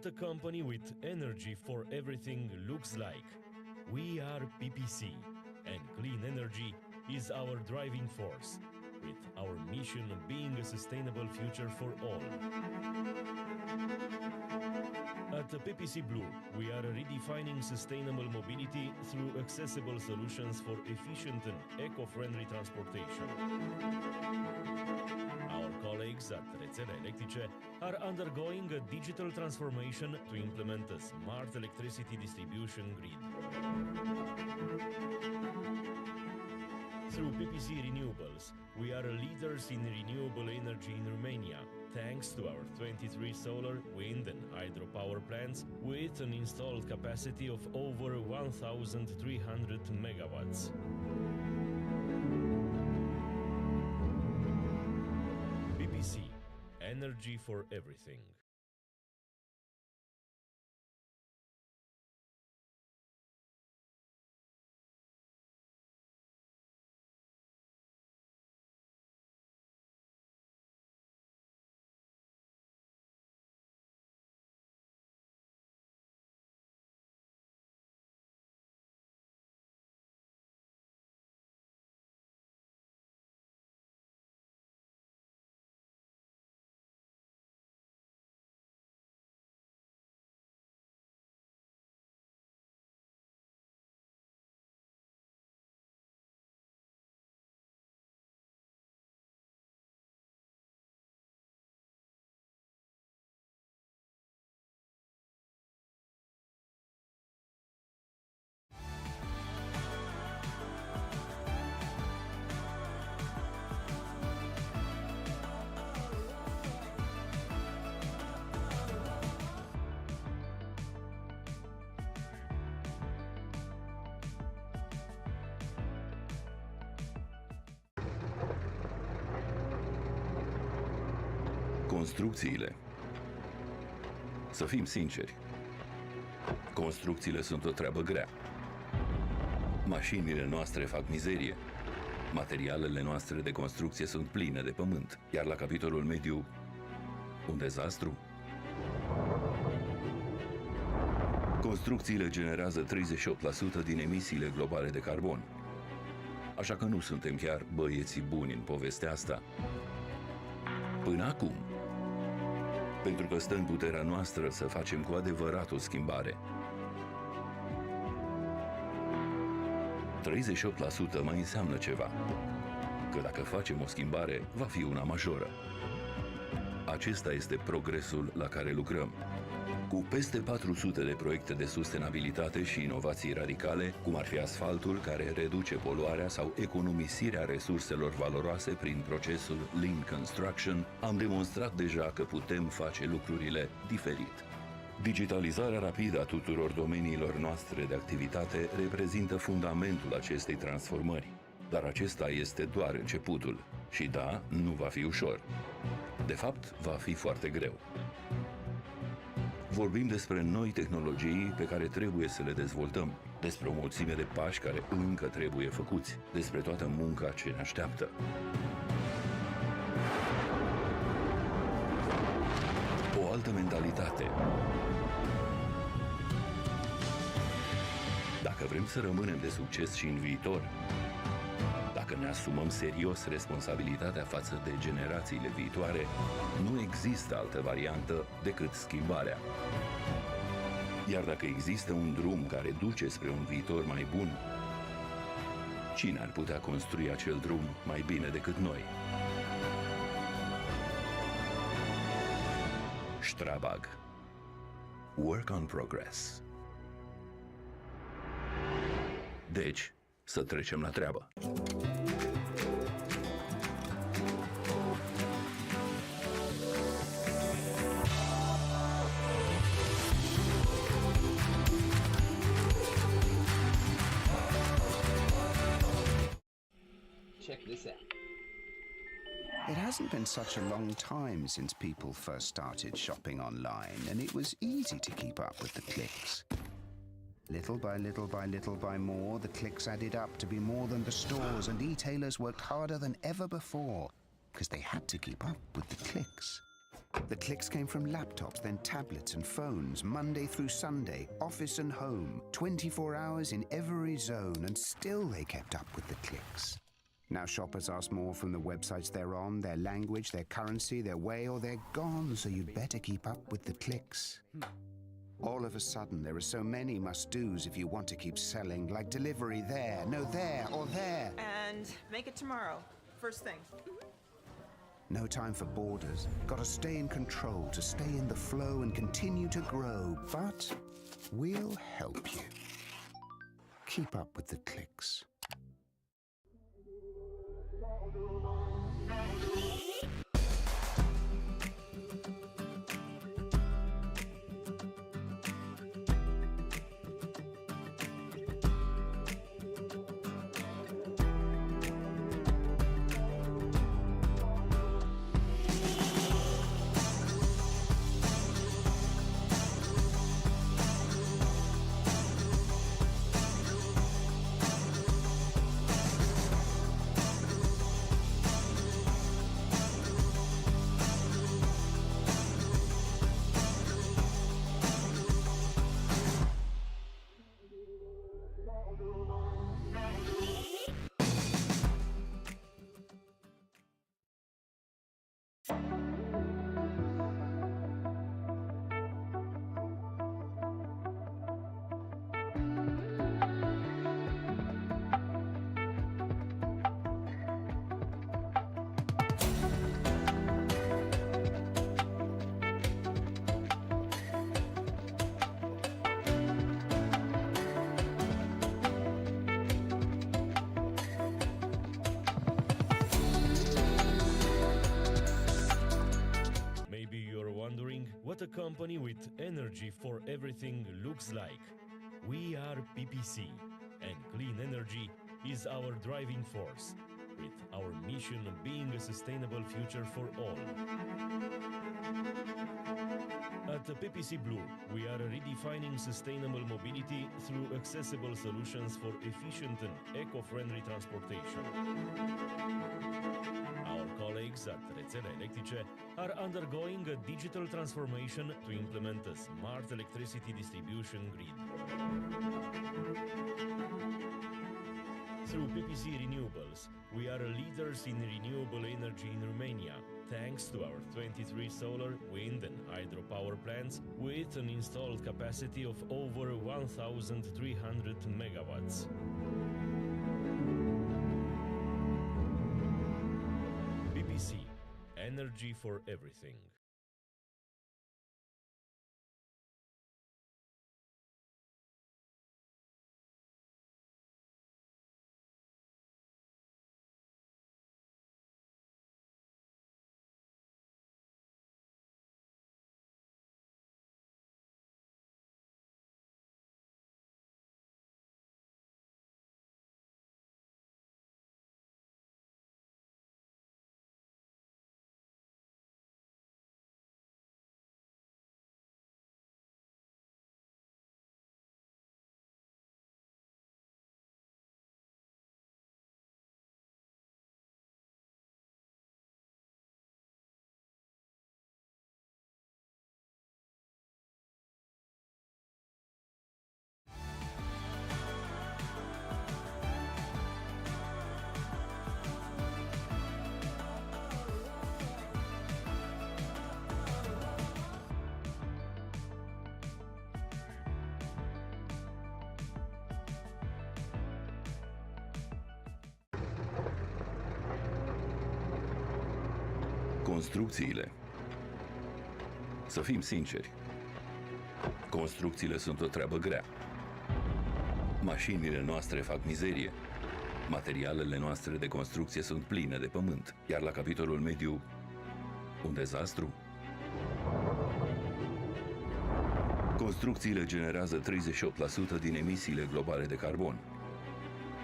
What a company with energy for everything looks like. We are PPC, and clean energy is our driving force, with our mission being a sustainable future for all. At PPC Blue, we are redefining sustainable mobility through accessible solutions for efficient and eco-friendly transportation. Our colleagues at Rețele Electrice are undergoing a digital transformation to implement a smart electricity distribution grid. Through PPC Renewables, we are leaders in renewable energy in Romania, thanks to our 23 solar, wind and hydropower plants with an installed capacity of over 1,300 megawatts. PPC, energy for everything. Construcțiile. Să fim sinceri, construcțiile sunt o treabă grea. Mașinile noastre fac mizerie. Materialele noastre de construcție sunt pline de pământ. Iar la capitolul mediu, un dezastru? Construcțiile generează 38% din emisiile globale de carbon. Așa că nu suntem chiar băieții buni în povestea asta. Până acum. Pentru că stă în puterea noastră să facem cu adevărat o schimbare. 38% mai înseamnă ceva. Că dacă facem o schimbare, va fi una majoră. Acesta este progresul la care lucrăm. Cu peste 400 de proiecte de sustenabilitate și inovații radicale, cum ar fi asfaltul care reduce poluarea sau economisirea resurselor valoroase prin procesul Lean Construction, am demonstrat deja că putem face lucrurile diferit. Digitalizarea rapidă a tuturor domeniilor noastre de activitate reprezintă fundamentul acestei transformări. Dar acesta este doar începutul. Și da, nu va fi ușor. De fapt, va fi foarte greu. Vorbim despre noi tehnologii pe care trebuie să le dezvoltăm. despre o mulțime de pași care încă trebuie făcuți, despre toată munca ce ne așteaptă. O altă mentalitate. Dacă vrem să rămânem de succes și în viitor, dacă ne asumăm serios responsabilitatea față de generațiile viitoare, nu există altă variantă decât schimbarea. Iar dacă există un drum care duce spre un viitor mai bun, cine ar putea construi acel drum mai bine decât noi? Strabag. Work on progress. Deci, să trecem la treabă. Check this out. It hasn't been such a long time since people first started shopping online, and it was easy to keep up with the clicks. Little by little by little by more, the clicks added up to be more than the stores, and e-tailers worked harder than ever before because they had to keep up with the clicks. The clicks came from laptops, then tablets and phones, Monday through Sunday, office and home, 24 hours in every zone, and still they kept up with the clicks. Now shoppers ask more from the websites they're on, their language, their currency, their way, or they're gone, so you'd better keep up with the clicks. All of a sudden, there are so many must-dos if you want to keep selling, like delivery there, no there, or there. And make it tomorrow, first thing. No time for borders. Gotta stay in control to stay in the flow and continue to grow, but we'll help you. Keep up with the clicks. What a company with energy for everything looks like. We are PPC, and clean energy is our driving force, with our mission being a sustainable future for all. At PPC Blue, we are redefining sustainable mobility through accessible solutions for efficient and eco-friendly transportation. Our colleagues at Rețele Electrice are undergoing a digital transformation to implement a smart electricity distribution grid. Through PPC Renewables, we are leaders in renewable energy in Romania, thanks to our 23 solar, wind and hydropower plants with an installed capacity of over 1,300 megawatts. PPC, energy for everything. Construcțiile. Să fim sinceri, construcțiile sunt o treabă grea. Mașinile noastre fac mizerie. Materialele noastre de construcție sunt pline de pământ. Iar la capitolul mediu, un dezastru? Construcțiile generează 38% din emisiile globale de carbon.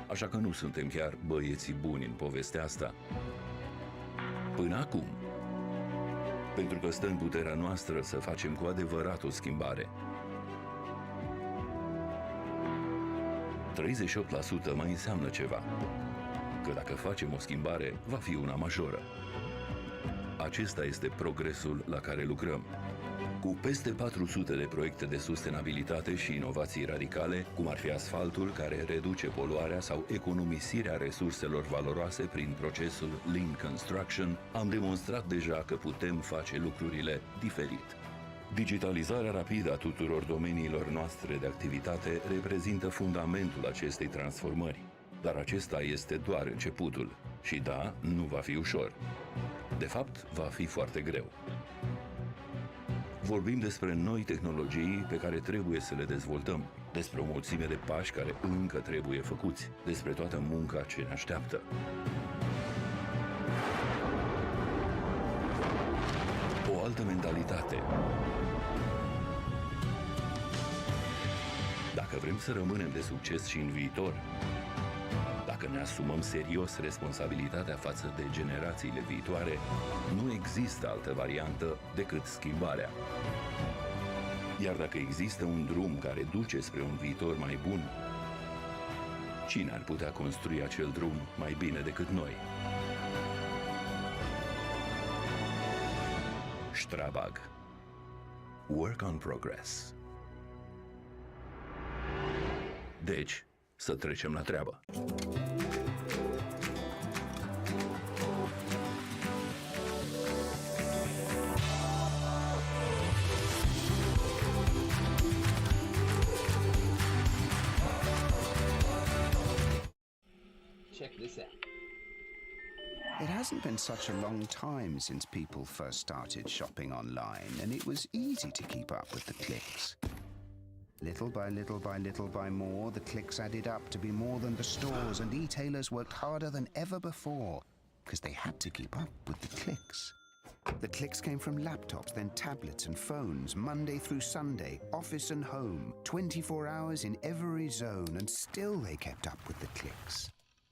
Așa că nu suntem chiar băieții buni în povestea asta. Până acum. Pentru că stă în puterea noastră să facem cu adevărat o schimbare. 38% mai înseamnă ceva. Că dacă facem o schimbare, va fi una majoră. Acesta este progresul la care lucrăm. Cu peste 400 de proiecte de sustenabilitate și inovații radicale, cum ar fi asfaltul care reduce poluarea sau economisirea resurselor valoroase prin procesul Lean Construction, am demonstrat deja că putem face lucrurile diferit. Digitalizarea rapidă a tuturor domeniilor noastre de activitate reprezintă fundamentul acestei transformări. Dar acesta este doar începutul. Și da, nu va fi ușor. De fapt, va fi foarte greu. Vorbim despre noi tehnologii pe care trebuie să le dezvoltăm, despre o mulțime de pași care încă trebuie făcuți, despre toată munca ce ne așteaptă. O altă mentalitate. Dacă vrem să rămânem de succes și în viitor, dacă ne asumăm serios responsabilitatea față de generațiile viitoare, nu există altă variantă decât schimbarea. Iar dacă există un drum care duce spre un viitor mai bun, cine ar putea construi acel drum mai bine decât noi? Strabag. Work on progress. Deci, să trecem la treabă. Check this out. It hasn't been such a long time since people first started shopping online, and it was easy to keep up with the clicks. Little by little by little by more, the clicks added up to be more than the stores, and e-tailers worked harder than ever before because they had to keep up with the clicks. The clicks came from laptops, then tablets and phones, Monday through Sunday, office and home, 24 hours in every zone, and still they kept up with the clicks.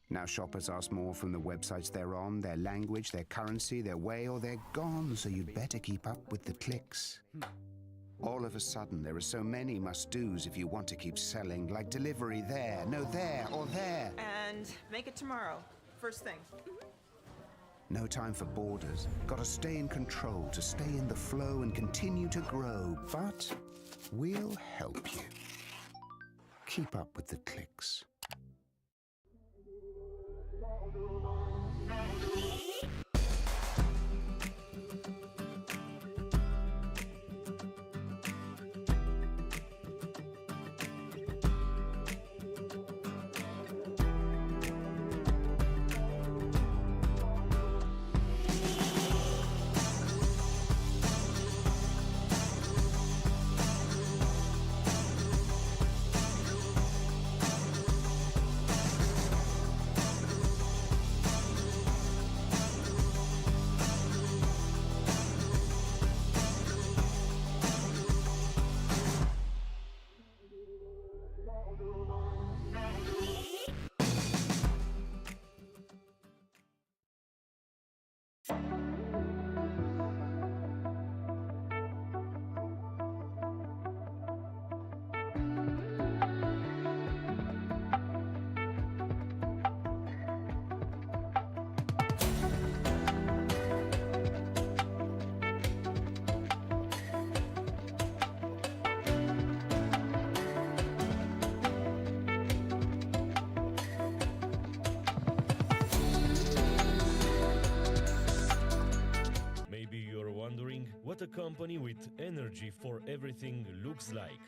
Now shoppers ask more from the websites they're on, their language, their currency, their way, or they're gone, so you'd better keep up with the clicks. All of a sudden, there are so many must-dos if you want to keep selling, like delivery there, no there, or there. And make it tomorrow. First thing. No time for borders. Gotta stay in control, to stay in the flow and continue to grow. But we'll help you. Keep up with the clicks. What a company with energy for everything looks like.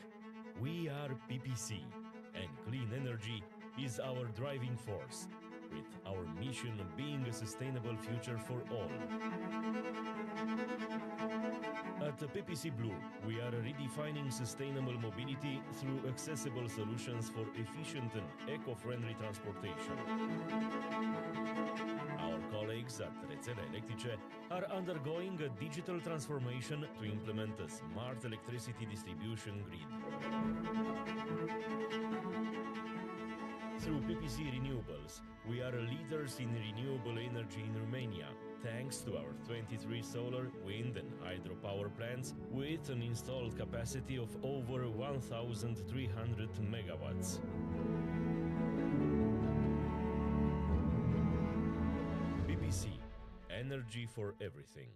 We are PPC, and clean energy is our driving force. with our mission being a sustainable future for all. At PPC Blue, we are redefining sustainable mobility through accessible solutions for efficient and eco-friendly transportation. Our colleagues at Rețele Electrice are undergoing a digital transformation to implement a smart electricity distribution grid. Through PPC Renewables, we are leaders in renewable energy in Romania, thanks to our 23 solar, wind and hydropower plants with an installed capacity of over 1,300 megawatts. PPC, energy for everything.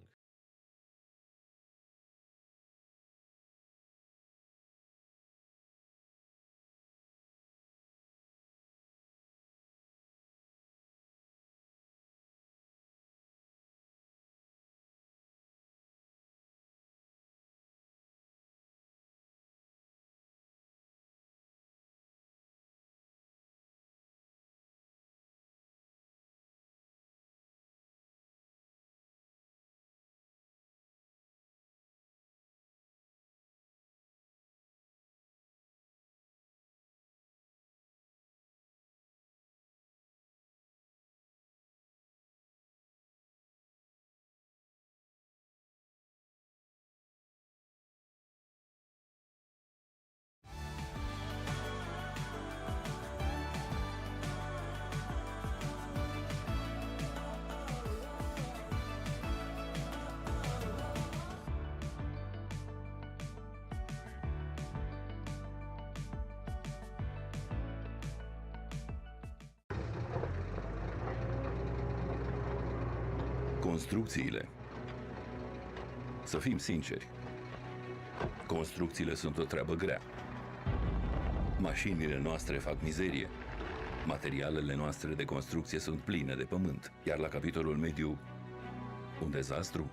Construcțiile. Să fim sinceri, construcțiile sunt o treabă grea. Mașinile noastre fac mizerie. Materialele noastre de construcție sunt pline de pământ. Iar la capitolul mediu, un dezastru?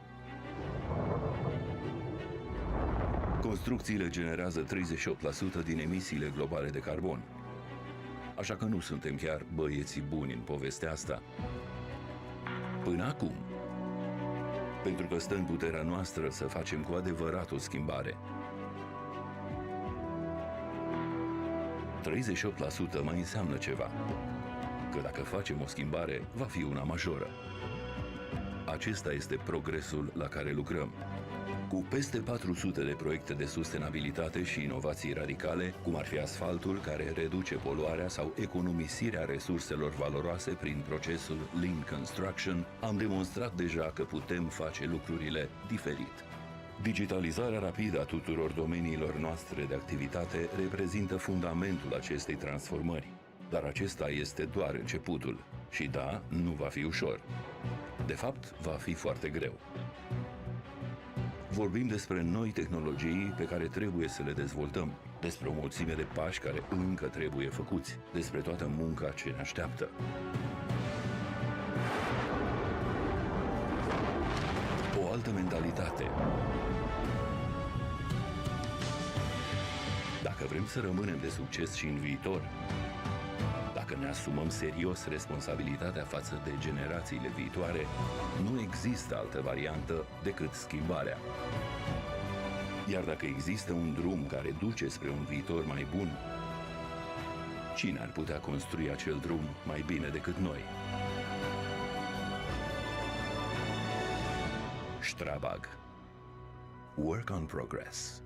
Construcțiile generează 38% din emisiile globale de carbon. Așa că nu suntem chiar băieții buni în povestea asta. Până acum. Pentru că stă în puterea noastră să facem cu adevărat o schimbare. 38% mai înseamnă ceva. Că dacă facem o schimbare, va fi una majoră. Acesta este progresul la care lucrăm. Cu peste 400 de proiecte de sustenabilitate și inovații radicale, cum ar fi asfaltul care reduce poluarea sau economisirea resurselor valoroase prin procesul Lean Construction, am demonstrat deja că putem face lucrurile diferit. Digitalizarea rapidă a tuturor domeniilor noastre de activitate reprezintă fundamentul acestei transformări. Dar acesta este doar începutul. Și da, nu va fi ușor. De fapt, va fi foarte greu. Vorbim despre noi tehnologii pe care trebuie să le dezvoltăm, despre o mulțime de pași care încă trebuie făcuți, despre toată munca ce ne așteaptă. O altă mentalitate. Dacă vrem să rămânem de succes și în viitor, dacă ne asumăm serios responsabilitatea față de generațiile viitoare, nu există altă variantă decât schimbarea. Iar dacă există un drum care duce spre un viitor mai bun, cine ar putea construi acel drum mai bine decât noi? Strabag. Work on progress.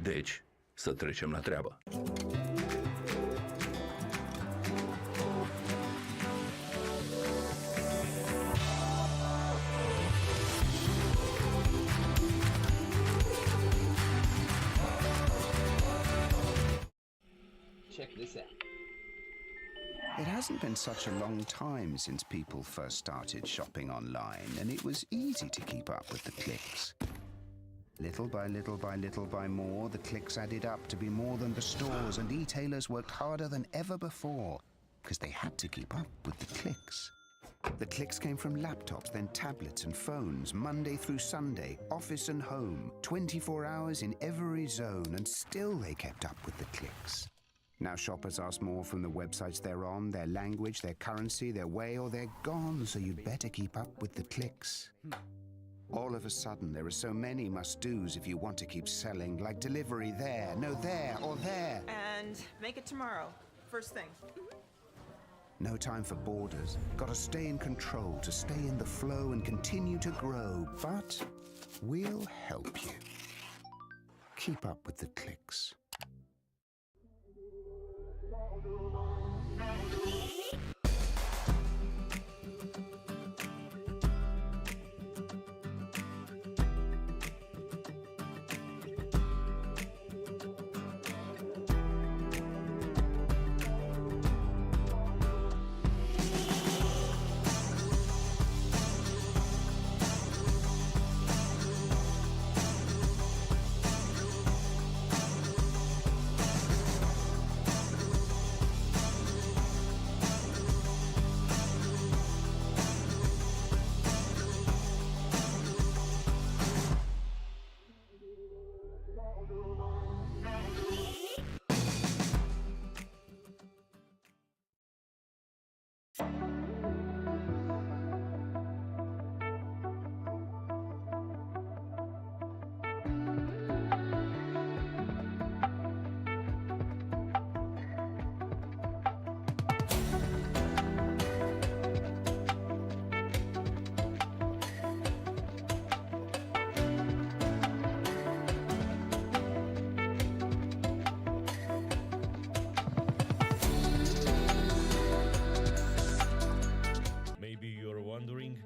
Deci, să trecem la treabă. Check this out. It hasn't been such a long time since people first started shopping online, and it was easy to keep up with the clicks. Little by little by little by more, the clicks added up to be more than the stores, and e-tailers worked harder than ever before because they had to keep up with the clicks. The clicks came from laptops, then tablets and phones, Monday through Sunday, office and home, 24 hours in every zone, and still they kept up with the clicks. Now shoppers ask more from the websites they're on, their language, their currency, their way, or they're gone, so you'd better keep up with the clicks. All of a sudden, there are so many must-dos if you want to keep selling, like delivery there, no there, or there. And make it tomorrow. First thing. No time for borders. Gotta stay in control to stay in the flow and continue to grow. But we'll help you. Keep up with the clicks.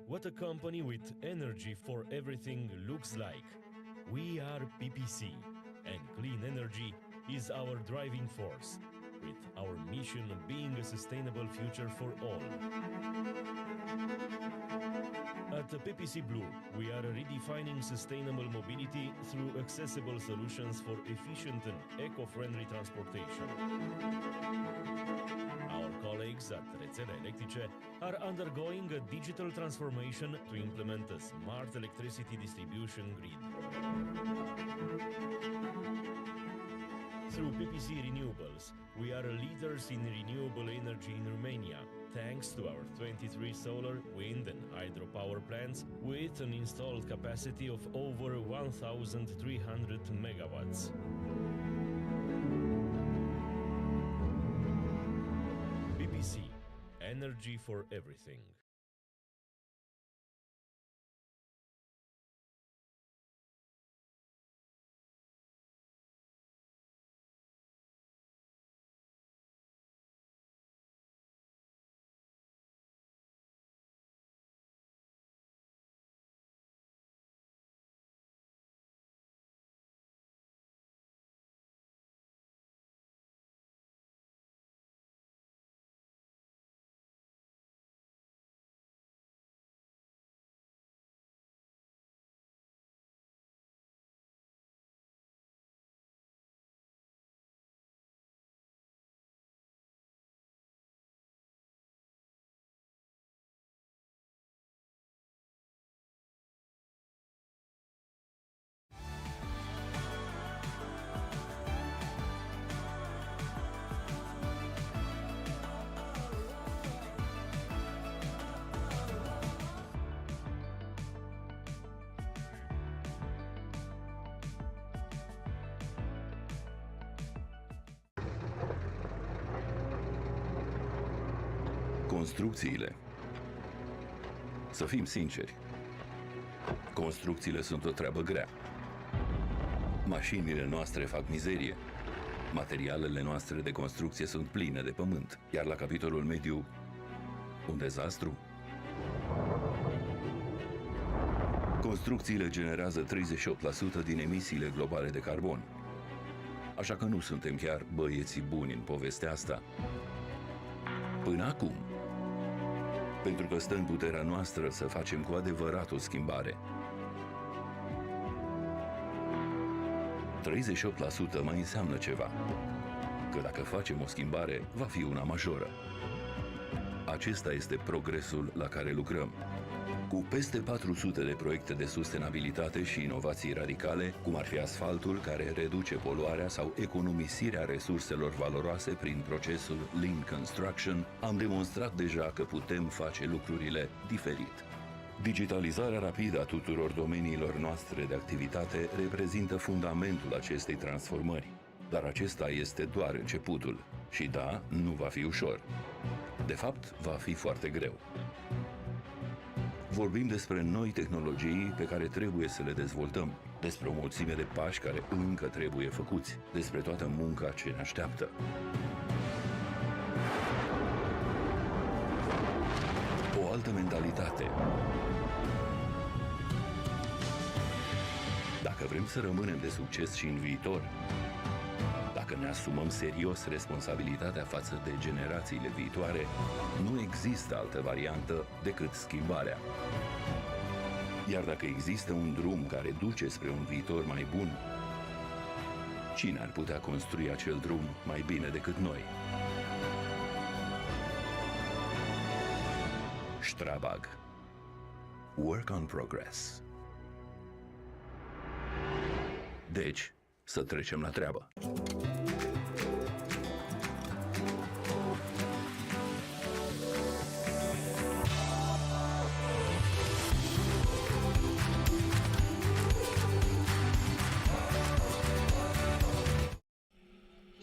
What a company with energy for everything looks like. We are PPC, and clean energy is our driving force, with our mission being a sustainable future for all. At PPC Blue, we are redefining sustainable mobility through accessible solutions for efficient and eco-friendly transportation. Our colleagues at Rețele Electrice are undergoing a digital transformation to implement a smart electricity distribution grid. Through PPC Renewables, we are leaders in renewable energy in Romania, thanks to our 23 solar, wind and hydropower plants with an installed capacity of over 1,300 megawatts. PPC, energy for everything. Construcțiile. Să fim sinceri, construcțiile sunt o treabă grea. Mașinile noastre fac mizerie. Materialele noastre de construcție sunt pline de pământ. Iar la capitolul mediu, un dezastru? Construcțiile generează 38% din emisiile globale de carbon. Așa că nu suntem chiar băieții buni în povestea asta. Până acum. Pentru că stă în puterea noastră să facem cu adevărat o schimbare. 38% mai înseamnă ceva. Că dacă facem o schimbare, va fi una majoră. Acesta este progresul la care lucrăm. Cu peste 400 de proiecte de sustenabilitate și inovații radicale, cum ar fi asfaltul care reduce poluarea sau economisirea resurselor valoroase prin procesul Lean Construction, am demonstrat deja că putem face lucrurile diferit. Digitalizarea rapidă a tuturor domeniilor noastre de activitate reprezintă fundamentul acestei transformări. Dar acesta este doar începutul. Și da, nu va fi ușor. De fapt, va fi foarte greu. Vorbim despre noi tehnologii pe care trebuie să le dezvoltăm, despre o mulțime de pași care încă trebuie făcuți, despre toată munca ce ne așteaptă. O altă mentalitate. Dacă vrem să rămânem de succes și în viitor, dacă ne asumăm serios responsabilitatea față de generațiile viitoare, nu există altă variantă decât schimbarea. Iar dacă există un drum care duce spre un viitor mai bun, cine ar putea construi acel drum mai bine decât noi? Strabag. Work on progress. Deci, să trecem la treabă.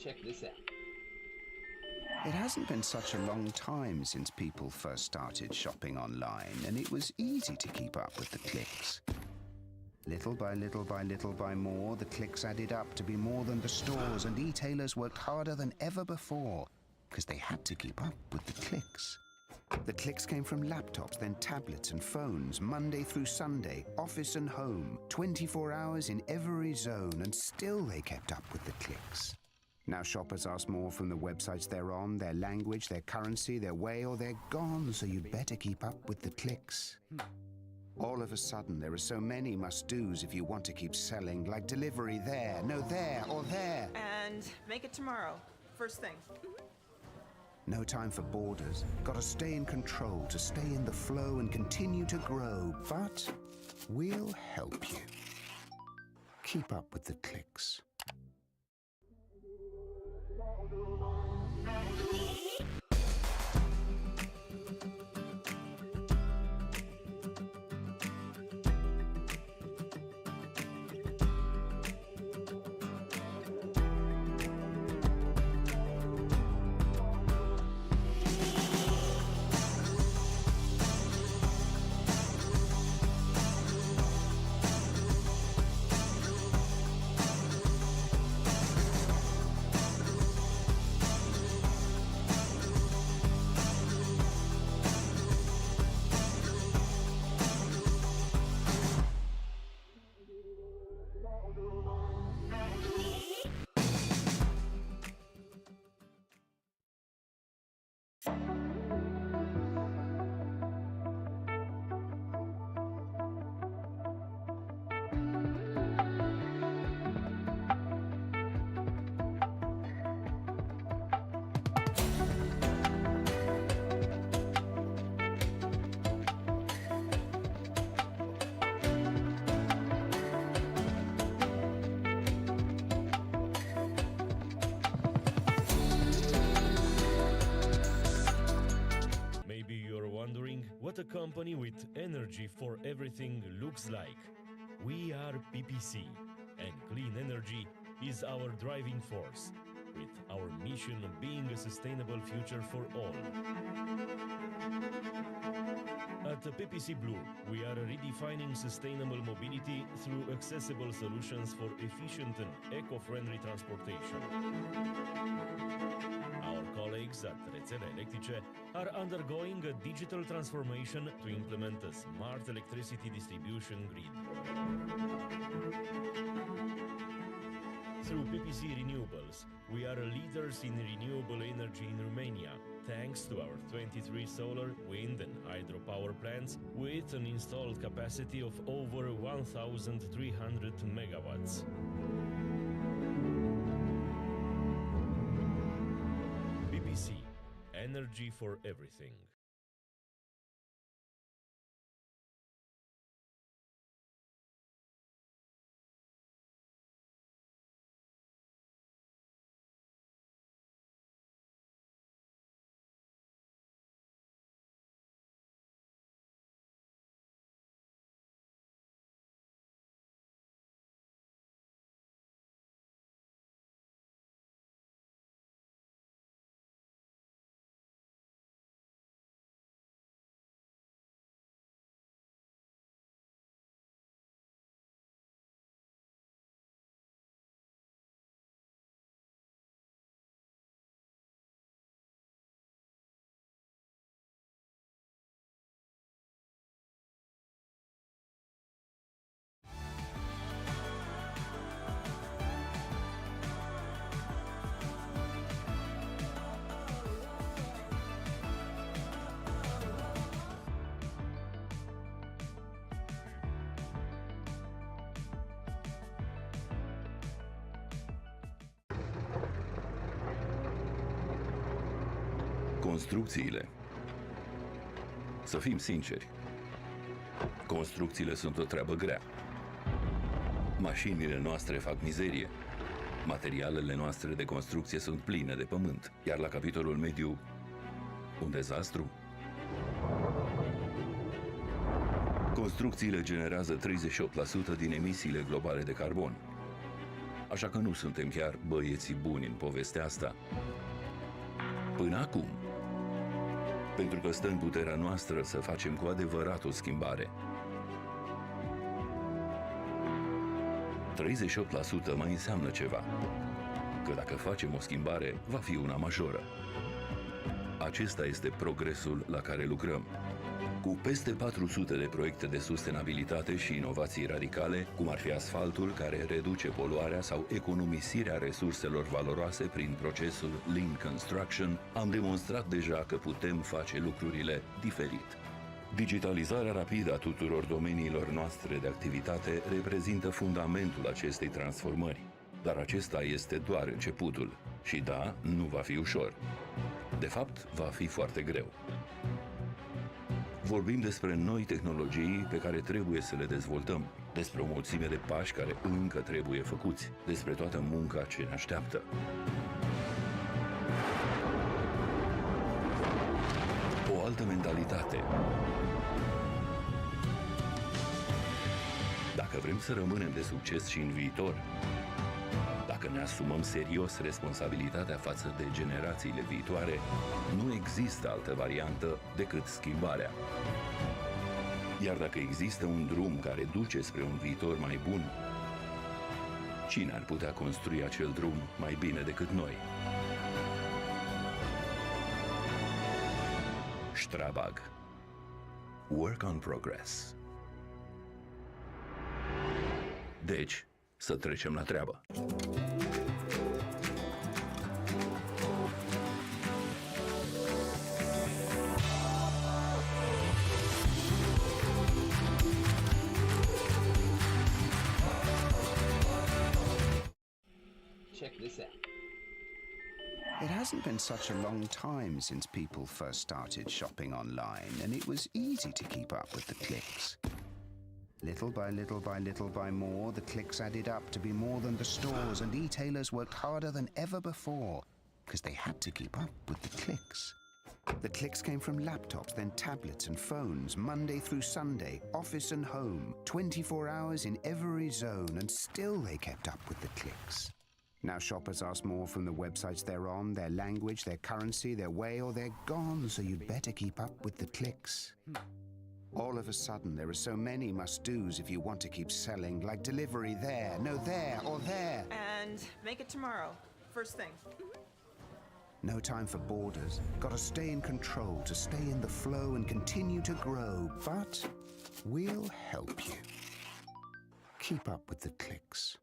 Check this out. It hasn't been such a long time since people first started shopping online, and it was easy to keep up with the clicks. Little by little by little by more, the clicks added up to be more than the stores, and e-tailers worked harder than ever before because they had to keep up with the clicks. The clicks came from laptops, then tablets and phones, Monday through Sunday, office and home, 24 hours in every zone, and still they kept up with the clicks. Now shoppers ask more from the websites they're on, their language, their currency, their way, or they're gone, so you'd better keep up with the clicks. All of a sudden, there are so many must-dos if you want to keep selling, like delivery there, no there, or there. And make it tomorrow. First thing. No time for borders. Gotta stay in control, to stay in the flow and continue to grow. But we'll help you. Keep up with the clicks. What a company with energy for everything looks like. We are PPC, and clean energy is our driving force, with our mission being a sustainable future for all. At PPC Blue, we are redefining sustainable mobility through accessible solutions for efficient and eco-friendly transportation. Our colleagues at Rețele Electrice are undergoing a digital transformation to implement a smart electricity distribution grid. Through PPC Renewables, we are leaders in renewable energy in Romania, thanks to our 23 solar, wind and hydropower plants with an installed capacity of over 1,300 megawatts. PPC, energy for everything. Construcțiile. Să fim sinceri, construcțiile sunt o treabă grea. Mașinile noastre fac mizerie. Materialele noastre de construcție sunt pline de pământ. Iar la capitolul mediu, un dezastru? Construcțiile generează 38% din emisiile globale de carbon. Așa că nu suntem chiar băieții buni în povestea asta. Până acum. Pentru că stă în puterea noastră să facem cu adevărat o schimbare. 38% mai înseamnă ceva. Că dacă facem o schimbare, va fi una majoră. Acesta este progresul la care lucrăm. Cu peste 400 de proiecte de sustenabilitate și inovații radicale, cum ar fi asfaltul care reduce poluarea sau economisirea resurselor valoroase prin procesul Lean Construction, am demonstrat deja că putem face lucrurile diferit. Digitalizarea rapidă a tuturor domeniilor noastre de activitate reprezintă fundamentul acestei transformări. Dar acesta este doar începutul. Și da, nu va fi ușor. De fapt, va fi foarte greu. Vorbim despre noi tehnologii pe care trebuie să le dezvoltăm, despre o mulțime de pași care încă trebuie făcuți, despre toată munca ce ne așteaptă. O altă mentalitate. Dacă vrem să rămânem de succes și în viitor, dacă ne asumăm serios responsabilitatea față de generațiile viitoare, nu există altă variantă decât schimbarea. Iar dacă există un drum care duce spre un viitor mai bun, cine ar putea construi acel drum mai bine decât noi? Strabag. Work on progress. Deci, să trecem la treabă. Check this out. It hasn't been such a long time since people first started shopping online, and it was easy to keep up with the clicks. Little by little by little by more, the clicks added up to be more than the stores, and e-tailers worked harder than ever before because they had to keep up with the clicks. The clicks came from laptops, then tablets and phones, Monday through Sunday, office and home, 24 hours in every zone, and still they kept up with the clicks. Now shoppers ask more from the websites they're on, their language, their currency, their way, or they're gone, so you'd better keep up with the clicks. All of a sudden, there are so many must-dos if you want to keep selling, like delivery there, no there, or there. And make it tomorrow. First thing. No time for borders. Gotta stay in control, to stay in the flow and continue to grow. But we'll help you. Keep up with the clicks.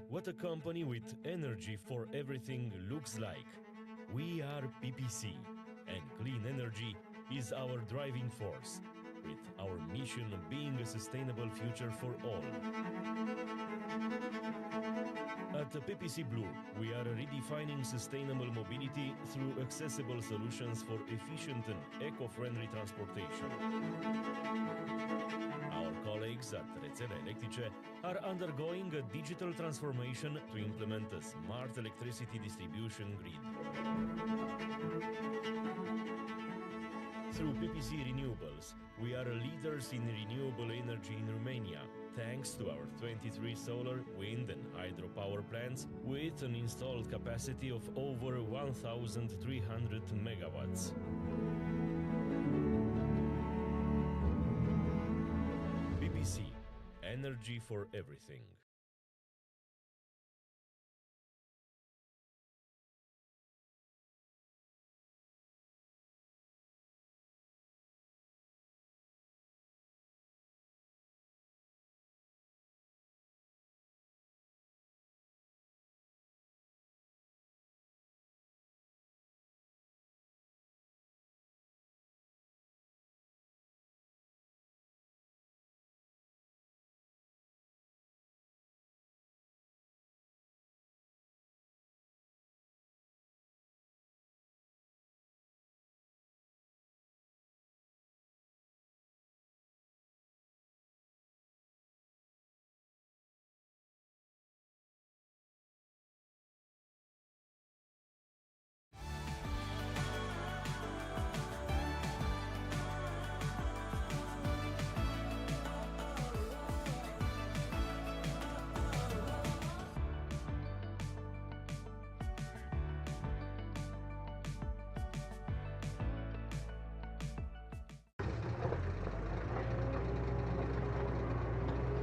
What a company with energy for everything looks like. We are PPC, and clean energy is our driving force. with our mission being a sustainable future for all. At PPC Blue, we are redefining sustainable mobility through accessible solutions for efficient and eco-friendly transportation. Our colleagues at Rețele Electrice are undergoing a digital transformation to implement a smart electricity distribution grid. Through PPC Renewables, we are leaders in renewable energy in Romania, thanks to our 23 solar, wind and hydropower plants with an installed capacity of over 1,300 megawatts. PPC, energy for everything.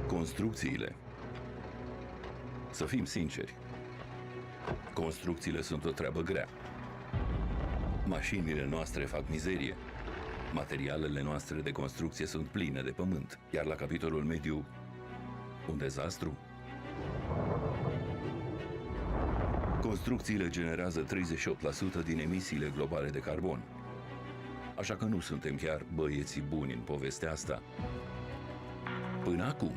Construcțiile. Să fim sinceri, construcțiile sunt o treabă grea. Mașinile noastre fac mizerie. Materialele noastre de construcție sunt pline de pământ. Iar la capitolul mediu, un dezastru? Construcțiile generează 38% din emisiile globale de carbon. Așa că nu suntem chiar băieții buni în povestea asta. Până acum.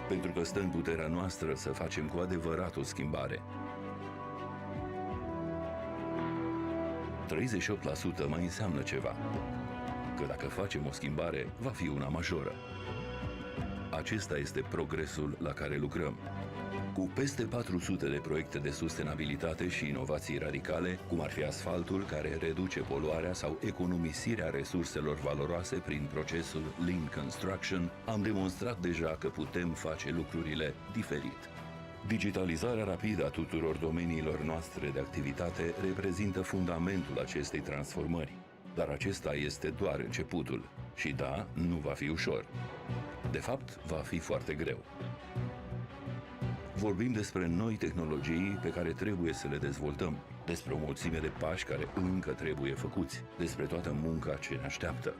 Pentru că stă în puterea noastră să facem cu adevărat o schimbare. 38% mai înseamnă ceva. Că dacă facem o schimbare, va fi una majoră. Acesta este progresul la care lucrăm. Cu peste 400 de proiecte de sustenabilitate și inovații radicale, cum ar fi asfaltul care reduce poluarea sau economisirea resurselor valoroase prin procesul Lean Construction, am demonstrat deja că putem face lucrurile diferit. Digitalizarea rapidă a tuturor domeniilor noastre de activitate reprezintă fundamentul acestei transformări. Dar acesta este doar începutul. Și da, nu va fi ușor. De fapt, va fi foarte greu. Vorbim despre noi tehnologii pe care trebuie să le dezvoltăm, despre o mulțime de pași care încă trebuie făcuți, despre toată munca ce ne așteaptă.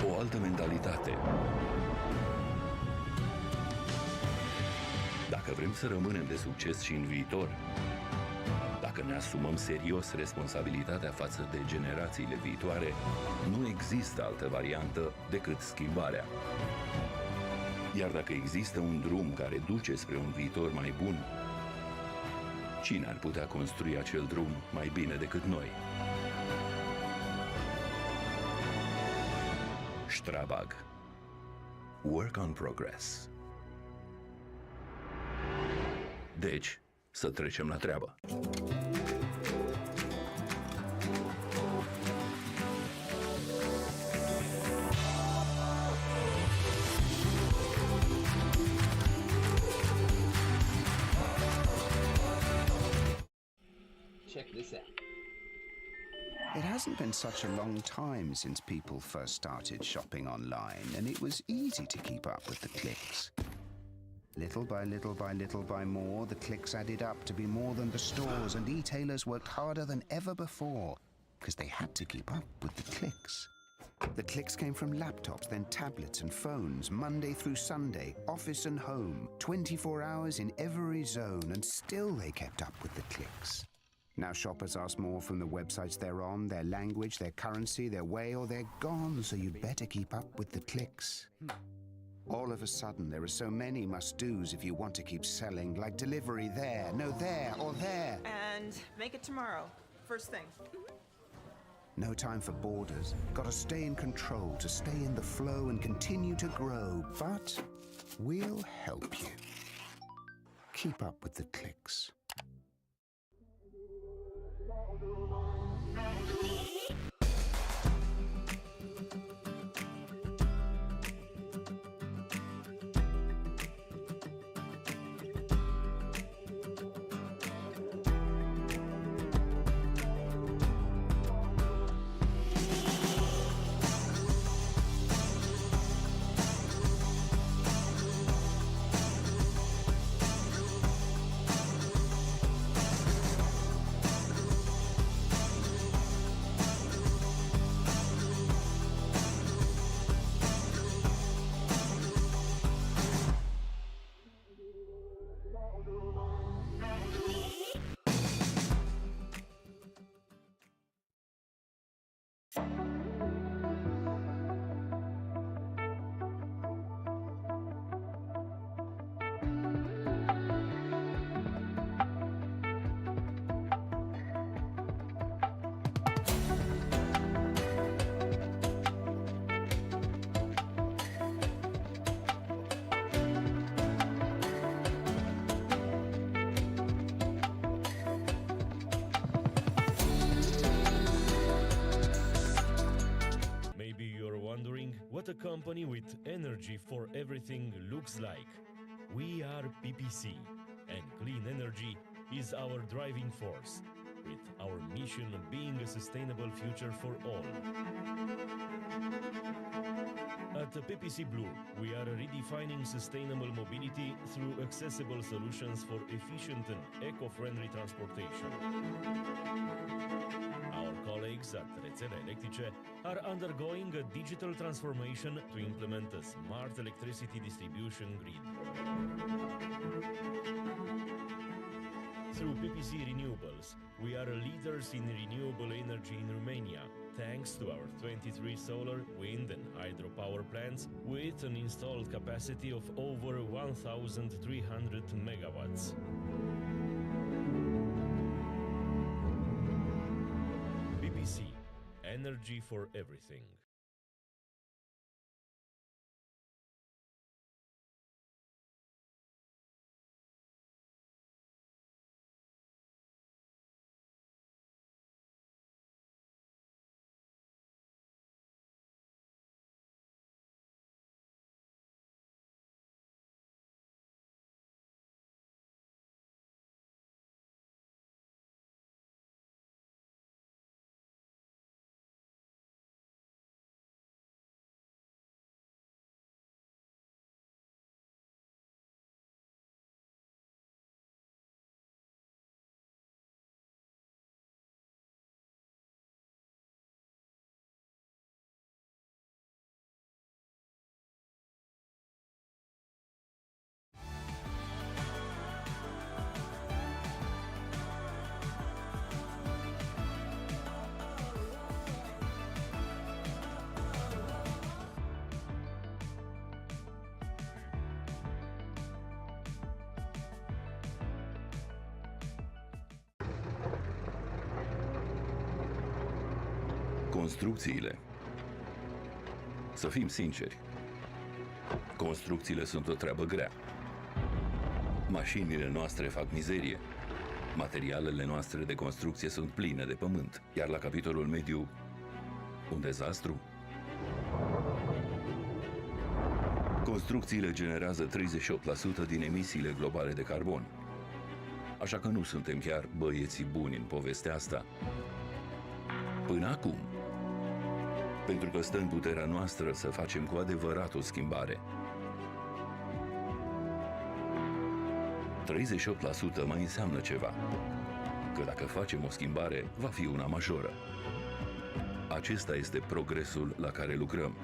O altă mentalitate. Dacă vrem să rămânem de succes și în viitor, dacă ne asumăm serios responsabilitatea față de generațiile viitoare, nu există altă variantă decât schimbarea. Iar dacă există un drum care duce spre un viitor mai bun, cine ar putea construi acel drum mai bine decât noi? Strabag. Work on progress. Deci, să trecem la treabă. Check this out. It hasn't been such a long time since people first started shopping online, and it was easy to keep up with the clicks. Little by little by little by more, the clicks added up to be more than the stores, and e-tailers worked harder than ever before because they had to keep up with the clicks. The clicks came from laptops, then tablets and phones, Monday through Sunday, office and home, 24 hours in every zone, and still they kept up with the clicks. Now shoppers ask more from the websites they're on, their language, their currency, their way, or they're gone, so you'd better keep up with the clicks. All of a sudden, there are so many must-dos if you want to keep selling, like delivery there, no there, or there. And make it tomorrow. First thing. No time for borders. Gotta stay in control to stay in the flow and continue to grow. But we'll help you. Keep up with the clicks. What a company with energy for everything looks like. We are PPC, and clean energy is our driving force, with our mission being a sustainable future for all. At PPC Blue, we are redefining sustainable mobility through accessible solutions for efficient and eco-friendly transportation. Our colleagues at Rețele Electrice are undergoing a digital transformation to implement a smart electricity distribution grid. Through PPC Renewables, we are leaders in renewable energy in Romania, thanks to our 23 solar, wind and hydropower plants with an installed capacity of over 1,300 megawatts. PPC, energy for everything. Construcțiile. Să fim sinceri, construcțiile sunt o treabă grea. Mașinile noastre fac mizerie. Materialele noastre de construcție sunt pline de pământ. Iar la capitolul mediu, un dezastru? Construcțiile generează 38% din emisiile globale de carbon. Așa că nu suntem chiar băieții buni în povestea asta. Până acum. Pentru că stă în puterea noastră să facem cu adevărat o schimbare. 38% mai înseamnă ceva. Că dacă facem o schimbare, va fi una majoră. Acesta este progresul la care lucrăm.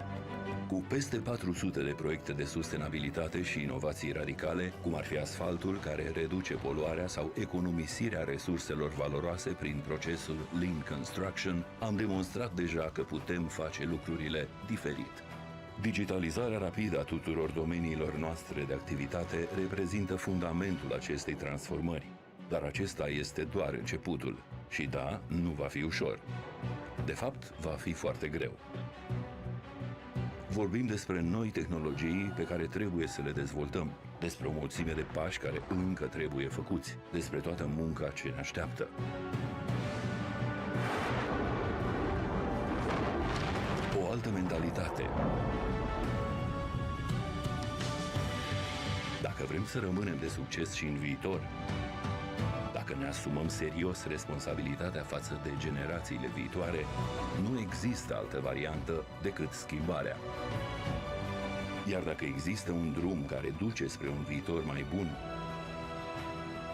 Cu peste 400 de proiecte de sustenabilitate și inovații radicale, cum ar fi asfaltul care reduce poluarea sau economisirea resurselor valoroase prin procesul Lean Construction, am demonstrat deja că putem face lucrurile diferit. Digitalizarea rapidă a tuturor domeniilor noastre de activitate reprezintă fundamentul acestei transformări. Dar acesta este doar începutul. Și da, nu va fi ușor. De fapt, va fi foarte greu. Vorbim despre noi tehnologii pe care trebuie să le dezvoltăm, despre o mulțime de pași care încă trebuie făcuți, despre toată munca ce ne așteaptă. O altă mentalitate. Dacă vrem să rămânem de succes și în viitor, dacă ne asumăm serios responsabilitatea față de generațiile viitoare, nu există altă variantă decât schimbarea. Iar dacă există un drum care duce spre un viitor mai bun,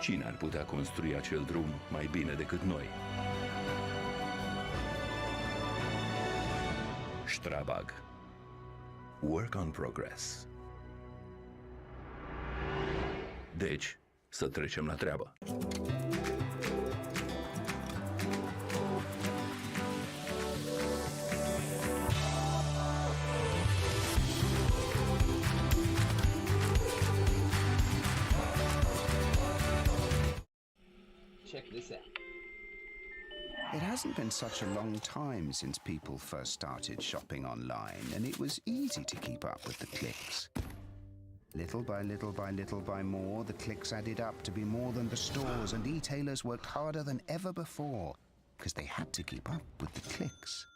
cine ar putea construi acel drum mai bine decât noi? Strabag. Work on progress. Deci, să trecem la treabă. Check this out. It hasn't been such a long time since people first started shopping online, and it was easy to keep up with the clicks. Little by little by little by more, the clicks added up to be more than the stores, and e-tailers worked harder than ever before because they had to keep up with the clicks.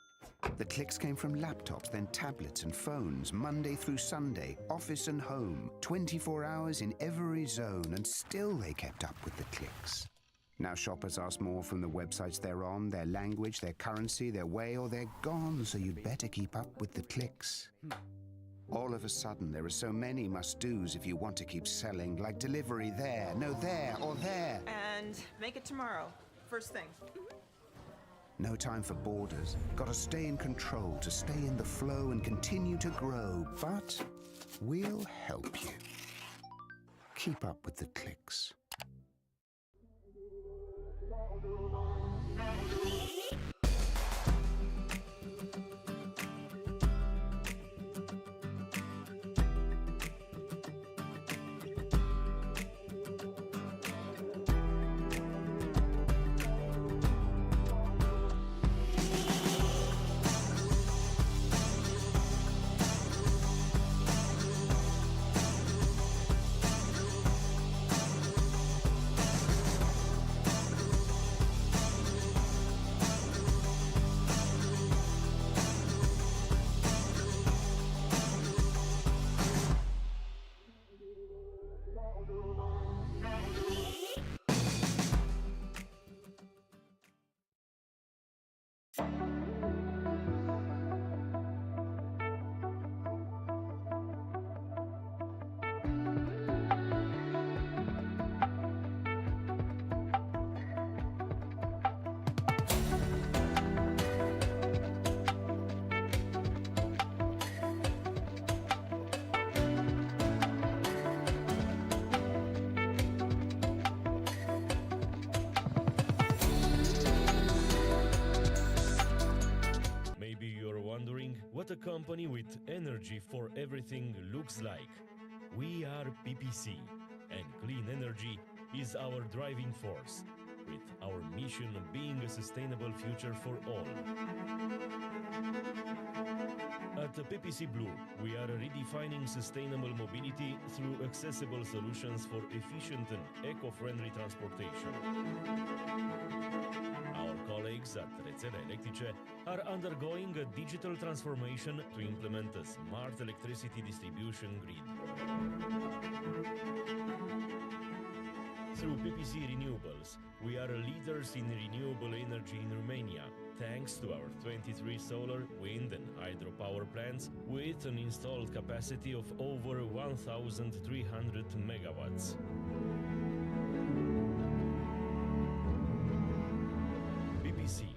The clicks came from laptops, then tablets and phones, Monday through Sunday, office and home, 24 hours in every zone, and still they kept up with the clicks. Now shoppers ask more from the websites they're on, their language, their currency, their way, or they're gone, so you'd better keep up with the clicks. All of a sudden, there are so many must-dos if you want to keep selling, like delivery there, no there, or there. And make it tomorrow. First thing. No time for borders. Gotta stay in control, to stay in the flow and continue to grow. But we'll help you. Keep up with the clicks. What a company with energy for everything looks like. We are PPC, and clean energy is our driving force, with our mission being a sustainable future for all. At PPC Blue, we are redefining sustainable mobility through accessible solutions for efficient and eco-friendly transportation. Our colleagues at Rețele Electrice are undergoing a digital transformation to implement a smart electricity distribution grid. Through PPC Renewables, we are leaders in renewable energy in Romania, thanks to our 23 solar, wind and hydropower plants with an installed capacity of over 1,300 megawatts. PPC,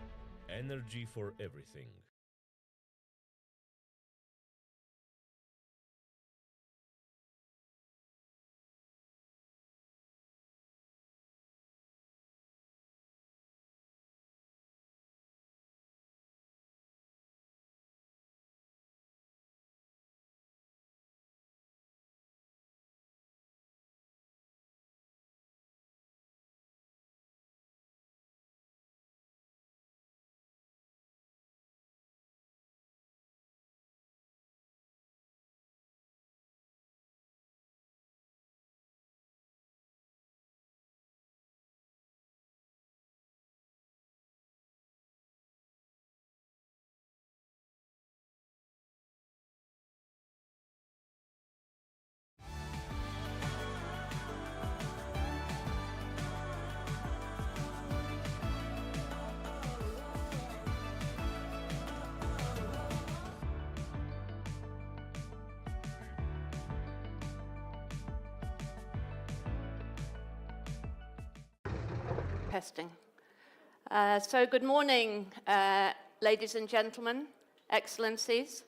energy for everything. Testing. So good morning, ladies and gentlemen, excellencies.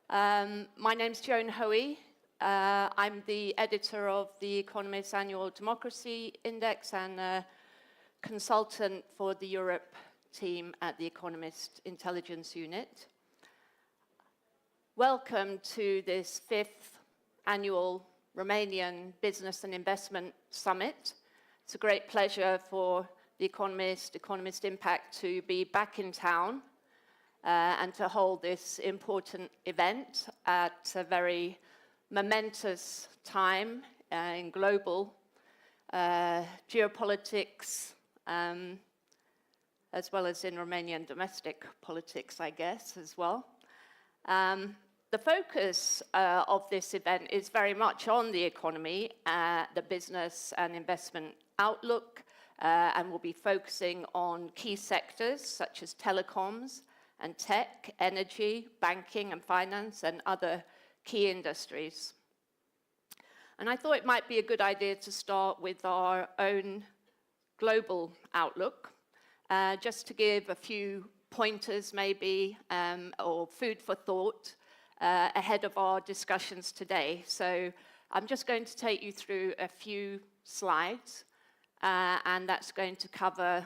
My name's Joan Hoey. I'm the editor of The Economist's Annual Democracy Index and a consultant for the Europe team at The Economist Intelligence Unit. Welcome to this 5th annual Romanian Business and Investment Summit. It's a great pleasure for The Economist Impact to be back in town and to hold this important event at a very momentous time in global geopolitics, as well as in Romanian domestic politics, I guess, as well. The focus of this event is very much on the economy, the business and investment outlook, and we'll be focusing on key sectors such as telecoms and tech, energy, banking and finance, and other key industries. And I thought it might be a good idea to start with our own global outlook, just to give a few pointers maybe, or food for thought ahead of our discussions today. So I'm just going to take you through a few slides, and that's going to cover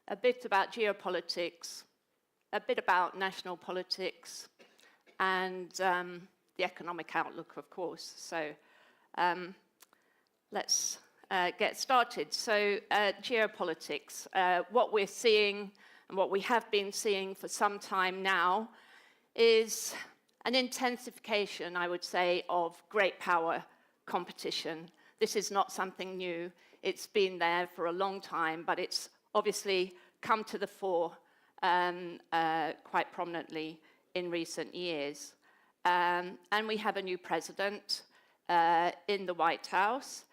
a bit about geopolitics, a bit about national politics, and the economic outlook, of course. So let's get started. So geopolitics, what we're seeing and what we have been seeing for some time now is an intensification, I would say, of great power competition. This is not something new. It's been there for a long time, but it's obviously come to the fore quite prominently in recent years. And we have a new president in the White House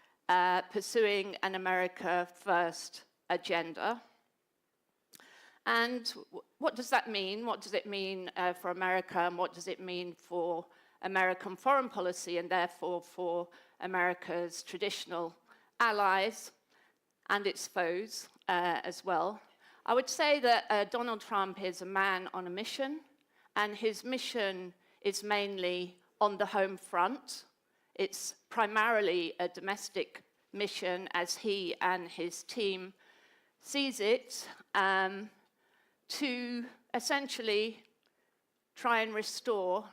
pursuing an America First agenda. And what does that mean? What does it mean for America, and what does it mean for American foreign policy, and therefore for America's traditional allies and its foes as well? I would say that Donald Trump is a man on a mission, and his mission is mainly on the home front. It's primarily a domestic mission as he and his team sees it, to essentially try and restore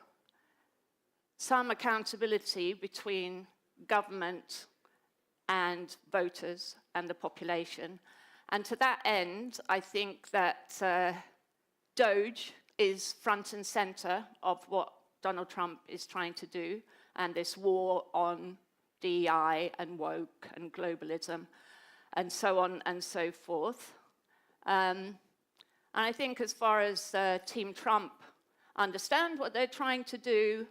some accountability between government and voters and the population. And to that end, I think that DOGE is front and center of what Donald Trump is trying to do, and this war on DEI and woke and globalism and so on and so forth. And I think as far as Team Trump understand, what they're trying to do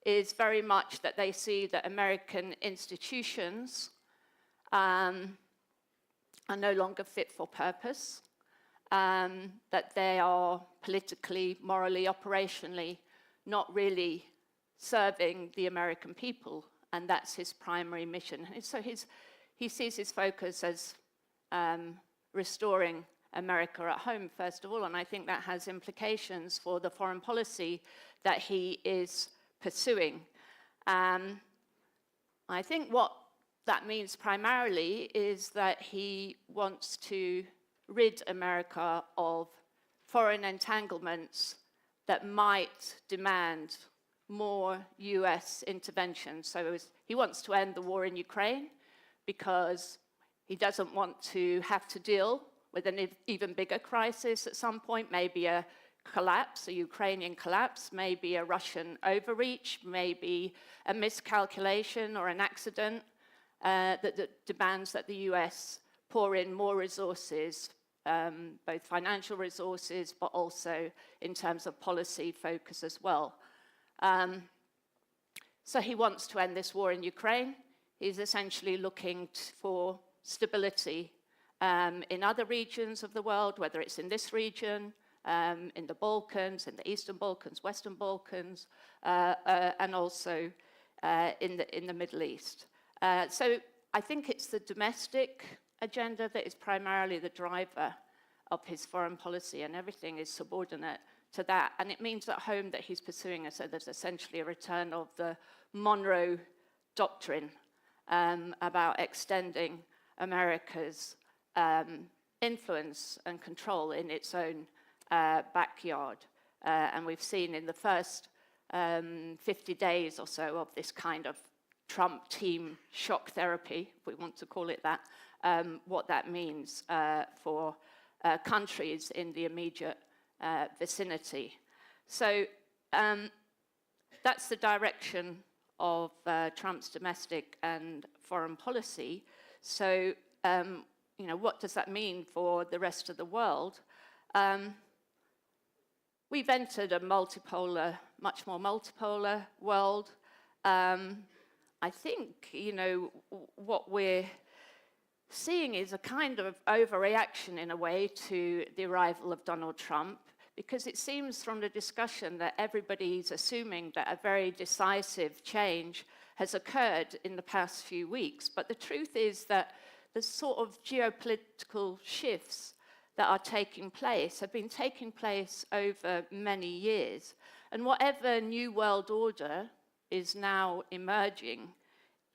is very much that they see that American institutions are no longer fit for purpose, that they are politically, morally, operationally not really serving the American people, and that's his primary mission. And so he sees his focus as restoring America at home, first of all, and I think that has implications for the foreign policy that he is pursuing. I think what that means primarily is that he wants to rid America of foreign entanglements that might demand more US intervention. So he wants to end the war in Ukraine because he doesn't want to have to deal with an even bigger crisis at some point, maybe a collapse, a Ukrainian collapse, maybe a Russian overreach, maybe a miscalculation or an accident that demands that the US pour in more resources, both financial resources, but also in terms of policy focus as well. So he wants to end this war in Ukraine. He's essentially looking for stability in other regions of the world, whether it's in this region, in the Balkans, in the Eastern Balkans, Western Balkans, and also in the Middle East. So I think it's the domestic agenda that is primarily the driver of his foreign policy, and everything is subordinate to that. And it means at home that he's pursuing there's essentially a return of the Monroe Doctrine about extending America's influence and control in its own backyard. And we've seen in the first 50 days or so of this kind of Trump team shock therapy, if we want to call it that, what that means for countries in the immediate vicinity. So that's the direction of Trump's domestic and foreign policy. So, what does that mean for the rest of the world? We've entered a multipolar, much more multipolar world. I think, what we're seeing is a kind of overreaction in a way to the arrival of Donald Trump, because it seems from the discussion that everybody's assuming that a very decisive change has occurred in the past few weeks. But the truth is that the sort of geopolitical shifts that are taking place have been taking place over many years. And whatever new world order is now emerging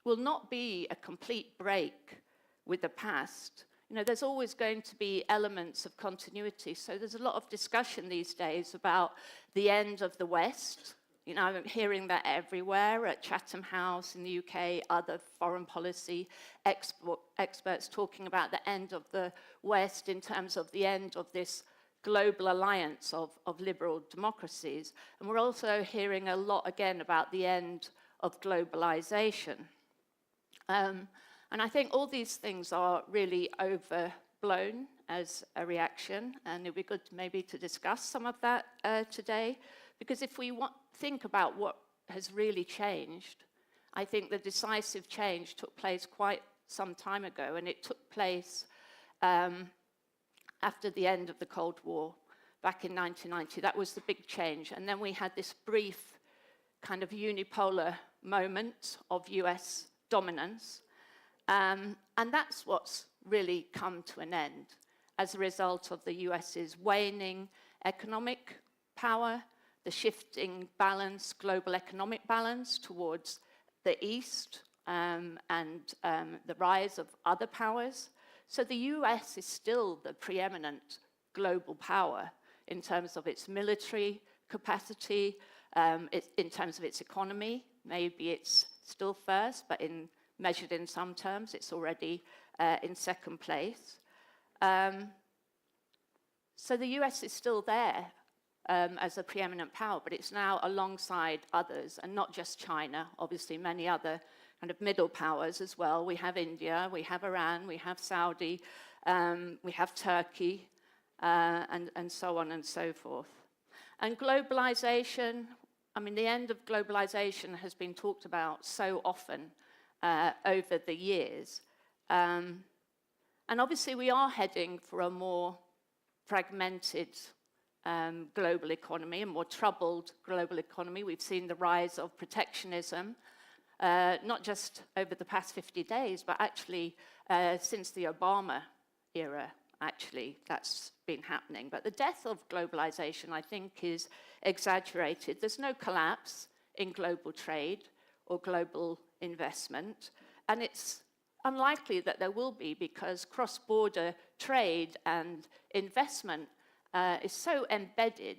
will not be a complete break with the past. There's always going to be elements of continuity. So there's a lot of discussion these days about the end of the West. I'm hearing that everywhere, at Chatham House in the UK, other foreign policy experts talking about the end of the West in terms of the end of this global alliance of liberal democracies. And we're also hearing a lot again about the end of globalization. And I think all these things are really overblown as a reaction, and it would be good maybe to discuss some of that today, because if we think about what has really changed, I think the decisive change took place quite some time ago, and it took place after the end of the Cold War, back in 1990. That was the big change, and then we had this brief kind of unipolar moment of US dominance. And that's what's really come to an end as a result of the US's waning economic power, the shifting balance, global economic balance towards the East, and the rise of other powers. So the US is still the preeminent global power in terms of its military capacity, in terms of its economy. Maybe it's still first, but measured in some terms, it's already in second place. So the US is still there as a preeminent power, but it's now alongside others, and not just China, obviously many other kind of middle powers as well. We have India, we have Iran, we have Saudi, we have Turkey, and so on and so forth. And globalization, the end of globalization has been talked about so often over the years. And obviously we are heading for a more fragmented global economy, a more troubled global economy. We've seen the rise of protectionism, not just over the past 50 days, but actually since the Obama era, actually, that's been happening. But the death of globalization, I think, is exaggerated. There's no collapse in global trade or global investment, and it's unlikely that there will be, because cross-border trade and investment is so embedded.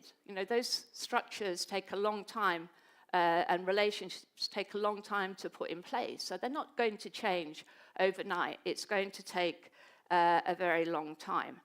Those structures take a long time, and relationships take a long time to put in place, so they're not going to change overnight. It's going to take a very long time.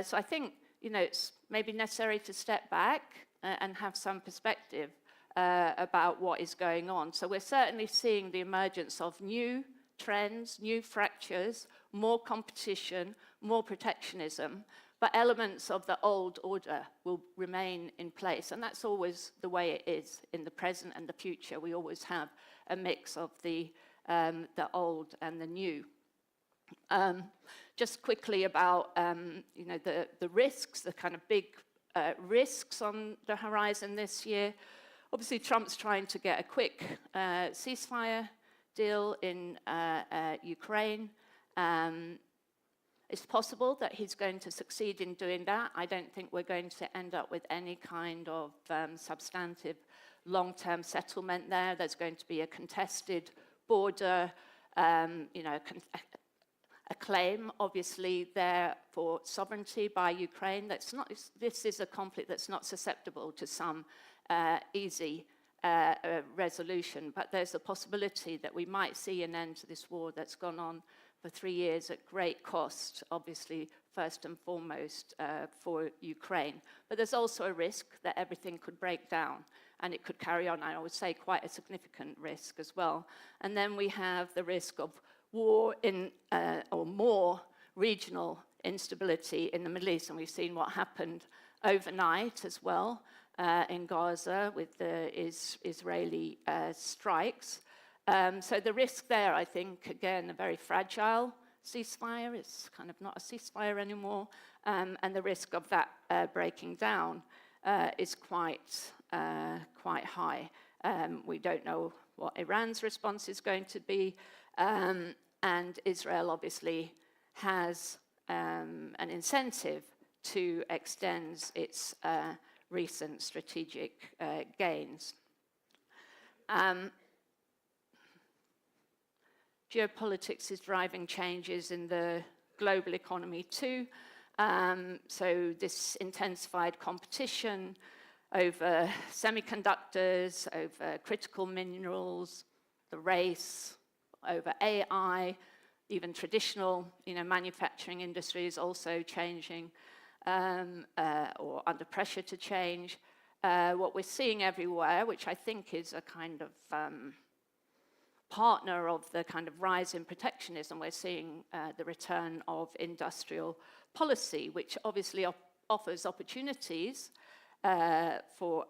So I think, it's maybe necessary to step back and have some perspective about what is going on. So we're certainly seeing the emergence of new trends, new fractures, more competition, more protectionism, but elements of the old order will remain in place. And that's always the way it is in the present and the future. We always have a mix of the old and the new. Just quickly about the risks, the kind of big risks on the horizon this year. Obviously, Trump's trying to get a quick ceasefire deal in Ukraine. It's possible that he's going to succeed in doing that. I don't think we're going to end up with any kind of substantive long-term settlement there. There's going to be a contested border, a claim, obviously, there for sovereignty by Ukraine. This is a conflict that's not susceptible to some easy resolution, but there's a possibility that we might see an end to this war that's gone on for 3 years at great cost, obviously, first and foremost for Ukraine. But there's also a risk that everything could break down and it could carry on. I would say quite a significant risk as well. And then we have the risk of war in, or more regional instability in the Middle East. And we've seen what happened overnight as well in Gaza with the Israeli strikes. So the risk there, I think, again, a very fragile ceasefire. It's kind of not a ceasefire anymore. And the risk of that breaking down is quite high. We don't know what Iran's response is going to be. And Israel obviously has an incentive to extend its recent strategic gains. Geopolitics is driving changes in the global economy too. So this intensified competition over semiconductors, over critical minerals, the race over AI, even traditional, manufacturing industries also changing or under pressure to change. What we're seeing everywhere, which I think is a kind of partner of the kind of rise in protectionism, we're seeing the return of industrial policy, which obviously offers opportunities for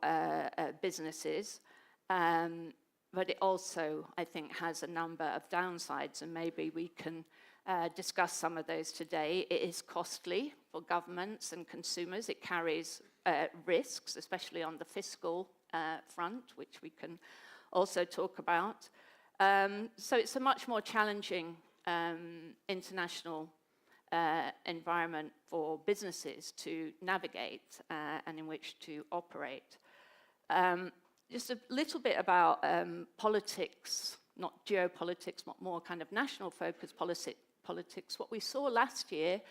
businesses, but it also, I think, has a number of downsides, and maybe we can discuss some of those today. It is costly for governments and consumers. It carries risks, especially on the fiscal front, which we can also talk about. So it's a much more challenging international environment for businesses to navigate and in which to operate. Just a little bit about politics, not geopolitics, but more kind of national focus politics. What we saw last year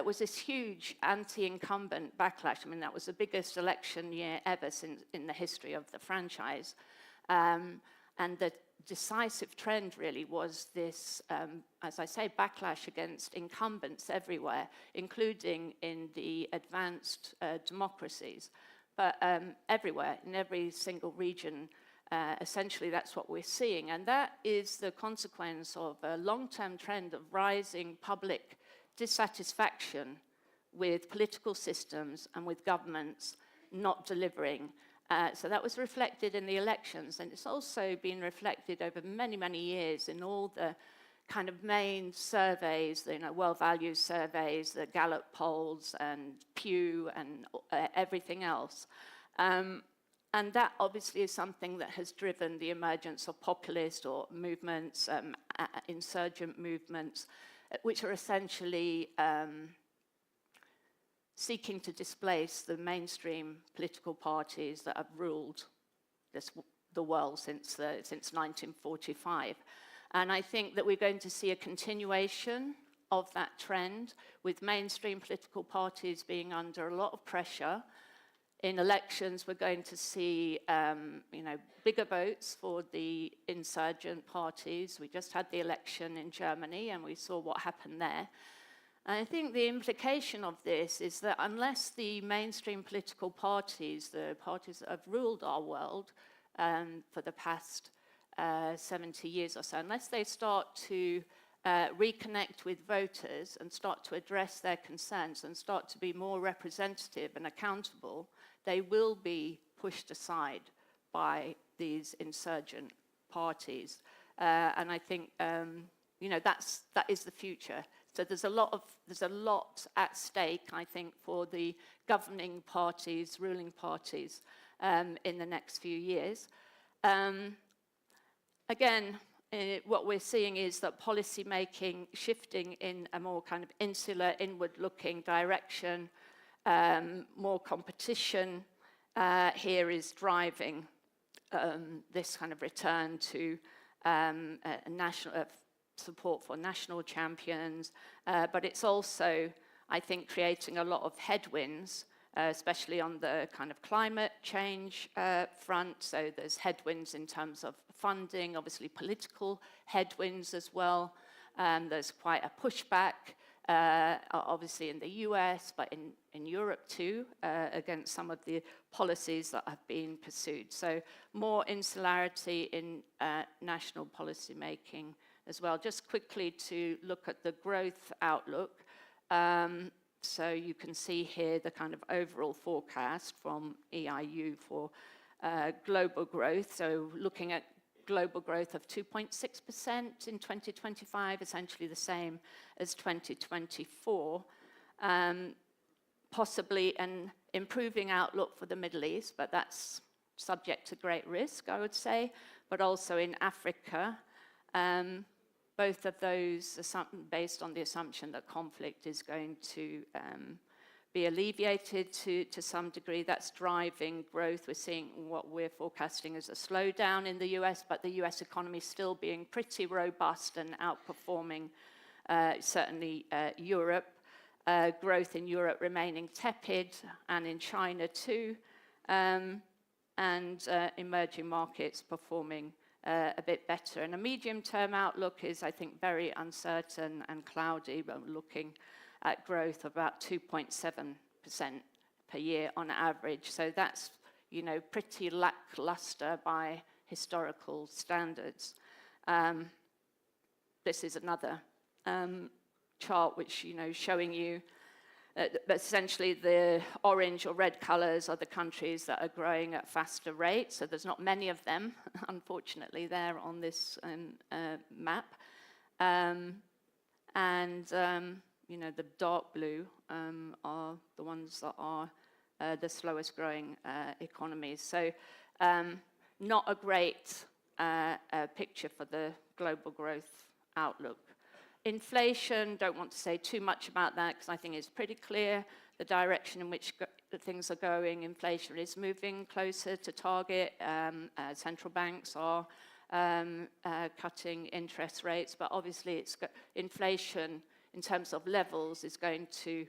was this huge anti-incumbent backlash. I mean, that was the biggest election year ever in the history of the franchise. And the decisive trend really was this, as I say, backlash against incumbents everywhere, including in the advanced democracies. But everywhere, in every single region, essentially that's what we're seeing. And that is the consequence of a long-term trend of rising public dissatisfaction with political systems and with governments not delivering. So that was reflected in the elections, and it's also been reflected over many, many years in all the kind of main surveys, World Values surveys, the Gallup polls, and Pew, and everything else. And that obviously is something that has driven the emergence of populist or movements, insurgent movements, which are essentially seeking to displace the mainstream political parties that have ruled the world since 1945. And I think that we're going to see a continuation of that trend, with mainstream political parties being under a lot of pressure. In elections, we're going to see bigger votes for the insurgent parties. We just had the election in Germany, and we saw what happened there. And I think the implication of this is that unless the mainstream political parties, the parties that have ruled our world for the past 70 years or so, unless they start to reconnect with voters and start to address their concerns and start to be more representative and accountable, they will be pushed aside by these insurgent parties. And I think that is the future. So there's a lot at stake, I think, for the governing parties, ruling parties, in the next few years. Again, what we're seeing is that policy making shifting in a more kind of insular, inward-looking direction, more competition here is driving this kind of return to national support for national champions, but it's also, I think, creating a lot of headwinds, especially on the kind of climate change front. So there's headwinds in terms of funding, obviously political headwinds as well. There's quite a pushback, obviously in the US, but in Europe too, against some of the policies that have been pursued. So more insularity in national policy making as well. Just quickly to look at the growth outlook. So you can see here the kind of overall forecast from EIU for global growth. So looking at global growth of 2.6% in 2025, essentially the same as 2024. Possibly an improving outlook for the Middle East, but that's subject to great risk, I would say. But also in Africa, both of those based on the assumption that conflict is going to be alleviated to some degree. That's driving growth. We're seeing what we're forecasting as a slowdown in the US, but the US economy still being pretty robust and outperforming certainly Europe. Growth in Europe remaining tepid, and in China too, and emerging markets performing a bit better. And a medium-term outlook is, I think, very uncertain and cloudy, but looking at growth of about 2.7% per year on average. So that's, you know, pretty lackluster by historical standards. This is another chart which, you know, showing you essentially the orange or red colors are the countries that are growing at faster rates. So there's not many of them, unfortunately, there on this map. You know, the dark blue are the ones that are the slowest growing economies. So not a great picture for the global growth outlook. Inflation, don't want to say too much about that because I think it's pretty clear the direction in which things are going. Inflation is moving closer to target. Central banks are cutting interest rates, but obviously inflation in terms of levels is going to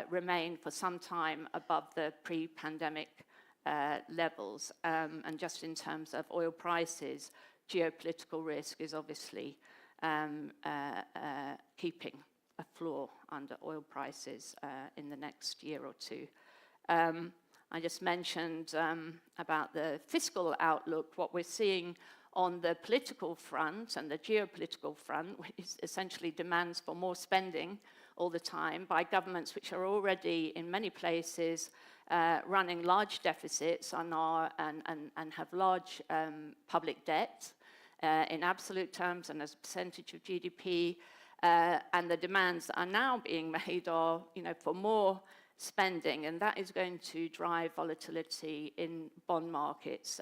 remain for some time above the pre-pandemic levels. And just in terms of oil prices, geopolitical risk is obviously keeping a floor under oil prices in the next year or two. I just mentioned about the fiscal outlook. What we're seeing on the political front and the geopolitical front is essentially demands for more spending all the time by governments which are already in many places running large deficits and have large public debt. In absolute terms and as a percentage of GDP, and the demands that are now being made are, you know, for more spending, and that is going to drive volatility in bond markets.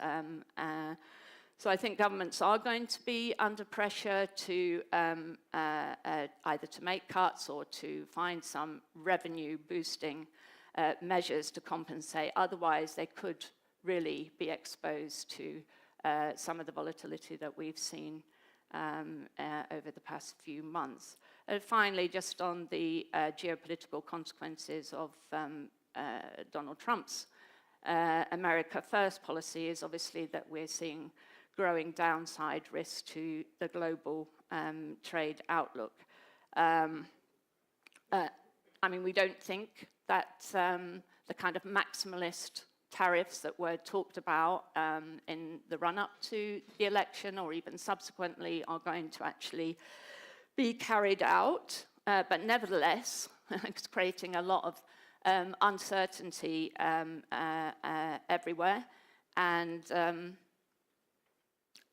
So I think governments are going to be under pressure to either to make cuts or to find some revenue boosting measures to compensate. Otherwise, they could really be exposed to some of the volatility that we've seen over the past few months. And finally, just on the geopolitical consequences of Donald Trump's America First policy is obviously that we're seeing growing downside risk to the global trade outlook. I mean, we don't think that the kind of maximalist tariffs that were talked about in the run-up to the election or even subsequently are going to actually be carried out. But nevertheless, it's creating a lot of uncertainty everywhere and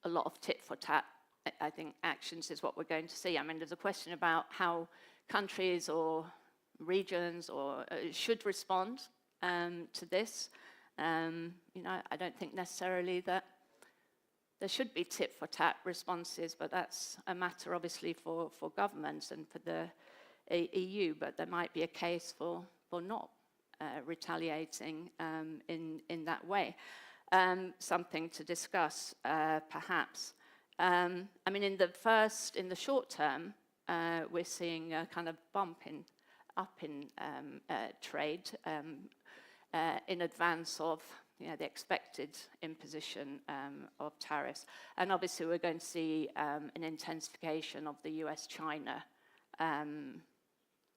a lot of tit-for-tat, I think, actions is what we're going to see. I mean, there's a question about how countries or regions or should respond to this. You know, I don't think necessarily that there should be tit-for-tat responses, but that's a matter obviously for governments and for the EU, but there might be a case for not retaliating in that way. Something to discuss, perhaps. I mean, in the short term, we're seeing a kind of bump up in trade in advance of the expected imposition of tariffs. And obviously, we're going to see an intensification of the US-China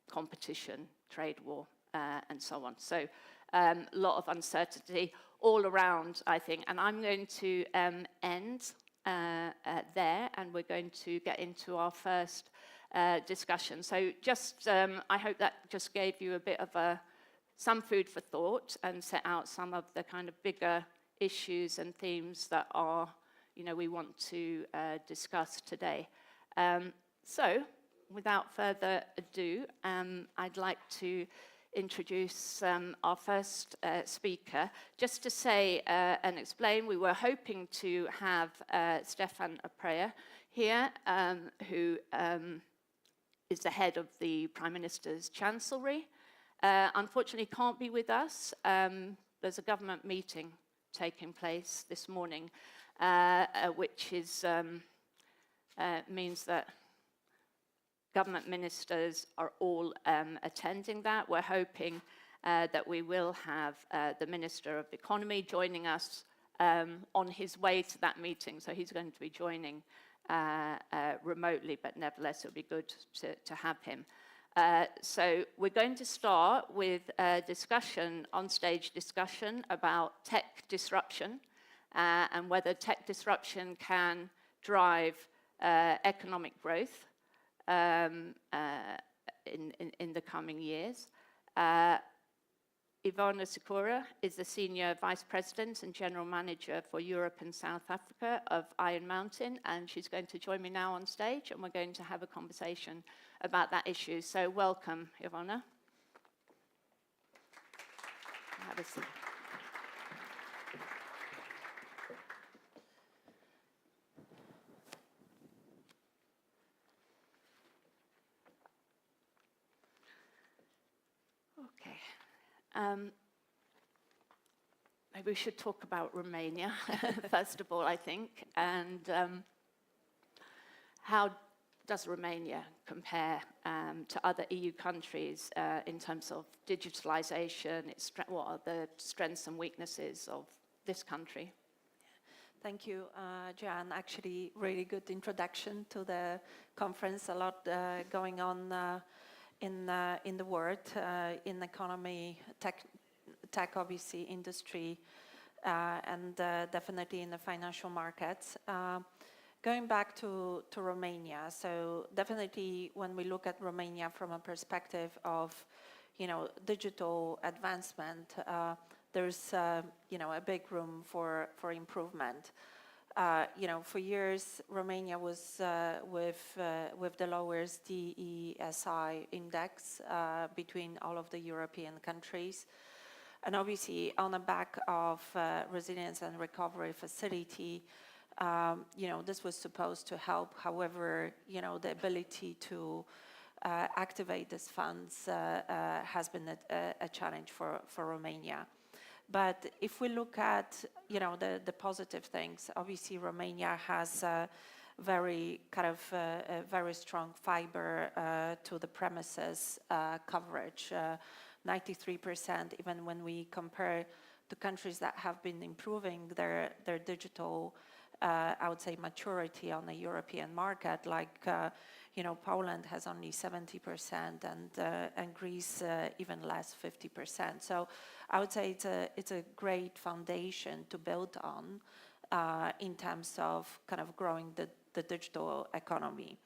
competition, trade war, and so on. So a lot of uncertainty all around, I think. And I'm going to end there, and we're going to get into our first discussion. So just, I hope that just gave you a bit of some food for thought and set out some of the kind of bigger issues and themes that we want to discuss today. So, without further ado, I'd like to introduce our first speaker. Just to say and explain, we were hoping to have Stefan Aprea here, who is the head of the Prime Minister's Chancellery. Unfortunately, can't be with us. There's a government meeting taking place this morning, which is, means that government ministers are all attending that. We're hoping that we will have the Minister of Economy joining us on his way to that meeting. So he's going to be joining remotely, but nevertheless, it'll be good to have him. So we're going to start with a discussion, on-stage discussion about tech disruption and whether tech disruption can drive economic growth in the coming years. Ivona Sikora is the Senior Vice President and General Manager for Europe and South Africa of Iron Mountain, and she's going to join me now on stage, and we're going to have a conversation about that issue. So welcome, Ivona. Have a seat. Maybe we should talk about Romania, first of all, I think. And how does Romania compare to other EU countries in terms of digitalization? What are the strengths and weaknesses of this country? Thank you, Jan. Actually, really good introduction to the conference. A lot going on in the world, in economy, tech obviously, industry, and definitely in the financial markets. Going back to Romania, so definitely when we look at Romania from a perspective of, digital advancement, there's, a big room for improvement. For years, Romania was with the lowest DESI index between all of the European countries. And obviously, on the back of resilience and recovery facility, this was supposed to help. However, the ability to activate these funds has been a challenge for Romania. But if we look at, the positive things, obviously Romania has a very very strong fiber to the premises coverage, 93%, even when we compare to countries that have been improving their digital, I would say, maturity on the European market, like, Poland has only 70% and Greece even less, 50%. So I would say it's a great foundation to build on in terms of kind of growing the digital economy.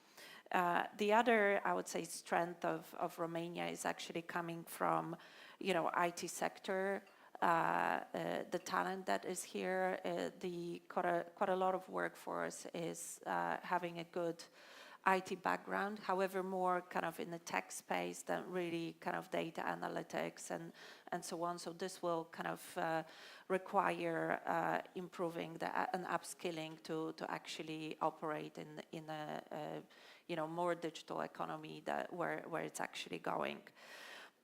The other, I would say, strength of Romania is actually coming from, IT sector, the talent that is here, quite a lot of workforce is having a good, IT background, however, more kind of in the tech space than really kind of data analytics and so on. So this will kind of require improving and upskilling to actually operate in a more digital economy where it's actually going.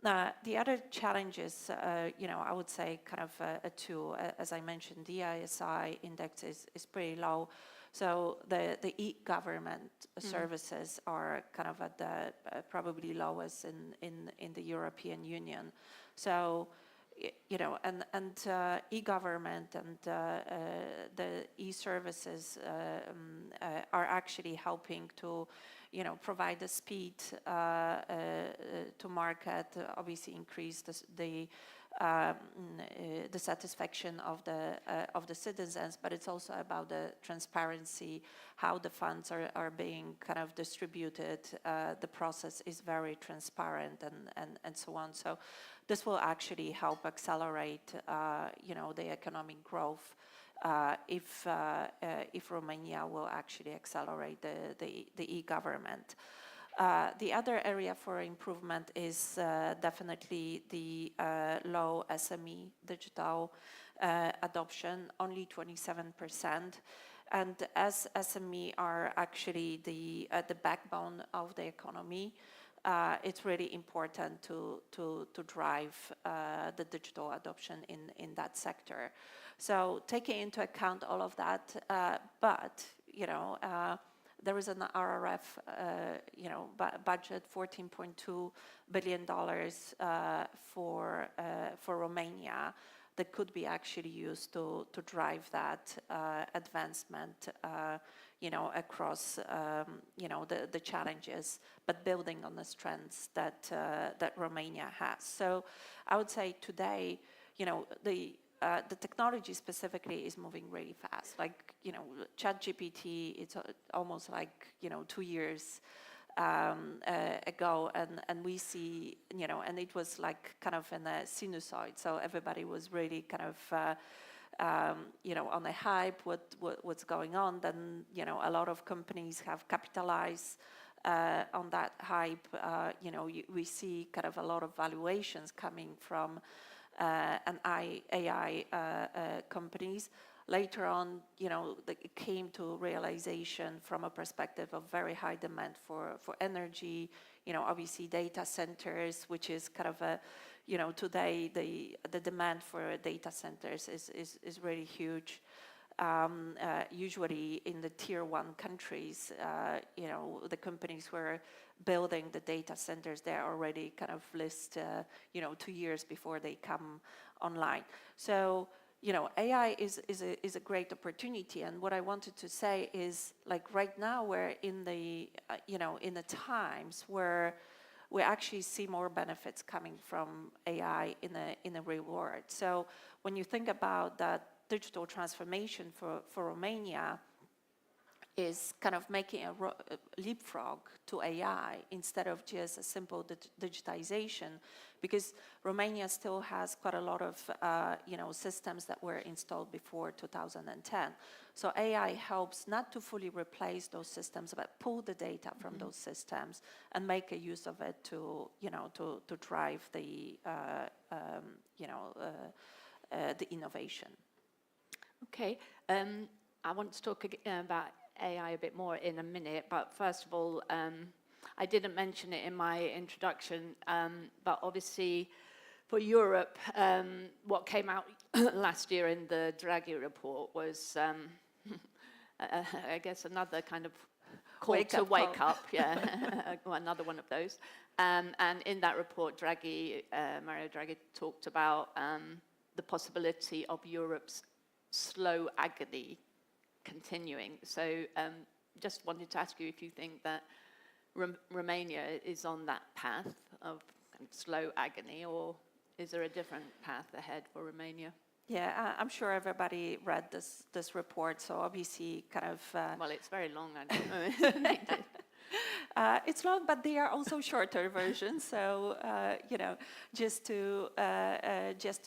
The other challenges, I would say kind of two. As I mentioned, the ISI index is pretty low. So the e-government services are kind of at the probably lowest in the European Union. So, and e-government and the e-services are actually helping to provide the speed to market, obviously increase the satisfaction of the citizens, but it's also about the transparency, how the funds are being kind of distributed. The process is very transparent and so on. So this will actually help accelerate, the economic growth. If Romania will actually accelerate the e-government. The other area for improvement is definitely the low SME digital adoption, only 27%. And as SME are actually the backbone of the economy, it's really important to drive the digital adoption in that sector. So taking into account all of that, but there is an RRF, budget, $14.2 billion for Romania that could be actually used to drive that advancement, across, the challenges, but building on the strengths that Romania has. So I would say today, the technology specifically is moving really fast. Like, ChatGPT, it's almost like, 2 years ago, and we see, and it was like kind of in a sinusoid. So everybody was really kind of, on the hype, what's going on. Then, a lot of companies have capitalized on that hype. We see kind of a lot of valuations coming from AI companies. Later on, it came to realization from a perspective of very high demand for energy, obviously data centers, which is kind of a, today the demand for data centers is really huge. Usually in the tier 1 countries, the companies who are building the data centers, they're already kind of list, 2 years before they come online. So, AI is a great opportunity. And what I wanted to say is, like, right now we're in the, in the times where we actually see more benefits coming from AI in a real world. So when you think about that digital transformation for Romania, is kind of making a leapfrog to AI instead of just a simple digitization, because Romania still has quite a lot of systems that were installed before 2010. So AI helps not to fully replace those systems, but pull the data from those systems and make a use of it to drive the innovation. Okay, I want to talk about AI a bit more in a minute, but first of all, I didn't mention it in my introduction, but obviously for Europe, what came out last year in the Draghi report was, I guess, another kind of call to wake up, yeah, another one of those. And in that report, Mario Draghi talked about the possibility of Europe's slow agony continuing. So just wanted to ask you if you think that Romania is on that path of kind of slow agony, or is there a different path ahead for Romania? Yeah, I'm sure everybody read this report, so obviously kind of... well, it's very long, I don't know. It's long, but they are also shorter versions. So, just to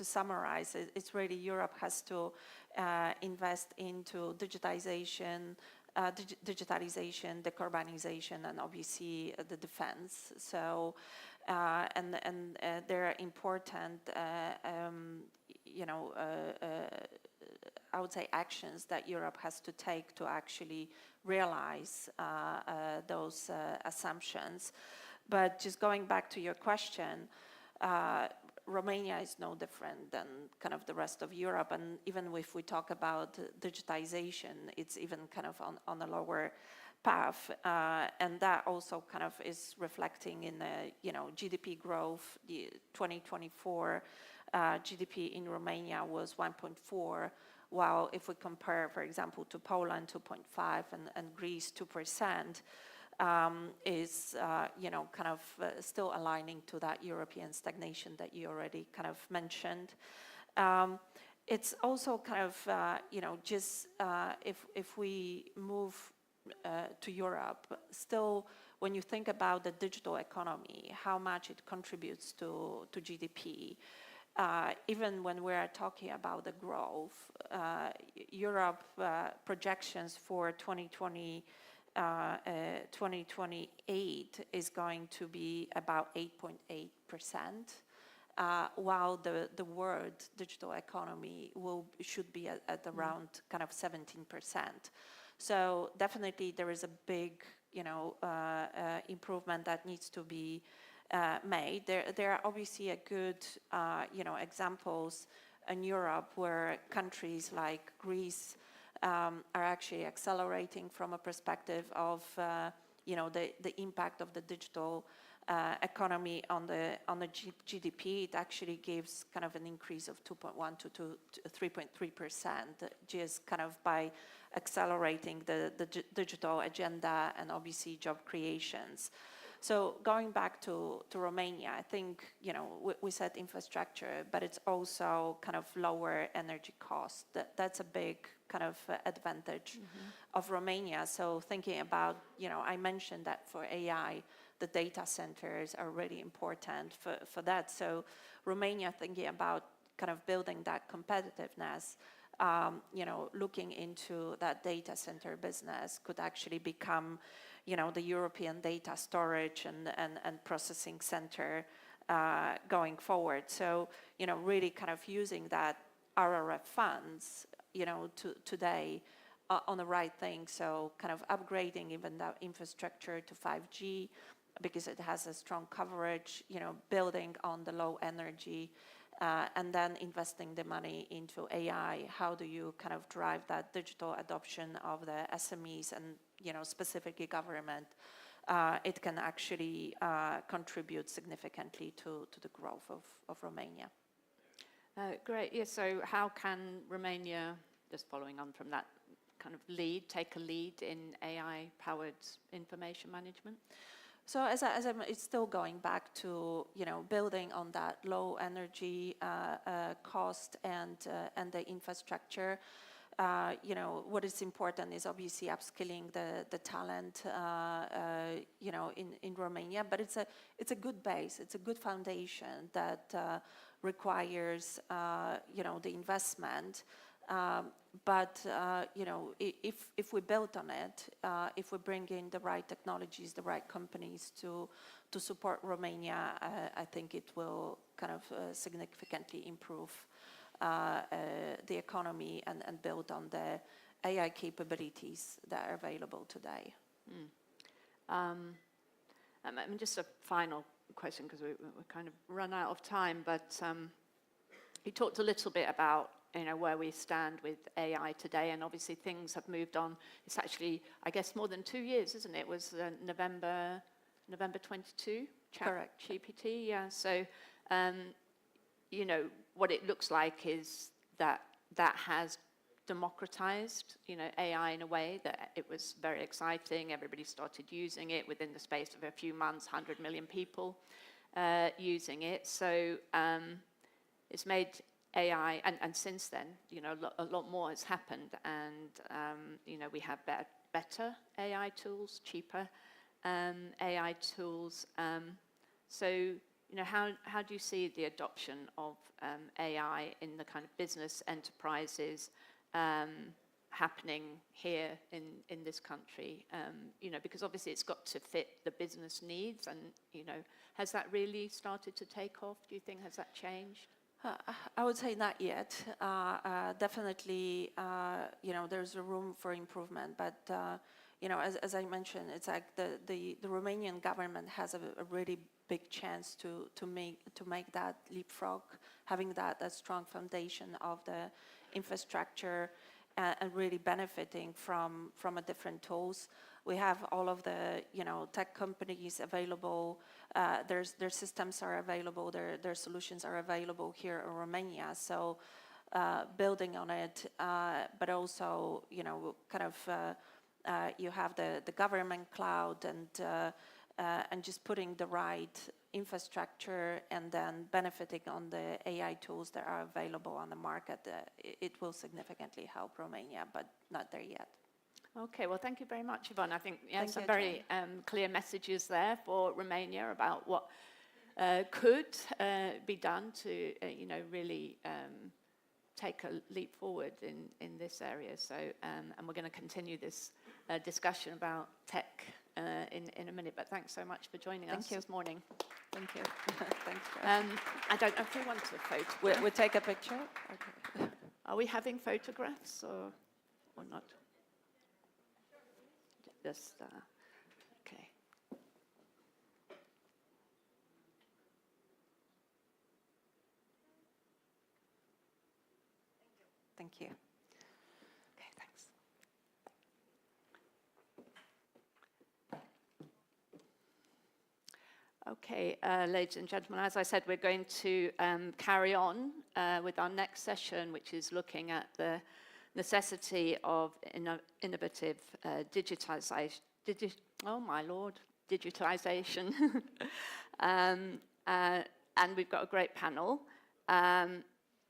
summarize, it's really Europe has to invest into digitization, digitalization, decarbonization, and obviously the defense. So, and there are important, I would say, actions that Europe has to take to actually realize those assumptions. But just going back to your question, Romania is no different than kind of the rest of Europe, and even if we talk about digitization, it's even kind of on a lower path, and that also kind of is reflecting in the GDP growth. The 2024 GDP in Romania was 1.4, while if we compare, for example, to Poland, 2.5, and Greece, 2%. Is kind of still aligning to that European stagnation that you already kind of mentioned. It's also kind of just if we move to Europe, still when you think about the digital economy, how much it contributes to GDP. Even when we're talking about the growth, Europe projections for 2028 is going to be about 8.8%, while the world digital economy should be at around kind of 17%. So definitely there is a big improvement that needs to be made. There are obviously a good examples in Europe where countries like Greece are actually accelerating from a perspective of the impact of the digital economy on the GDP. It actually gives kind of an increase of 2.1 to 3.3%, just kind of by accelerating the digital agenda and obviously job creations. So going back to Romania, I think we said infrastructure, but it's also kind of lower energy cost. That's a big kind of advantage of Romania. So thinking about, I mentioned that for AI, the data centers are really important for that. So Romania, thinking about kind of building that competitiveness, looking into that data center business could actually become, the European data storage and processing center going forward. So, really kind of using that RRF funds, today on the right thing. So kind of upgrading even that infrastructure to 5G because it has a strong coverage, building on the low energy, and then investing the money into AI. How do you kind of drive that digital adoption of the SMEs and, specifically government? It can actually contribute significantly to the growth of Romania. Great. Yeah, so how can Romania, just following on from that kind of take a lead in AI-powered information management? So it's still going back to, building on that low energy cost and the infrastructure. What is important is obviously upskilling the talent, in Romania, but it's a good base, it's a good foundation that requires, the investment. But if we build on it, if we bring in the right technologies, the right companies to support Romania, I think it will kind of significantly improve the economy and build on the AI capabilities that are available today. Just a final question, because we're kind of run out of time, but you talked a little bit about where we stand with AI today, and obviously things have moved on. It's actually, I guess, more than 2 years, isn't it? It was November 22? Correct. GPT, yeah. So, what it looks like is that has democratized, AI in a way that it was very exciting. Everybody started using it within the space of a few months, 100 million people using it. So it's made AI, and since then, a lot more has happened, and we have better AI tools, cheaper AI tools. So, how do you see the adoption of AI in the kind of business enterprises, happening here in this country, you know, because obviously it's got to fit the business needs, and, you know, has that really started to take off, do you think? Has that changed? I would say not yet. Definitely, you know, there's a room for improvement, but you know, as I mentioned, it's like the Romanian government has a really big chance to make that leapfrog, having that strong foundation of the infrastructure and really benefiting from a different tools. We have all of the, you know, tech companies available. Their systems are available. Their solutions are available here in Romania. So building on it, but also, you know, kind of you have the government cloud and just putting the right infrastructure and then benefiting on the AI tools that are available on the market. It will significantly help Romania, but not there yet. Okay, well, thank you very much, Yvonne. I think some you, very clear messages there for Romania about what could be done to, you know, really take a leap forward in this area. So, and we're going to continue this discussion about tech in a minute. But thanks so much for joining us this morning. Thank you. Thanks. I don't know if we want a photograph. We'll take a picture. Okay. Are we having photographs or not? Just, okay. Thank you. Okay, thanks. Okay, ladies and gentlemen, as I said, we're going to carry on with our next session, which is looking at the necessity of innovative digitalization. Oh my Lord, digitalization. And we've got a great panel.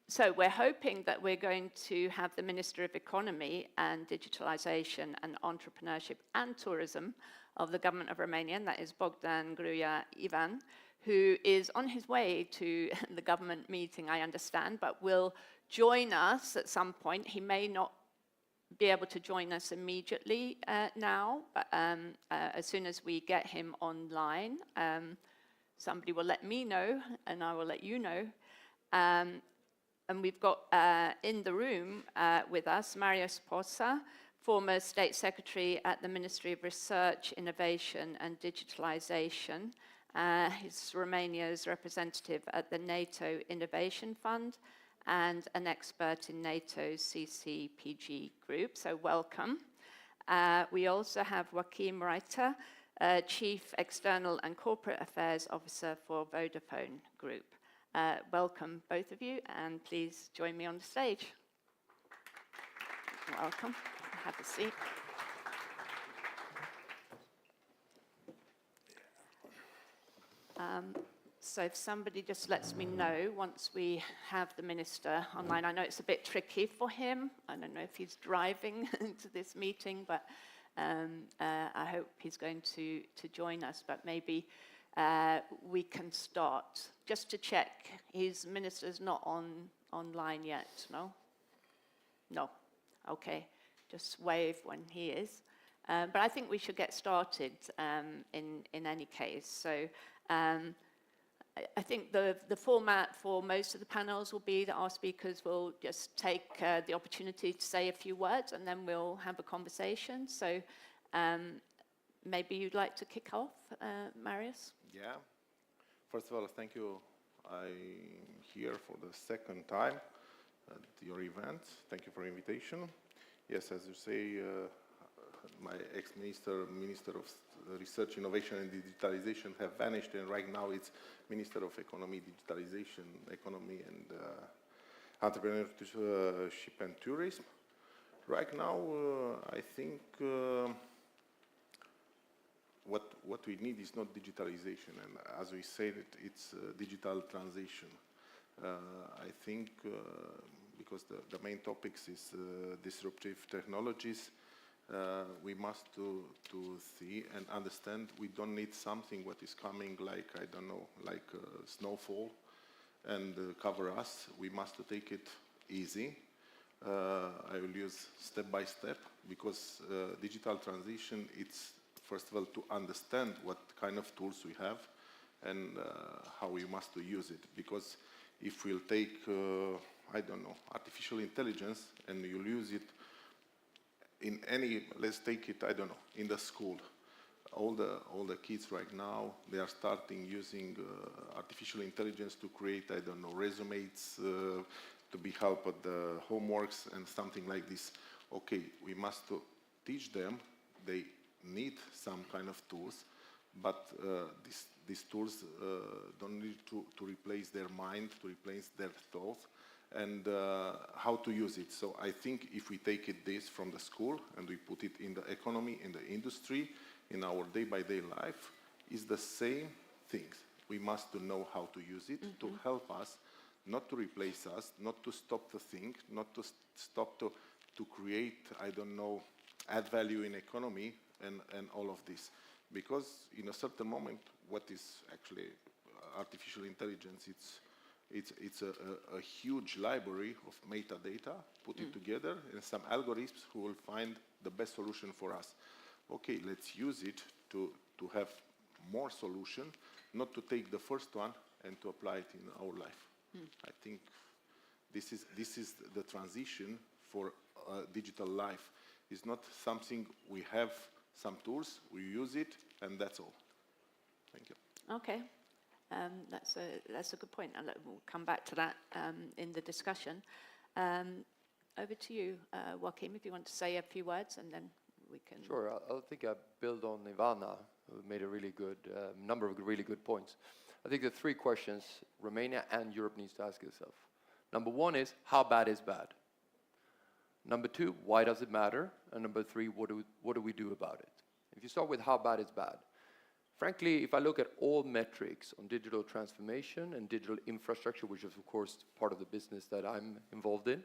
So we're hoping that we're going to have the Minister of Economy and Digitalization and Entrepreneurship and Tourism of the Government of Romania, and that is Bogdan Gruia Ivan, who is on his way to the government meeting, I understand, but will join us at some point. He may not be able to join us immediately now, but as soon as we get him online, somebody will let me know, and I will let you know. And we've got in the room with us Marius Posa, former State Secretary at the Ministry of Research, Innovation and Digitalization. He's Romania's representative at the NATO Innovation Fund and an expert in NATO's CCPG group, so welcome. We also have Joachim Reiter, Chief External and Corporate Affairs Officer for Vodafone Group. Welcome, both of you, and please join me on the stage. Welcome. Have a seat. So if somebody just lets me know once we have the minister online. I know it's a bit tricky for him. I don't know if he's driving to this meeting, but I hope he's going to join us. But maybe we can start. Just to check, his minister's not online yet, no? No. Okay. Just wave when he is. But I think we should get started in any case. So I think the format for most of the panels will be that our speakers will just take the opportunity to say a few words, and then we'll have a conversation. So maybe you'd like to kick off, Marius? Yeah. First of all, thank you. I'm here for the second time at your event. Thank you for the invitation. Yes, as you say, my ex-minister, Minister of Research, Innovation and Digitalization have vanished, and right now it's Minister of Economy, Digitalization, Economy and Entrepreneurship and Tourism. Right now, I think what we need is not digitalization, and as we said, it's digital transition. I think because the main topics is disruptive technologies, we must to see and understand we don't need something what is coming like, I don't know, like snowfall and cover us. We must take it easy. I will use step by step, because digital transition, it's first of all to understand what kind of tools we have and how we must to use it. Because if we'll take, I don't know, artificial intelligence, and you'll use it in any, let's take it, I don't know, in the school. All the kids right now, they are starting using artificial intelligence to create, I don't know, resumes, to be help at the homeworks and something like this. Okay, we must to teach them. They need some kind of tools, but these tools don't need to replace their mind, to replace their thoughts, and how to use it. So I think if we take it this from the school and we put it in the economy, in the industry, in our day-by-day life, is the same things. We must to know how to use it to help us, not to replace us, not to stop the thing, not to stop to create, I don't know, add value in economy and all of this. Because in a certain moment, what is actually artificial intelligence? It's a huge library of metadata, put it together, and some algorithms who will find the best solution for us. Okay, let's use it to have more solution, not to take the first one and to apply it in our life. I think this is the transition for digital life. It's not something we have some tools, we use it, and that's all. Thank you. Okay, that's a good point. And we'll come back to that in the discussion. Over to you, Joachim, if you want to say a few words, and then we can. Sure, I think I build on Ivana, who made a really good number of really good points. I think the three questions Romania and Europe needs to ask itself. Number one is, how bad is bad? Number two, why does it matter? And number three, what do we do about it? If you start with how bad is bad, frankly, if I look at all metrics on digital transformation and digital infrastructure, which is of course part of the business that I'm involved in,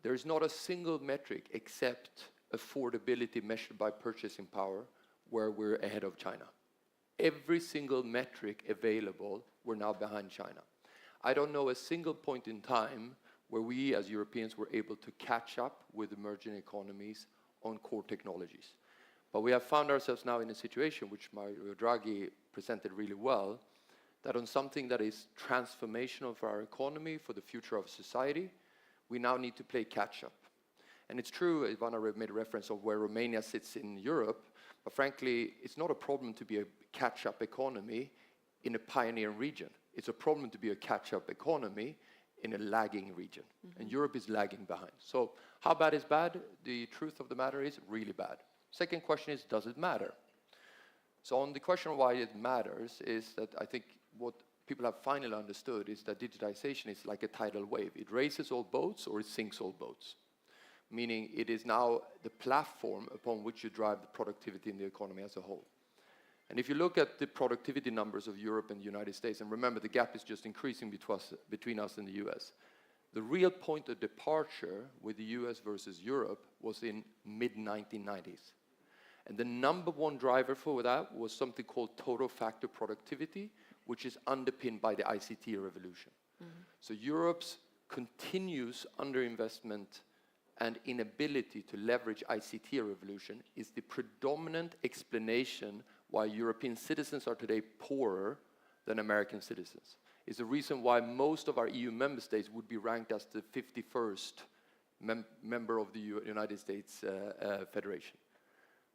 there is not a single metric except affordability measured by purchasing power where we're ahead of China. Every single metric available, we're now behind China. I don't know a single point in time where we as Europeans were able to catch up with emerging economies on core technologies. But we have found ourselves now in a situation which Mario Draghi presented really well, that on something that is transformational for our economy, for the future of society, we now need to play catch up. And it's true, Ivana made a reference of where Romania sits in Europe, but frankly, it's not a problem to be a catch-up economy in a pioneering region. It's a problem to be a catch-up economy in a lagging region. And Europe is lagging behind. So how bad is bad? The truth of the matter is really bad. Second question is, does it matter? So on the question of why it matters is that I think what people have finally understood is that digitization is like a tidal wave. It raises all boats or it sinks all boats. Meaning it is now the platform upon which you drive the productivity in the economy as a whole. And if you look at the productivity numbers of Europe and the United States, and remember the gap is just increasing between us and the US, the real point of departure with the US versus Europe was in mid-1990s. And the number one driver for that was something called total factor productivity, which is underpinned by the ICT revolution. So Europe's continuous underinvestment and inability to leverage ICT revolution is the predominant explanation why European citizens are today poorer than American citizens. It's the reason why most of our EU member states would be ranked as the 51st member of the United States Federation.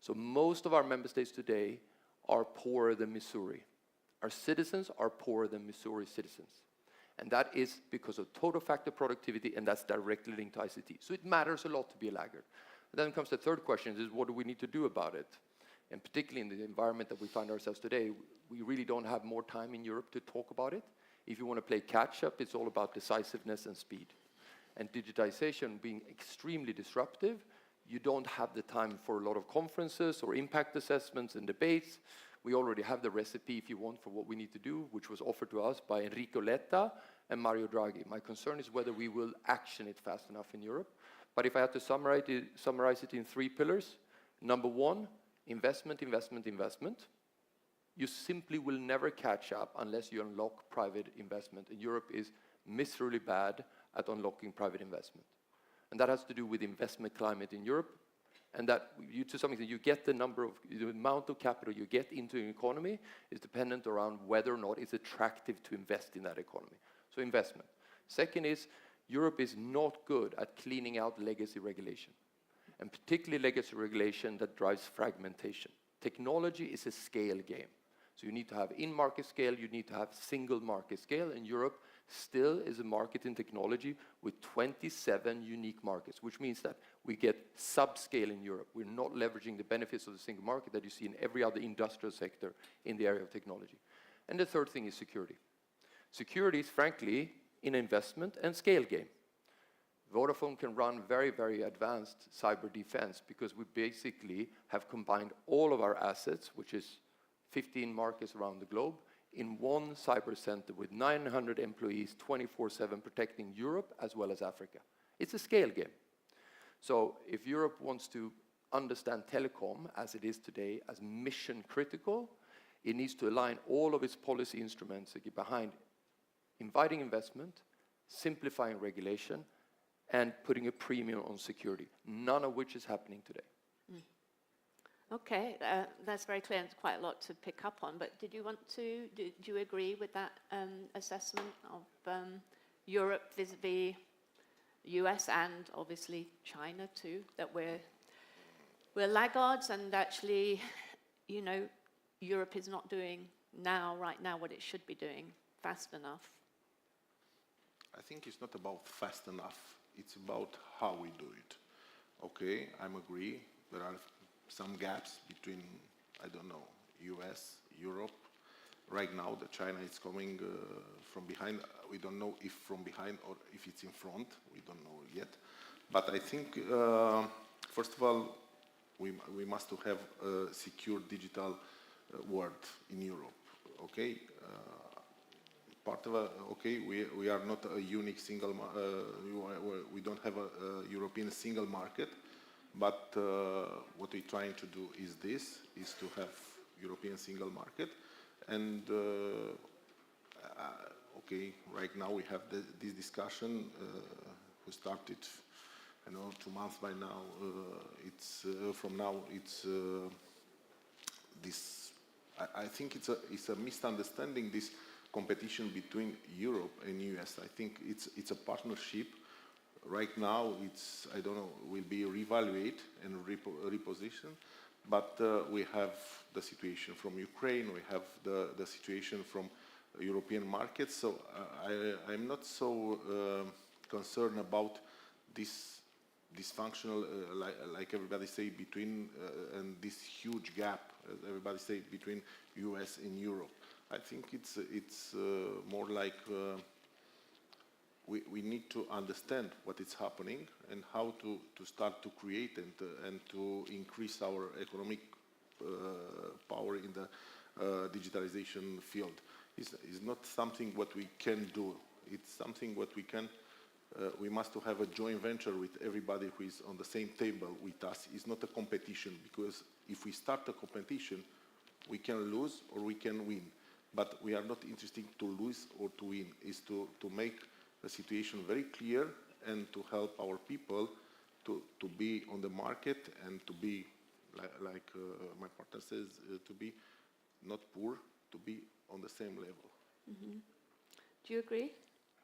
So most of our member states today are poorer than Missouri. Our citizens are poorer than Missouri citizens. And that is because of total factor productivity, and that's directly linked to ICT. So it matters a lot to be a laggard. And then comes the third question, is what do we need to do about it? And particularly in the environment that we find ourselves today, we really don't have more time in Europe to talk about it. If you want to play catch-up, it's all about decisiveness and speed. And digitization being extremely disruptive, you don't have the time for a lot of conferences or impact assessments and debates. We already have the recipe, if you want, for what we need to do, which was offered to us by Enrico Letta and Mario Draghi. My concern is whether we will action it fast enough in Europe. But if I had to summarize it in three pillars, number one, investment, investment, investment. You simply will never catch up unless you unlock private investment. And Europe is miserably bad at unlocking private investment. And that has to do with investment climate in Europe. And that, you, to some extent, you get the amount of capital you get into an economy is dependent around whether or not it's attractive to invest in that economy. So investment. Second is, Europe is not good at cleaning out legacy regulation, and particularly legacy regulation that drives fragmentation. Technology is a scale game. So you need to have in-market scale, you need to have single market scale, and Europe still is a market in technology with 27 unique markets, which means that we get subscale in Europe. We're not leveraging the benefits of the single market that you see in every other industrial sector in the area of technology. And the third thing is security. Security is, frankly, an investment and scale game. Vodafone can run very, very advanced cyber defense because we basically have combined all of our assets, which is 15 markets around the globe, in one cyber center with 900 employees, 24/7, protecting Europe as well as Africa. It's a scale game. So if Europe wants to understand telecom as it is today as mission critical, it needs to align all of its policy instruments behind inviting investment, simplifying regulation, and putting a premium on security, none of which is happening today. Okay, that's very clear and quite a lot to pick up on, but did you want to, do you agree with that assessment of Europe vis-a-vis US and obviously China too, that we're laggards and actually, you know, Europe is not doing right now what it should be doing fast enough? I think it's not about fast enough, it's about how we do it. Okay, I'm agree, there are some gaps between, I don't know, US, Europe. Right now, China is coming from behind. We don't know if from behind or if it's in front. We don't know yet. But I think, first of all, we must have a secure digital world in Europe. Okay, part of okay, we are not a unique single. We don't have a European single market. But what we're trying to do is to have European single market. And okay, right now we have this discussion who started, 2 months by now. It's from now. It's this. I think it's a misunderstanding. This competition between Europe and US. I think it's a partnership. Right now, it's, I don't know, will be reevaluated and repositioned, but we have the situation from Ukraine, we have the situation from European markets, so I'm not so concerned about this dysfunctional, like everybody say, between, and this huge gap, as everybody say, between US and Europe. I think it's more like we need to understand what is happening and how to start to create and to increase our economic power in the digitalization field. It's not something what we can do. It's something what we can. We must have a joint venture with everybody who is on the same table with us. It's not a competition, because if we start a competition, we can lose or we can win. But we are not interested to lose or to win. It's to make the situation very clear and to help our people to be on the market and to be, like my partner says, to be not poor, to be on the same level. Mm-hmm. Do you agree?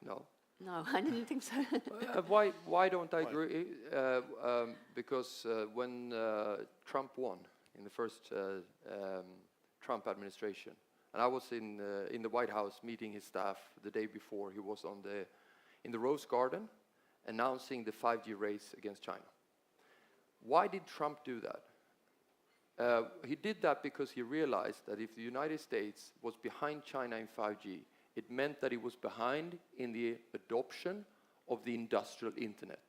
No. No, I didn't think so. Why don't I agree? Because when Trump won in the first Trump administration, and I was in the White House meeting his staff the day before, he was in the Rose Garden announcing the 5G race against China. Why did Trump do that? He did that because he realized that if the United States was behind China in 5G, it meant that it was behind in the adoption of the industrial internet.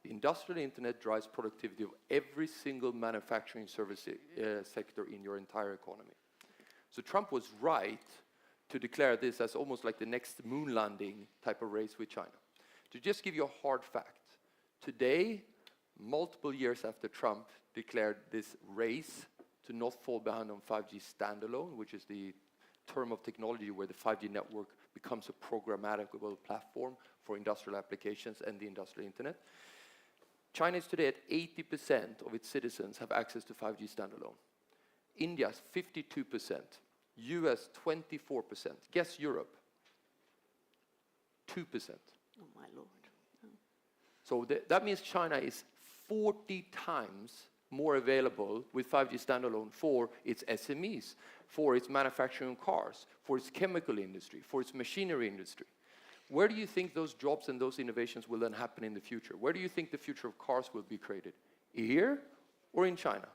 The industrial internet drives productivity of every single manufacturing service sector in your entire economy. So Trump was right to declare this as almost like the next moon landing type of race with China. To just give you a hard fact, today, multiple years after Trump declared this race to not fall behind on 5G standalone, which is the term of technology where the 5G network becomes a programmable platform for industrial applications and the industrial internet. China is today at 80% of its citizens have access to 5G standalone. India's 52%, US 24%. Guess Europe? 2%. Oh my Lord. Oh. So that means China is 40 times more available with 5G standalone for its SMEs, for its manufacturing cars, for its chemical industry, for its machinery industry. Where do you think those jobs and those innovations will then happen in the future? Where do you think the future of cars will be created? Here or in China?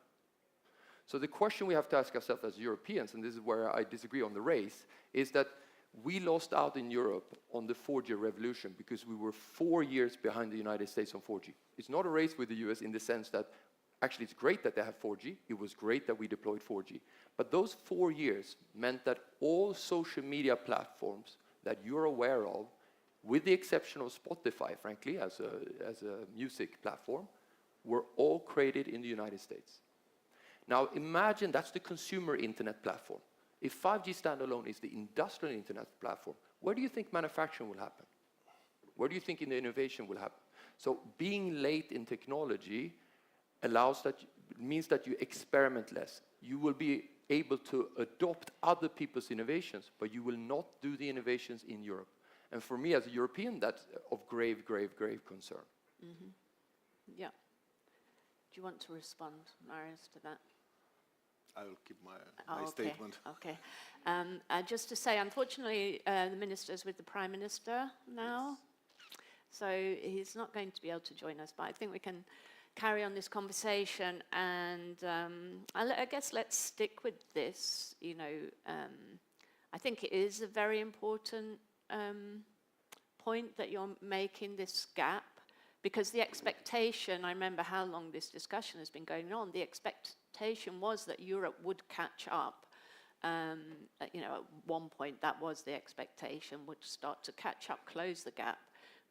So the question we have to ask ourselves as Europeans, and this is where I disagree on the race, is that we lost out in Europe on the 4G revolution because we were 4 years behind the United States on 4G. It's not a race with the US in the sense that actually it's great that they have 4G. It was great that we deployed 4G. But those 4 years meant that all social media platforms that you're aware of, with the exception of Spotify, frankly, as a music platform, were all created in the United States. Now imagine that's the consumer internet platform. If 5G standalone is the industrial internet platform, where do you think manufacturing will happen? Where do you think the innovation will happen? So being late in technology means that you experiment less. You will be able to adopt other people's innovations, but you will not do the innovations in Europe. And for me as a European, that's of grave, grave, grave concern. Mm-hmm. Yeah. Do you want to respond, Marius, to that? I will keep my statement. Okay. Just to say, unfortunately, the minister is with the Prime Minister now, so he's not going to be able to join us, but I think we can carry on this conversation, and I guess let's stick with this. You know, I think it is a very important point that you're making, this gap, because the expectation, I remember how long this discussion has been going on, the expectation was that Europe would catch up. You know, at one point that was the expectation, would start to catch up, close the gap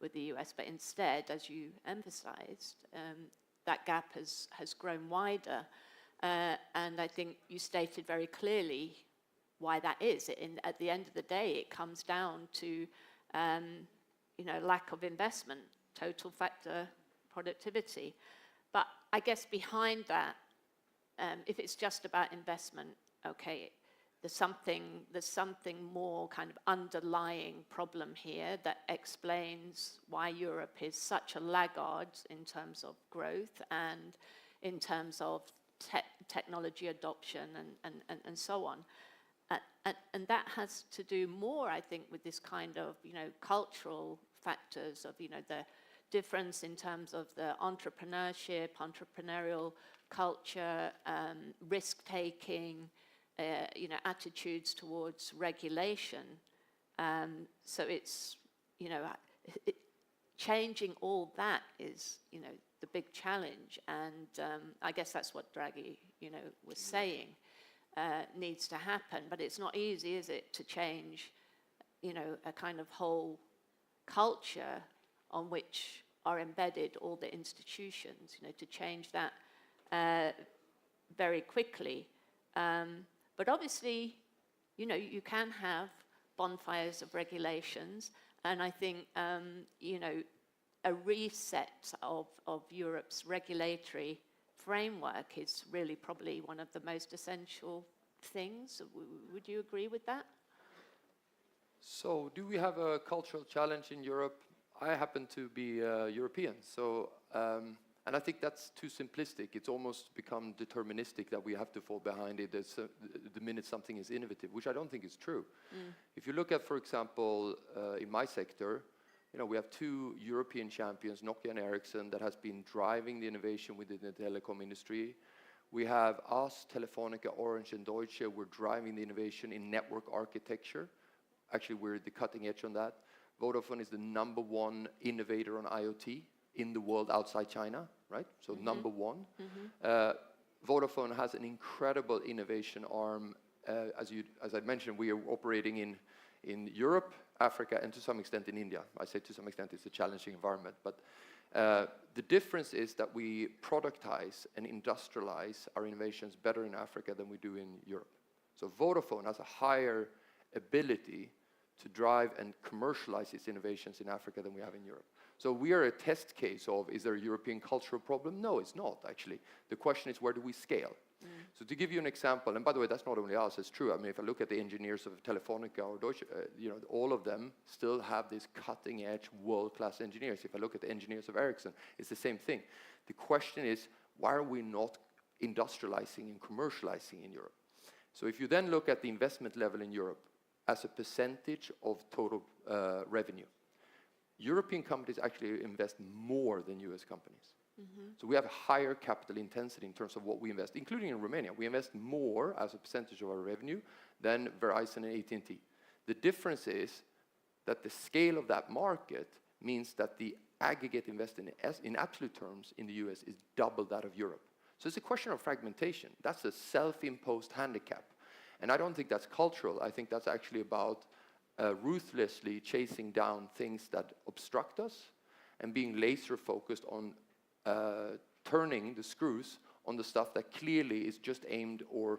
with the US, but instead, as you emphasized, that gap has grown wider. And I think you stated very clearly why that is. At the end of the day, it comes down to, you know, lack of investment, total factor productivity. But I guess behind that, if it's just about investment, okay, there's something more kind of underlying problem here that explains why Europe is such a laggard in terms of growth and in terms of technology adoption and so on. And that has to do more, I think, with this kind of, you know, cultural factors of, you know, the difference in terms of the entrepreneurial culture, risk-taking, you know, attitudes towards regulation. So it's, you know, changing all that is, you know, the big challenge. And I guess that's what Draghi, you know, was saying needs to happen. But it's not easy, is it, to change, you know, a kind of whole culture on which are embedded all the institutions, you know, to change that very quickly. But obviously, you know, you can have bonfires of regulations, and I think, you know, a reset of Europe's regulatory framework is really probably one of the most essential things. Would you agree with that? So do we have a cultural challenge in Europe? I happen to be European, so and I think that's too simplistic. It's almost become deterministic that we have to fall behind it the minute something is innovative, which I don't think is true. If you look at, for example, in my sector, you know, we have two European champions, Nokia and Ericsson, that has been driving the innovation within the telecom industry. We have us, Telefonica, Orange, and Deutsche. We're driving the innovation in network architecture. Actually, we're at the cutting edge on that. Vodafone is the #1 innovator on IoT in the world outside China, right? So #1. Vodafone has an incredible innovation arm. As I mentioned, we are operating in Europe, Africa, and to some extent in India. I say to some extent it's a challenging environment, but the difference is that we productize and industrialize our innovations better in Africa than we do in Europe. So Vodafone has a higher ability to drive and commercialize its innovations in Africa than we have in Europe. So we are a test case of, is there a European cultural problem? No, it's not, actually. The question is, where do we scale? So to give you an example, and by the way, that's not only us, it's true. I mean, if I look at the engineers of Telefonica or Deutsche, all of them still have this cutting-edge, world-class engineers. If I look at the engineers of Ericsson, it's the same thing. The question is, why are we not industrializing and commercializing in Europe? So if you then look at the investment level in Europe as a percentage of total revenue, European companies actually invest more than US companies. So we have a higher capital intensity in terms of what we invest, including in Romania. We invest more as a percentage of our revenue than Verizon and AT&T. The difference is that the scale of that market means that the aggregate investment in absolute terms in the US is double that of Europe. So it's a question of fragmentation. That's a self-imposed handicap. And I don't think that's cultural. I think that's actually about ruthlessly chasing down things that obstruct us and being laser focused on turning the screws on the stuff that clearly is just aimed or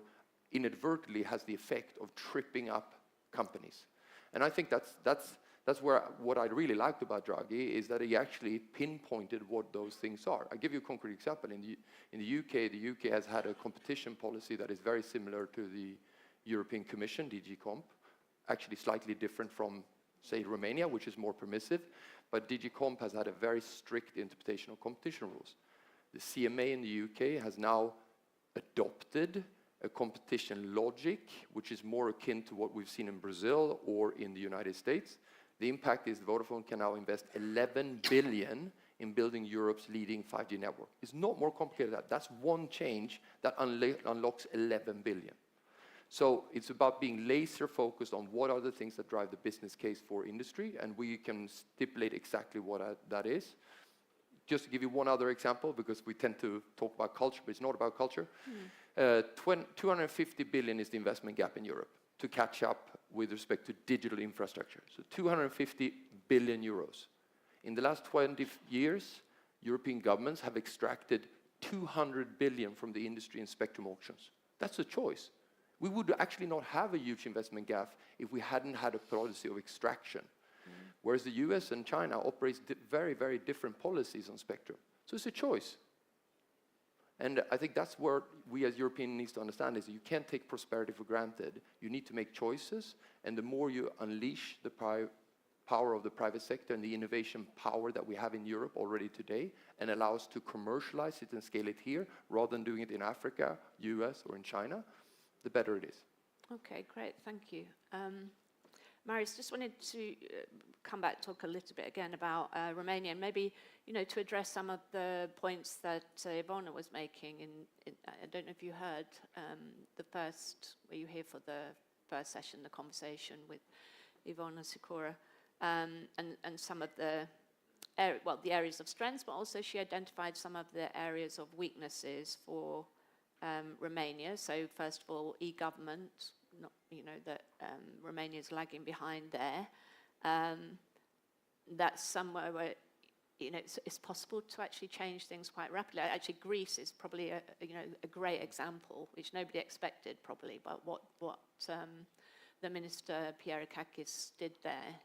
inadvertently has the effect of tripping up companies. And I think that's where what I really liked about Draghi is that he actually pinpointed what those things are. I'll give you a concrete example. In the UK has had a competition policy that is very similar to the European Commission, DG Comp, actually slightly different from, say, Romania, which is more permissive. But DG Comp has had a very strict interpretation of competition rules. The CMA in the UK has now adopted a competition logic, which is more akin to what we've seen in Brazil or in the United States. The impact is Vodafone can now invest 11 billion in building Europe's leading 5G network. It's not more complicated than that. That's one change that unlocks 11 billion. So it's about being laser focused on what are the things that drive the business case for industry, and we can stipulate exactly what that is. Just to give you one other example, because we tend to talk about culture, but it's not about culture. 250 billion is the investment gap in Europe to catch up with respect to digital infrastructure. So 250 billion euros. In the last 20 years, European governments have extracted 200 billion from the industry in spectrum auctions. That's a choice. We would actually not have a huge investment gap if we hadn't had a policy of extraction. Whereas the US and China operates very, very different policies on spectrum. So it's a choice. And I think that's where we as Europeans need to understand is that you can't take prosperity for granted. You need to make choices, and the more you unleash the power of the private sector and the innovation power that we have in Europe already today and allow us to commercialize it and scale it here rather than doing it in Africa, US, or in China, the better it is. Okay, great, thank you. Marius, just wanted to come back, talk a little bit again about Romania, and maybe, to address some of the points that Ivona was making. I don't know if you heard were you here for the first session, the conversation with Ivona Sicura, and some of the areas of strengths, but also she identified some of the areas of weaknesses for Romania. So first of all, e-government, that Romania is lagging behind there. That's somewhere where it's possible to actually change things quite rapidly. Actually, Greece is probably a great example, which nobody expected probably, but what the minister Pierre Kakis did there.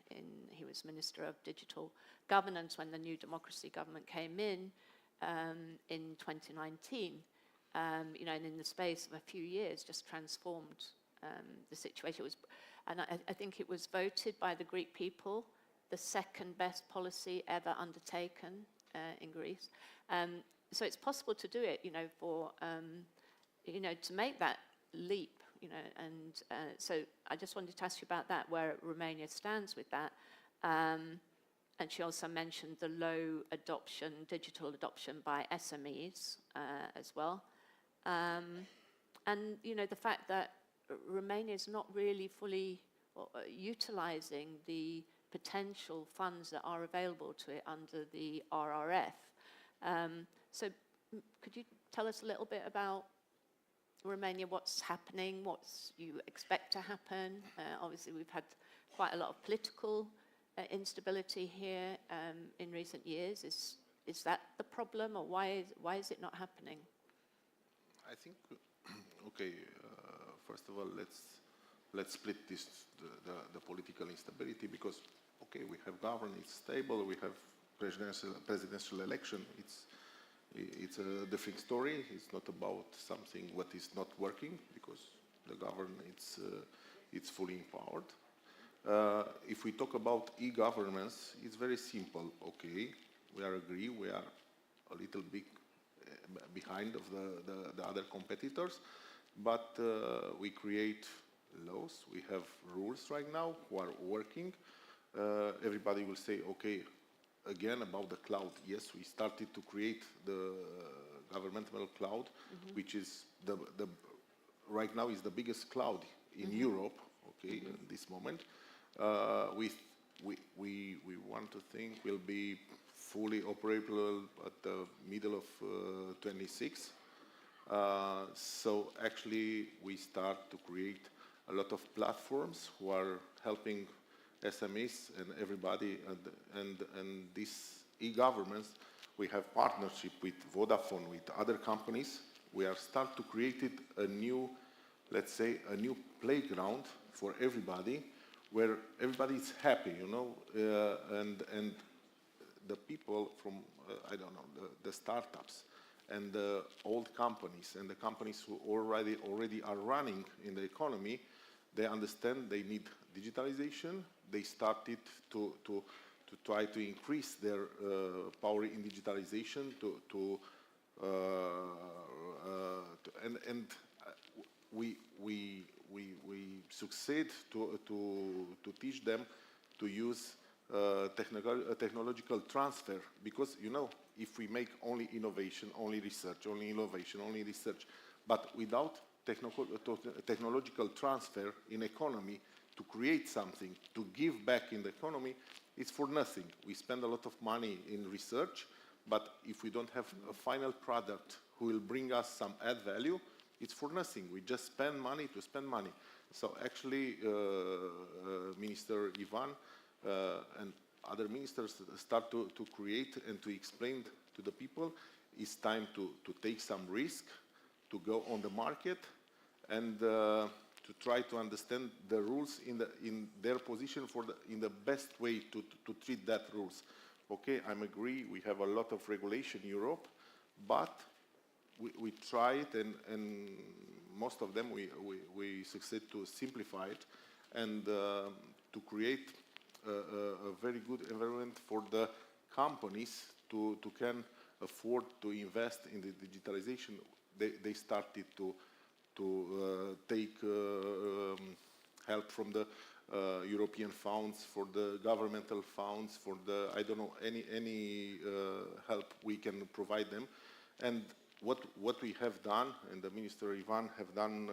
He was Minister of Digital Governance when the New Democracy government came in 2019. And in the space of a few years, just transformed the situation. I think it was voted by the Greek people the second best policy ever undertaken in Greece. So it's possible to do it, to make that leap, and so I just wanted to ask you about that, where Romania stands with that. And she also mentioned the low digital adoption by SMEs as well. And, the fact that Romania is not really fully utilizing the potential funds that are available to it under the RRF. So could you tell us a little bit about Romania, what's happening, what you expect to happen? Obviously, we've had quite a lot of political instability here in recent years. Is that the problem, or why is it not happening? I think, okay, first of all, let's split the political instability, because, okay, we have government, it's stable, we have presidential election, it's a different story. It's not about something what is not working, because the government it's fully empowered. If we talk about e-governance, it's very simple. Okay, we agree we are a little bit behind of the other competitors, but we create laws. We have rules right now who are working. Everybody will say, okay, again about the cloud. Yes, we started to create the governmental cloud, which is right now is the biggest cloud in Europe. Okay, in this moment, we want to think will be fully operable at the middle of 26. So actually, we start to create a lot of platforms who are helping SMEs and everybody, and this e-governments. We have partnership with Vodafone, with other companies. We are start to create a new, let's say, a new playground for everybody, where everybody is happy, you know, and the people from I don't know, the startups and the old companies and the companies who already are running in the economy, they understand they need digitalization. They started to try to increase their power in digitalization we succeed to teach them to use technological transfer, because you know, if we make only innovation, only research, only innovation, only research, but without technological transfer in economy to create something, to give back in the economy, it's for nothing. We spend a lot of money in research, but if we don't have a final product who will bring us some add value, it's for nothing. We just spend money to spend money. So actually, Minister Ivan and other ministers start to create and to explain to the people, it's time to take some risk, to go on the market, and to try to understand the rules in their position in the best way to treat that rules. Okay, I'm agree, we have a lot of regulation in Europe, but we try it, and most of them we succeed to simplify it and to create a very good environment for the companies to can afford to invest in the digitalization. They started to take help from the European funds, for the governmental funds, for the, I don't know, any help we can provide them. And what we have done, and the Minister Ivan have done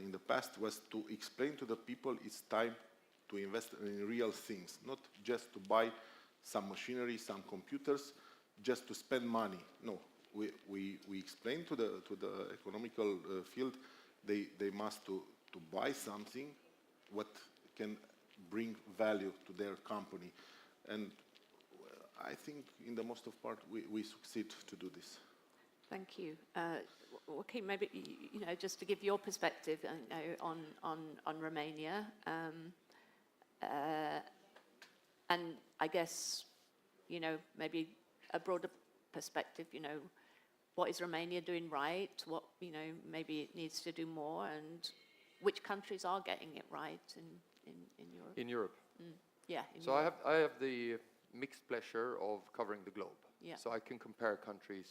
in the past, was to explain to the people it's time to invest in real things, not just to buy some machinery, some computers, just to spend money. No, we explain to the economical field they must to buy something what can bring value to their company, and I think in the most of part we succeed to do this. Thank you. Okay, maybe just to give your perspective on Romania, and I guess maybe a broader perspective. What is Romania doing right? What maybe it needs to do more, and which countries are getting it right in Europe? In Europe. Yeah. So Europe. I have the mixed pleasure of covering the globe. Yeah. So I can compare countries,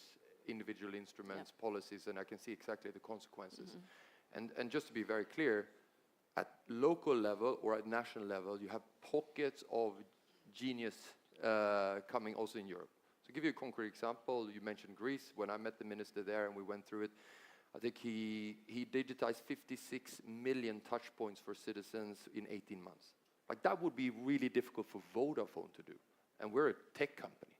individual instruments, policies, and I can see exactly the consequences. And just to be very clear, at local level or at national level, you have pockets of genius coming also in Europe. To give you a concrete example, you mentioned Greece. When I met the minister there and we went through it, I think he digitized 56 million touch points for citizens in 18 months. Like, that would be really difficult for Vodafone to do. And we're a tech company.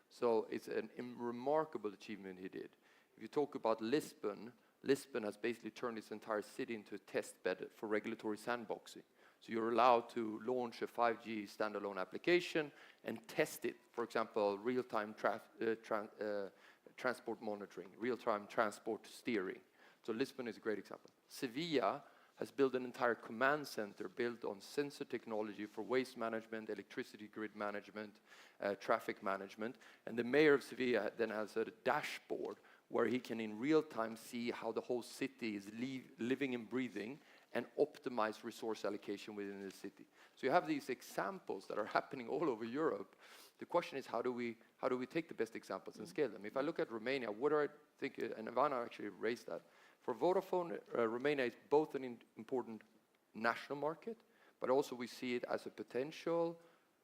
So it's a remarkable achievement he did. If you talk about Lisbon has basically turned its entire city into a test bed for regulatory sandboxing. So you're allowed to launch a 5G standalone application and test it. For example, real-time transport monitoring, real-time transport steering. So Lisbon is a great example. Sevilla has built an entire command center built on sensor technology for waste management, electricity grid management, traffic management. And the mayor of Sevilla then has a dashboard where he can in real time see how the whole city is living and breathing and optimize resource allocation within the city. So you have these examples that are happening all over Europe. The question is, how do we take the best examples and scale them? If I look at Romania, what do I think, and Ivana actually raised that, for Vodafone, Romania is both an important national market, but also we see it as a potential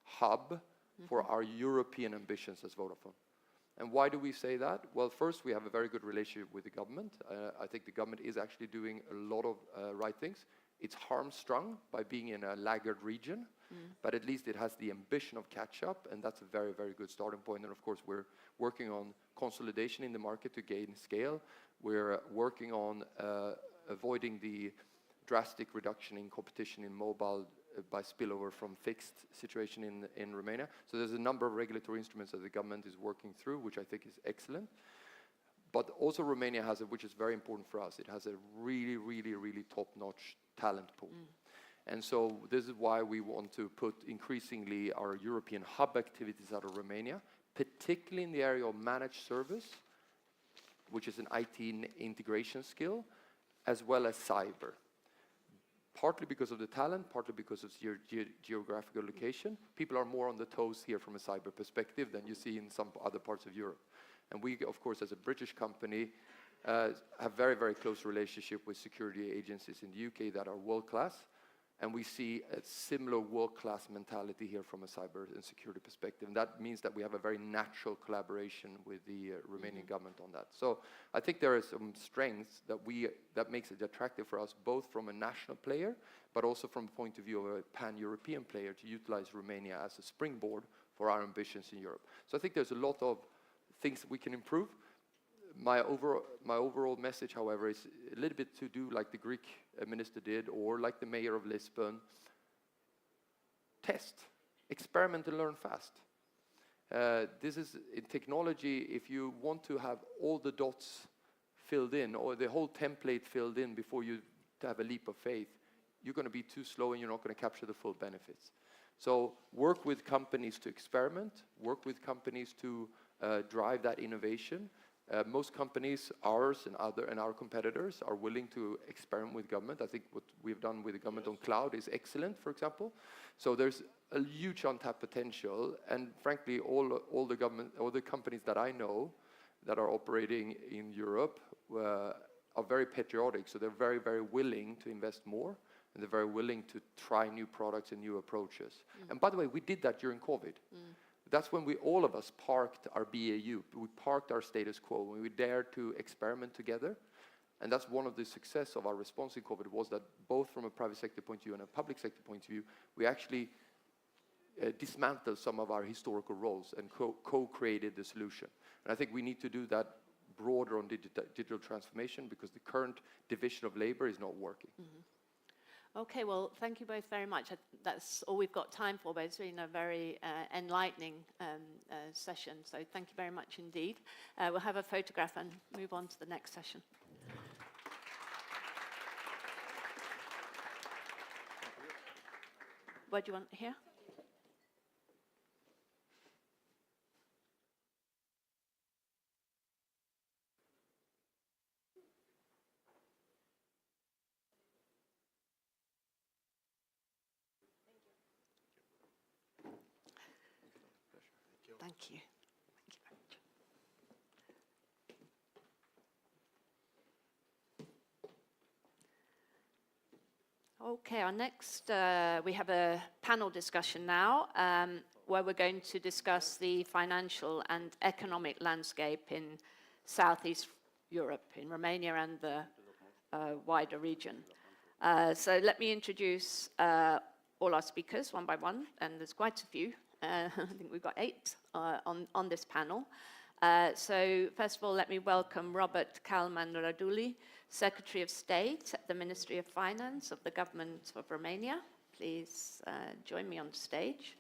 hub for our European ambitions as Vodafone. And why do we say that? Well, first, we have a very good relationship with the government. I think the government is actually doing a lot of right things. It's harm-strung by being in a laggard region, but at least it has the ambition of catch-up, and that's a very, very good starting point. And of course, we're working on consolidation in the market to gain scale. We're working on avoiding the drastic reduction in competition in mobile by spillover from fixed situation in Romania. So there's a number of regulatory instruments that the government is working through, which I think is excellent. But also Romania has, which is very important for us, it has a really, really, really top-notch talent pool. And so this is why we want to put increasingly our European hub activities out of Romania, particularly in the area of managed service, which is an IT integration skill, as well as cyber. Partly because of the talent, partly because of your geographical location. People are more on the toes here from a cyber perspective than you see in some other parts of Europe. And we, of course, as a British company, have very, very close relationship with security agencies in the UK that are world-class. And we see a similar world-class mentality here from a cyber and security perspective. And that means that we have a very natural collaboration with the Romanian government on that. So I think there are some strengths that makes it attractive for us, both from a national player, but also from the point of view of a pan-European player to utilize Romania as a springboard for our ambitions in Europe. So I think there's a lot of things that we can improve. My overall message, however, is a little bit to do like the Greek minister did, or like the mayor of Lisbon. Test, experiment and learn fast. This is, in technology, if you want to have all the dots filled in, or the whole template filled in before you have a leap of faith, you're going to be too slow and you're not going to capture the full benefits. So work with companies to experiment, work with companies to drive that innovation. Most companies, ours and our competitors, are willing to experiment with government. I think what we've done with the government on cloud is excellent, for example. So there's a huge untapped potential, and frankly, all the companies that I know that are operating in Europe are very patriotic. So they're very, very willing to invest more, and they're very willing to try new products and new approaches. And by the way, we did that during COVID. That's when all of us parked our BAU. We parked our status quo, when we dared to experiment together. And that's one of the success of our response in COVID, was that both from a private sector point of view and a public sector point of view, we actually dismantled some of our historical roles and co-created the solution. And I think we need to do that broader on digital transformation, because the current division of labor is not working. Okay, well, thank you both very much. That's all we've got time for, but it's been a very enlightening session, so thank you very much indeed. We'll have a photograph and move on to the next session. What do you want here? Thank you. Thank you very much. Okay, our next, we have a panel discussion now, where we're going to discuss the financial and economic landscape in Southeast Europe, in Romania and the wider region. So let me introduce all our speakers one by one, and there's quite a few. I think we've got 8 on this panel. So first of all, let me welcome Robert Calman-Raduli, Secretary of State at the Ministry of Finance of the Government of Romania. Please join me on stage.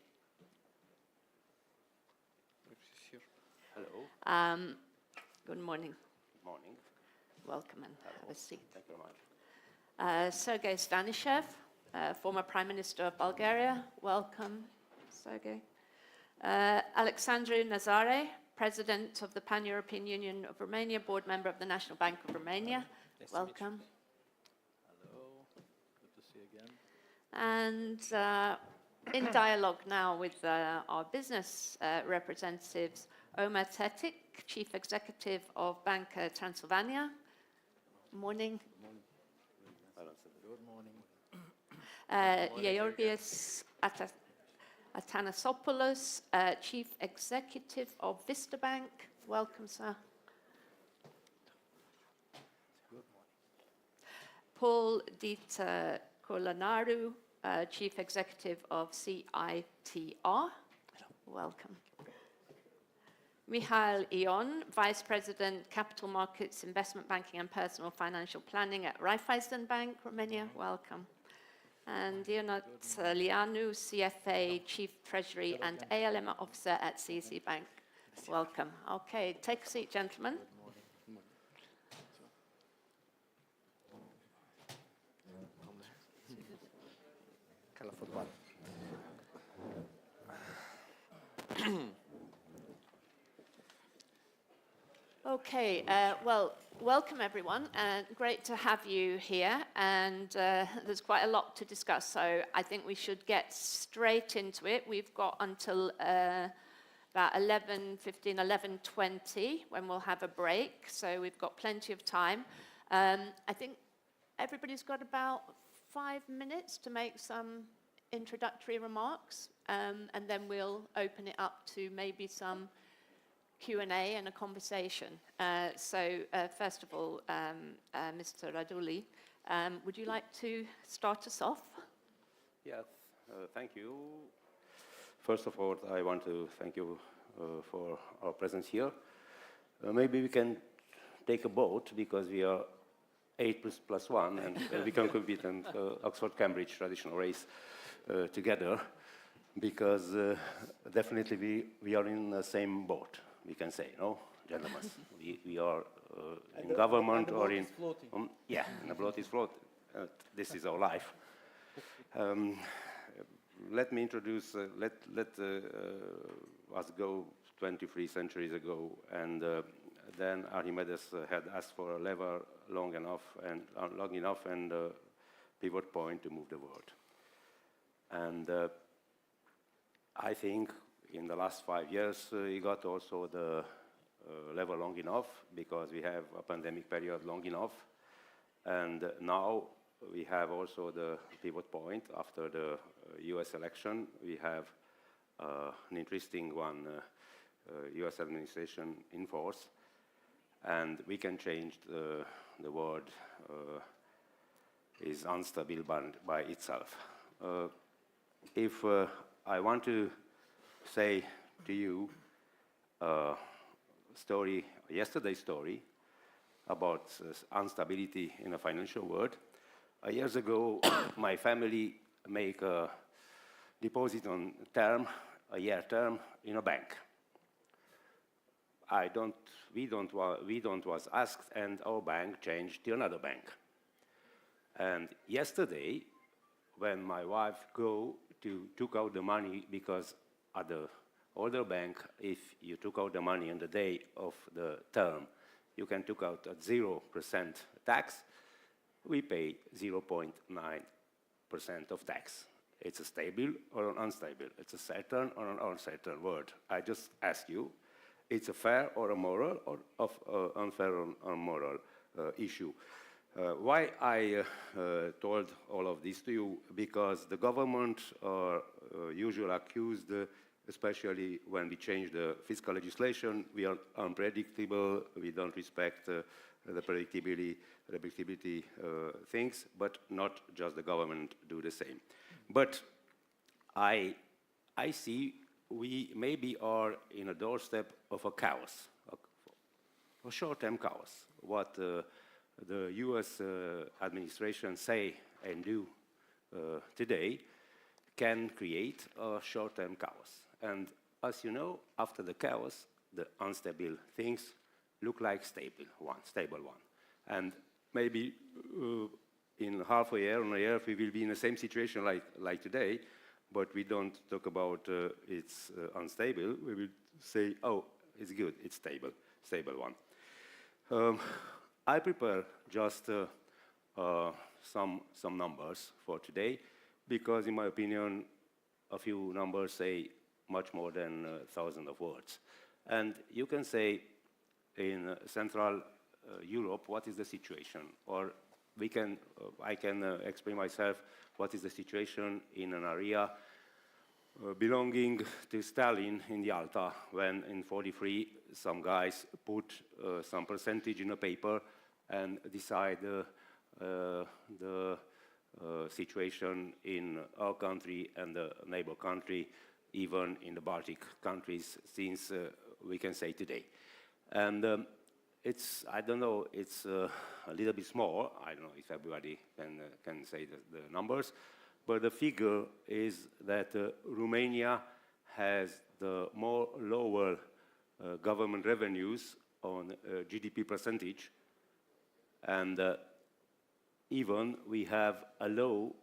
Hello. Good morning. Good morning. Welcome and have a seat. Thank you very much. Sergei Stanishev, former Prime Minister of Bulgaria. Welcome, Sergei. Alexandru Nazare, President of the Pan-European Union of Romania, Board Member of the National Bank of Romania. Nice Welcome. Hello, good to see you again. And in dialogue now with our business representatives, Omer Tetik, Chief Executive of Bank Transylvania. Morning. Good morning. Georgios Athanasopoulos, Chief Executive of Vista Bank. Welcome, sir. Good morning. Paul Dieter Colanaru, Chief Executive of CITR. Welcome. Mihail Ion, Vice President, Capital Markets, Investment Banking and Personal Financial Planning at Raiffeisen Bank, Romania. Welcome. And Ionut Lianu, CFA, Chief Treasury and ALM Officer at CEC Bank. Welcome. Okay, take a seat, gentlemen. Okay, well, welcome everyone, and great to have you here, and there's quite a lot to discuss, so I think we should get straight into it. We've got until about 11:15, 11:20, when we'll have a break, so we've got plenty of time. I think everybody's got about 5 minutes to make some introductory remarks, and then we'll open it up to maybe some Q&A and a conversation. First of all, Mr. Raduli, would you like to start us off? Yes, thank you. First of all, I want to thank you for our presence here. Maybe we can take a boat because we are 8+1 and we can compete in Oxford-Cambridge traditional race together because definitely we are in the same boat. We can say, no, gentlemen, we are in government or in... yeah, and the boat is floating. This is our life. Let me introduce, let us go 23 centuries ago, and then Archimedes had asked for a lever long enough and a pivot point to move the world. And I think in the last 5 years, he got also the level long enough because we have a pandemic period long enough. And now we have also the pivot point after the US election. We have an interesting one, US administration in force. And we can change the world is unstable by itself. If I want to say to you yesterday's story about instability in the financial world. Years ago, my family made a deposit on a year term in a bank. We don't was asked, and our bank changed to another bank. And yesterday, when my wife took out the money because at the older bank, if you took out the money on the day of the term, you can take out at 0% tax. We pay 0.9% of tax. It's a stable or an unstable. It's a certain or an uncertain word. I just ask you, it's a fair or a moral or unfair or unmoral issue. Why I told all of this to you? Because the government are usually accused, especially when we change the fiscal legislation, we are unpredictable, we don't respect the predictability things, but not just the government do the same. But I see we maybe are in a doorstep of a chaos, a short-term chaos. What the US administration say and do today can create a short-term chaos. And as you know, after the chaos, the unstable things look like stable one. And maybe in half a year, on a year, we will be in the same situation like today, but we don't talk about it's unstable. We will say, oh, it's good, it's stable one. I prepare just some numbers for today, because in my opinion, a few numbers say much more than 1,000 of words. And you can say in Central Europe, what is the situation? Or I can explain myself what is the situation in an area belonging to Stalin in the Alta, when in 43 some guys put some percentage in a paper and decide the situation in our country and the neighbor country, even in the Baltic countries, since we can say today. And it's, I don't know, it's a little bit small. I don't know if everybody can say the numbers, but the figure is that Romania has the more lower government revenues on GDP percentage, and even we have a low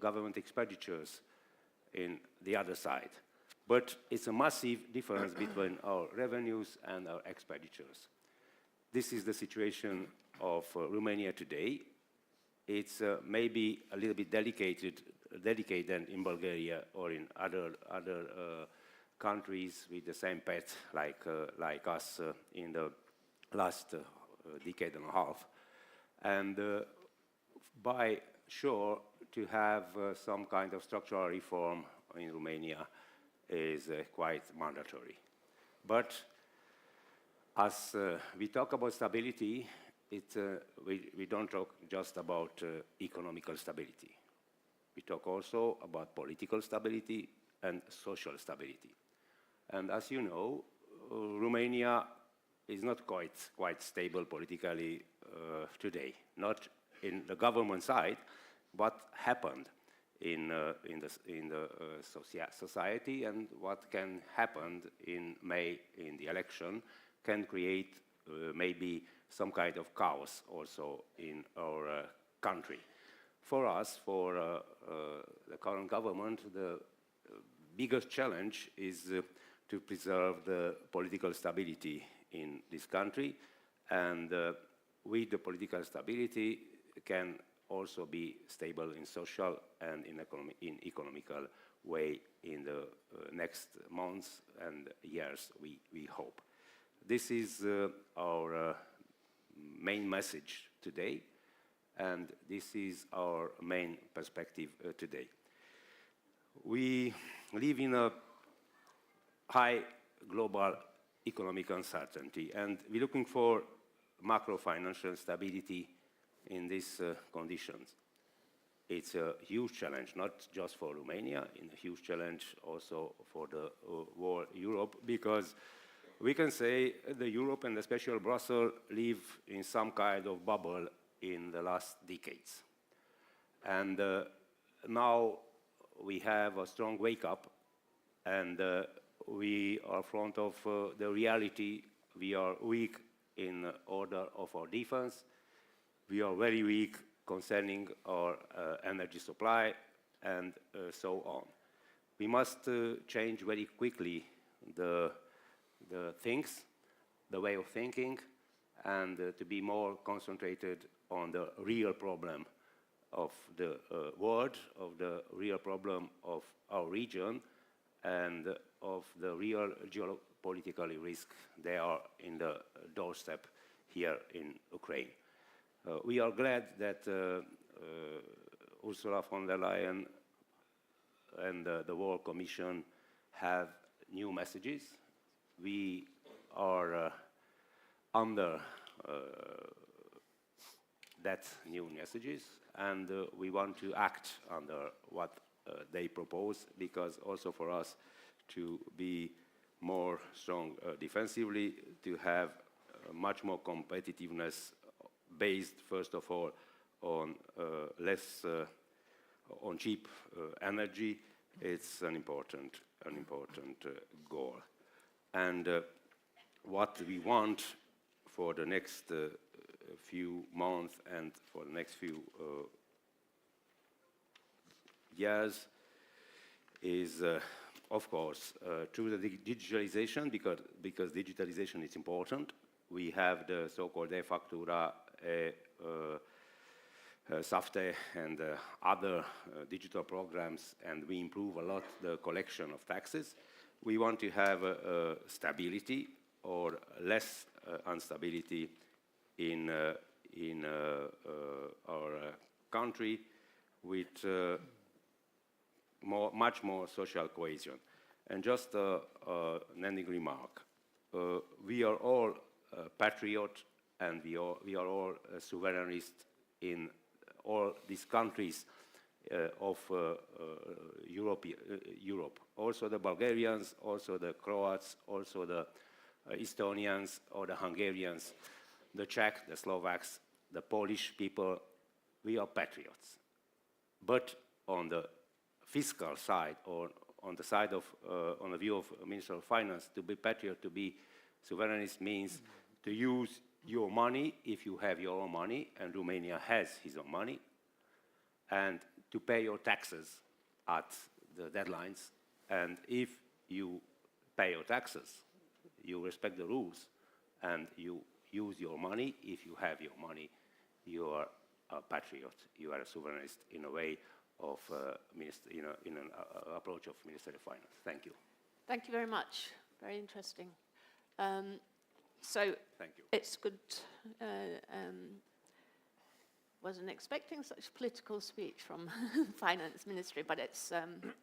government expenditures in the other side. But it's a massive difference between our revenues and our expenditures. This is the situation of Romania today. It's maybe a little bit delicate than in Bulgaria or in other countries with the same path like us in the last decade and a half. And by sure, to have some kind of structural reform in Romania is quite mandatory. But as we talk about stability, we don't talk just about economical stability. We talk also about political stability and social stability. And as you know, Romania is not quite stable politically today, not in the government side. What happened in the society and what can happen in May in the election can create maybe some kind of chaos also in our country. For us, for the current government, the biggest challenge is to preserve the political stability in this country, and with the political stability can also be stable in social and in economical way in the next months and years, we hope. This is our main message today, and this is our main perspective today. We live in a high global economic uncertainty, and we're looking for macro-financial stability in these conditions. It's a huge challenge, not just for Romania, and a huge challenge also for the whole Europe, because we can say the Europe and especially Brussels live in some kind of bubble in the last decades. And now we have a strong wake-up, and we are in front of the reality. We are weak in order of our defense. We are very weak concerning our energy supply, and so on. We must change very quickly the things, the way of thinking, and to be more concentrated on the real problem of the world, of the real problem of our region, and of the real geopolitical risk they are in the doorstep here in Ukraine. We are glad that Ursula von der Leyen and the World Commission have new messages. We are under that new messages, and we want to act under what they propose, because also for us to be more strong defensively, to have much more competitiveness based, first of all, on on cheap energy. It's an important goal. And what we want for the next few months and for the next few years is, of course, through the digitalization, because digitalization is important. We have the so-called e-factura, SAFTE, and other digital programs, and we improve a lot the collection of taxes. We want to have stability or less instability in our country with much more social cohesion. And just an ending remark. We are all patriots and we are all sovereignists in all these countries of Europe. Also the Bulgarians, also the Croats, also the Estonians or the Hungarians, the Czech, the Slovaks, the Polish people, we are patriots. But on the fiscal side, or on the side of, on the view of Minister of Finance, to be patriot, to be sovereignist means to use your money if you have your own money, and Romania has his own money, and to pay your taxes at the deadlines. And if you pay your taxes, you respect the rules, and you use your money. If you have your money, you are a patriot. You are a sovereignist in a way of in an approach of Ministry of Finance. Thank you. Thank you very much. Very interesting. So thank you. It's good. Wasn't expecting such political speech from Finance Ministry, but it's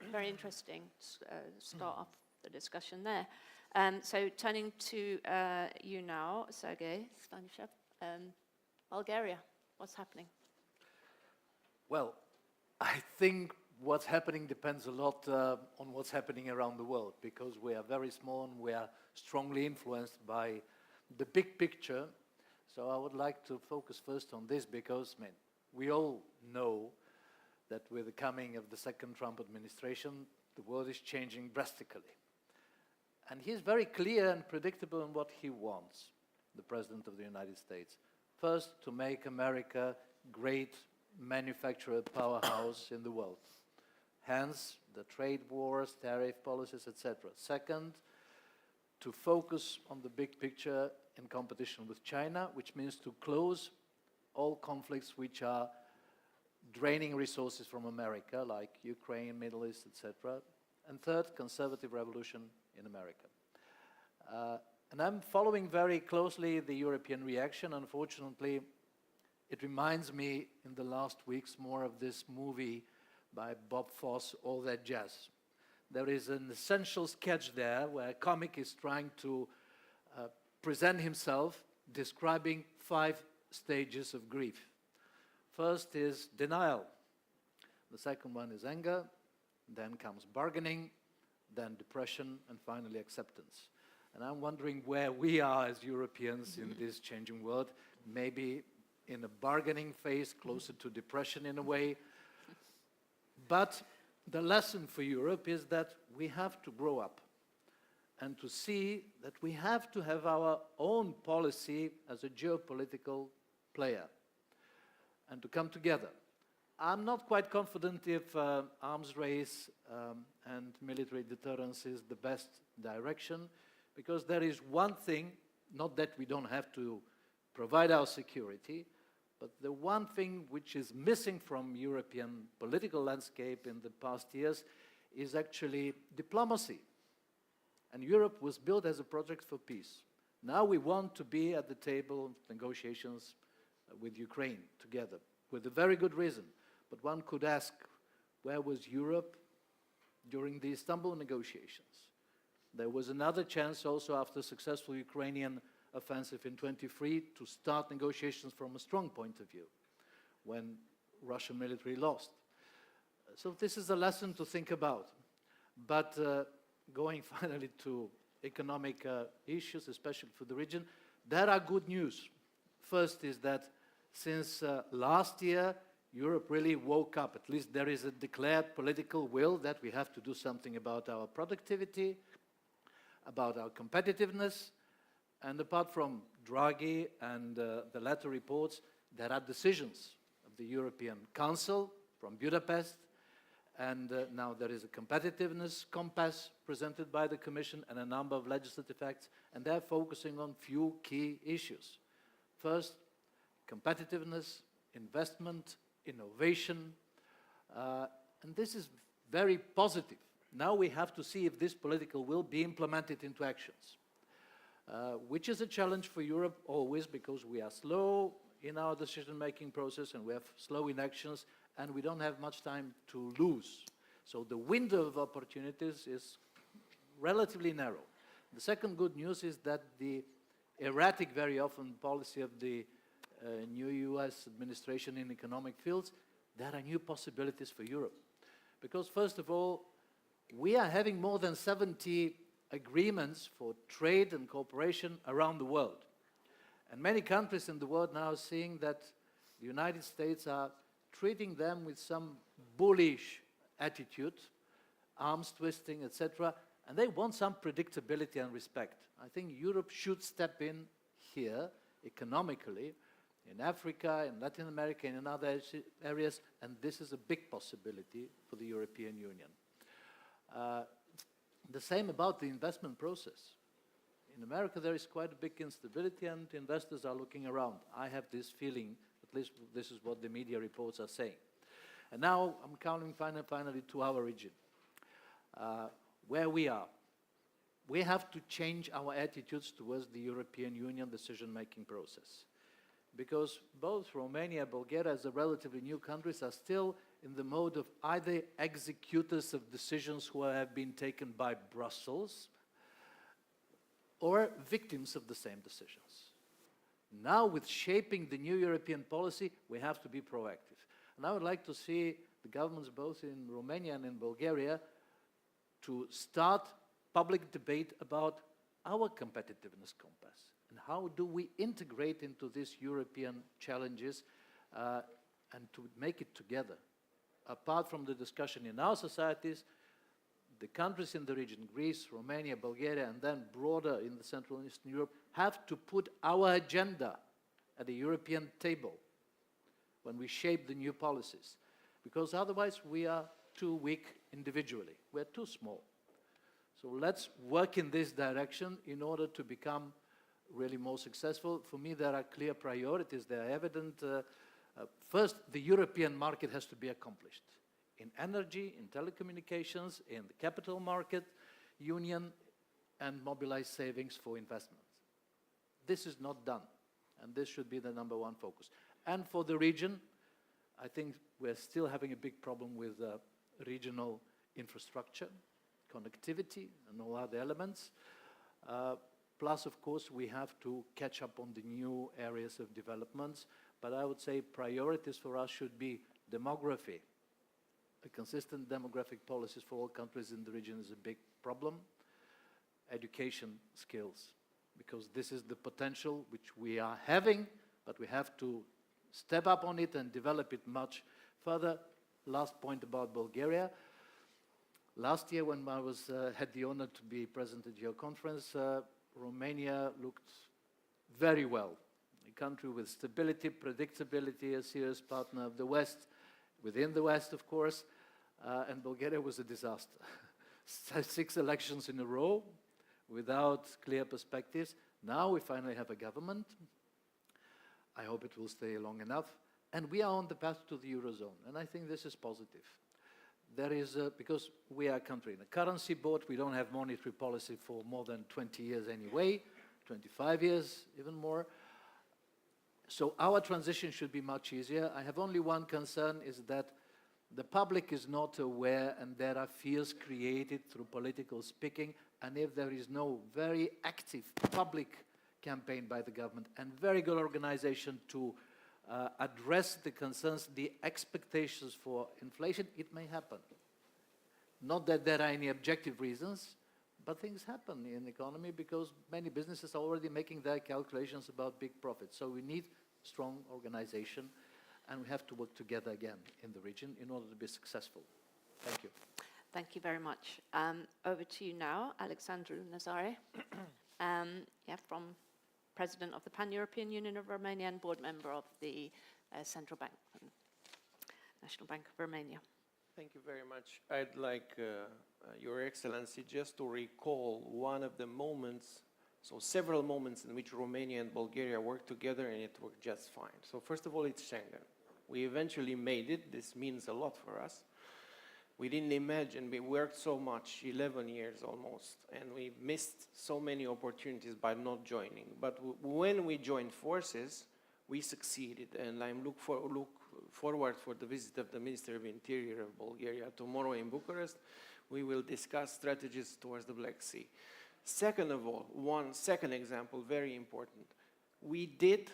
very interesting to start off the discussion there. So turning to you now, Sergei Stanishev, Bulgaria, what's happening? Well, I think what's happening depends a lot on what's happening around the world, because we are very small and we are strongly influenced by the big picture. So I would like to focus first on this, because we all know that with the coming of the second Trump administration, the world is changing drastically. And he's very clear and predictable in what he wants, the President of the United States. First, to make America great manufacturer powerhouse in the world. Hence, the trade wars, tariff policies, etc. Second, to focus on the big picture in competition with China, which means to close all conflicts which are draining resources from America, like Ukraine, Middle East, etc. And third, conservative revolution in America. And I'm following very closely the European reaction. Unfortunately, it reminds me in the last weeks more of this movie by Bob Fosse, All That Jazz. There is an essential sketch there where a comic is trying to present himself, describing 5 stages of grief. First is denial. The second one is anger. Then comes bargaining, then depression, and finally acceptance. And I'm wondering where we are as Europeans in this changing world. Maybe in a bargaining phase, closer to depression in a way. But the lesson for Europe is that we have to grow up and to see that we have to have our own policy as a geopolitical player and to come together. I'm not quite confident if arms race and military deterrence is the best direction, because there is one thing, not that we don't have to provide our security, but the one thing which is missing from European political landscape in the past years is actually diplomacy. And Europe was built as a project for peace. Now we want to be at the table of negotiations with Ukraine together, with a very good reason. But one could ask, where was Europe during the Istanbul negotiations? There was another chance also after a successful Ukrainian offensive in 23 to start negotiations from a strong point of view when Russian military lost. So this is a lesson to think about. But going finally to economic issues, especially for the region, there are good news. First is that since last year, Europe really woke up. At least there is a declared political will that we have to do something about our productivity, about our competitiveness, And apart from Draghi and the latter reports, there are decisions of the European Council from Budapest, and now there is a competitiveness compass presented by the Commission and a number of legislative acts, and they're focusing on few key issues. First, competitiveness, investment, innovation, and this is very positive. Now we have to see if this political will be implemented into actions, which is a challenge for Europe always, because we are slow in our decision-making process and we have slow in actions, and we don't have much time to lose. So the window of opportunities is relatively narrow. The second good news is that the erratic, very often, policy of the new US administration in economic fields, there are new possibilities for Europe. Because first of all, we are having more than 70 agreements for trade and cooperation around the world. And many countries in the world now are seeing that the United States are treating them with some bullish attitude, arms twisting, etc., and they want some predictability and respect. I think Europe should step in here economically, in Africa, in Latin America, and in other areas, and this is a big possibility for the European Union. The same about the investment process. In America, there is quite a big instability, and investors are looking around. I have this feeling, at least this is what the media reports are saying. And now I'm coming finally to our region, where we are. We have to change our attitudes towards the European Union decision-making process, because both Romania and Bulgaria, as a relatively new countries, are still in the mode of either executors of decisions who have been taken by Brussels or victims of the same decisions. Now, with shaping the new European policy, we have to be proactive. And I would like to see the governments both in Romania and in Bulgaria to start public debate about our competitiveness compass and how do we integrate into these European challenges and to make it together. Apart from the discussion in our societies, the countries in the region, Greece, Romania, Bulgaria, and then broader in the Central and Eastern Europe, have to put our agenda at the European table when we shape the new policies. Because otherwise we are too weak individually. We're too small. So let's work in this direction in order to become really more successful. For me, there are clear priorities. They are evident. First, the European market has to be accomplished. In energy, in telecommunications, in the capital market union, and mobilize savings for investments. This is not done, and this should be the number one focus. And for the region, I think we're still having a big problem with regional infrastructure, connectivity, and all other elements. Plus, of course, we have to catch up on the new areas of developments. But I would say priorities for us should be demography. A consistent demographic policies for all countries in the region is a big problem. Education skills, because this is the potential which we are having, but we have to step up on it and develop it much further. Last point about Bulgaria. Last year, when I had the honor to be present at your conference, Romania looked very well. A country with stability, predictability, a serious partner of the West, within the West, of course, and Bulgaria was a disaster. 6 elections in a row without clear perspectives. Now we finally have a government. I hope it will stay long enough. And we are on the path to the Eurozone, and I think this is positive. There is, because we are a country in a currency board, we don't have monetary policy for more than 20 years anyway, 25 years, even more. So our transition should be much easier. I have only one concern, is that the public is not aware, and there are fears created through political speaking, and if there is no very active public campaign by the government and very good organization to address the concerns, the expectations for inflation, it may happen. Not that there are any objective reasons, but things happen in the economy because many businesses are already making their calculations about big profits. So we need strong organization, and we have to work together again in the region in order to be successful. Thank you. Thank you very much. Over to you now, Alexandru Nazare, from President of the Pan-European Union of Romania and board member of the Central Bank, National Bank of Romania. Thank you very much. I'd like Your Excellency just to recall one of the moments, so several moments in which Romania and Bulgaria worked together and it worked just fine. So first of all, it's Schengen. We eventually made it. This means a lot for us. We didn't imagine, we worked so much, 11 years almost, and we missed so many opportunities by not joining. But when we joined forces, we succeeded, and I'm look forward for the visit of the Minister of Interior of Bulgaria tomorrow in Bucharest. We will discuss strategies towards the Black Sea. Second of all, one second example, very important. We've been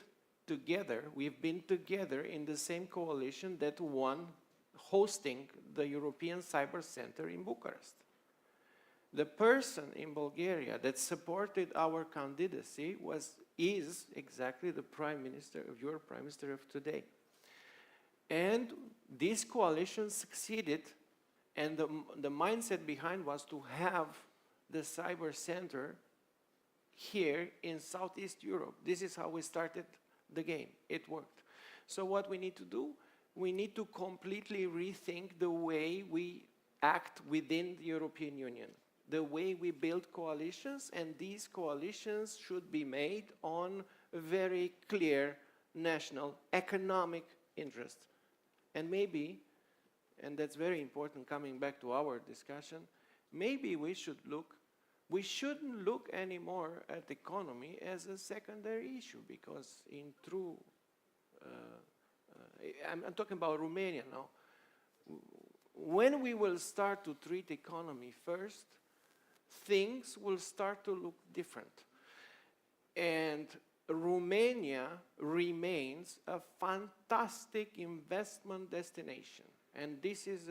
together in the same coalition that won hosting the European Cyber Center in Bucharest. The person in Bulgaria that supported our candidacy is exactly the Prime Minister of your Prime Minister of today. And this coalition succeeded, and the mindset behind was to have the Cyber Center here in Southeast Europe. This is how we started the game. It worked. So what we need to do, we need to completely rethink the way we act within the European Union, the way we build coalitions, and these coalitions should be made on very clear national economic interests. And maybe, and that's very important coming back to our discussion, maybe we shouldn't look anymore at the economy as a secondary issue, because in true I'm talking about Romania now. When we will start to treat economy first, things will start to look different. And Romania remains a fantastic investment destination. And this is,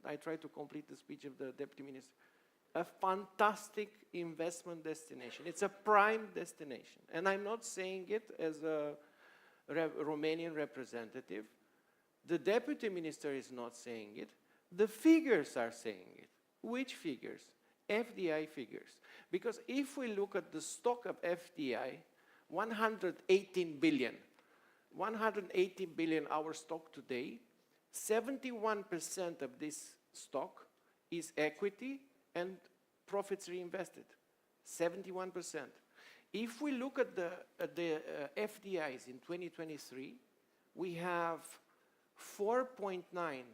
I try to complete the speech of the Deputy Minister, a fantastic investment destination. It's a prime destination. And I'm not saying it as a Romanian representative. The Deputy Minister is not saying it. The figures are saying it. Which figures? FDI figures. Because if we look at the stock of FDI, 118 billion. 118 billion our stock today. 71% of this stock is equity and profits reinvested. 71%. If we look at the FDIs in 2023, we have 4.9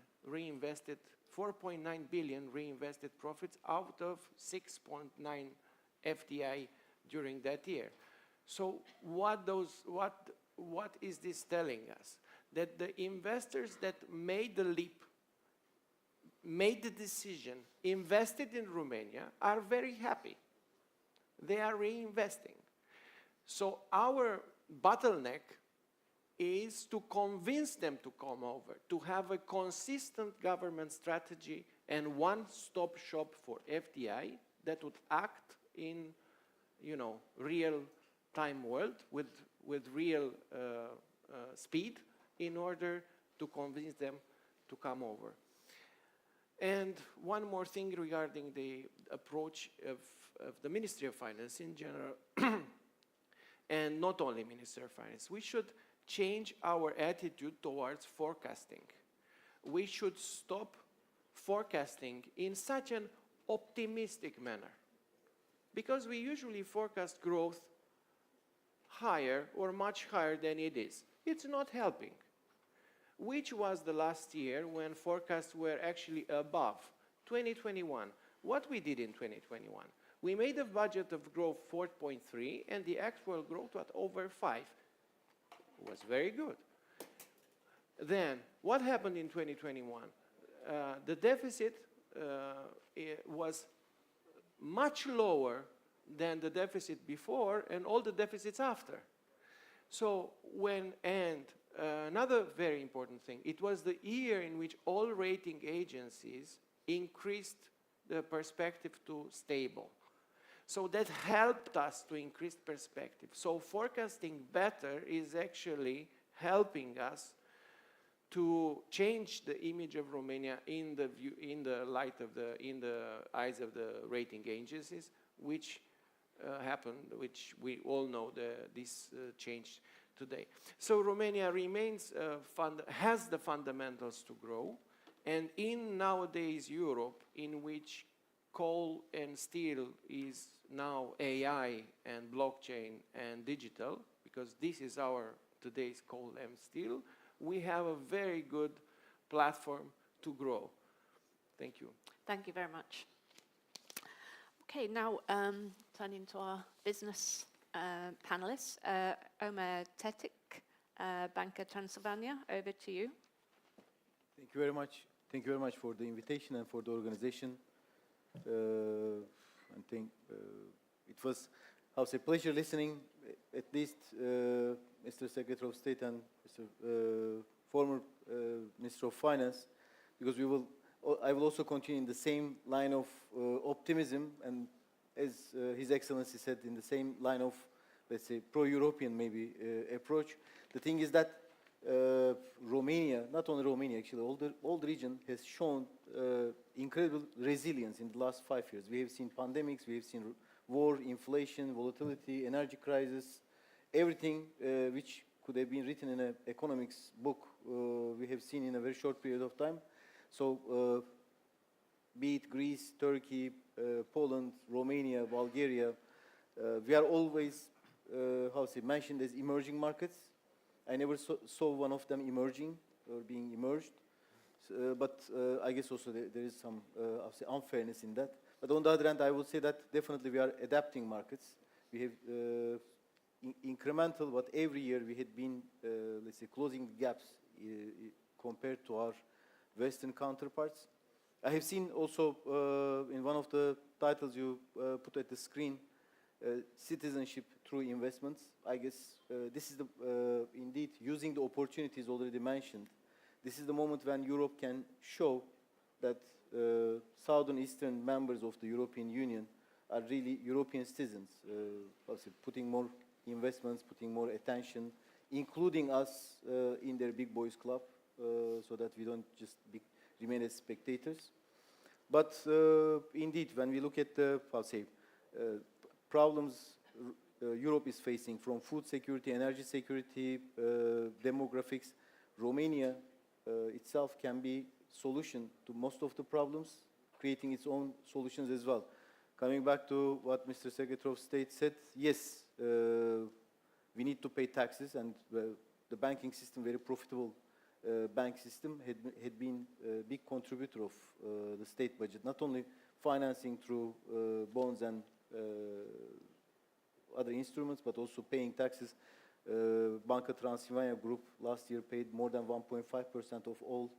billion reinvested profits out of 6.9 FDI during that year. So what is this telling us? That the investors that made the leap, made the decision, invested in Romania, are very happy. They are reinvesting. So our bottleneck is to convince them to come over, to have a consistent government strategy and one-stop shop for FDI that would act in, real-time world with real speed in order to convince them to come over. And one more thing regarding the approach of the Ministry of Finance in general, and not only Ministry of Finance. We should change our attitude towards forecasting. We should stop forecasting in such an optimistic manner, because we usually forecast growth higher or much higher than it is. It's not helping. Which was the last year when forecasts were actually above? 2021. What we did in 2021? We made a budget of growth 4.3 and the actual growth was over 5. It was very good. Then, what happened in 2021? The deficit was much lower than the deficit before and all the deficits after. So another very important thing, it was the year in which all rating agencies increased the perspective to stable. So that helped us to increase perspective. So forecasting better is actually helping us to change the image of Romania in the eyes of the rating agencies, which happened, which we all know this change today. So Romania remains has the fundamentals to grow, and in nowadays Europe, in which coal and steel is now AI and blockchain and digital, because this is our today's coal and steel, we have a very good platform to grow. Thank you. Thank you very much. Okay, now turning to our business panelists. Omer Tetik, Banca Transilvania, over to you. Thank you very much. Thank you very much for the invitation and for the organization. I think it was, a pleasure listening, at least Mr. Secretary of State and Mr. Former Minister of Finance, because I will also continue in the same line of optimism, and as His Excellency said, in the same line of, let's say, pro-European maybe approach. The thing is that Romania, not only Romania, actually, all the region has shown incredible resilience in the last 5 years. We have seen pandemics, we have seen war, inflation, volatility, energy crisis, everything which could have been written in an economics book, we have seen in a very short period of time. So, be it Greece, Turkey, Poland, Romania, Bulgaria, we are always, mentioned as emerging markets. I never saw one of them emerging or being emerged, but I guess also there is some unfairness in that. But on the other hand, I would say that definitely we are adapting markets. We have incremental, but every year we had been, let's say, closing gaps compared to our Western counterparts. I have seen also in one of the titles you put at the screen, citizenship through investments. I guess this is indeed using the opportunities already mentioned. This is the moment when Europe can show that southern eastern members of the European Union are really European citizens, putting more investments, putting more attention, including us in their big boys club, so that we don't just remain as spectators. But indeed, when we look at the, problems Europe is facing, from food security, energy security, demographics, Romania itself can be solution to most of the problems, creating its own solutions as well. Coming back to what Mr. Secretary of State said, yes, we need to pay taxes, and the banking system, very profitable bank system, had been a big contributor of the state budget, not only financing through bonds and other instruments, but also paying taxes. Banca Transilvania Group last year paid more than 1.5% of all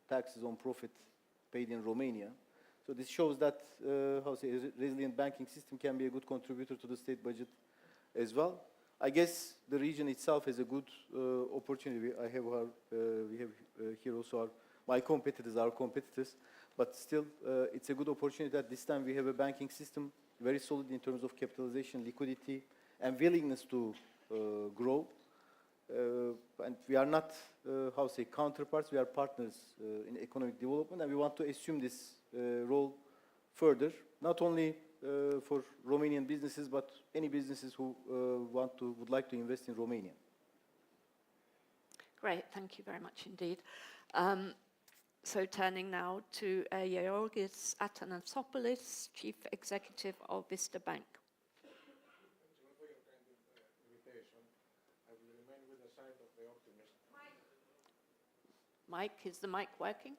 taxes on profit paid in Romania. So this shows that a resilient banking system can be a good contributor to the state budget as well. I guess the region itself has a good opportunity. We have here also my competitors, our competitors, but still it's a good opportunity that this time we have a banking system very solid in terms of capitalization, liquidity, and willingness to grow. And we are not, counterparts, we are partners in economic development, and we want to assume this role further, not only for Romanian businesses, but any businesses who would like to invest in Romania. Great, thank you very much indeed. So turning now to Georgis Athanasopoulos, Chief Executive of Vista Bank. Mike, is the mic working?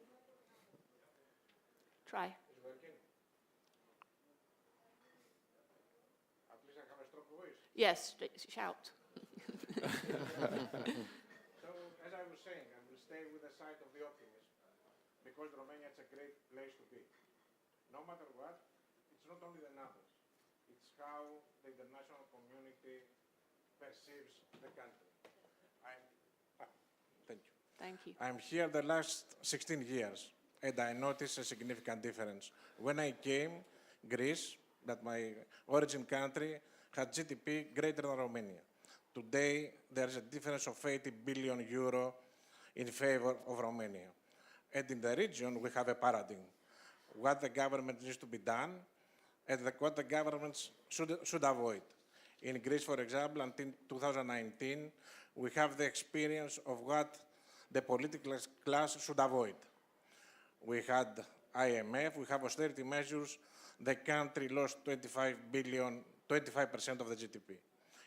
Try. Is working? At least I have a strong voice. Yes, shout. So, as I was saying, I will stay with the side of the optimist, because Romania is a great place to be. No matter what, it's not only the numbers, it's how the international community perceives the country. Thank you. Thank you. I'm here the last 16 years, and I noticed a significant difference. When I came, Greece, that my origin country, had GDP greater than Romania. Today, there's a difference of 80 billion euro in favor of Romania. And in the region, we have a paradigm. What the government needs to be done, and what the governments should avoid. In Greece, for example, until 2019, we have the experience of what the political class should avoid. We had IMF, we have austerity measures, the country lost 25% of the GDP.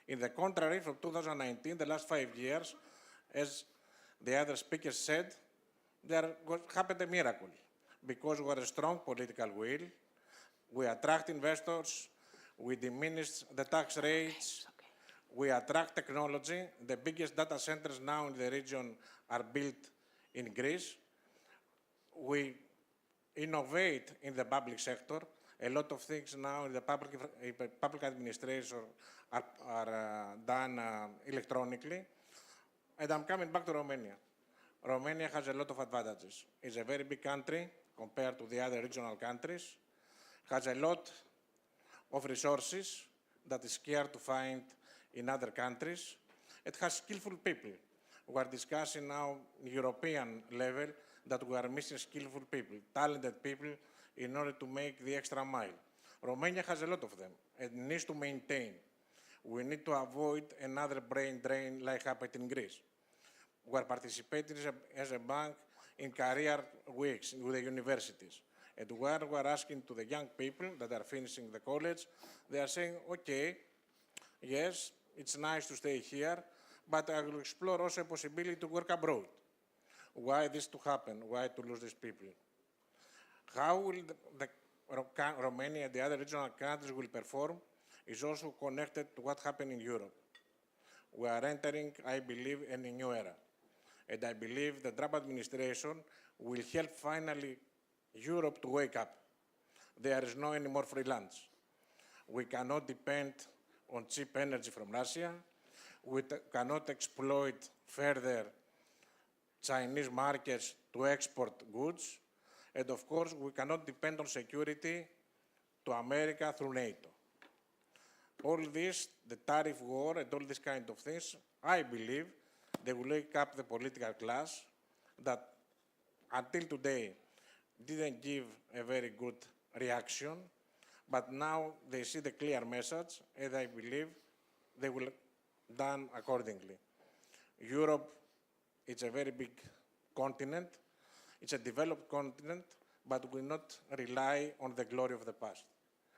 In the contrary, from 2019, the last 5 years, as the other speakers said, there happened a miracle because we had a strong political will, we attract investors, we diminish the tax rates, we attract technology. The biggest data centers now in the region are built in Greece. We innovate in the public sector. A lot of things now in the public administration are done electronically. And I'm coming back to Romania. Romania has a lot of advantages. It's a very big country compared to the other regional countries, has a lot of resources that is scarce to find in other countries. It has skillful people. We are discussing now European level that we are missing skillful people, talented people in order to make the extra mile. Romania has a lot of them and needs to maintain. We need to avoid another brain drain like happened in Greece. We are participating as a bank in career weeks with the universities. And where we are asking to the young people that are finishing the college, they are saying, okay, yes, it's nice to stay here, but I will explore also a possibility to work abroad. Why this to happen? Why to lose these people? How will Romania and the other regional countries will perform is also connected to what happened in Europe. We are entering, I believe, a new era. And I believe the Trump administration will help finally Europe to wake up. There is no any more free lunch. We cannot depend on cheap energy from Russia. We cannot exploit further Chinese markets to export goods. And of course, we cannot depend on security to America through NATO. All this, the tariff war and all these kind of things, I believe they will wake up the political class that until today didn't give a very good reaction, but now they see the clear message, and I believe they will done accordingly. Europe, it's a very big continent, it's a developed continent, but we not rely on the glory of the past.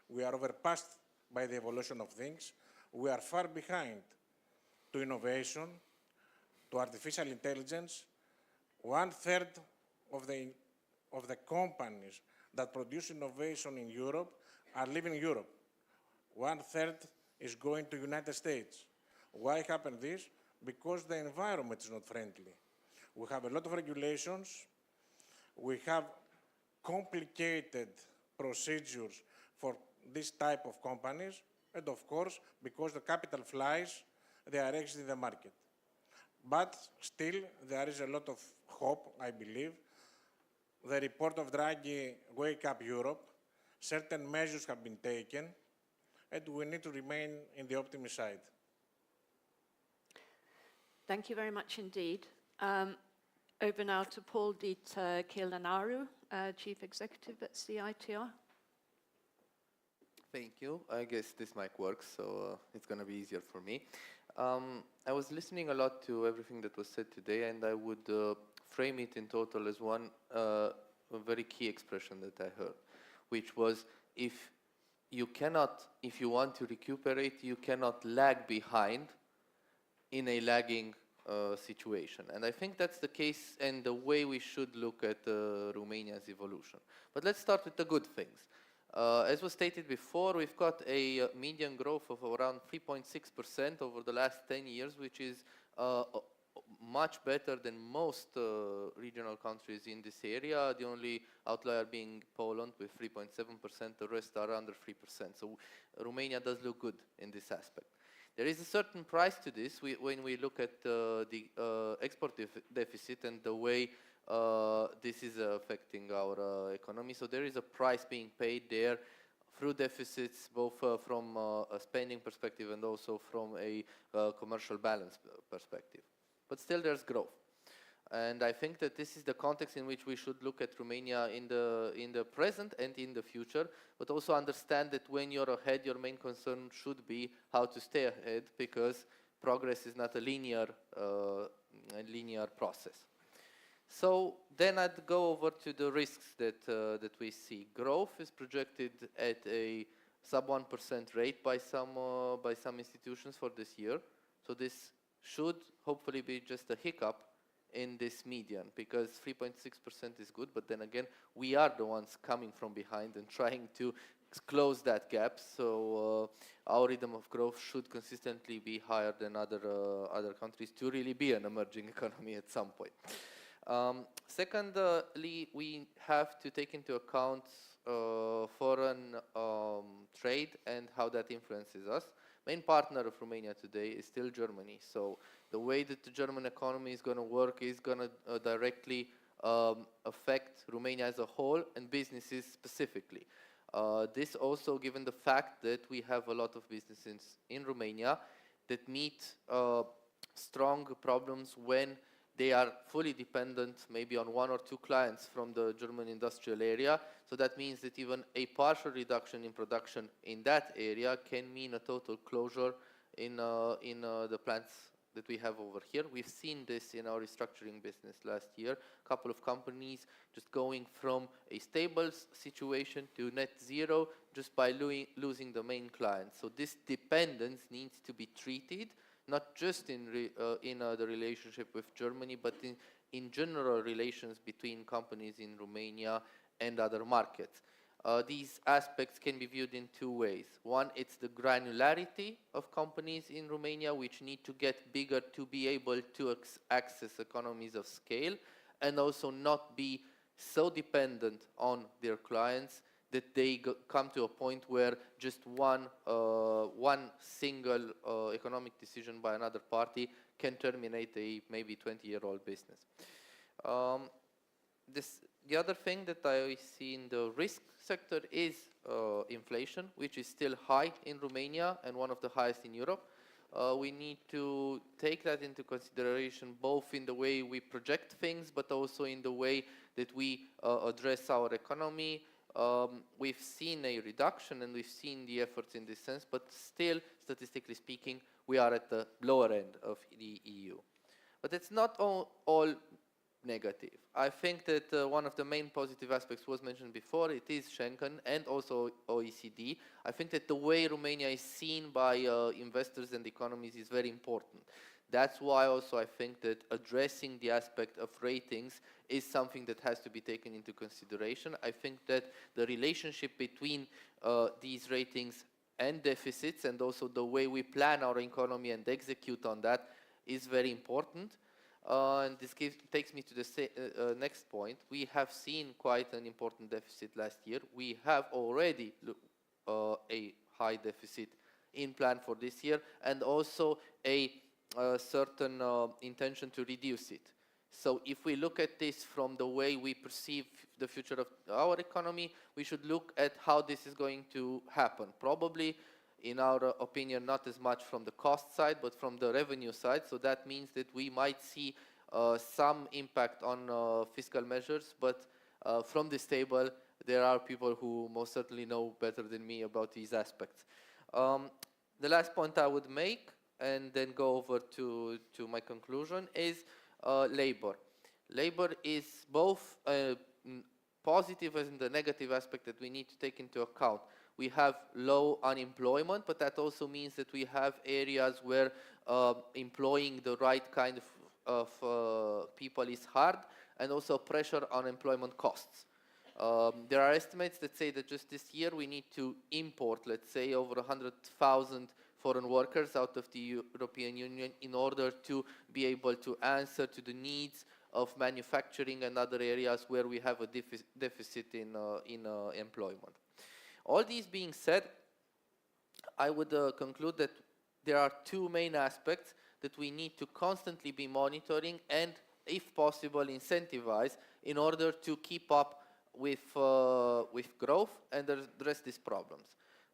We are overpassed by the evolution of things. We are far behind to innovation, to artificial intelligence. 1/3 of the companies that produce innovation in Europe are leaving Europe. 1/3 is going to the United States. Why happened this? Because the environment is not friendly. We have a lot of regulations. We have complicated procedures for this type of companies. And of course, because the capital flies, they are exiting the market. But still, there is a lot of hope, I believe. The report of Draghi, Wake Up Europe, certain measures have been taken, and we need to remain in the optimist side. Thank you very much indeed. Over now to Paul Dieter Kilanaru, Chief Executive at CITR. Thank you. I guess this mic works, so it's going to be easier for me. I was listening a lot to everything that was said today, and I would frame it in total as one a very key expression that I heard, which was if you want to recuperate, you cannot lag behind in a lagging situation. And I think that's the case and the way we should look at Romania's evolution. But let's start with the good things. As was stated before, we've got a median growth of around 3.6% over the last 10 years, which is much better than most regional countries in this area, the only outlier being Poland with 3.7%, the rest are under 3%. So Romania does look good in this aspect. There is a certain price to this when we look at the export deficit and the way this is affecting our economy. So there is a price being paid there through deficits, both from a spending perspective and also from a commercial balance perspective. But still there's growth. And I think that this is the context in which we should look at Romania in the present and in the future, but also understand that when you're ahead, your main concern should be how to stay ahead, because progress is not a linear process. So then I'd go over to the risks that we see. Growth is projected at a sub 1% rate by some institutions for this year. So this should hopefully be just a hiccup in this median, because 3.6% is good, but then again, we are the ones coming from behind and trying to close that gap. So our rhythm of growth should consistently be higher than other countries to really be an emerging economy at some point. Secondly, we have to take into account foreign trade and how that influences us. Main partner of Romania today is still Germany. So the way that the German economy is going to work is going to directly affect Romania as a whole and businesses specifically. This also given the fact that we have a lot of businesses in Romania that meet strong problems when they are fully dependent maybe on one or two clients from the German industrial area. So that means that even a partial reduction in production in that area can mean a total closure in the plants that we have over here. We've seen this in our restructuring business last year. A couple of companies just going from a stable situation to net zero just by losing the main client. So this dependence needs to be treated not just in the relationship with Germany, but in general relations between companies in Romania and other markets. These aspects can be viewed in two ways. One, it's the granularity of companies in Romania, which need to get bigger to be able to access economies of scale, and also not be so dependent on their clients that they come to a point where just one single economic decision by another party can terminate a maybe 20-year-old business. The other thing that I see in the risk sector is inflation, which is still high in Romania and one of the highest in Europe. We need to take that into consideration both in the way we project things, but also in the way that we address our economy. We've seen a reduction and we've seen the efforts in this sense, but still, statistically speaking, we are at the lower end of the EU. But it's not all negative. I think that one of the main positive aspects was mentioned before. It is Schengen and also OECD. I think that the way Romania is seen by investors and economies is very important. That's why also I think that addressing the aspect of ratings is something that has to be taken into consideration. I think that the relationship between these ratings and deficits, and also the way we plan our economy and execute on that, is very important. And this takes me to the next point. We have seen quite an important deficit last year. We have already a high deficit in plan for this year, and also a certain intention to reduce it. So if we look at this from the way we perceive the future of our economy, we should look at how this is going to happen. Probably, in our opinion, not as much from the cost side, but from the revenue side. So that means that we might see some impact on fiscal measures, but from this table, there are people who most certainly know better than me about these aspects. The last point I would make, and then go over to my conclusion, is labor. Labor is both a positive and the negative aspect that we need to take into account. We have low unemployment, but that also means that we have areas where employing the right kind of people is hard, and also pressure on employment costs. There are estimates that say that just this year we need to import, let's say, over 100,000 foreign workers out of the European Union in order to be able to answer to the needs of manufacturing and other areas where we have a deficit in employment. All these being said, I would conclude that there are two main aspects that we need to constantly be monitoring and, if possible, incentivize in order to keep up with growth and address these problems.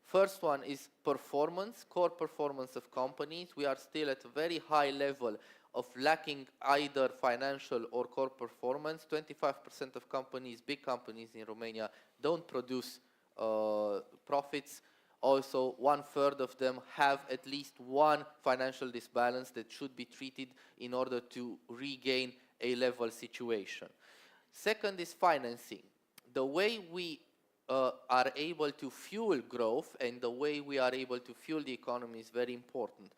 First one is performance, core performance of companies. We are still at a very high level of lacking either financial or core performance. 25% of companies, big companies in Romania, don't produce profits. Also, 1/3 of them have at least one financial disbalance that should be treated in order to regain a level situation. Second is financing. The way we are able to fuel growth and the way we are able to fuel the economy is very important.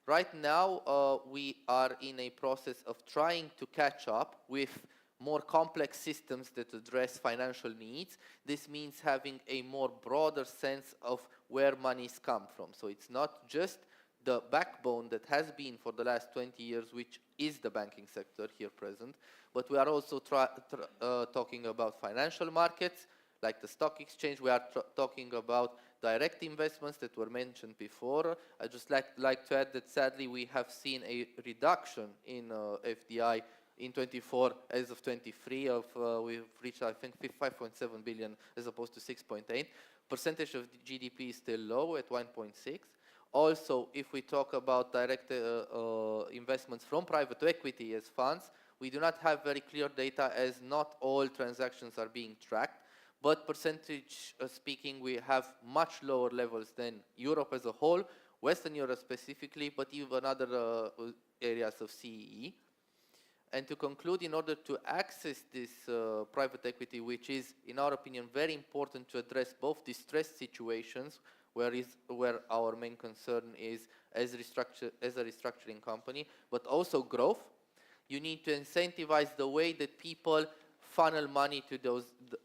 Right now, we are in a process of trying to catch up with more complex systems that address financial needs. This means having a more broader sense of where monies come from. So it's not just the backbone that has been for the last 20 years, which is the banking sector here present, but we are also talking about financial markets, like the stock exchange. We are talking about direct investments that were mentioned before. I just like to add that sadly we have seen a reduction in FDI in 24 as of 23 of we've reached I think 5.7 billion as opposed to 6.8. Percentage of GDP is still low at 1.6. Also, if we talk about direct investments from private equity as funds, we do not have very clear data as not all transactions are being tracked. But percentage speaking, we have much lower levels than Europe as a whole, Western Europe specifically, but even other areas of CEE. And to conclude, in order to access this private equity, which is, in our opinion, very important to address both distressed situations, where our main concern is as a restructuring company, but also growth, you need to incentivize the way that people funnel money to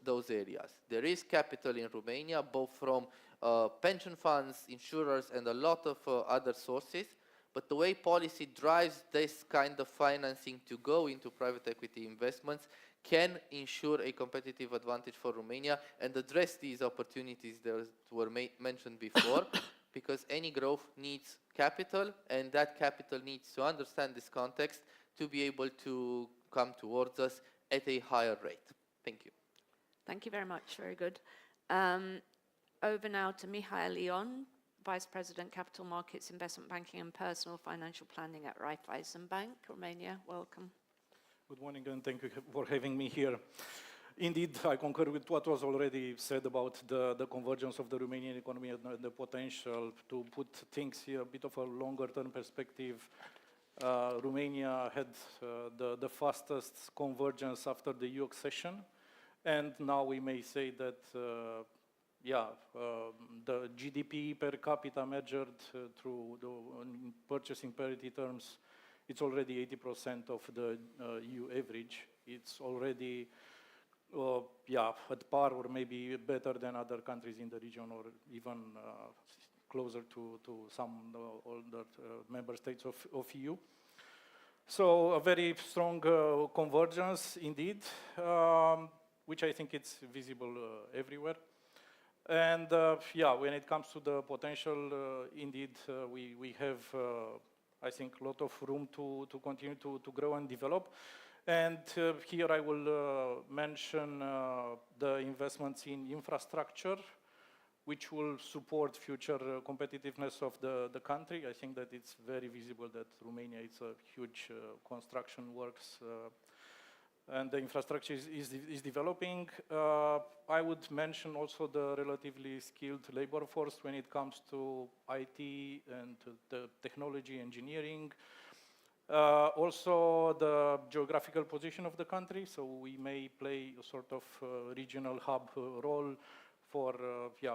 those areas. There is capital in Romania, both from pension funds, insurers, and a lot of other sources. But the way policy drives this kind of financing to go into private equity investments can ensure a competitive advantage for Romania and address these opportunities that were mentioned before, because any growth needs capital, and that capital needs to understand this context to be able to come towards us at a higher rate. Thank you. Thank you very much. Very good. Over now to Mihail Ion, Vice President, Capital Markets, Investment Banking and Personal Financial Planning at Raiffeisen Bank, Romania. Welcome. Good morning, and thank you for having me here. Indeed, I concur with what was already said about the convergence of the Romanian economy and the potential to put things here a bit of a longer-term perspective. Romania had the fastest convergence after the EU accession, and now we may say that the GDP per capita measured through the purchasing parity terms, it's already 80% of the EU average. It's already at par or maybe better than other countries in the region, or even closer to some older member states of EU. So a very strong convergence indeed, which I think it's visible everywhere. And when it comes to the potential, indeed, we have, I think, a lot of room to continue to grow and develop. And here I will mention the investments in infrastructure, which will support future competitiveness of the country. I think that it's very visible that Romania is a huge construction works and the infrastructure is developing. I would mention also the relatively skilled labor force when it comes to IT and the technology engineering. Also the geographical position of the country, so we may play a sort of regional hub role for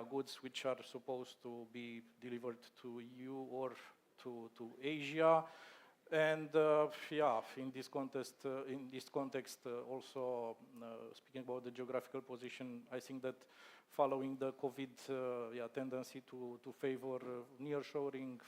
goods which are supposed to be delivered to EU or to Asia. And in this context, also speaking about the geographical position, I think that following the COVID tendency to favor nearshoring,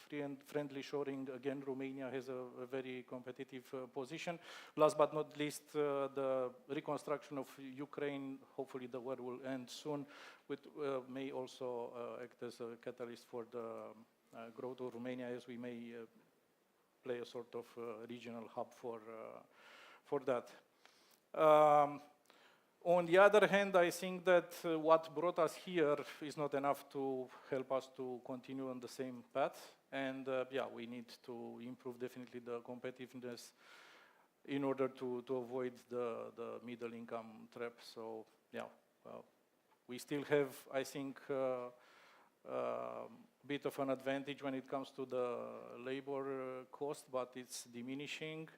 friendly shoring, again, Romania has a very competitive position. Last but not least, the reconstruction of Ukraine, hopefully the war will end soon, which may also act as a catalyst for the growth of Romania, as we may play a sort of regional hub for that. On the other hand, I think that what brought us here is not enough to help us to continue on the same path. And yeah, we need to improve definitely the competitiveness in order to avoid the middle income trap. So yeah, we still have, I think, a bit of an advantage when it comes to the labor cost, but it's diminishing.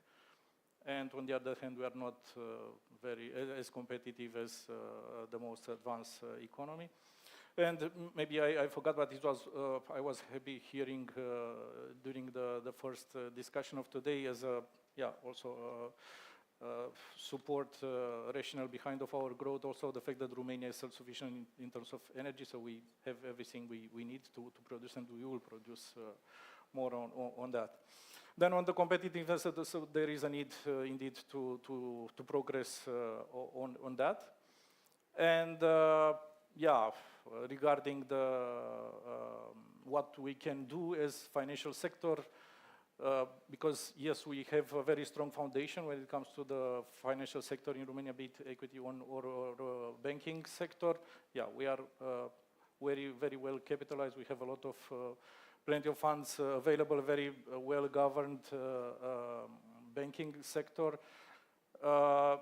And on the other hand, we are not very as competitive as the most advanced economy. And maybe I forgot, but it was I was happy hearing during the first discussion of today as a also support rationale behind of our growth. Also the fact that Romania is self-sufficient in terms of energy, so we have everything we need to produce, and we will produce more on that. Then on the competitiveness, so there is a need indeed to progress on that. And yeah, regarding the what we can do as financial sector, because yes, we have a very strong foundation when it comes to the financial sector in Romania, be it equity or banking sector. Yeah, we are very well capitalized. We have a lot of plenty of funds available, very well-governed banking sector.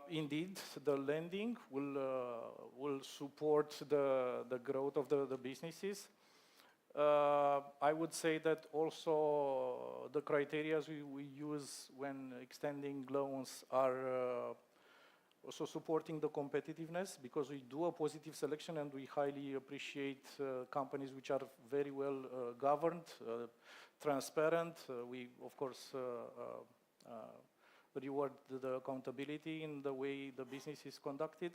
Indeed, the lending will support the growth of the businesses. I would say that also the criteria we use when extending loans are also supporting the competitiveness, because we do a positive selection and we highly appreciate companies which are very well governed, transparent. We, of course, reward the accountability in the way the business is conducted.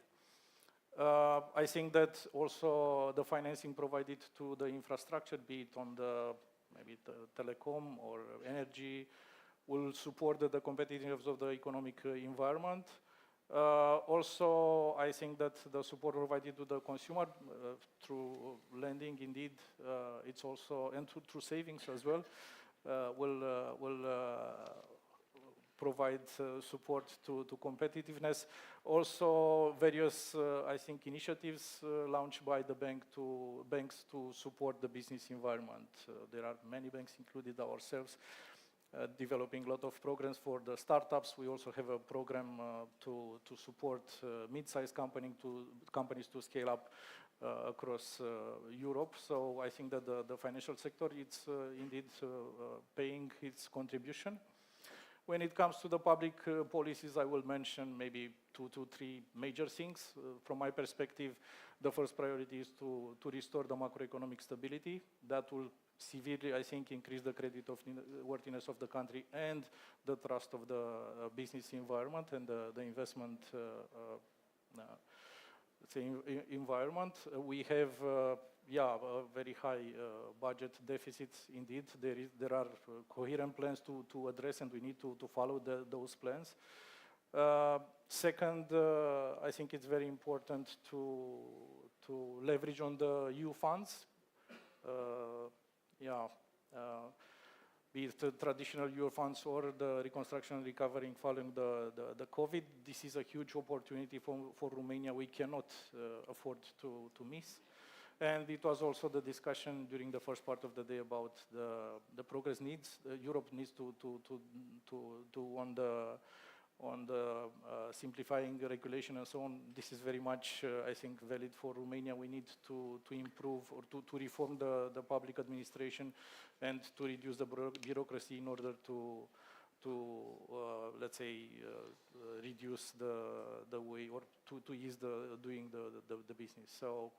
I think that also the financing provided to the infrastructure, be it on the maybe the telecom or energy, will support the competitiveness of the economic environment. Also, I think that the support provided to the consumer through lending, indeed, it's also, and through savings as well, will provide support to competitiveness. Also, various, I think, initiatives launched by the banks to support the business environment. There are many banks, included ourselves, developing a lot of programs for the startups. We also have a program to support mid-sized companies to scale up across Europe. So I think that the financial sector is indeed paying its contribution. When it comes to the public policies, I will mention maybe two to three major things. From my perspective, the first priority is to restore the macroeconomic stability. That will severely, I think, increase the credit worthiness of the country and the trust of the business environment and the investment environment. We have a very high budget deficits. Indeed, there are coherent plans to address, and we need to follow those plans. Second, I think it's very important to leverage on the EU funds. Be it the traditional EU funds or the reconstruction and recovery following the COVID. This is a huge opportunity for Romania we cannot afford to miss. And it was also the discussion during the first part of the day about the progress needs Europe needs to do on the simplifying regulation and so on. This is very much, I think, valid for Romania. We need to improve or to reform the public administration and to reduce the bureaucracy in order to let's say, reduce the way or to ease doing the business. So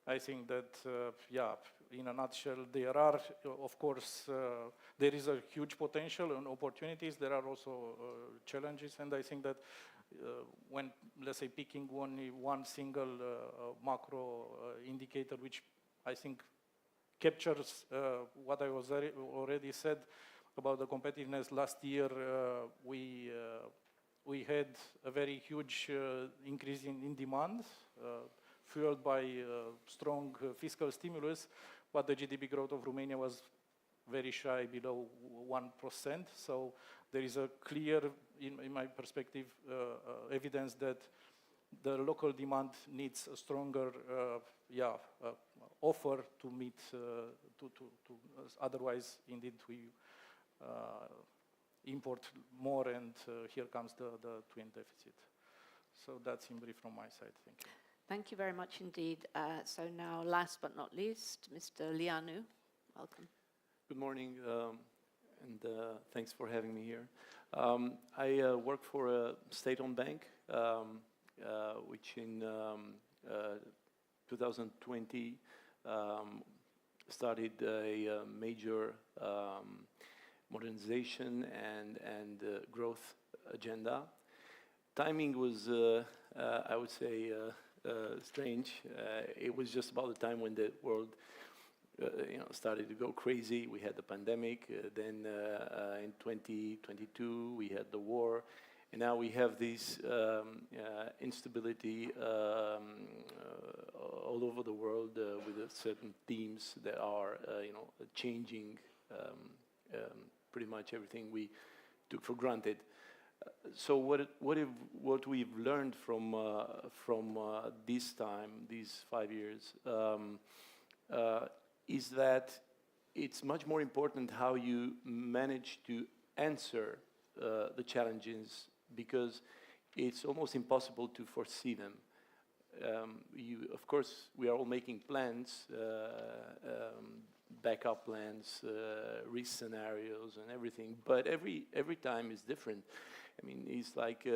I think that, in a nutshell, there are, of course, there is a huge potential and opportunities. There are also challenges, and I think that when, let's say, picking one single macro indicator, which I think captures what I was already said about the competitiveness. Last year, we had a very huge increase in demand, fueled by strong fiscal stimulus, but the GDP growth of Romania was very shy, below 1%. So there is a clear, in my perspective, evidence that the local demand needs a stronger offer to meet, otherwise, indeed, we import more, and here comes the twin deficit. So that's in brief from my side. Thank you. Thank you very much indeed. So now, last but not least, Mr. Lianu, welcome. Good morning, and thanks for having me here. I work for a state-owned bank, which in 2020 started a major modernization and growth agenda. Timing was, I would say, strange. It was just about the time when the world started to go crazy. We had the pandemic, then in 2022 we had the war, and now we have this instability all over the world with certain themes that are changing pretty much everything we took for granted. So what we've learned from this time, these 5 years, is that it's much more important how you manage to answer the challenges, because it's almost impossible to foresee them. Of course, we are all making plans, backup plans, risk scenarios, and everything. But every time is different. I mean, it's like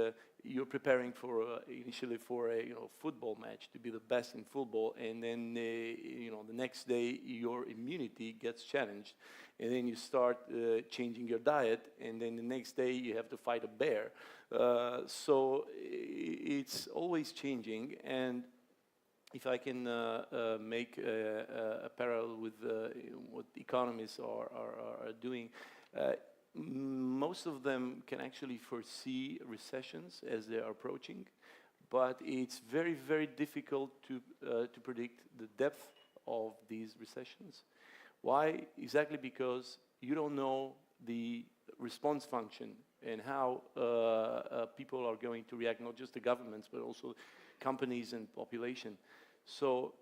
you're preparing for initially for a football match to be the best in football, and then the next day your immunity gets challenged, and then you start changing your diet, and then the next day you have to fight a bear. So it's always changing, and if I can make a parallel with what economists are doing, most of them can actually foresee recessions as they are approaching, but it's very, very difficult to predict the depth of these recessions. Why? Exactly because you don't know the response function and how people are going to react, not just the governments, but also companies and population. So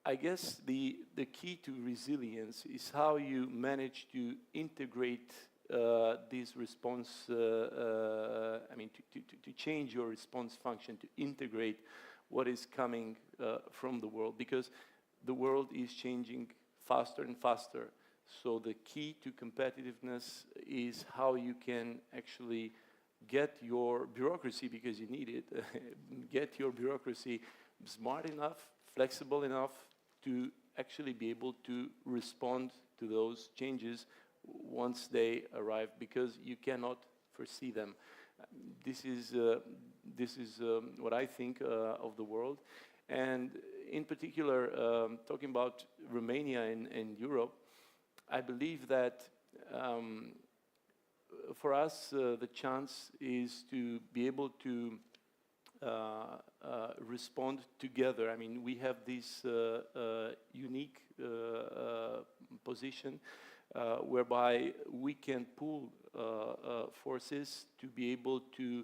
I guess the key to resilience is how you manage to integrate this response, to change your response function, to integrate what is coming from the world, because the world is changing faster and faster. So the key to competitiveness is how you can actually get your bureaucracy, because you need it, get your bureaucracy smart enough, flexible enough to actually be able to respond to those changes once they arrive, because you cannot foresee them. This is what I think of the world, and in particular, talking about Romania and Europe, I believe that for us the chance is to be able to respond together. I mean, we have this unique position whereby we can pool forces to be able to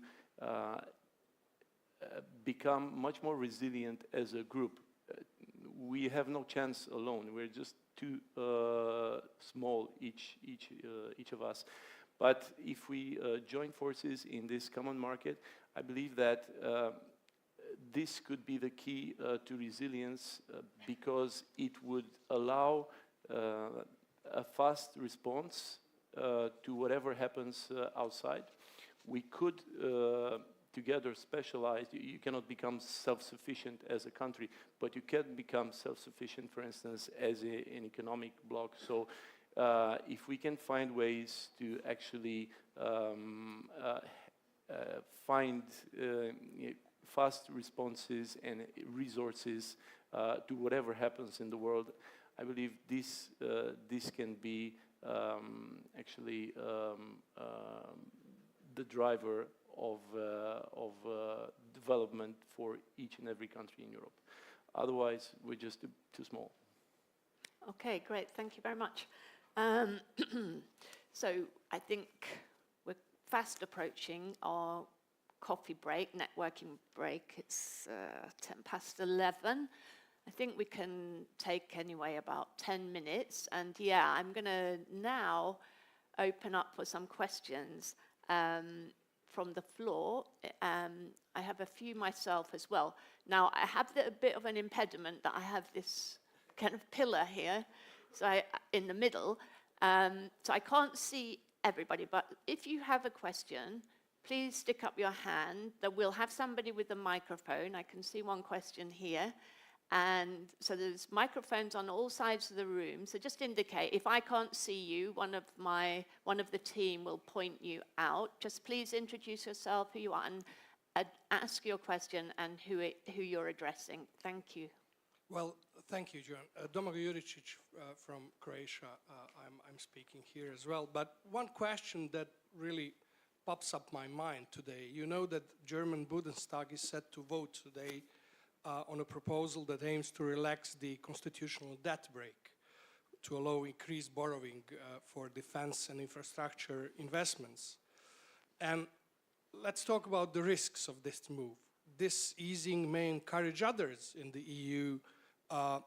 become much more resilient as a group. We have no chance alone. We're just too small, each of us. But if we join forces in this common market, I believe that this could be the key to resilience, because it would allow a fast response to whatever happens outside. We could together specialize. You cannot become self-sufficient as a country, but you can become self-sufficient, for instance, as an economic bloc. So if we can find ways to actually find fast responses and resources to whatever happens in the world, I believe this can be actually the driver of development for each and every country in Europe. Otherwise, we're just too small. Okay, great. Thank you very much. So I think we're fast approaching our coffee break, networking break. It's 11:10. I think we can take anyway about 10 minutes. And yeah, I'm going to now open up for some questions from the floor. I have a few myself as well. Now, I have a bit of an impediment that I have this kind of pillar here, so in the middle. So I can't see everybody, but if you have a question, please stick up your hand. That we'll have somebody with a microphone. I can see one question here. And so there's microphones on all sides of the room. So just indicate, if I can't see you, one of the team will point you out. Just please introduce yourself, who you are, and ask your question and who you're addressing. Thank you. Well, thank you, Joan. Domagoj Juricic from Croatia. I'm speaking here as well. But one question that really pops up my mind today. You know that German Bundestag is set to vote today on a proposal that aims to relax the constitutional debt brake to allow increased borrowing for defense and infrastructure investments. And let's talk about the risks of this move. This easing may encourage others in the EU.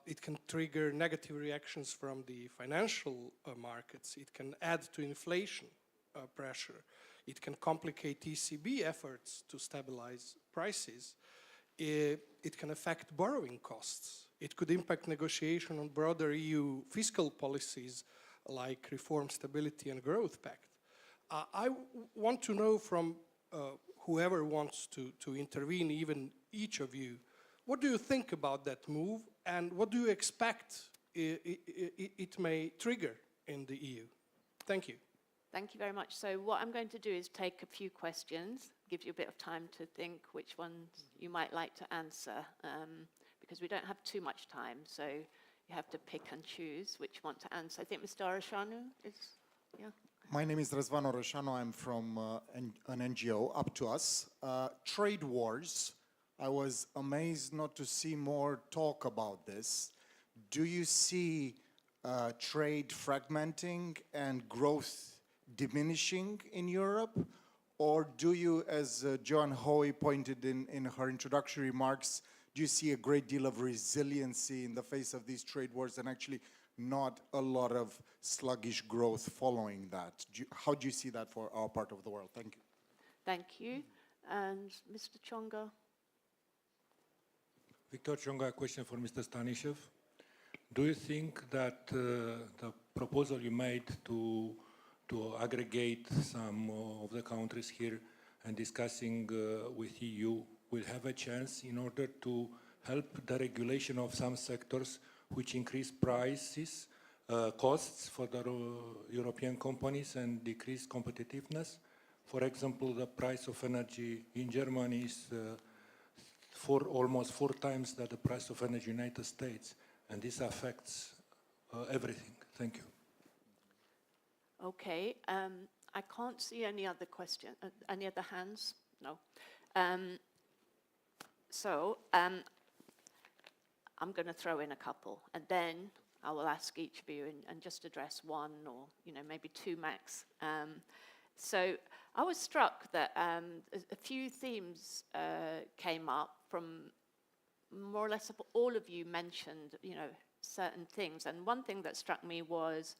It can trigger negative reactions from the financial markets. It can add to inflation pressure. It can complicate ECB efforts to stabilize prices. It can affect borrowing costs. It could impact negotiation on broader EU fiscal policies like Reform, Stability and Growth Pact. I want to know from whoever wants to intervene, even each of you, what do you think about that move and what do you expect it may trigger in the EU? Thank you. Thank you very much. So what I'm going to do is take a few questions, give you a bit of time to think which ones you might like to answer, because we don't have too much time, so you have to pick and choose which one to answer. I think Mr. Orășanu is, yeah. My name is Răzvan Orășanu. I'm from an NGO, Up to Us. Trade wars. I was amazed not to see more talk about this. Do you see trade fragmenting and growth diminishing in Europe? Or do you, as Joan Hoy pointed in her introductory remarks, do you see a great deal of resiliency in the face of these trade wars and actually not a lot of sluggish growth following that? How do you see that for our part of the world? Thank you. Thank you. And Mr. Chonga? Victor Chonga, a question for Mr. Stanishev. Do you think that the proposal you made to aggregate some of the countries here and discussing with EU will have a chance in order to help the regulation of some sectors which increase prices, costs for the European companies and decrease competitiveness? For example, the price of energy in Germany is almost 4 times the price of energy in the United States, and this affects everything. Thank you. Okay, I can't see any other question, any other hands? No. So I'm going to throw in a couple, and then I will ask each of you and just address one or maybe two max. So I was struck that a few themes came up from more or less all of you mentioned, certain things, and one thing that struck me was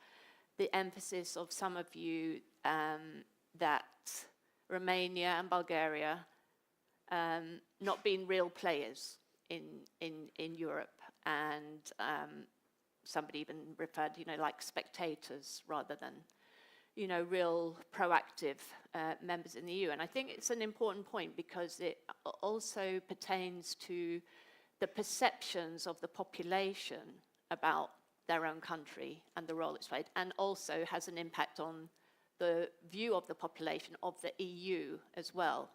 the emphasis of some of you that Romania and Bulgaria not being real players in Europe, and somebody even referred, like spectators rather than, real proactive members in the EU. And I think it's an important point because it also pertains to the perceptions of the population about their own country and the role it's played, and also has an impact on the view of the population of the EU as well.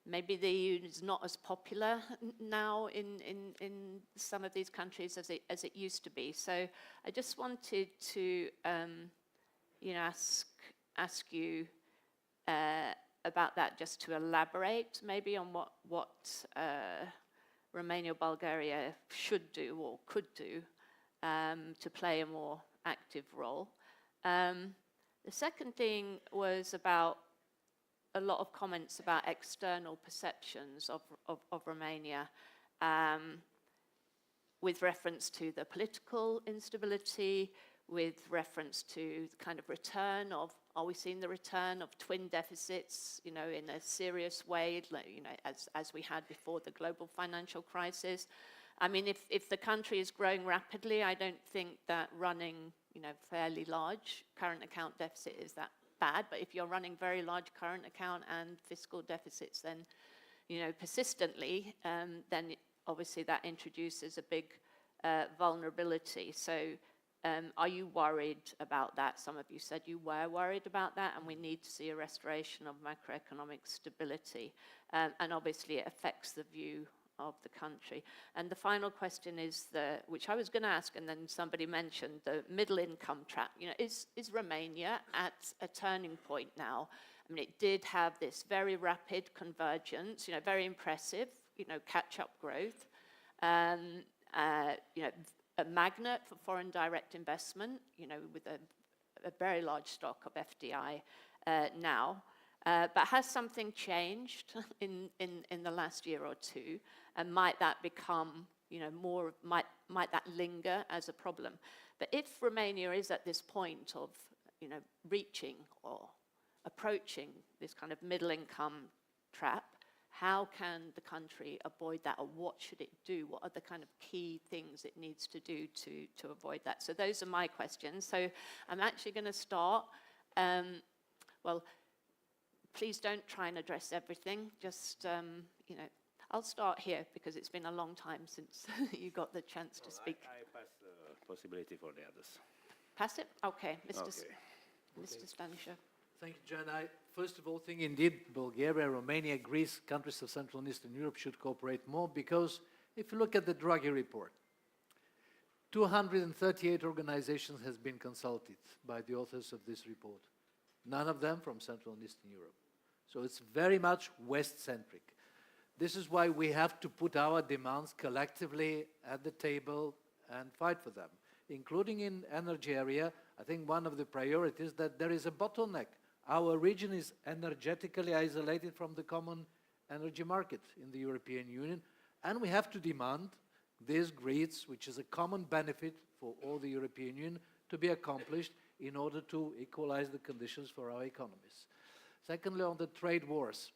Maybe the EU is not as popular now in some of these countries as it used to be. So I just wanted to ask you about that, just to elaborate maybe on what Romania, Bulgaria should do or could do to play a more active role. The second thing was about a lot of comments about external perceptions of Romania, with reference to the political instability, with reference to the kind of return of, are we seeing the return of twin deficits, you know, in a serious way, you know, as we had before the global financial crisis? I mean, if the country is growing rapidly, I don't think that running, you know, fairly large current account deficit is that bad. But if you're running very large current account and fiscal deficits, then, you know, persistently, then obviously that introduces a big vulnerability. So are you worried about that? Some of you said you were worried about that, and we need to see a restoration of macroeconomic stability. And obviously it affects the view of the country. And the final question is, which I was going to ask, and then somebody mentioned, the middle income trap. You know, is Romania at a turning point now? I mean, it did have this very rapid convergence, you know, very impressive, you know, catch-up growth, you know, a magnet for foreign direct investment, you know, with a very large stock of FDI now. But has something changed in the last year or two? And might that become, you know, more, might that linger as a problem? But if Romania is at this point of, you know, reaching or approaching this kind of middle income trap, how can the country avoid that, or what should it do? What are the kind of key things it needs to do to avoid that? So those are my questions. So I'm actually going to start, well, please don't try and address everything. Just, you know, I'll start here because it's been a long time since you got the chance to speak. I pass the possibility for the others. Pass it? Okay, Mr. Okay. Mr. Stanishev. Thank you, Jan. I, first of all, think indeed Bulgaria, Romania, Greece, countries of Central and Eastern Europe should cooperate more, because if you look at the Draghi report, 238 organizations has been consulted by the authors of this report. None of them from Central and Eastern Europe. So it's very much West-centric. This is why we have to put our demands collectively at the table and fight for them, including in energy area. I think one of the priorities that there is a bottleneck. Our region is energetically isolated from the common energy market in the European Union, and we have to demand these grids, which is a common benefit for all the European Union, to be accomplished in order to equalize the conditions for our economies. Secondly, on the trade wars.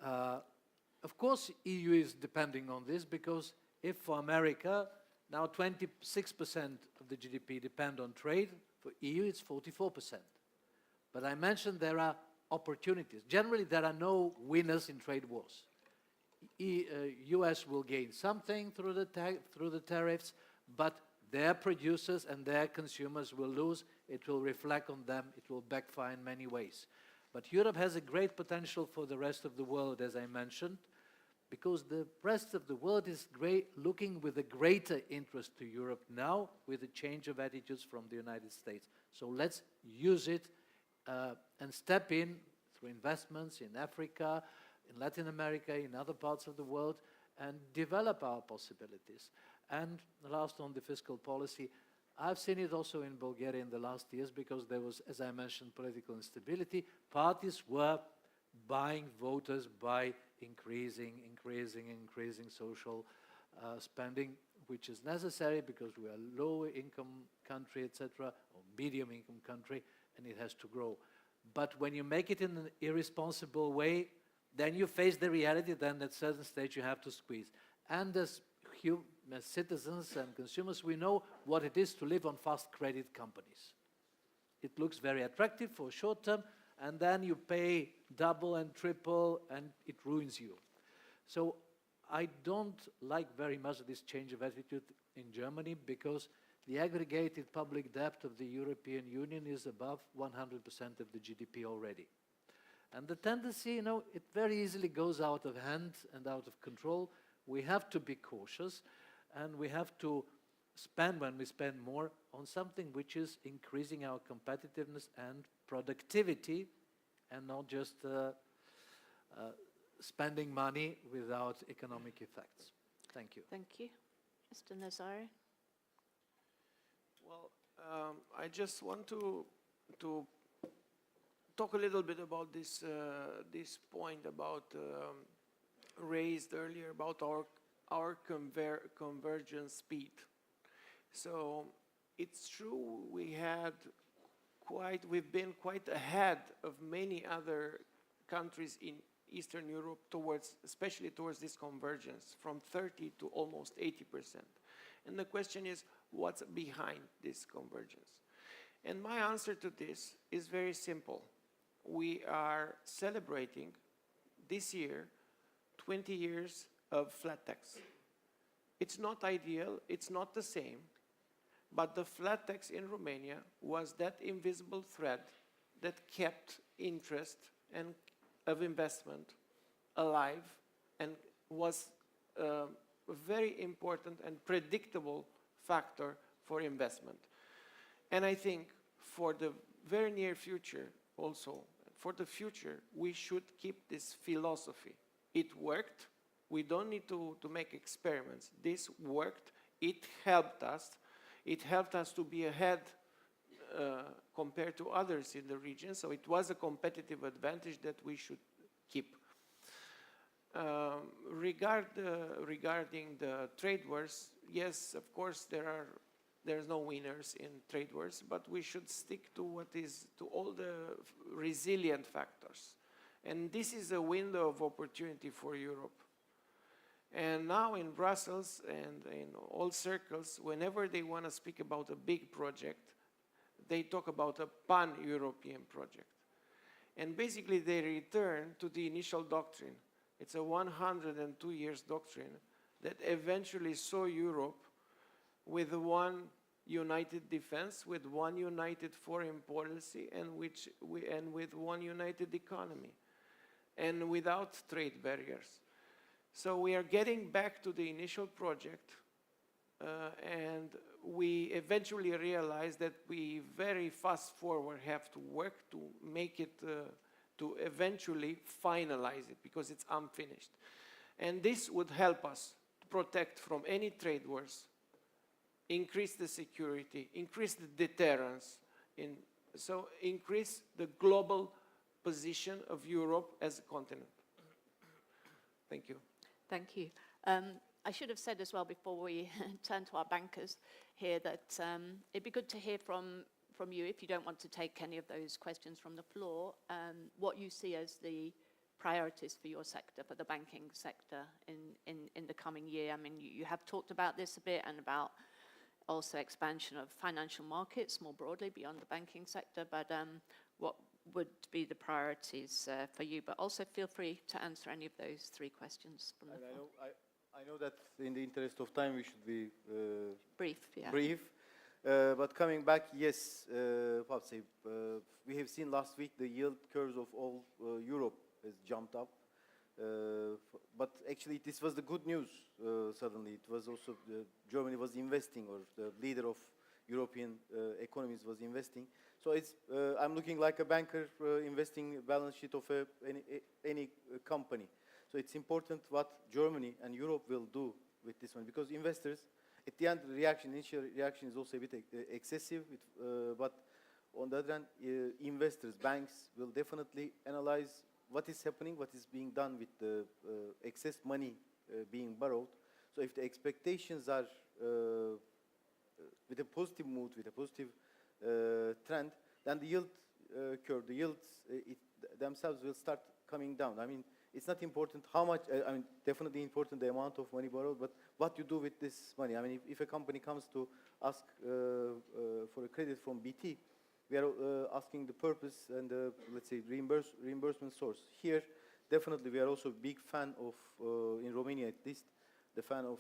Of course, EU is depending on this, because if for America, now 26% of the GDP depend on trade, for EU it's 44%. But I mentioned there are opportunities. Generally, there are no winners in trade wars. US will gain something through the tariffs, but their producers and their consumers will lose. It will reflect on them. It will backfire in many ways. But Europe has a great potential for the rest of the world, as I mentioned, because the rest of the world is looking with a greater interest to Europe now, with a change of attitudes from the United States. So let's use it and step in through investments in Africa, in Latin America, in other parts of the world, and develop our possibilities. And last, on the fiscal policy, I've seen it also in Bulgaria in the last years, because there was, as I mentioned, political instability. Parties were buying voters by increasing social spending, which is necessary because we are a low-income country, etc., or medium-income country, and it has to grow. But when you make it in an irresponsible way, then you face the reality, then at a certain stage you have to squeeze. And as citizens and consumers, we know what it is to live on fast credit companies. It looks very attractive for short term, and then you pay double and triple, and it ruins you. So I don't like very much this change of attitude in Germany, because the aggregated public debt of the European Union is above 100% of the GDP already. And the tendency, you know, it very easily goes out of hand and out of control. We have to be cautious, and we have to spend, when we spend more, on something which is increasing our competitiveness and productivity, and not just spending money without economic effects. Thank you. Thank you. Mr. Nazari? Well, I just want to talk a little bit about this, this point about raised earlier about our convergence speed. So it's true we've been quite ahead of many other countries in Eastern Europe especially towards this convergence, from 30 to almost 80%. And the question is, what's behind this convergence? And my answer to this is very simple. We are celebrating this year 20 years of flat tax. It's not ideal, it's not the same, but the flat tax in Romania was that invisible thread that kept interest and of investment alive and was a very important and predictable factor for investment. And I think for the very near future also, for the future, we should keep this philosophy. It worked. We don't need to make experiments. This worked. It helped us. It helped us to be ahead compared to others in the region. So it was a competitive advantage that we should keep. Regarding the trade wars, yes, of course, there's no winners in trade wars, but we should stick to all the resilient factors. And this is a window of opportunity for Europe. And now in Brussels and in all circles, whenever they want to speak about a big project, they talk about a pan-European project. And basically they return to the initial doctrine. It's a 102 years doctrine that eventually saw Europe with one united defense, with one united foreign policy, and with one united economy, and without trade barriers. So we are getting back to the initial project, and we eventually realize that we very fast forward have to work to make it, to eventually finalize it, because it's unfinished. And this would help us to protect from any trade wars, increase the security, increase the deterrence, so increase the global position of Europe as a continent. Thank you. Thank you. I should have said as well before we turn to our bankers here that it'd be good to hear from you, if you don't want to take any of those questions from the floor, what you see as the priorities for your sector, for the banking sector in the coming year. I mean, you have talked about this a bit and about also expansion of financial markets more broadly beyond the banking sector, but what would be the priorities for you? But also feel free to answer any of those three questions from the floor. I know that in the interest of time we should be brief. Yeah. Brief. But coming back, yes, we have seen last week the yield curves of all Europe has jumped up. But actually, this was the good news. Suddenly, it was also Germany was investing, or the leader of European economies was investing. So it's I'm looking like a banker investing balance sheet of any company. So it's important what Germany and Europe will do with this one, because investors, at the end, initial reaction is also a bit excessive. But on the other hand, investors, banks will definitely analyze what is happening, what is being done with the excess money being borrowed. So if the expectations are with a positive mood, with a positive trend, then the yield curve, the yields themselves will start coming down. I mean, it's not important how much, I mean, definitely important the amount of money borrowed, but what you do with this money. I mean, if a company comes to ask for a credit from BT, we are asking the purpose and let's say reimbursement source. Here, definitely we are also a big fan of, in Romania at least, the fan of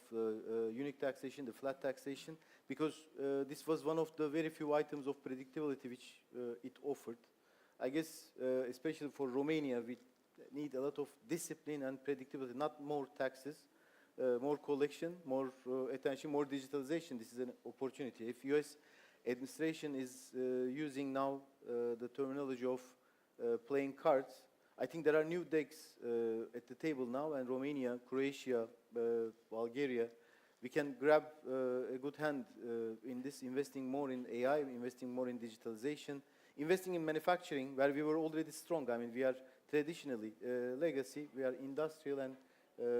unique taxation, the flat taxation, because this was one of the very few items of predictability which it offered. I guess, especially for Romania, we need a lot of discipline and predictability, not more taxes, more collection, more attention, more digitalization. This is an opportunity. If US administration is using now the terminology of playing cards, I think there are new decks at the table now, and Romania, Croatia, Bulgaria, we can grab a good hand in this, investing more in AI, investing more in digitalization, investing in manufacturing, where we were already strong. I mean, we are traditionally legacy, we are industrial and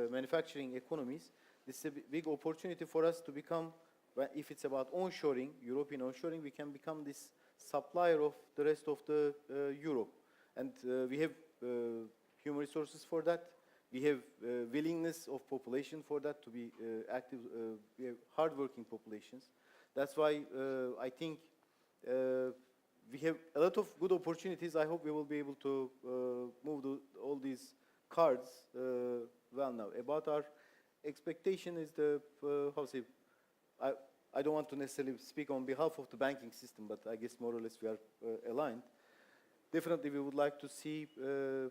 manufacturing economies. This is a big opportunity for us to become, if it's about onshoring, European onshoring, we can become this supplier of the rest of the Europe. And we have human resources for that. We have willingness of population for that to be active. We have hardworking populations. That's why I think we have a lot of good opportunities. I hope we will be able to move all these cards well now. About our expectation is the, how to say, I don't want to necessarily speak on behalf of the banking system, but I guess more or less we are aligned. Definitely we would like to see,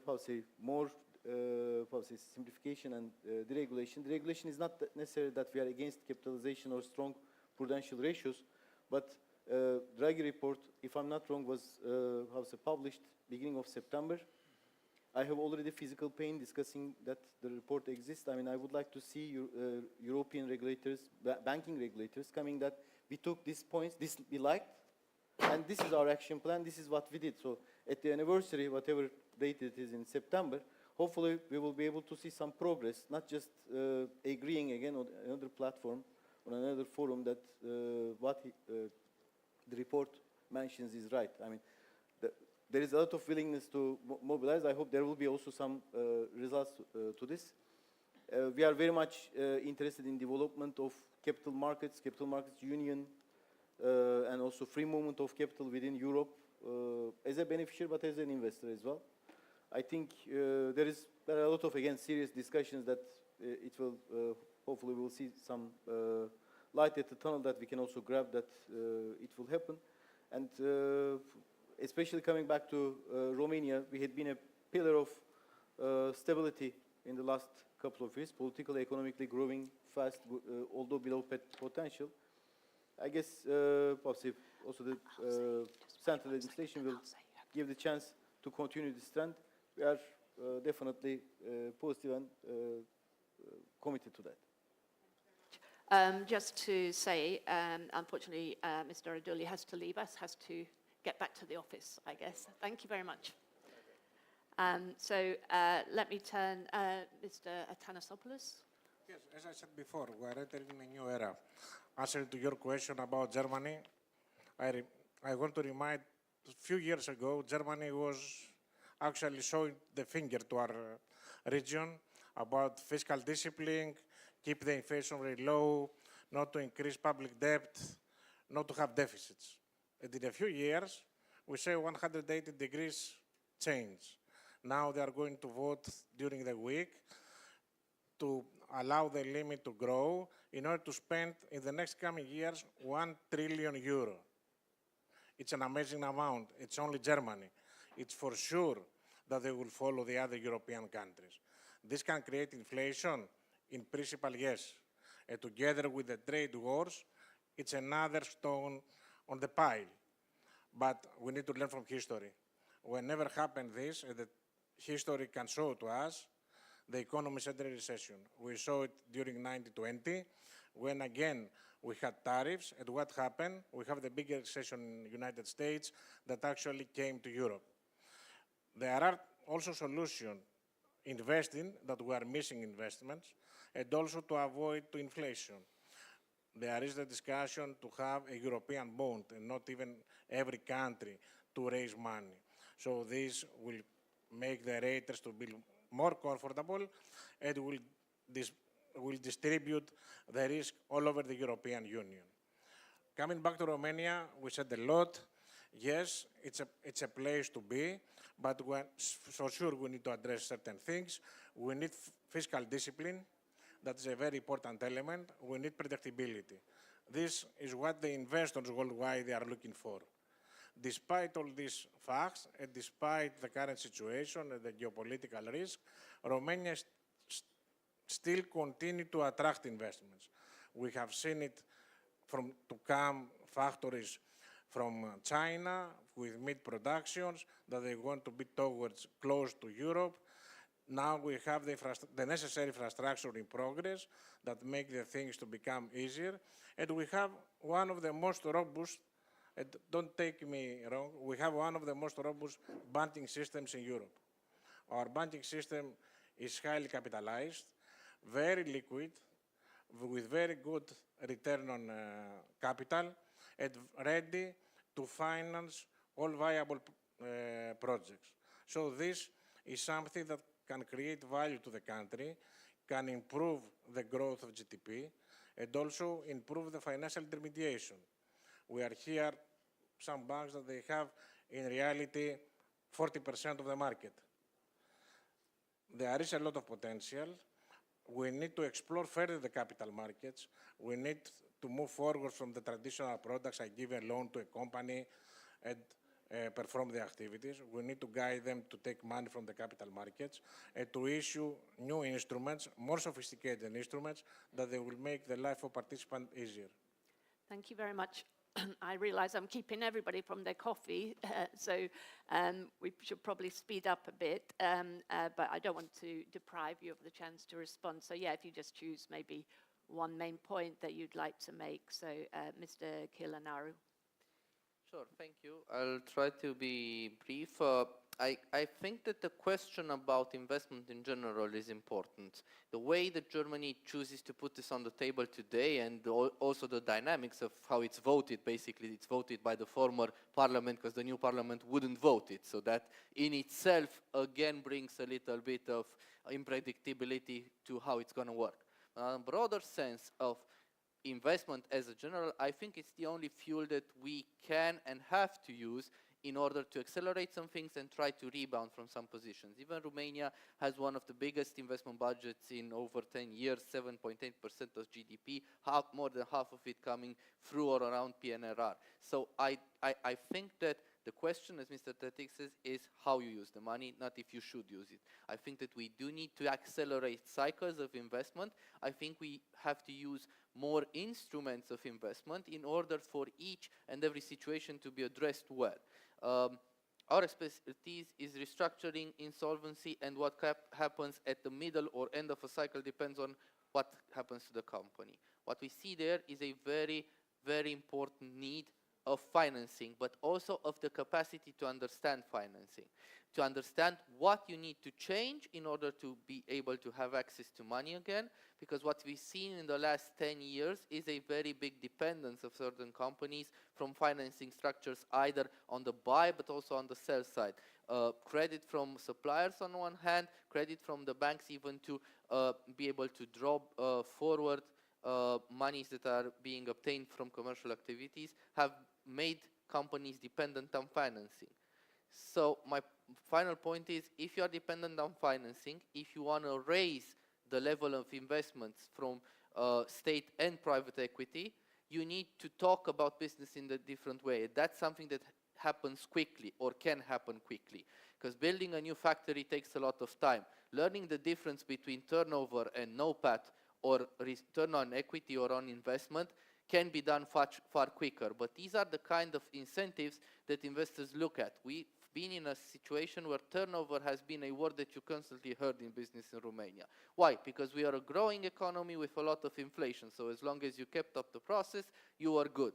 how to say, more how to say, simplification and deregulation. Deregulation is not necessarily that we are against capitalization or strong prudential ratios, but Draghi report, if I'm not wrong, was how to say, published beginning of September. I have already physical pain discussing that the report exists. I mean, I would like to see European regulators, banking regulators, coming that we took these points, this we liked, and this is our action plan, this is what we did. So at the anniversary, whatever date it is in September, hopefully we will be able to see some progress, not just agreeing again on another platform, on another forum that what the report mentions is right. I mean, there is a lot of willingness to mobilize. I hope there will be also some results to this. We are very much interested in development of capital markets union, and also free movement of capital within Europe as a beneficiary, but as an investor as well. I think there are a lot of, again, serious discussions that it will, hopefully we'll see some light at the tunnel that we can also grab that it will happen. And especially coming back to Romania, we had been a pillar of stability in the last couple of years, politically, economically growing fast, although below potential. I guess also the central administration will give the chance to continue this trend. We are definitely positive and committed to that. Just to say, unfortunately, Mr. Raduli has to leave us, has to get back to the office, I guess. Thank you very much. So let me turn, Mr. Athanasopoulos. Yes, as I said before, we are entering a new era. Answering to your question about Germany, I want to remind, a few years ago, Germany was actually showing the finger to our region about fiscal discipline, keep the inflation rate low, not to increase public debt, not to have deficits. And in a few years, we say 180 degrees change. Now they are going to vote during the week to allow the limit to grow in order to spend in the next coming years 1 trillion euro. It's an amazing amount. It's only Germany. It's for sure that they will follow the other European countries. This can create inflation? In principle, yes. And together with the trade wars, it's another stone on the pile. But we need to learn from history. Whenever happened this, and the history can show to us, the economy entered a recession. We saw it during 1920, when again we had tariffs, and what happened? We have the biggest recession in the United States that actually came to Europe. There are also solutions, investing, that we are missing investments, and also to avoid inflation. There is the discussion to have a European bond and not even every country to raise money. So this will make the raters to be more comfortable and will distribute the risk all over the European Union. Coming back to Romania, we said a lot. Yes, it's a place to be, but for sure we need to address certain things. We need fiscal discipline. That is a very important element. We need predictability. This is what the investors worldwide they are looking for. Despite all these facts, and despite the current situation and the geopolitical risk, Romania still continue to attract investments. We have seen it to come factories from China with meat productions that they want to be towards close to Europe. Now we have the necessary infrastructure in progress that make the things to become easier. And we have one of the most robust And don't take me wrong, we have one of the most robust banking systems in Europe. Our banking system is highly capitalized, very liquid, with very good return on capital, and ready to finance all viable projects. So this is something that can create value to the country, can improve the growth of GDP, and also improve the financial intermediation. We are here, some banks that they have, in reality, 40% of the market. There is a lot of potential. We need to explore further the capital markets. We need to move forward from the traditional products. I give a loan to a company and perform the activities. We need to guide them to take money from the capital markets and to issue new instruments, more sophisticated instruments, that they will make the life of participants easier. Thank you very much. I realize I'm keeping everybody from their coffee, so we should probably speed up a bit, but I don't want to deprive you of the chance to respond. So yeah, if you just choose maybe one main point that you'd like to make. So Mr. Kilanaru. Sure, thank you. I'll try to be brief. I think that the question about investment in general is important. The way that Germany chooses to put this on the table today, and also the dynamics of how it's voted, basically it's voted by the former parliament because the new parliament wouldn't vote it. So that in itself, again, brings a little bit of unpredictability to how it's going to work. On a broader sense of investment as a general, I think it's the only fuel that we can and have to use in order to accelerate some things and try to rebound from some positions. Even Romania has one of the biggest investment budgets in over 10 years, 7.8% of GDP, more than half of it coming through or around PNRR. So I think that the question, as Mr. Tetik says, is how you use the money, not if you should use it. I think that we do need to accelerate cycles of investment. I think we have to use more instruments of investment in order for each and every situation to be addressed well. Our expertise is restructuring, insolvency, and what happens at the middle or end of a cycle depends on what happens to the company. What we see there is a very, very important need of financing, but also of the capacity to understand financing, to understand what you need to change in order to be able to have access to money again, because what we've seen in the last 10 years is a very big dependence of certain companies from financing structures, either on the buy but also on the sell side. Credit from suppliers on one hand, credit from the banks even to be able to draw forward monies that are being obtained from commercial activities, have made companies dependent on financing. So my final point is, if you are dependent on financing, if you want to raise the level of investments from state and private equity, you need to talk about business in a different way. That's something that happens quickly or can happen quickly, because building a new factory takes a lot of time. Learning the difference between turnover and NOPAT, or return on equity or on investment, can be done far quicker. But these are the kind of incentives that investors look at. We've been in a situation where turnover has been a word that you constantly heard in business in Romania. Why? Because we are a growing economy with a lot of inflation. So as long as you kept up the process, you are good.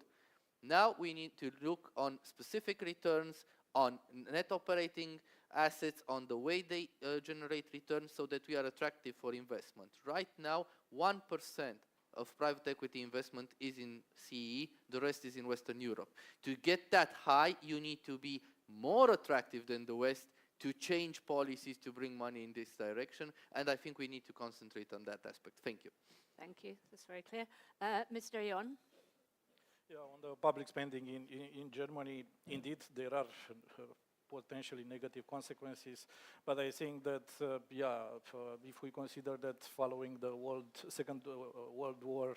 Now we need to look on specific returns, on net operating assets, on the way they generate returns, so that we are attractive for investment. Right now, 1% of private equity investment is in CEE, the rest is in Western Europe. To get that high, you need to be more attractive than the West to change policies to bring money in this direction, and I think we need to concentrate on that aspect. Thank you. Thank you, that's very clear. Mr. Ion? Yeah, on the public spending in Germany, indeed, there are potentially negative consequences, but I think that, if we consider that following the Second World War,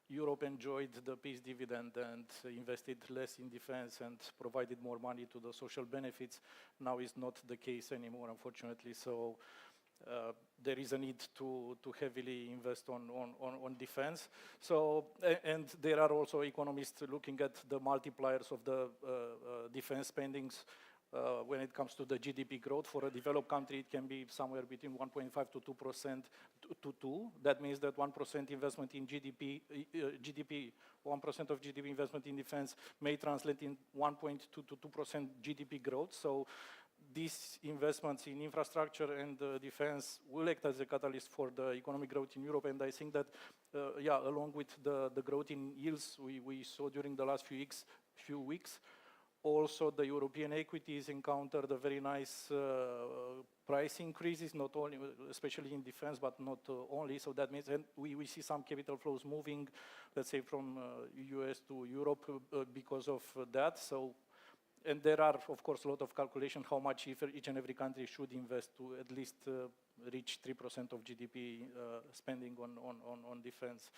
Europe enjoyed the peace dividend and invested less in defense and provided more money to the social benefits, now is not the case anymore, unfortunately. So there is a need to heavily invest on defense. So, and there are also economists looking at the multipliers of the defense spendings when it comes to the GDP growth. For a developed country, it can be somewhere between 1.5 to 2% to 2. That means that 1% investment in GDP, 1% of GDP investment in defense may translate in 1.2 to 2% GDP growth. So these investments in infrastructure and defense will act as a catalyst for the economic growth in Europe. And I think that, yeah, along with the growth in yields we saw during the last few weeks, also the European equities encountered a very nice price increases, not only, especially in defense, but not only. So that means we see some capital flows moving, let's say, from US to Europe because of that. So, and there are, of course, a lot of calculation how much each and every country should invest to at least reach 3% of GDP spending on defense.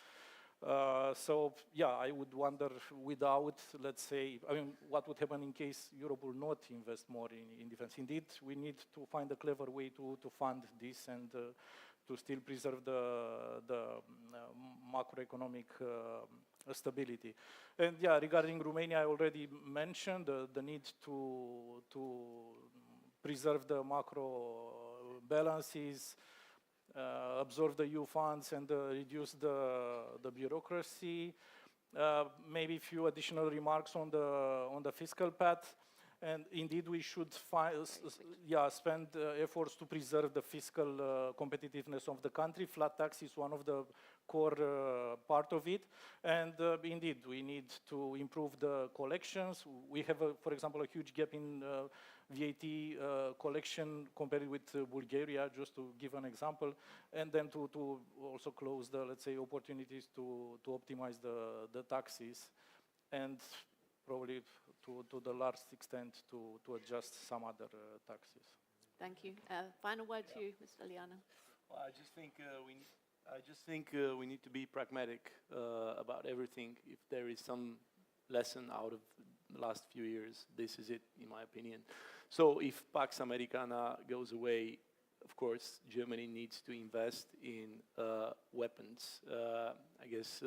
So, yeah, I would wonder without, let's say, I mean, what would happen in case Europe will not invest more in defense? Indeed, we need to find a clever way to fund this and to still preserve the macroeconomic stability. And yeah, regarding Romania, I already mentioned the need to preserve the macro balances, absorb the EU funds and reduce the bureaucracy. Maybe a few additional remarks on the fiscal path. And indeed, we should spend efforts to preserve the fiscal competitiveness of the country. Flat tax is one of the core part of it. And indeed, we need to improve the collections. We have, for example, a huge gap in VAT collection compared with Bulgaria, just to give an example. And then to also close the, let's say, opportunities to optimize the taxes. And probably to the large extent to adjust some other taxes. Thank you. Final word to you, Mr. Liana. Well, I just think we need to be pragmatic about everything. If there is some lesson out of the last few years, this is it, in my opinion. So if Pax Americana goes away, of course, Germany needs to invest in weapons. I guess,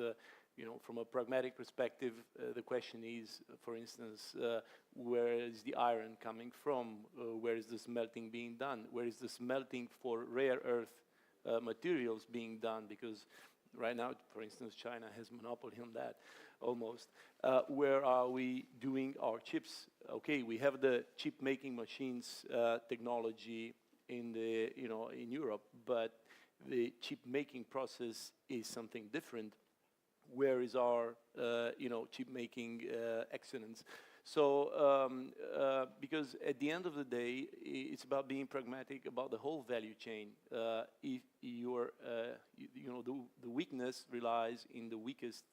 you know, from a pragmatic perspective, the question is, for instance, where is the iron coming from? Where is the smelting being done? Where is the smelting for rare earth materials being done? Because right now, for instance, China has monopoly on that, almost. Where are we doing our chips? Okay, we have the chip making machines technology in Europe, but the chip making process is something different. Where is our, chip making excellence? So, because at the end of the day, it's about being pragmatic about the whole value chain. If you're, the weakness relies in the weakest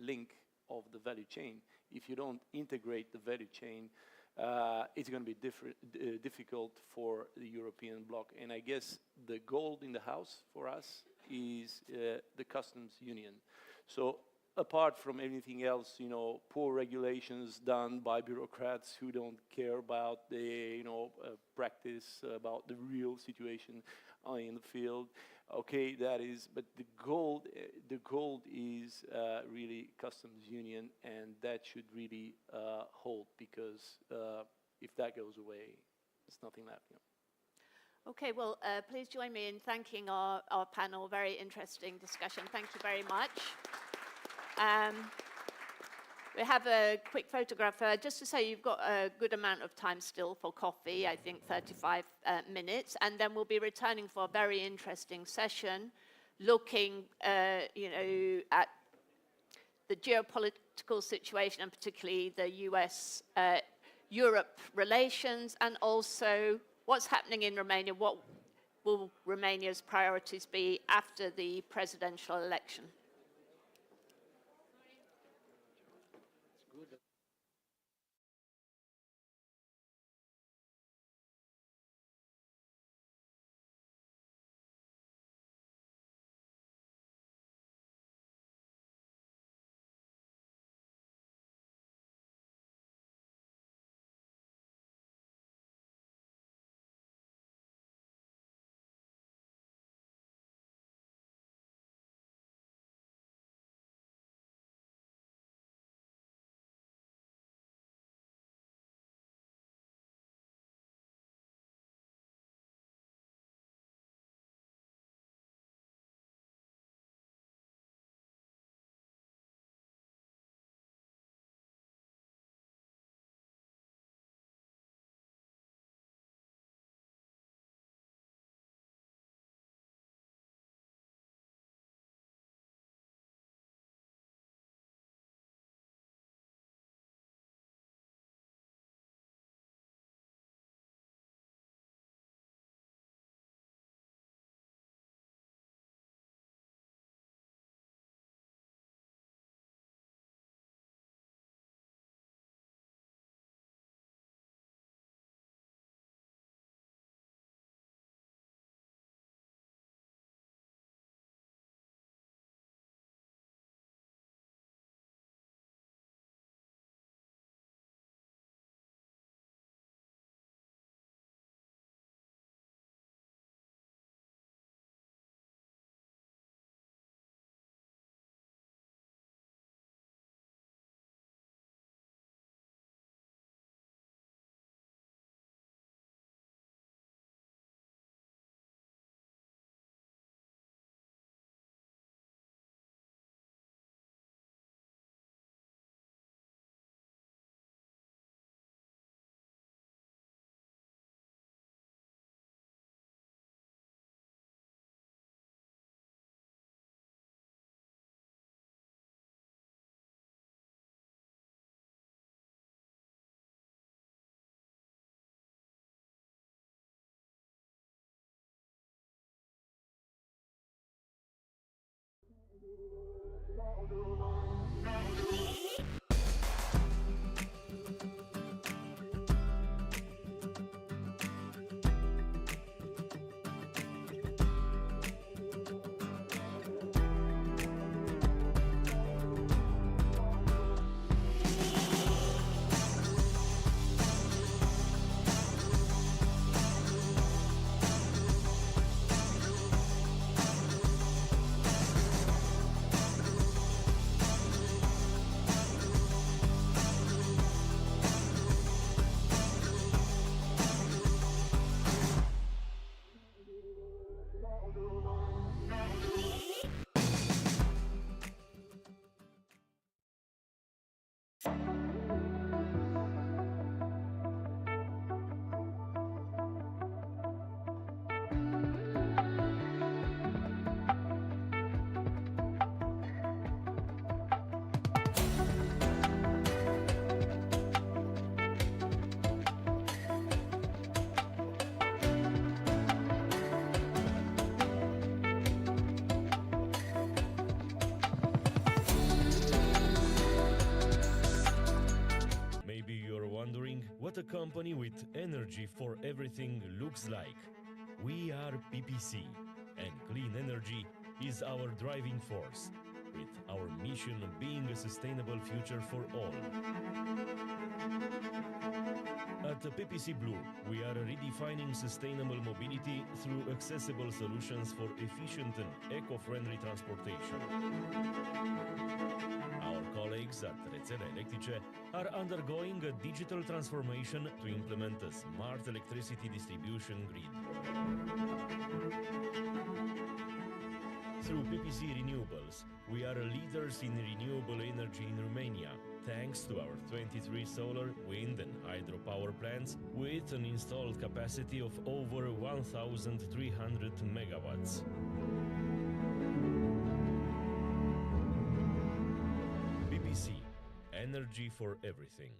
link of the value chain. If you don't integrate the value chain, it's going to be difficult for the European bloc. And I guess the gold in the house for us is the customs union. So apart from anything else, poor regulations done by bureaucrats who don't care about the, practice, about the real situation in the field. Okay, that is, but the gold is really customs union, and that should really hold, because if that goes away, there's nothing left. Okay, well, please join me in thanking our panel. Very interesting discussion. Thank you very much. We have a quick photograph. Just to say, you've got a good amount of time still for coffee, I think 35 minutes, and then we'll be returning for a very interesting session looking, at the geopolitical situation, and particularly the US-Europe relations, and also what's happening in Romania. What will Romania's priorities be after the presidential election? What a company with energy for everything looks like. We are PPC, and clean energy is our driving force, with our mission being a sustainable future for all. At PPC Blue, we are redefining sustainable mobility through accessible solutions for efficient and eco-friendly transportation. Our colleagues at Rețele Electrice are undergoing a digital transformation to implement a smart electricity distribution grid. Through PPC Renewables, we are leaders in renewable energy in Romania, thanks to our 23 solar, wind and hydropower plants with an installed capacity of over 1,300 megawatts. PPC, energy for everything.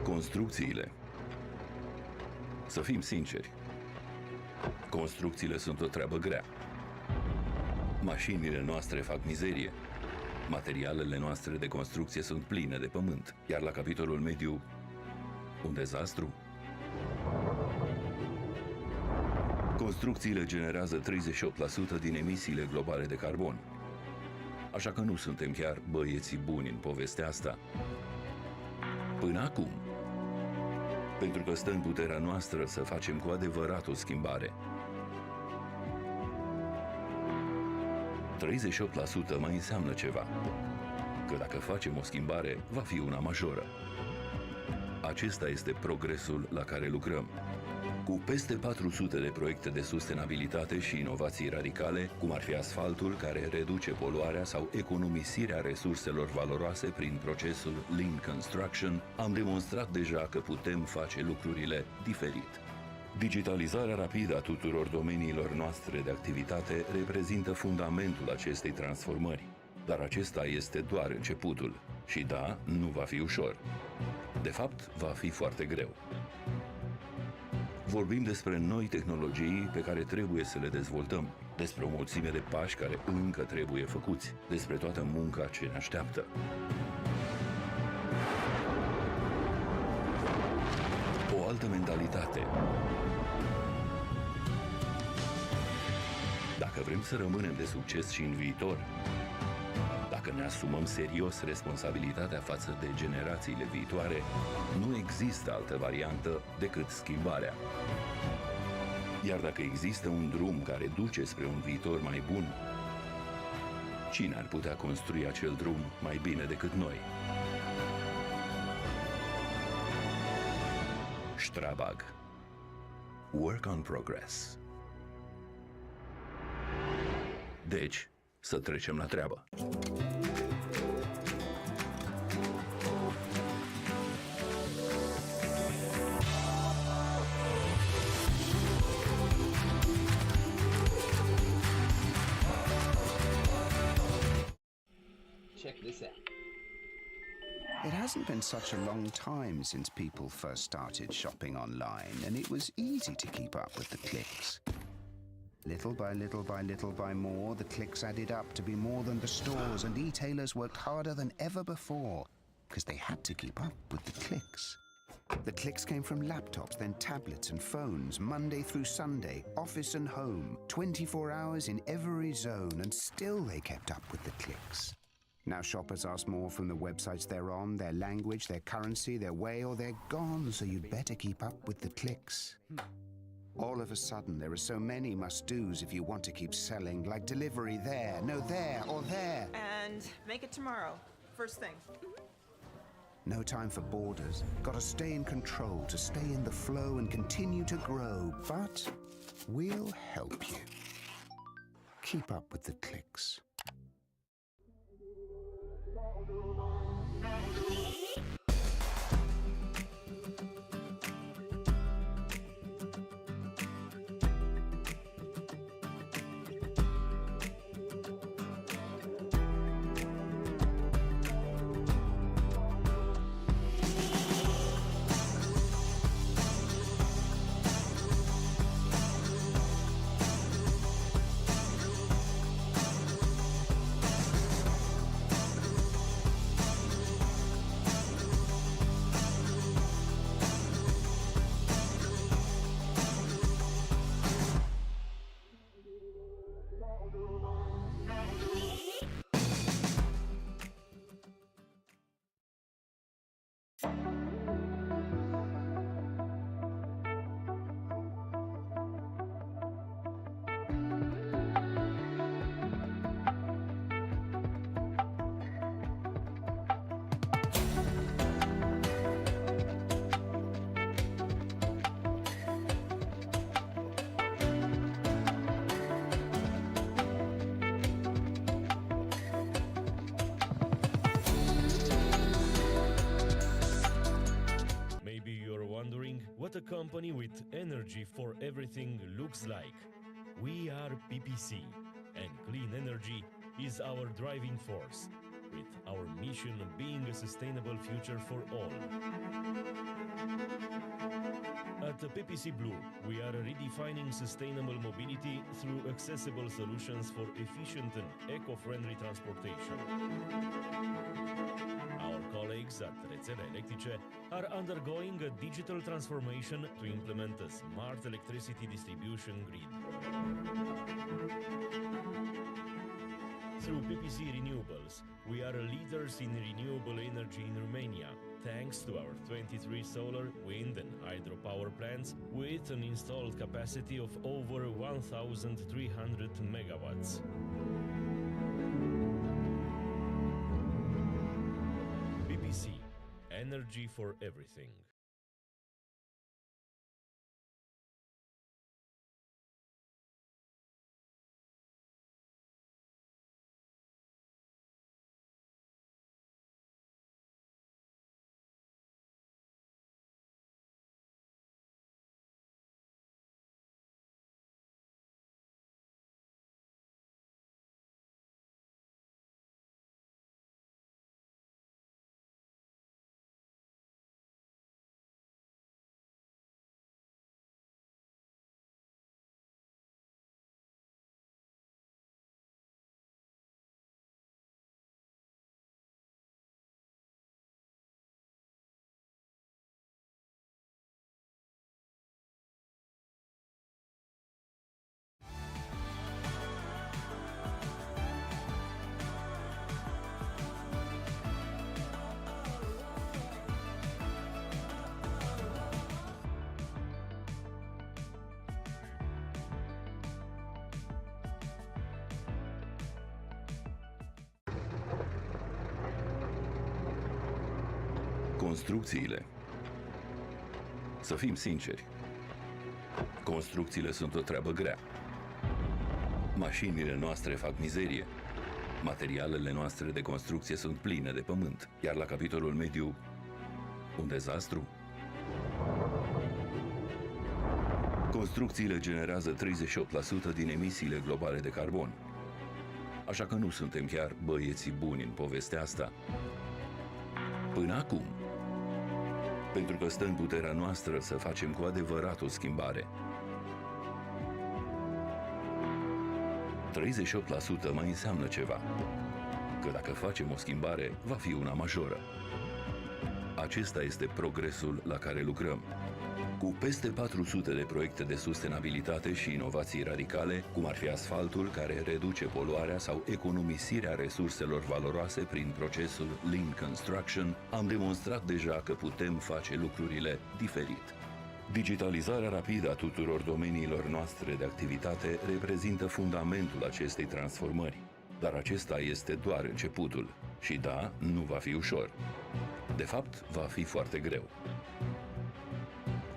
Construcțiile. Să fim sinceri, construcțiile sunt o treabă grea. Mașinile noastre fac mizerie. Materialele noastre de construcție sunt pline de pământ. Iar la capitolul mediu, un dezastru? Construcțiile generează 38% din emisiile globale de carbon. Așa că nu suntem chiar băieții buni în povestea asta. Până acum. Pentru că stă în puterea noastră să facem cu adevărat o schimbare. 38% mai înseamnă ceva. Că dacă facem o schimbare, va fi una majoră. Acesta este progresul la care lucrăm. Cu peste 400 de proiecte de sustenabilitate și inovații radicale, cum ar fi asfaltul care reduce poluarea sau economisirea resurselor valoroase prin procesul Lean Construction, am demonstrat deja că putem face lucrurile diferit. Digitalizarea rapidă a tuturor domeniilor noastre de activitate reprezintă fundamentul acestei transformări. Dar acesta este doar începutul. Și da, nu va fi ușor. De fapt, va fi foarte greu. Vorbim despre noi tehnologii pe care trebuie să le dezvoltăm. despre o mulțime de pași care încă trebuie făcuți, despre toată munca ce ne așteaptă. O altă mentalitate. Dacă vrem să rămânem de succes și în viitor, dacă ne asumăm serios responsabilitatea față de generațiile viitoare, nu există altă variantă decât schimbarea. Iar dacă există un drum care duce spre un viitor mai bun, cine ar putea construi acel drum mai bine decât noi? Strabag. Work on progress. Deci, să trecem la treabă. Check this out. It hasn't been such a long time since people first started shopping online, and it was easy to keep up with the clicks. Little by little by little by more, the clicks added up to be more than the stores, and e-tailers worked harder than ever before because they had to keep up with the clicks. The clicks came from laptops, then tablets and phones, Monday through Sunday, office and home, 24 hours in every zone, and still they kept up with the clicks. Now shoppers ask more from the websites they're on, their language, their currency, their way, or they're gone, so you'd better keep up with the clicks. All of a sudden, there are so many must-dos if you want to keep selling, like delivery there, no there, or there. And make it tomorrow, first thing. No time for borders. Gotta stay in control, to stay in the flow and continue to grow. But we'll help you. Keep up with the clicks. What a company with energy for everything looks like. We are PPC, and clean energy is our driving force, with our mission being a sustainable future for all. At PPC Blue, we are redefining sustainable mobility through accessible solutions for efficient and eco-friendly transportation. Our colleagues at Rețele Electrice are undergoing a digital transformation to implement a smart electricity distribution grid. Through PPC Renewables, we are leaders in renewable energy in Romania, thanks to our 23 solar, wind and hydropower plants with an installed capacity of over 1,300 megawatts. PPC, energy for everything. Construcțiile. Să fim sinceri, construcțiile sunt o treabă grea. Mașinile noastre fac mizerie. Materialele noastre de construcție sunt pline de pământ. Iar la capitolul mediu, un dezastru? Construcțiile generează 38% din emisiile globale de carbon. Așa că nu suntem chiar băieții buni în povestea asta. Până acum. Pentru că stă în puterea noastră să facem cu adevărat o schimbare. 38% mai înseamnă ceva. Că dacă facem o schimbare, va fi una majoră. Acesta este progresul la care lucrăm. Cu peste 400 de proiecte de sustenabilitate și inovații radicale, cum ar fi asfaltul care reduce poluarea sau economisirea resurselor valoroase prin procesul Lean Construction, am demonstrat deja că putem face lucrurile diferit. Digitalizarea rapidă a tuturor domeniilor noastre de activitate reprezintă fundamentul acestei transformări. Dar acesta este doar începutul. Și da, nu va fi ușor. De fapt, va fi foarte greu.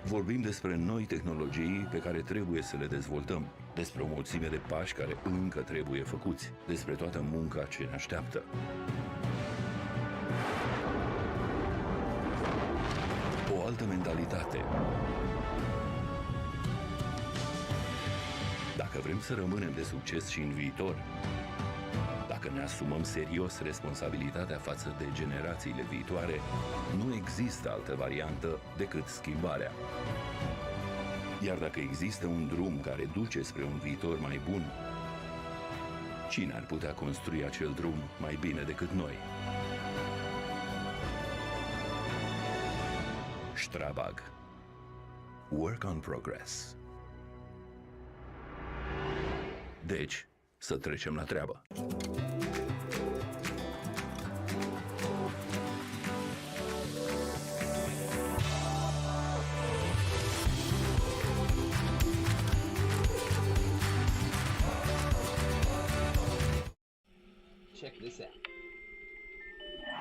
Vorbim despre noi tehnologii pe care trebuie să le dezvoltăm, despre o mulțime de pași care încă trebuie făcuți, despre toată munca ce ne așteaptă. O altă mentalitate. Dacă vrem să rămânem de succes și în viitor, dacă ne asumăm serios responsabilitatea față de generațiile viitoare, nu există altă variantă decât schimbarea. Iar dacă există un drum care duce spre un viitor mai bun, cine ar putea construi acel drum mai bine decât noi? Strabag. Work on progress. Deci, să trecem la treabă. Check this out.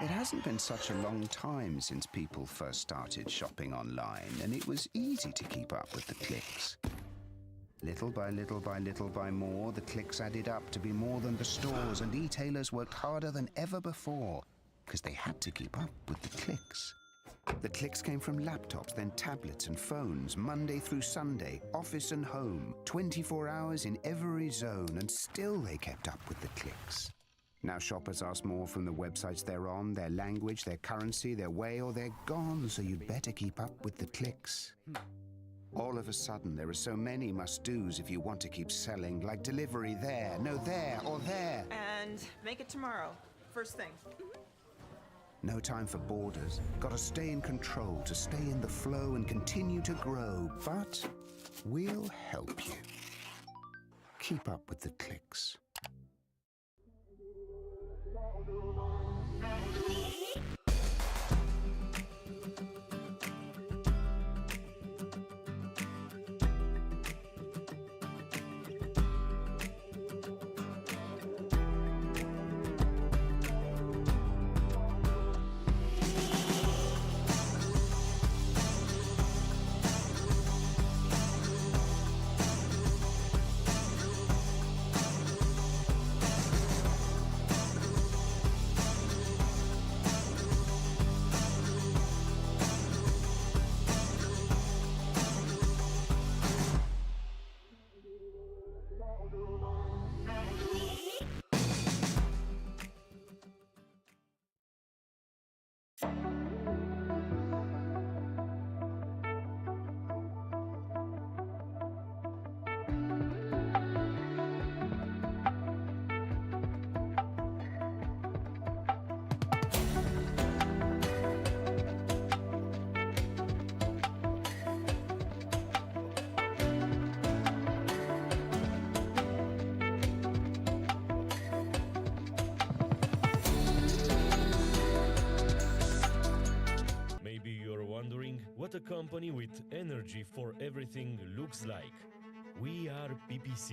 It hasn't been such a long time since people first started shopping online, and it was easy to keep up with the clicks. Little by little by little by more, the clicks added up to be more than the stores, and e-tailers worked harder than ever before because they had to keep up with the clicks. The clicks came from laptops, then tablets and phones, Monday through Sunday, office and home, 24 hours in every zone, and still they kept up with the clicks. Now shoppers ask more from the websites they're on, their language, their currency, their way, or they're gone, so you'd better keep up with the clicks. All of a sudden, there are so many must-dos if you want to keep selling, like delivery there, no there, or there. And make it tomorrow, first thing. No time for borders. Gotta stay in control, to stay in the flow and continue to grow. But we'll help you. Keep up with the clicks. What a company with energy for everything looks like. We are PPC,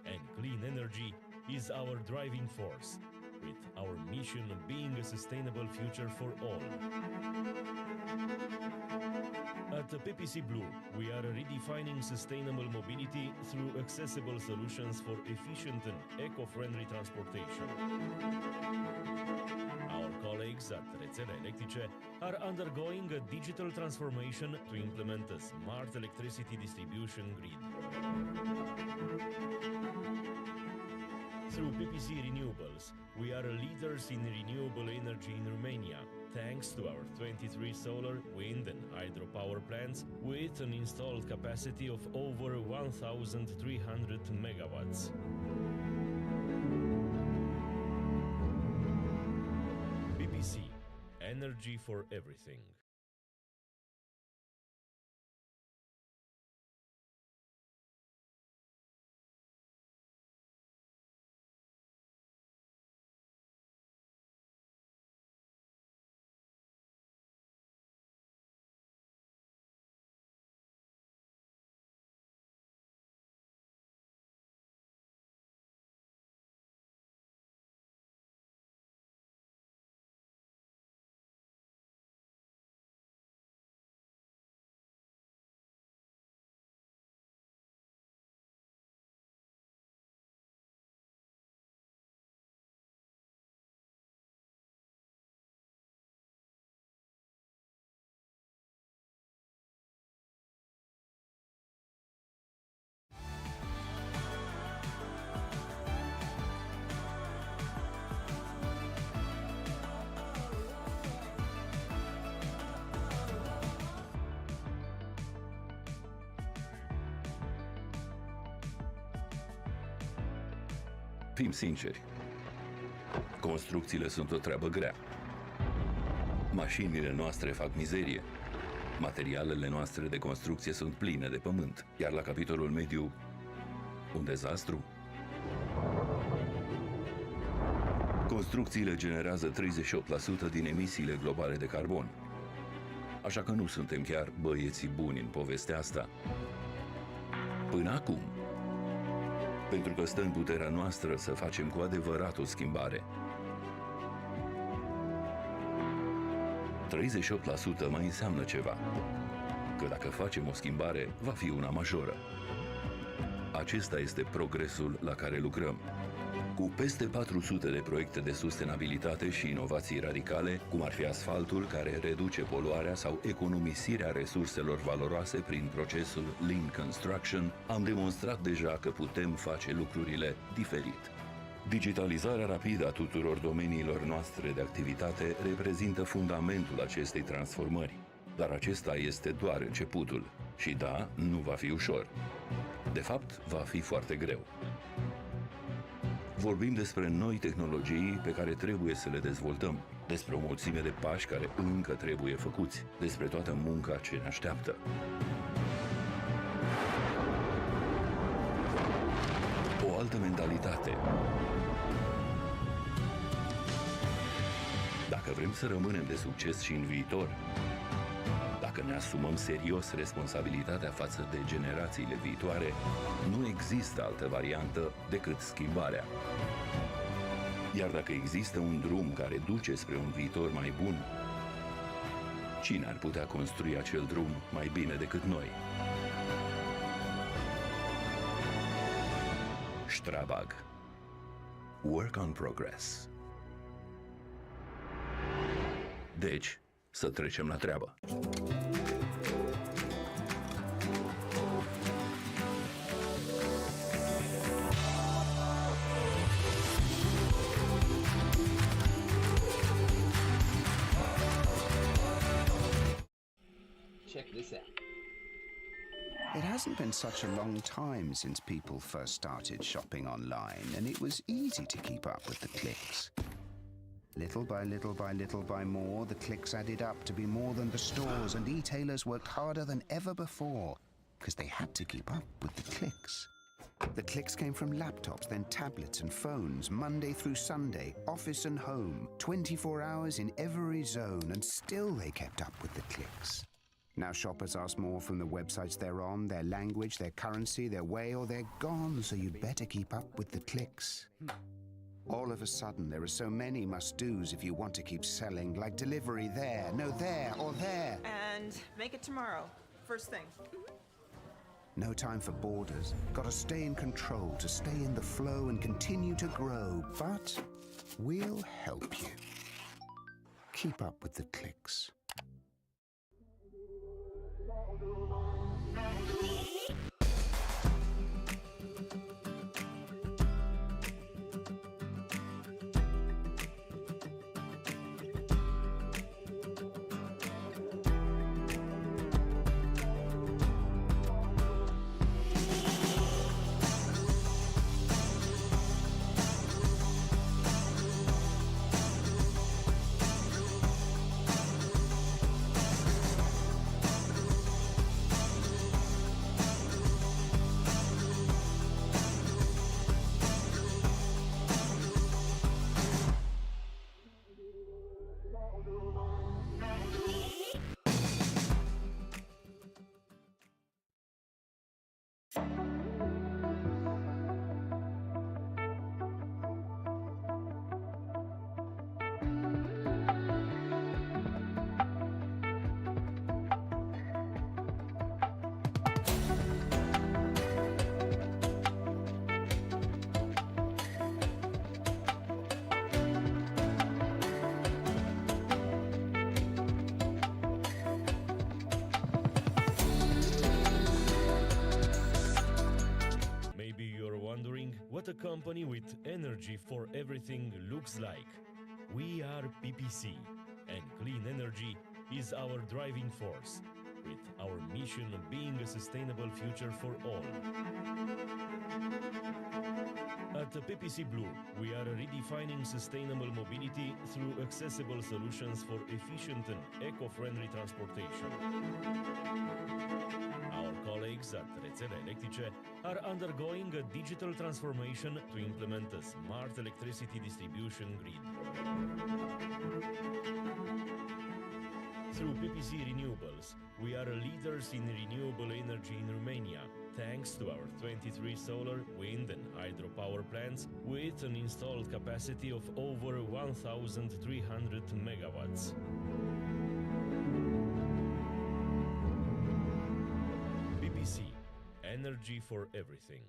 and clean energy is our driving force. with our mission being a sustainable future for all. At PPC Blue, we are redefining sustainable mobility through accessible solutions for efficient and eco-friendly transportation. Our colleagues at Rețele Electrice are undergoing a digital transformation to implement a smart electricity distribution grid. Through PPC Renewables, we are leaders in renewable energy in Romania, thanks to our 23 solar, wind and hydropower plants with an installed capacity of over 1,300 megawatts. PPC, energy for everything. Fim sinceri, construcțiile sunt o treabă grea. Mașinile noastre fac mizerie. Materialele noastre de construcție sunt pline de pământ. Iar la capitolul mediu, un dezastru? Construcțiile generează 38% din emisiile globale de carbon. Așa că nu suntem chiar băieții buni în povestea asta. Până acum. Pentru că stă în puterea noastră să facem cu adevărat o schimbare. 38% mai înseamnă ceva. Că dacă facem o schimbare, va fi una majoră. Acesta este progresul la care lucrăm. Cu peste 400 de proiecte de sustenabilitate și inovații radicale, cum ar fi asfaltul care reduce poluarea sau economisirea resurselor valoroase prin procesul Lean Construction, am demonstrat deja că putem face lucrurile diferit. Digitalizarea rapidă a tuturor domeniilor noastre de activitate reprezintă fundamentul acestei transformări. Dar acesta este doar începutul. Și da, nu va fi ușor. De fapt, va fi foarte greu. Vorbim despre noi tehnologii pe care trebuie să le dezvoltăm, despre o mulțime de pași care încă trebuie făcuți, despre toată munca ce ne așteaptă. O altă mentalitate. Dacă vrem să rămânem de succes și în viitor, dacă ne asumăm serios responsabilitatea față de generațiile viitoare, nu există altă variantă decât schimbarea. Iar dacă există un drum care duce spre un viitor mai bun, cine ar putea construi acel drum mai bine decât noi? Strabag. Work on progress. Deci, să trecem la treabă. Check this out. It hasn't been such a long time since people first started shopping online, and it was easy to keep up with the clicks. Little by little by little by more, the clicks added up to be more than the stores, and e-tailers worked harder than ever before because they had to keep up with the clicks. The clicks came from laptops, then tablets and phones, Monday through Sunday, office and home, 24 hours in every zone, and still they kept up with the clicks. Now shoppers ask more from the websites they're on, their language, their currency, their way, or they're gone, so you'd better keep up with the clicks. All of a sudden, there are so many must-dos if you want to keep selling, like delivery there, no there, or there. And make it tomorrow, first thing. No time for borders. Gotta stay in control to stay in the flow and continue to grow. But we'll help you. Keep up with the clicks. What a company with energy for everything looks like. We are PPC, and clean energy is our driving force, with our mission being a sustainable future for all. At PPC Blue, we are redefining sustainable mobility through accessible solutions for efficient and eco-friendly transportation. Our colleagues at Rețele Electrice are undergoing a digital transformation to implement a smart electricity distribution grid. Through PPC Renewables, we are leaders in renewable energy in Romania, thanks to our 23 solar, wind and hydropower plants with an installed capacity of over 1,300 megawatts. PPC, energy for everything.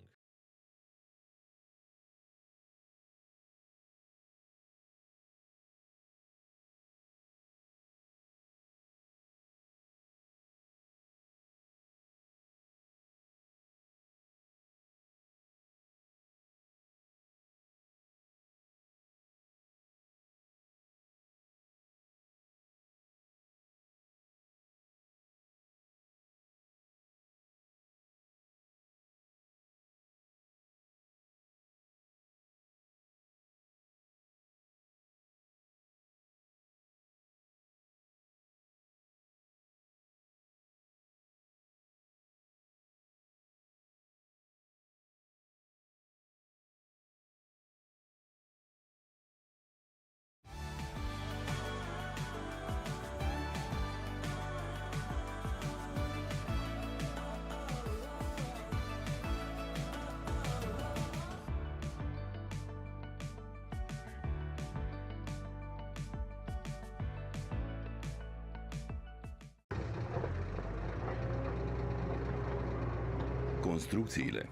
Construcțiile.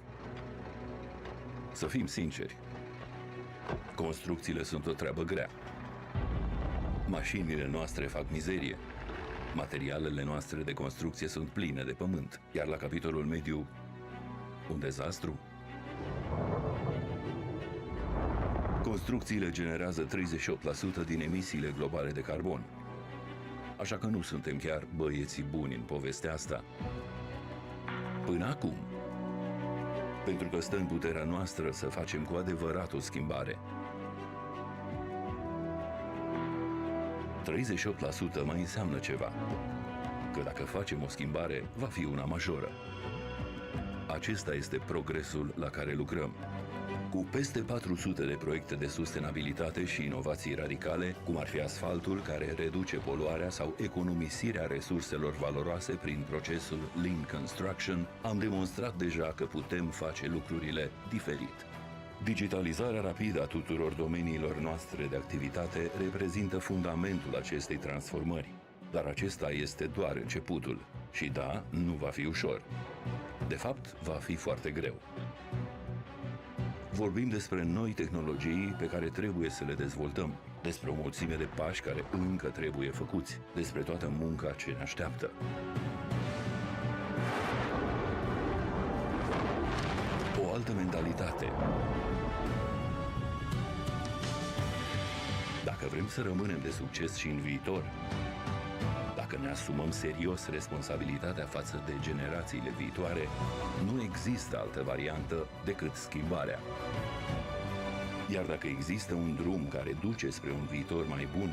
Să fim sinceri, construcțiile sunt o treabă grea. Mașinile noastre fac mizerie. Materialele noastre de construcție sunt pline de pământ. Iar la capitolul mediu, un dezastru? Construcțiile generează 38% din emisiile globale de carbon. Așa că nu suntem chiar băieții buni în povestea asta. Până acum. Pentru că stă în puterea noastră să facem cu adevărat o schimbare. 38% mai înseamnă ceva. Că dacă facem o schimbare, va fi una majoră. Acesta este progresul la care lucrăm. Cu peste 400 de proiecte de sustenabilitate și inovații radicale, cum ar fi asfaltul care reduce poluarea sau economisirea resurselor valoroase prin procesul Lean Construction, am demonstrat deja că putem face lucrurile diferit. Digitalizarea rapidă a tuturor domeniilor noastre de activitate reprezintă fundamentul acestei transformări. Dar acesta este doar începutul. Și da, nu va fi ușor. De fapt, va fi foarte greu. Vorbim despre noi tehnologii pe care trebuie să le dezvoltăm, despre o mulțime de pași care încă trebuie făcuți, despre toată munca ce ne așteaptă. O altă mentalitate. Dacă vrem să rămânem de succes și în viitor, dacă ne asumăm serios responsabilitatea față de generațiile viitoare, nu există altă variantă decât schimbarea. Iar dacă există un drum care duce spre un viitor mai bun,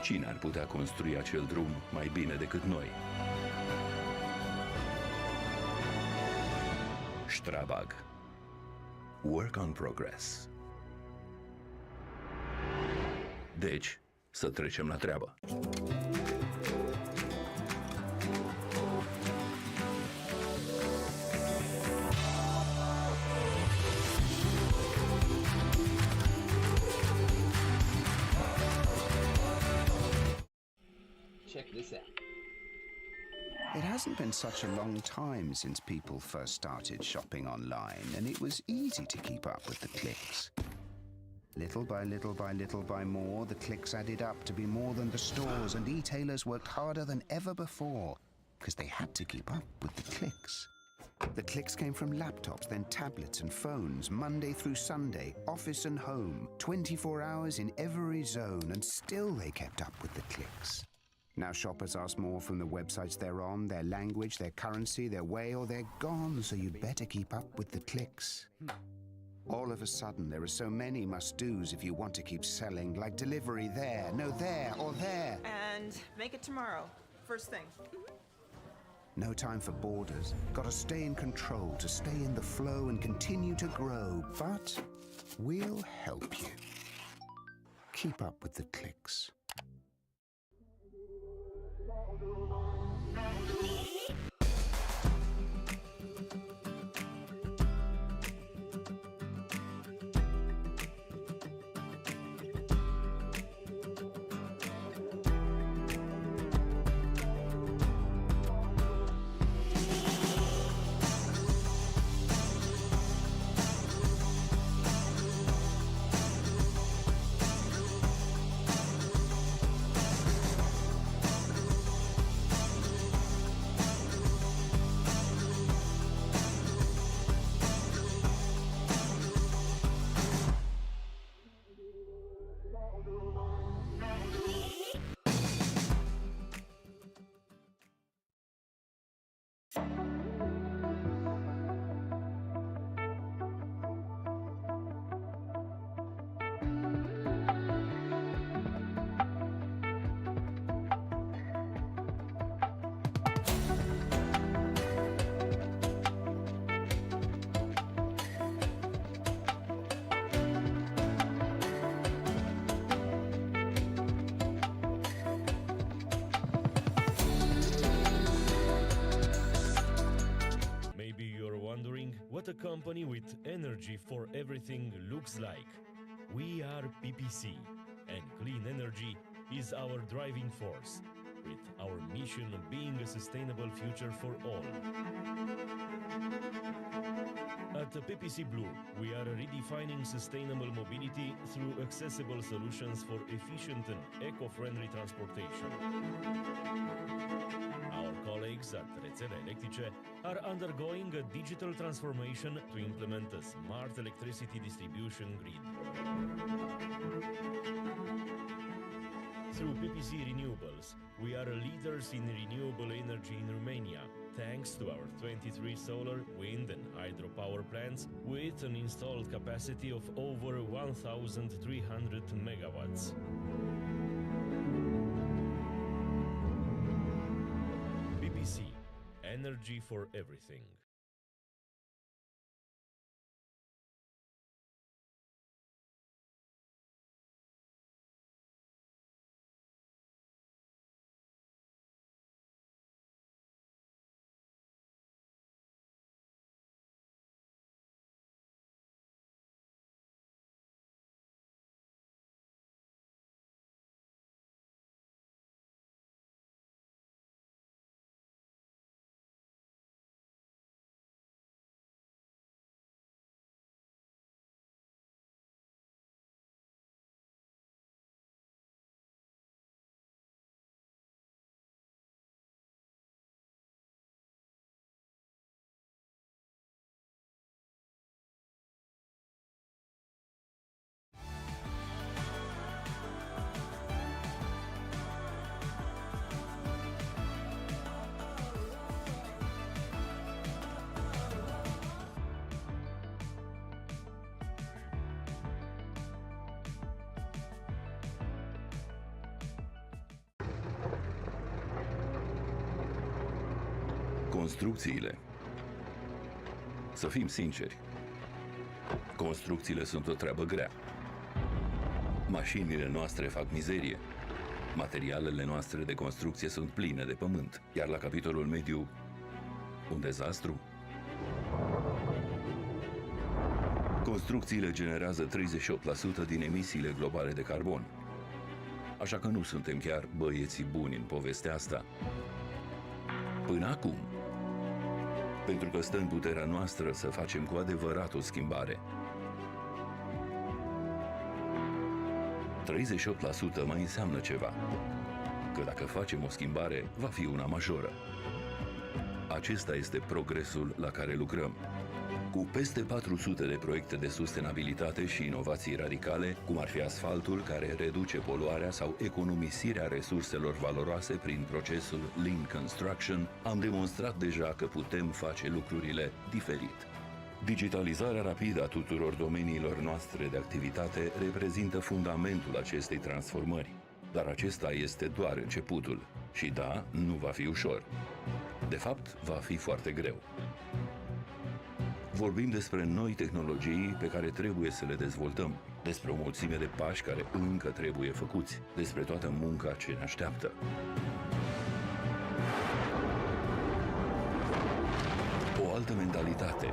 cine ar putea construi acel drum mai bine decât noi? Strabag. Work on progress. Deci, să trecem la treabă. Check this out. It hasn't been such a long time since people first started shopping online, and it was easy to keep up with the clicks. Little by little by little by more, the clicks added up to be more than the stores, and e-tailers worked harder than ever before because they had to keep up with the clicks. The clicks came from laptops, then tablets and phones, Monday through Sunday, office and home, 24 hours in every zone, and still they kept up with the clicks. Now shoppers ask more from the websites they're on, their language, their currency, their way, or they're gone, so you better keep up with the clicks. All of a sudden, there are so many must-dos if you want to keep selling, like delivery there, no there, or there. And make it tomorrow, first thing. No time for borders. Gotta stay in control, to stay in the flow and continue to grow. But we'll help you. Keep up with the clicks. What a company with energy for everything looks like. We are PPC, and clean energy is our driving force, with our mission being a sustainable future for all. At PPC Blue, we are redefining sustainable mobility through accessible solutions for efficient and eco-friendly transportation. Our colleagues at Rețele Electrice are undergoing a digital transformation to implement a smart electricity distribution grid. Through PPC Renewables, we are leaders in renewable energy in Romania, thanks to our 23 solar, wind and hydropower plants with an installed capacity of over 1,300 megawatts. PPC, energy for everything. Construcțiile. Să fim sinceri, construcțiile sunt o treabă grea. Mașinile noastre fac mizerie. Materialele noastre de construcție sunt pline de pământ. Iar la capitolul mediu, un dezastru? Construcțiile generează 38% din emisiile globale de carbon. Așa că nu suntem chiar băieții buni în povestea asta. Până acum. Pentru că stă în puterea noastră să facem cu adevărat o schimbare. 38% mai înseamnă ceva. Că dacă facem o schimbare, va fi una majoră. Acesta este progresul la care lucrăm. Cu peste 400 de proiecte de sustenabilitate și inovații radicale, cum ar fi asfaltul care reduce poluarea sau economisirea resurselor valoroase prin procesul Lean Construction, am demonstrat deja că putem face lucrurile diferit. Digitalizarea rapidă a tuturor domeniilor noastre de activitate reprezintă fundamentul acestei transformări. Dar acesta este doar începutul. Și da, nu va fi ușor. De fapt, va fi foarte greu. Vorbim despre noi tehnologii pe care trebuie să le dezvoltăm, despre o mulțime de pași care încă trebuie făcuți, despre toată munca ce ne așteaptă. O altă mentalitate.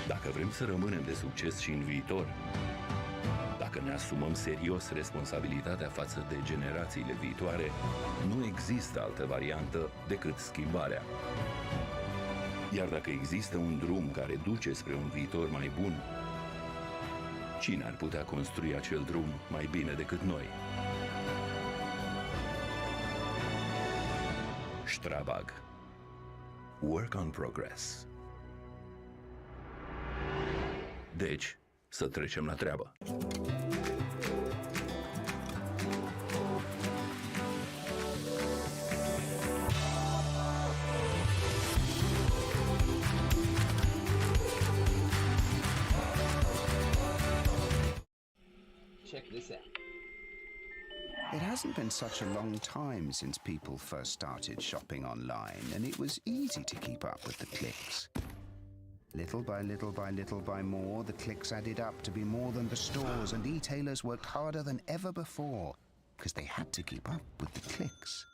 Dacă vrem să rămânem de succes și în viitor, dacă ne asumăm serios responsabilitatea față de generațiile viitoare, nu există altă variantă decât schimbarea. Iar dacă există un drum care duce spre un viitor mai bun, cine ar putea construi acel drum mai bine decât noi? Strabag. Work on progress. Deci, să trecem la treabă. Check this out. It hasn't been such a long time since people first started shopping online, and it was easy to keep up with the clicks. Little by little by little by more, the clicks added up to be more than the stores, and e-tailers worked harder than ever before because they had to keep up with the clicks.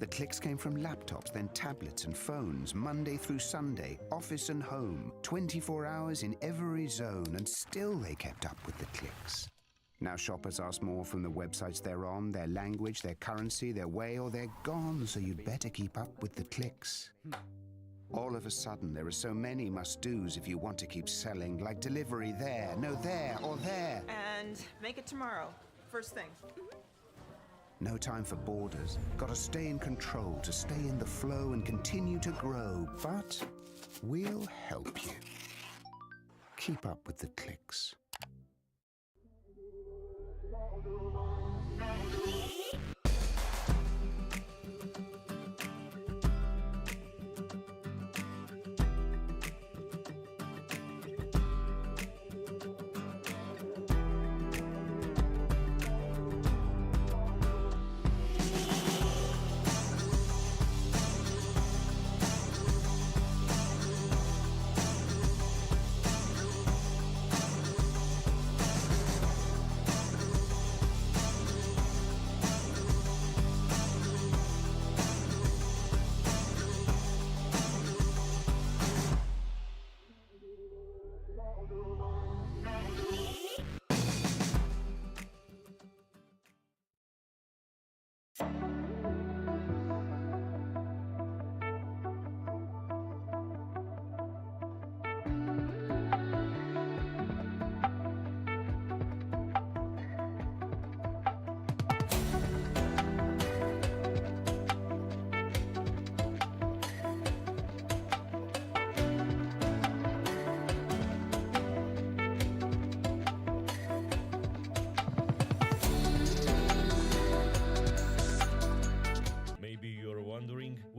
The clicks came from laptops, then tablets and phones, Monday through Sunday, office and home, 24 hours in every zone, and still they kept up with the clicks. Now shoppers ask more from the websites they're on, their language, their currency, their way, or they're gone, so you'd better keep up with the clicks. All of a sudden, there are so many must-dos if you want to keep selling, like delivery there, no there, or there. And make it tomorrow, first thing. No time for borders. Gotta stay in control, to stay in the flow and continue to grow. But we'll help you. Keep up with the clicks.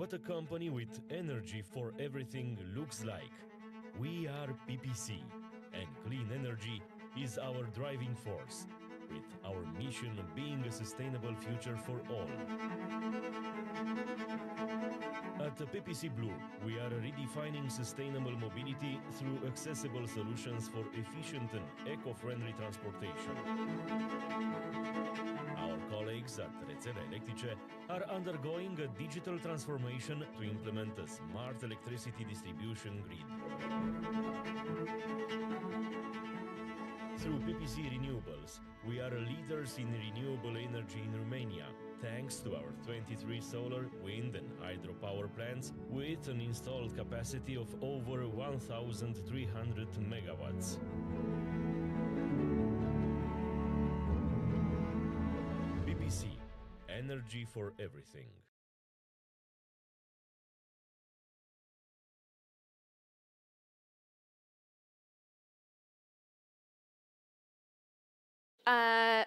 What a company with energy for everything looks like. We are PPC, and clean energy is our driving force. with our mission being a sustainable future for all. At PPC Blue, we are redefining sustainable mobility through accessible solutions for efficient and eco-friendly transportation. Our colleagues at Rețele Electrice are undergoing a digital transformation to implement a smart electricity distribution grid. Through PPC Renewables, we are leaders in renewable energy in Romania, thanks to our 23 solar, wind and hydropower plants with an installed capacity of over 1,300 megawatts. PPC, energy for everything.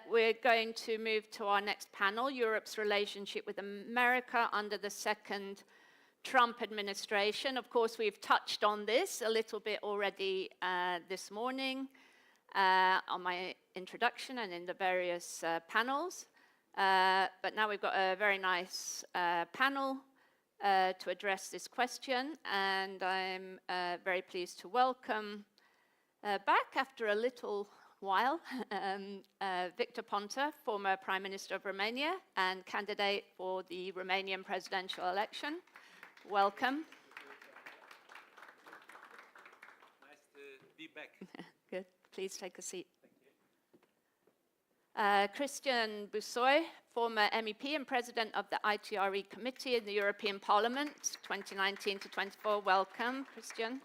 We're going to move to our next panel, Europe's relationship with America under the second Trump administration. Of course, we've touched on this a little bit already this morning on my introduction and in the various panels. But now we've got a very nice panel to address this question, and I'm very pleased to welcome back after a little while, Victor Ponta, former Prime Minister of Romania and candidate for the Romanian presidential election. Welcome. Nice to be back. Good. Please take a seat. Christian Busoy, former MEP and President of the ITRE Committee in the European Parliament, 2019 to 24. Welcome, Christian.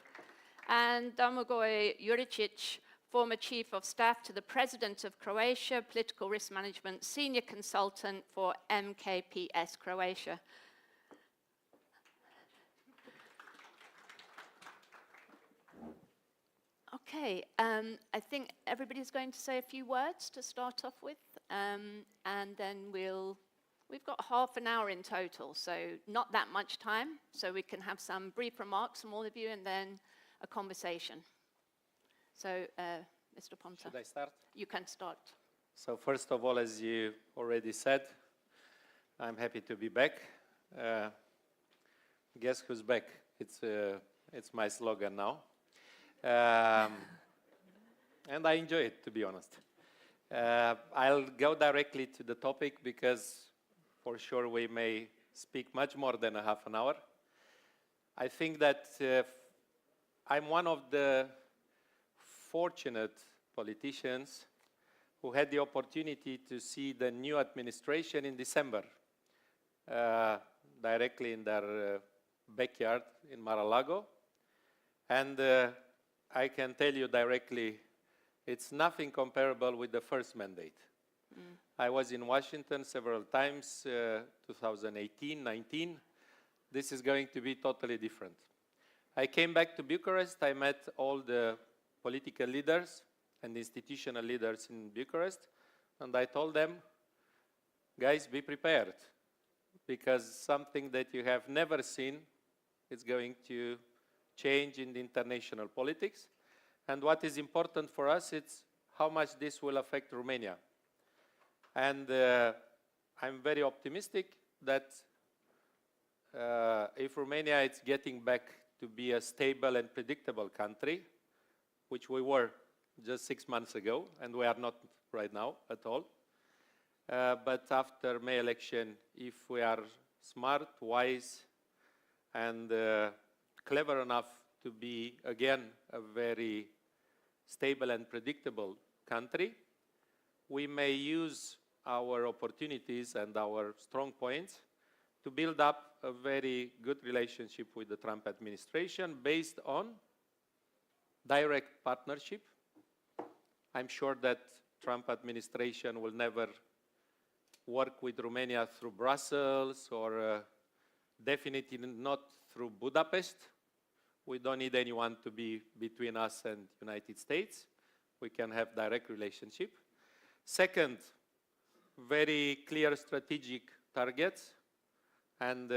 And Domagoj Juricic, former Chief of Staff to the President of Croatia, Political Risk Management Senior Consultant for MKPS Croatia. Okay, I think everybody's going to say a few words to start off with, and then we've got half an hour in total, so not that much time, so we can have some brief remarks from all of you and then a conversation. So, Mr. Ponta. Should I start? You can start. So first of all, as you already said, I'm happy to be back. Guess who's back? It's my slogan now. And I enjoy it, to be honest. I'll go directly to the topic because for sure we may speak much more than a half an hour. I think that I'm one of the fortunate politicians who had the opportunity to see the new administration in December, directly in their backyard in Mar-a-Lago. And I can tell you directly, it's nothing comparable with the first mandate. I was in Washington several times, 2018, 19. This is going to be totally different. I came back to Bucharest. I met all the political leaders and institutional leaders in Bucharest, and I told them, guys, be prepared, because something that you have never seen is going to change in the international politics. And what is important for us, it's how much this will affect Romania. And I'm very optimistic that if Romania is getting back to be a stable and predictable country, which we were just 6 months ago, and we are not right now at all. But after May election, if we are smart, wise, and clever enough to be, again, a very stable and predictable country, we may use our opportunities and our strong points to build up a very good relationship with the Trump administration based on direct partnership. I'm sure that Trump administration will never work with Romania through Brussels or definitely not through Budapest. We don't need anyone to be between us and United States. We can have direct relationship. Second, very clear strategic targets. And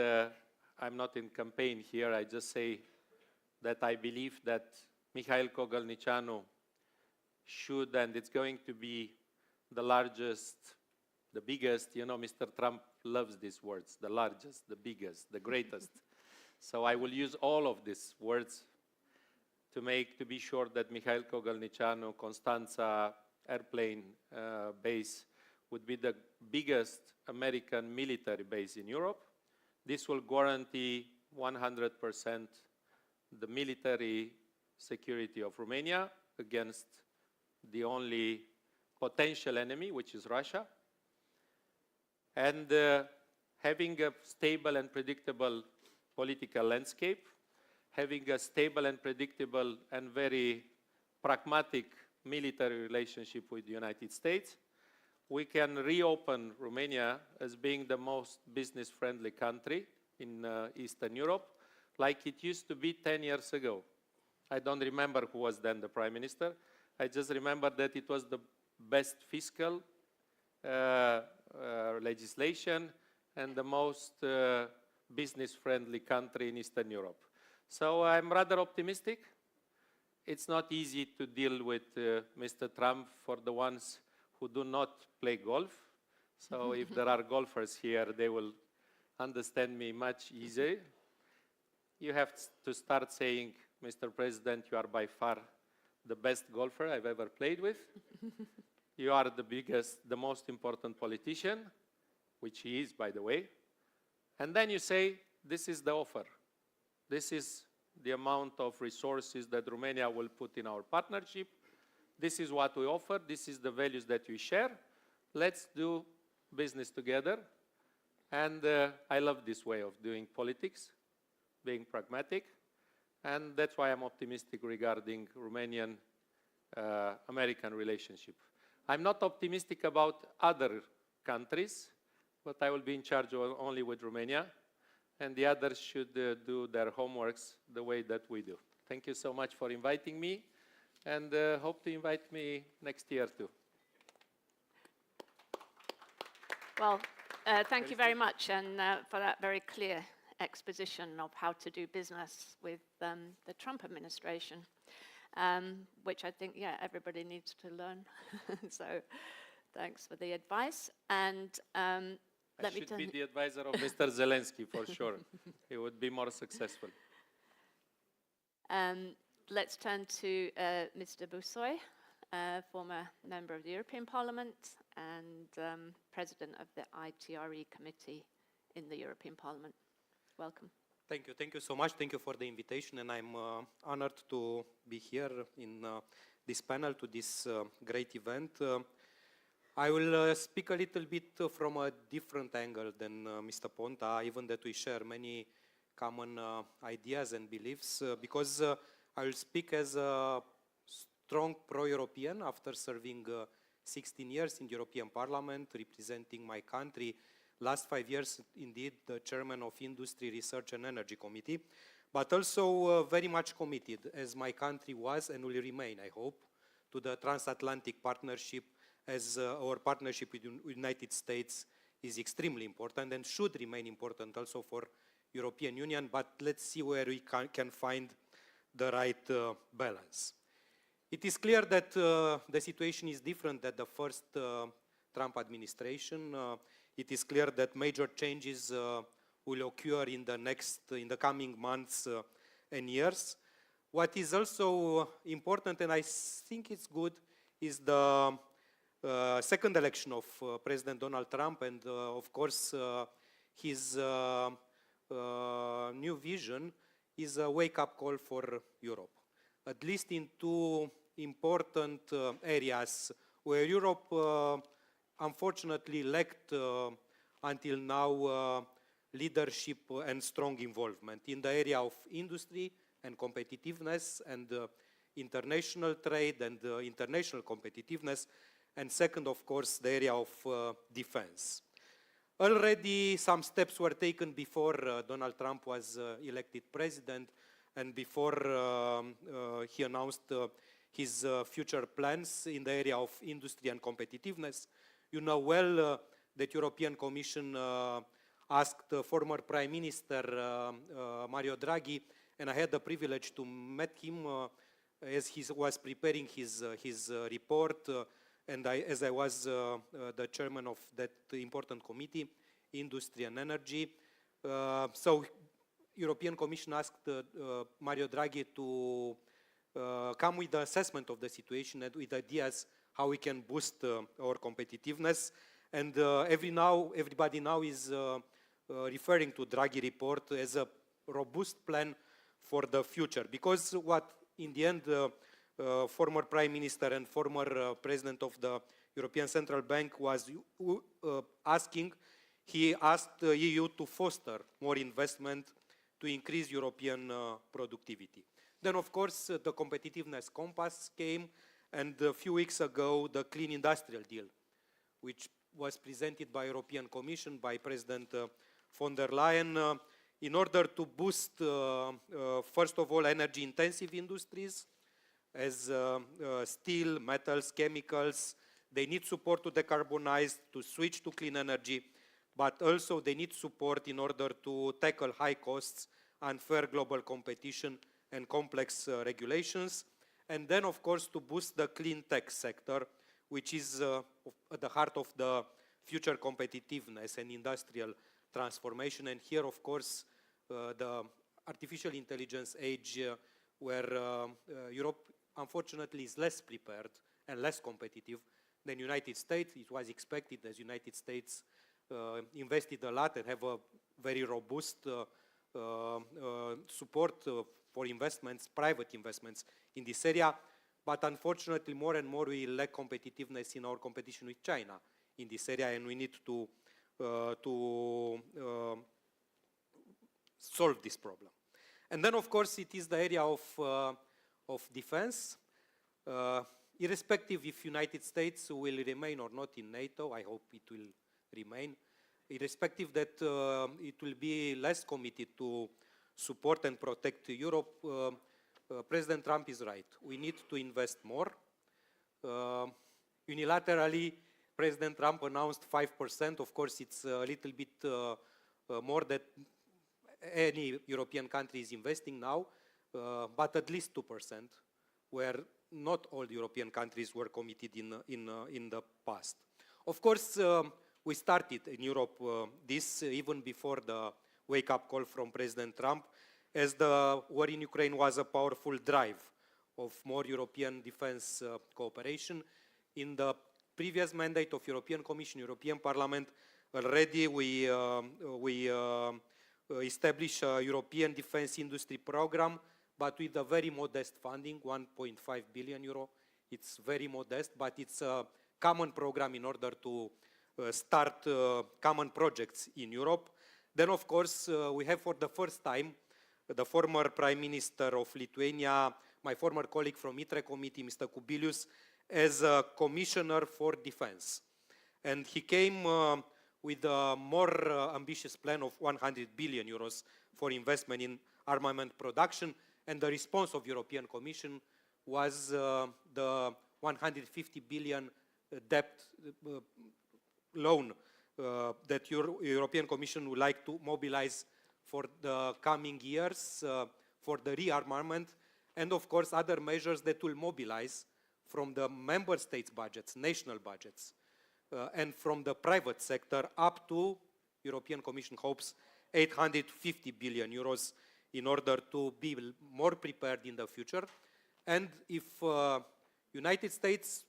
I'm not in campaign here. I just say that I believe that Mihail Kogălnicianu should, and it's going to be the largest, the biggest. You know, Mr. Trump loves these words, the largest, the biggest, the greatest. So I will use all of these words to be sure that Mikhail Kogalnicianu, Constanța airplane base would be the biggest American military base in Europe. This will guarantee 100% the military security of Romania against the only potential enemy, which is Russia. And having a stable and predictable political landscape, having a stable and predictable and very pragmatic military relationship with the United States, we can reopen Romania as being the most business-friendly country in Eastern Europe, like it used to be 10 years ago. I don't remember who was then the Prime Minister. I just remember that it was the best fiscal legislation and the most business-friendly country in Eastern Europe. So I'm rather optimistic. It's not easy to deal with Mr. Trump for the ones who do not play golf. So if there are golfers here, they will understand me much easier. You have to start saying, Mr. President, you are by far the best golfer I've ever played with. You are the biggest, the most important politician, which he is, by the way. And then you say, this is the offer. This is the amount of resources that Romania will put in our partnership. This is what we offer. This is the values that we share. Let's do business together. And I love this way of doing politics, being pragmatic. And that's why I'm optimistic regarding Romanian-American relationship. I'm not optimistic about other countries, but I will be in charge only with Romania. And the others should do their homeworks the way that we do. Thank you so much for inviting me, and hope to invite me next year too. Well, thank you very much, and for that very clear exposition of how to do business with the Trump administration, which I think, yeah, everybody needs to learn. So thanks for the advice. And I should be the advisor of Mr. Zelensky, for sure. He would be more successful. Let's turn to Mr. Busoy, former member of the European Parliament and president of the ITRE committee in the European Parliament. Welcome. Thank you. Thank you so much. Thank you for the invitation, and I'm honored to be here in this panel to this great event. I will speak a little bit from a different angle than Mr. Ponta, even that we share many common ideas and beliefs, because I will speak as a strong pro-European after serving 16 years in the European Parliament, representing my country. Last 5 years, indeed, the chairman of Industry, Research and Energy Committee, but also very much committed, as my country was and will remain, I hope, to the transatlantic partnership, as our partnership with the United States is extremely important and should remain important also for European Union, but let's see where we can find the right balance. It is clear that the situation is different than the first Trump administration. It is clear that major changes will occur in the coming months and years. What is also important, and I think it's good, is the second election of President Donald Trump, and of course his new vision is a wake-up call for Europe, at least in two important areas where Europe unfortunately lacked until now leadership and strong involvement in the area of industry and competitiveness and international trade and international competitiveness, and second, of course, the area of defense. Already some steps were taken before Donald Trump was elected president and before he announced his future plans in the area of industry and competitiveness. You know well that European Commission asked former Prime Minister Mario Draghi, and I had the privilege to meet him as he was preparing his report and as I was the chairman of that important committee, Industry and Energy. So European Commission asked Mario Draghi to come with the assessment of the situation and with ideas how we can boost our competitiveness. And everybody now is referring to Draghi report as a robust plan for the future. Because what in the end former Prime Minister and former President of the European Central Bank was asking, he asked the EU to foster more investment to increase European productivity. Then, of course, the competitiveness compass came, and a few weeks ago, the Clean Industrial Deal, which was presented by European Commission, by President von der Leyen, in order to boost, first of all, energy-intensive industries, as steel, metals, chemicals. They need support to decarbonize, to switch to clean energy, but also they need support in order to tackle high costs, unfair global competition, and complex regulations. And then, of course, to boost the clean tech sector, which is at the heart of the future competitiveness and industrial transformation. And here, of course, the artificial intelligence age, where Europe, unfortunately, is less prepared and less competitive than United States. It was expected as United States invested a lot and have a very robust support for investments, private investments in this area. But unfortunately, more and more we lack competitiveness in our competition with China in this area, and we need to solve this problem. And then, of course, it is the area of defense. Irrespective if United States will remain or not in NATO, I hope it will remain. Irrespective that it will be less committed to support and protect Europe, President Trump is right. We need to invest more. Unilaterally, President Trump announced 5%. Of course, it's a little bit more than any European country is investing now, but at least 2%, where not all European countries were committed in the past. Of course, we started in Europe this even before the wake-up call from President Trump, as the war in Ukraine was a powerful drive of more European defense cooperation. In the previous mandate of European Commission, European Parliament, already we established a European defense industry program, but with a very modest funding, 1.5 billion euro. It's very modest, but it's a common program in order to start common projects in Europe. Then, of course, we have for the first time the former Prime Minister of Lithuania, my former colleague from ITRE committee, Mr. Kubilius, as a Commissioner for Defense. And he came with a more ambitious plan of 100 billion euros for investment in armament production. And the response of European Commission was the 150 billion debt loan that European Commission would like to mobilize for the coming years for the rearmament, and of course other measures that will mobilize from the member states' budgets, national budgets, and from the private sector up to, European Commission hopes, 850 billion euros in order to be more prepared in the future. And if United States,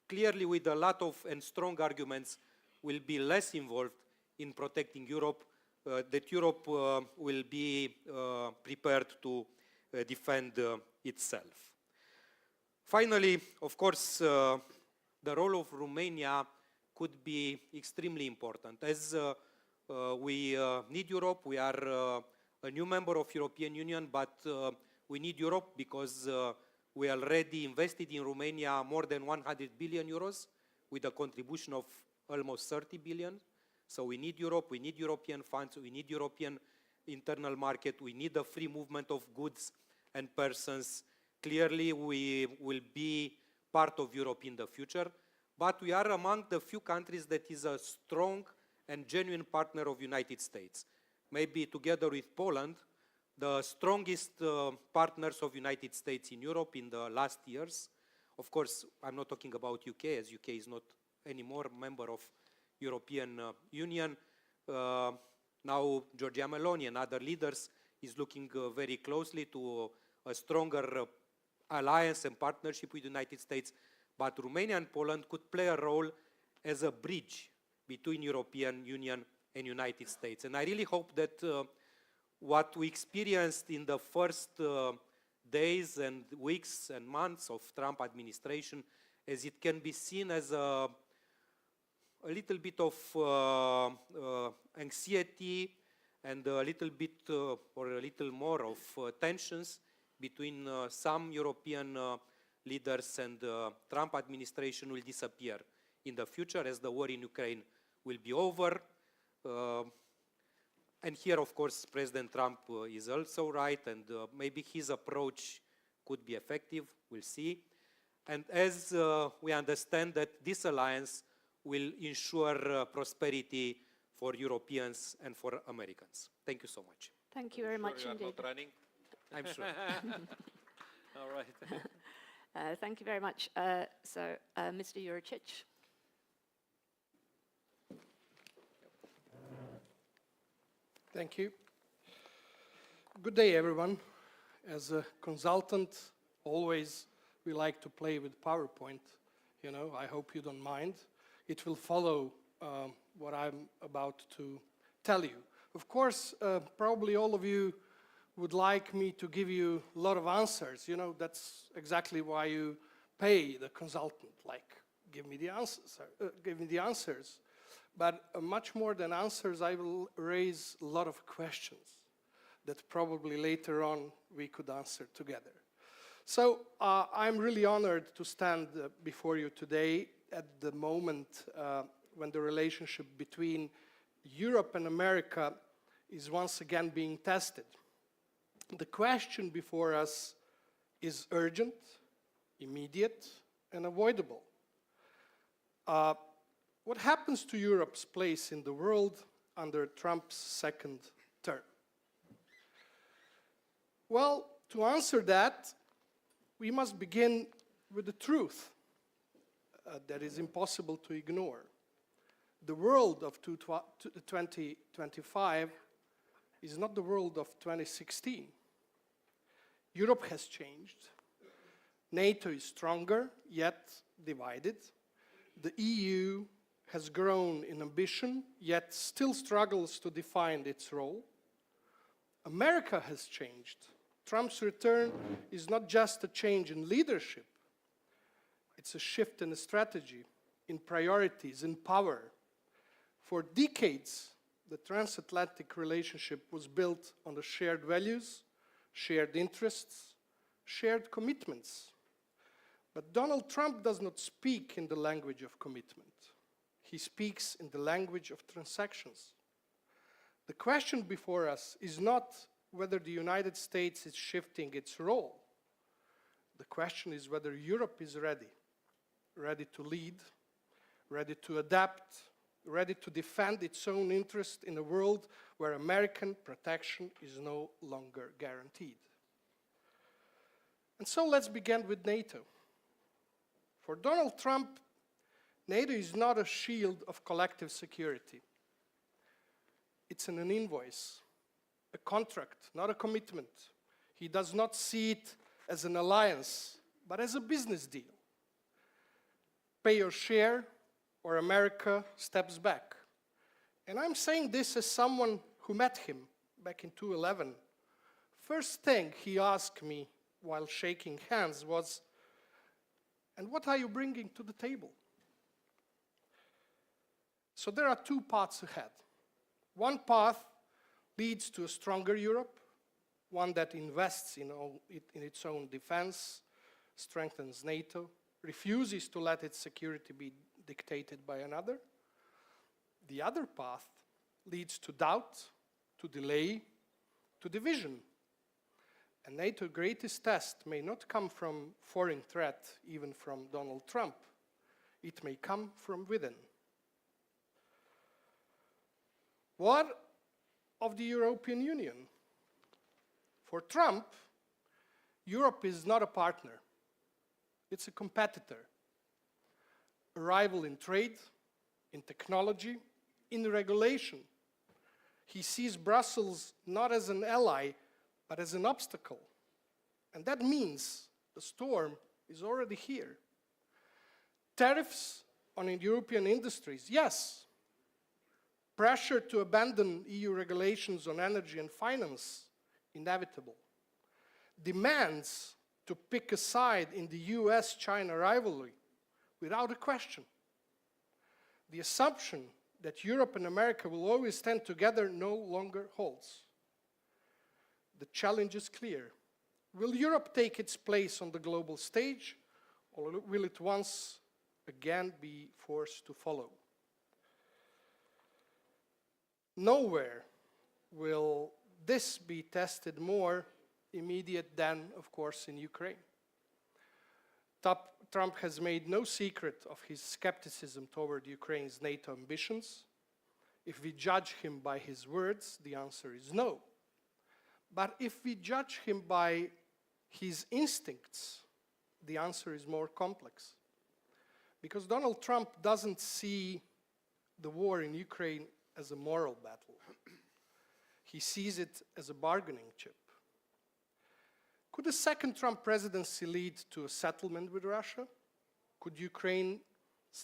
clearly with a lot of and strong arguments, will be less involved in protecting Europe, that Europe will be prepared to defend itself. Finally, of course, the role of Romania could be extremely important. As we need Europe, we are a new member of European Union, but we need Europe because we already invested in Romania more than 100 billion euros with a contribution of almost 30 billion. So we need Europe, we need European funds, we need European internal market, we need a free movement of goods and persons. Clearly, we will be part of Europe in the future, but we are among the few countries that is a strong and genuine partner of United States. Maybe together with Poland, the strongest partners of United States in Europe in the last years. Of course, I'm not talking about UK, as UK is not anymore a member of European Union. Now Giorgia Meloni and other leaders is looking very closely to a stronger alliance and partnership with the United States, but Romania and Poland could play a role as a bridge between European Union and United States. And I really hope that what we experienced in the first days and weeks and months of Trump administration, as it can be seen as a little bit of anxiety and a little bit or a little more of tensions between some European leaders and Trump administration will disappear in the future as the war in Ukraine will be over. And here, of course, President Trump is also right, and maybe his approach could be effective. We'll see. And as we understand that this alliance will ensure prosperity for Europeans and for Americans. Thank you so much. Thank you very much you are indeed. not running? I'm sure. All right. Thank you very much. Mr. Juricic. Thank you. Good day, everyone. As a consultant, always we like to play with PowerPoint. You know, I hope you don't mind. It will follow what I'm about to tell you. Of course, probably all of you would like me to give you a lot of answers. You know, that's exactly why you pay the consultant, like, give me the answers. But much more than answers, I will raise a lot of questions that probably later on we could answer together. So I'm really honored to stand before you today at the moment when the relationship between Europe and America is once again being tested. The question before us is urgent, immediate, and avoidable. What happens to Europe's place in the world under Trump's second term? Well, to answer that, we must begin with the truth that is impossible to ignore. The world of 2025 is not the world of 2016. Europe has changed. NATO is stronger, yet divided. The EU has grown in ambition, yet still struggles to define its role. America has changed. Trump's return is not just a change in leadership. It's a shift in strategy, in priorities, in power. For decades, the transatlantic relationship was built on the shared values, shared interests, shared commitments. But Donald Trump does not speak in the language of commitment. He speaks in the language of transactions. The question before us is not whether the United States is shifting its role. The question is whether Europe is ready to lead, ready to adapt, ready to defend its own interest in a world where American protection is no longer guaranteed. And so let's begin with NATO. For Donald Trump, NATO is not a shield of collective security. It's an invoice, a contract, not a commitment. He does not see it as an alliance, but as a business deal. Pay your share, or America steps back. And I'm saying this as someone who met him back in 2011. First thing he asked me while shaking hands was, "And what are you bringing to the table?" So there are two paths ahead. One path leads to a stronger Europe, one that invests in its own defense, strengthens NATO, refuses to let its security be dictated by another. The other path leads to doubt, to delay, to division. And NATO's greatest test may not come from foreign threat, even from Donald Trump. It may come from within. What of the European Union? For Trump, Europe is not a partner. It's a competitor. A rival in trade, in technology, in regulation. He sees Brussels not as an ally, but as an obstacle. And that means the storm is already here. Tariffs on European industries, yes. Pressure to abandon EU regulations on energy and finance, inevitable. Demands to pick a side in the US-China rivalry, without a question. The assumption that Europe and America will always stand together no longer holds. The challenge is clear. Will Europe take its place on the global stage, or will it once again be forced to follow? Nowhere will this be tested more immediate than, of course, in Ukraine. Trump has made no secret of his skepticism toward Ukraine's NATO ambitions. If we judge him by his words, the answer is no. But if we judge him by his instincts, the answer is more complex. Because Donald Trump doesn't see the war in Ukraine as a moral battle. He sees it as a bargaining chip. Could a second Trump presidency lead to a settlement with Russia? Could Ukraine's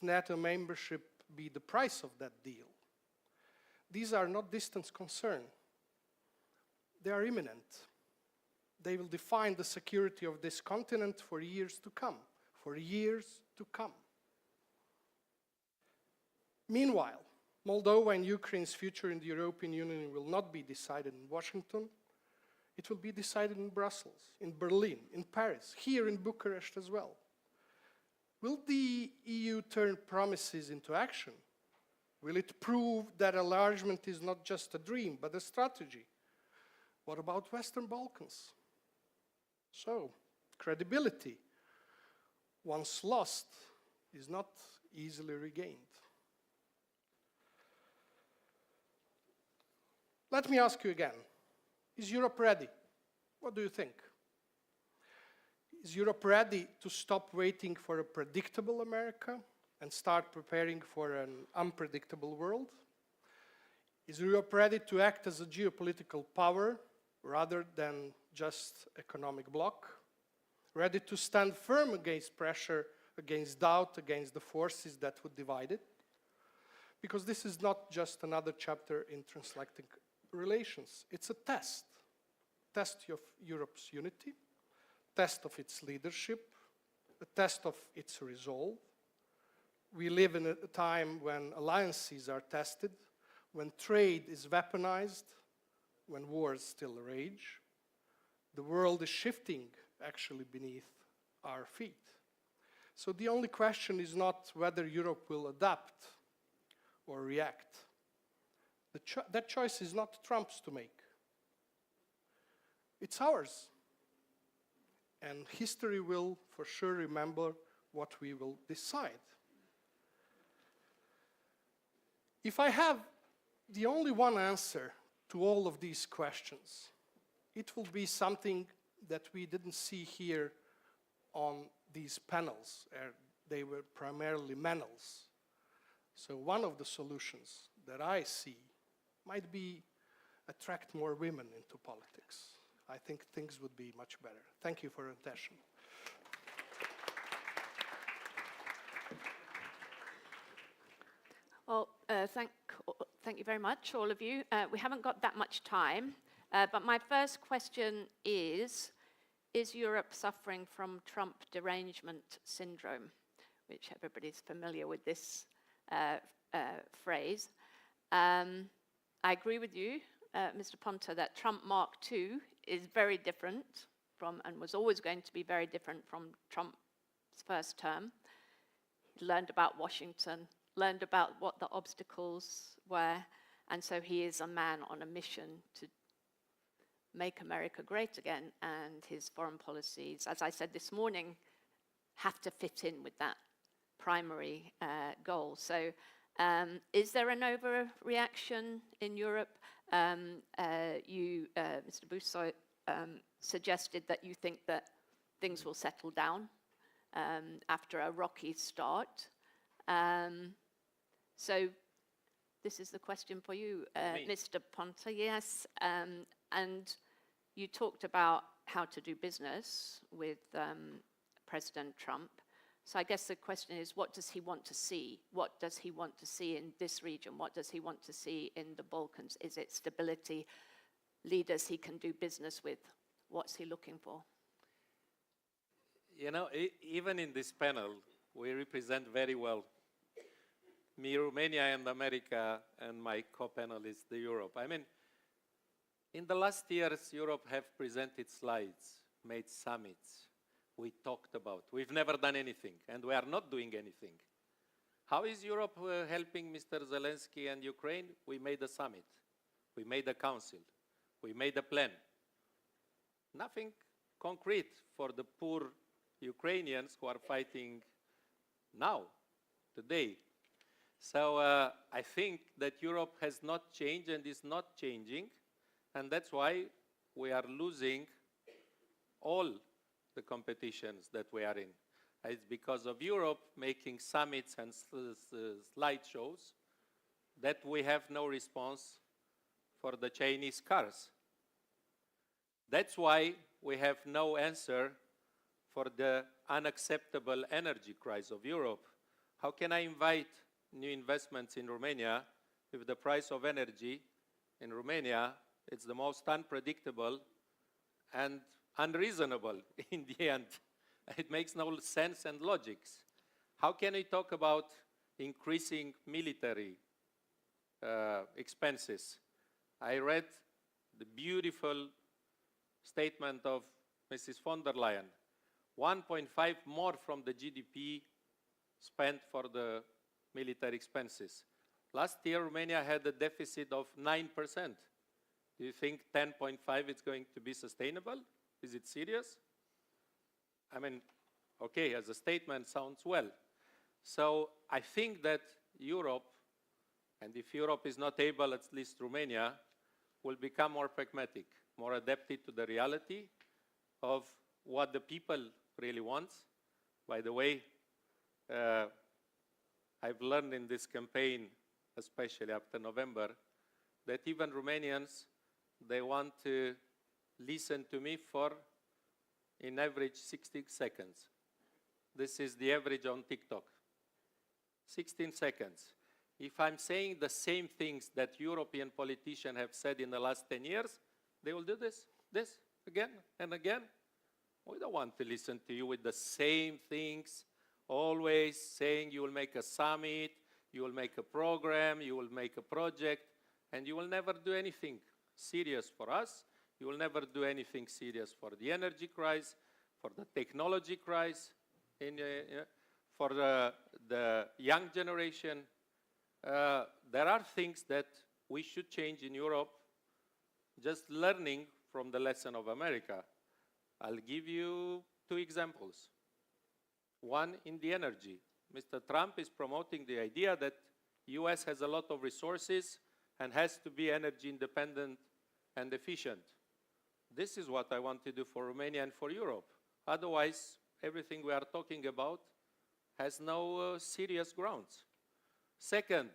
NATO membership be the price of that deal? These are not distant concerns. They are imminent. They will define the security of this continent for years to come. For years to come. Meanwhile, Moldova and Ukraine's future in the European Union will not be decided in Washington. It will be decided in Brussels, in Berlin, in Paris, here in Bucharest as well. Will the EU turn promises into action? Will it prove that enlargement is not just a dream, but a strategy? What about Western Balkans? So, credibility, once lost, is not easily regained. Let me ask you again. Is Europe ready? What do you think? Is Europe ready to stop waiting for a predictable America and start preparing for an unpredictable world? Is Europe ready to act as a geopolitical power rather than just economic bloc? Ready to stand firm against pressure, against doubt, against the forces that would divide it? Because this is not just another chapter in transatlantic relations. It's a test of Europe's unity, test of its leadership, a test of its resolve. We live in a time when alliances are tested, when trade is weaponized, when wars still rage. The world is shifting actually beneath our feet. So the only question is not whether Europe will adapt or react. That choice is not Trump's to make. It's ours. And history will for sure remember what we will decide. If I have the only one answer to all of these questions, it will be something that we didn't see here on these panels. They were primarily panels. So one of the solutions that I see might be attract more women into politics. I think things would be much better. Thank you for your attention. Well, thank you very much, all of you. We haven't got that much time, but my first question is Europe suffering from Trump derangement syndrome, which everybody's familiar with this phrase. I agree with you, Mr. Ponta, that Trump Mark II is very different from, and was always going to be very different from Trump's first term. He learned about Washington, learned about what the obstacles were, and so he is a man on a mission to make America great again, and his foreign policies, as I said this morning, have to fit in with that primary goal. So is there an overreaction in Europe? You, Mr. Busso, suggested that you think that things will settle down after a rocky start. So this is the question for you, Mr. Ponta, yes. And you talked about how to do business with President Trump. So I guess the question is, what does he want to see? What does he want to see in this region? What does he want to see in the Balkans? Is it stability, leaders he can do business with? What's he looking for? You know, even in this panel, we represent very well me, Romania, and America, and my co-panelist, the Europe. I mean, in the last years, Europe have presented slides, made summits. We talked about. We've never done anything, and we are not doing anything. How is Europe helping Mr. Zelensky and Ukraine? We made a summit. We made a council. We made a plan. Nothing concrete for the poor Ukrainians who are fighting now, today. So I think that Europe has not changed and is not changing, and that's why we are losing all the competitions that we are in. It's because of Europe making summits and slideshows that we have no response for the Chinese cars. That's why we have no answer for the unacceptable energy crisis of Europe. How can I invite new investments in Romania if the price of energy in Romania is the most unpredictable and unreasonable in the end? It makes no sense and logic. How can we talk about increasing military expenses? I read the beautiful statement of Mrs. von der Leyen. 1.5 more from the GDP spent for the military expenses. Last year, Romania had a deficit of 9%. Do you think 10.5 is going to be sustainable? Is it serious? I mean, okay, as a statement, sounds well. So I think that Europe, and if Europe is not able, at least Romania, will become more pragmatic, more adapted to the reality of what the people really want. By the way, I've learned in this campaign, especially after November, that even Romanians, they want to listen to me for, in average, 60 seconds. This is the average on TikTok. 16 seconds. If I'm saying the same things that European politicians have said in the last 10 years, they will do this, again and again. We don't want to listen to you with the same things, always saying you will make a summit, you will make a program, you will make a project, and you will never do anything serious for us. You will never do anything serious for the energy crisis, for the technology crisis, for the young generation. There are things that we should change in Europe, just learning from the lesson of America. I'll give you 2 examples. One in the energy. Mr. Trump is promoting the idea that US has a lot of resources and has to be energy independent and efficient. This is what I want to do for Romania and for Europe. Otherwise, everything we are talking about has no serious grounds. Second,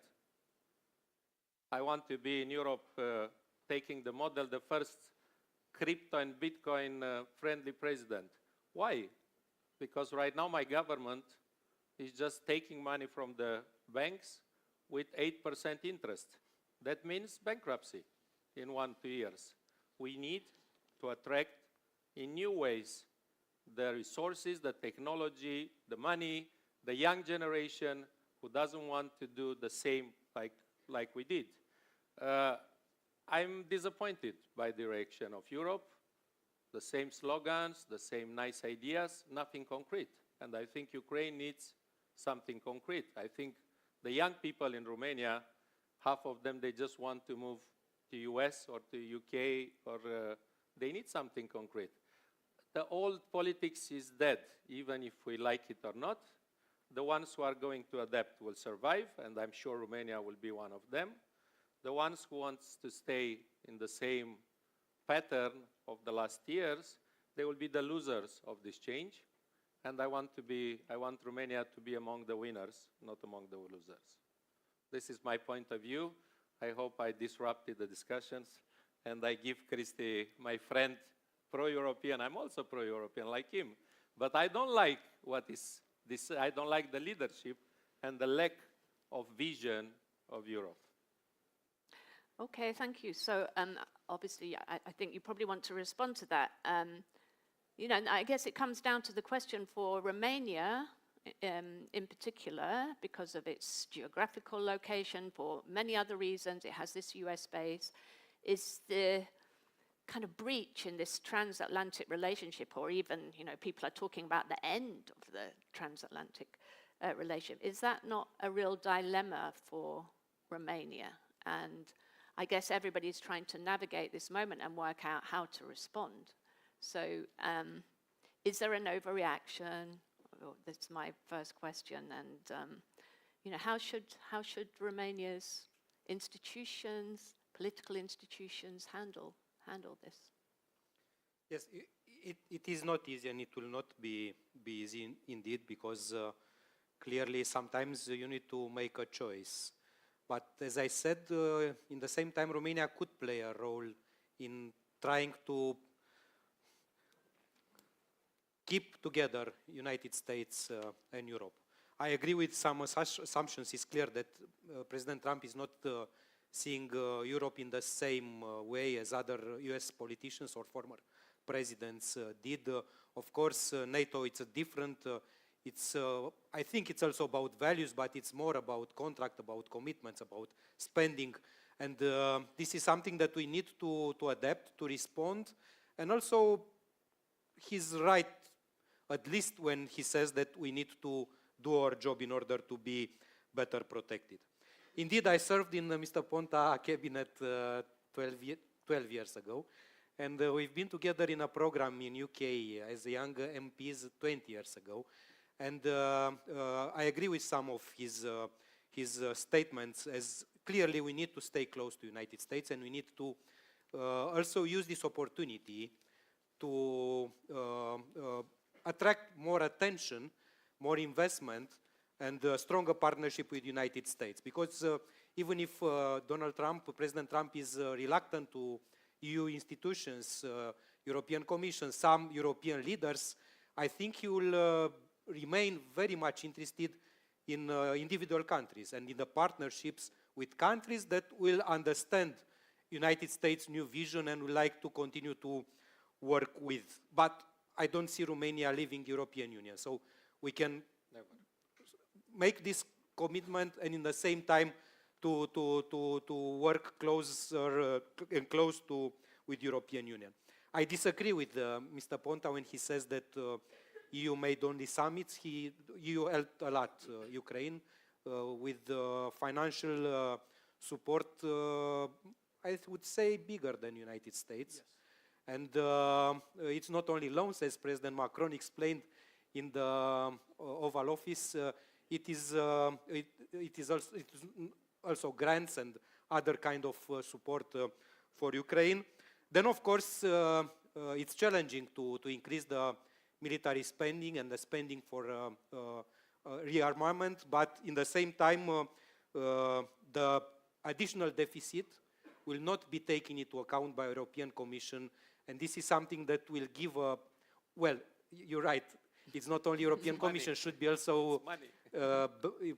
I want to be in Europe taking the model, the first crypto and Bitcoin friendly president. Why? Because right now my government is just taking money from the banks with 8% interest. That means bankruptcy in 1-2 years. We need to attract in new ways the resources, the technology, the money, the young generation who doesn't want to do the same like we did. I'm disappointed by the direction of Europe. The same slogans, the same nice ideas, nothing concrete. And I think Ukraine needs something concrete. I think the young people in Romania, half of them, they just want to move to US or to UK, or they need something concrete. The old politics is dead, even if we like it or not. The ones who are going to adapt will survive, and I'm sure Romania will be one of them. The ones who want to stay in the same pattern of the last years, they will be the losers of this change. and I want Romania to be among the winners, not among the losers. This is my point of view. I hope I disrupted the discussions, and I give Cristi, my friend, pro-European. I'm also pro-European like him, but I don't like what is this. I don't like the leadership and the lack of vision of Europe. Okay, thank you. So obviously, I think you probably want to respond to that. You know, I guess it comes down to the question for Romania in particular, because of its geographical location, for many other reasons, it has this US base, is the kind of breach in this transatlantic relationship, or even, you know, people are talking about the end of the transatlantic relationship. Is that not a real dilemma for Romania? And I guess everybody's trying to navigate this moment and work out how to respond. So is there an overreaction? Oh, that's my first question. And you know, how should Romania's institutions, political institutions, handle this? Yes, it is not easy, and it will not be easy indeed, because clearly sometimes you need to make a choice. But as I said, in the same time, Romania could play a role in trying to keep together United States and Europe. I agree with some assumptions. It's clear that President Trump is not seeing Europe in the same way as other US politicians or former presidents did. Of course, NATO, it's a different, I think it's also about values, but it's more about contract, about commitments, about spending. And this is something that we need to adapt, to respond. And also, he's right, at least when he says that we need to do our job in order to be better protected. Indeed, I served in Mr. Ponta cabinet 12 years ago, and we've been together in a program in UK as young MPs 20 years ago. And I agree with some of his statements, as clearly we need to stay close to the United States, and we need to also use this opportunity to attract more attention, more investment, and a stronger partnership with the United States. Because even if President Trump is reluctant to EU institutions, European Commission, some European leaders, I think he will remain very much interested in individual countries and in the partnerships with countries that will understand United States' new vision and would like to continue to work with. But I don't see Romania leaving the European Union. So we can make this commitment and in the same time to work closer and close with the European Union. I disagree with Mr. Ponta when he says that EU made only summits. EU helped a lot Ukraine with financial support, I would say bigger than the United States. Yes. And it's not only loans, as President Macron explained in the Oval Office, it is also grants and other kind of support for Ukraine. Then, of course, it's challenging to increase the military spending and the spending for rearmament, but in the same time, the additional deficit will not be taken into account by the European Commission, and this is something that will give a, well, you're right, it's not only European Commission, should be also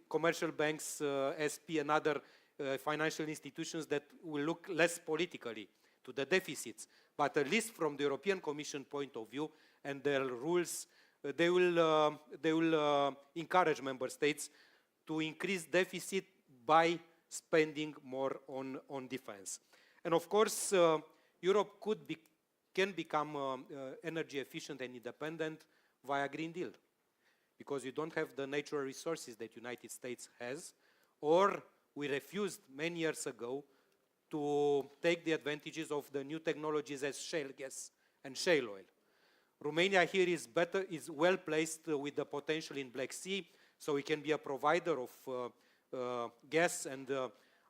commercial banks, SP and other financial institutions that will look less politically to the deficits. But at least from the European Commission point of view and their rules, they will encourage member states to increase deficit by spending more on defense. And of course, Europe can become energy efficient and independent via Green Deal, because you don't have the natural resources that the United States has, or we refused many years ago to take the advantages of the new technologies as shale gas and shale oil. Romania here is well placed with the potential in Black Sea, so we can be a provider of gas and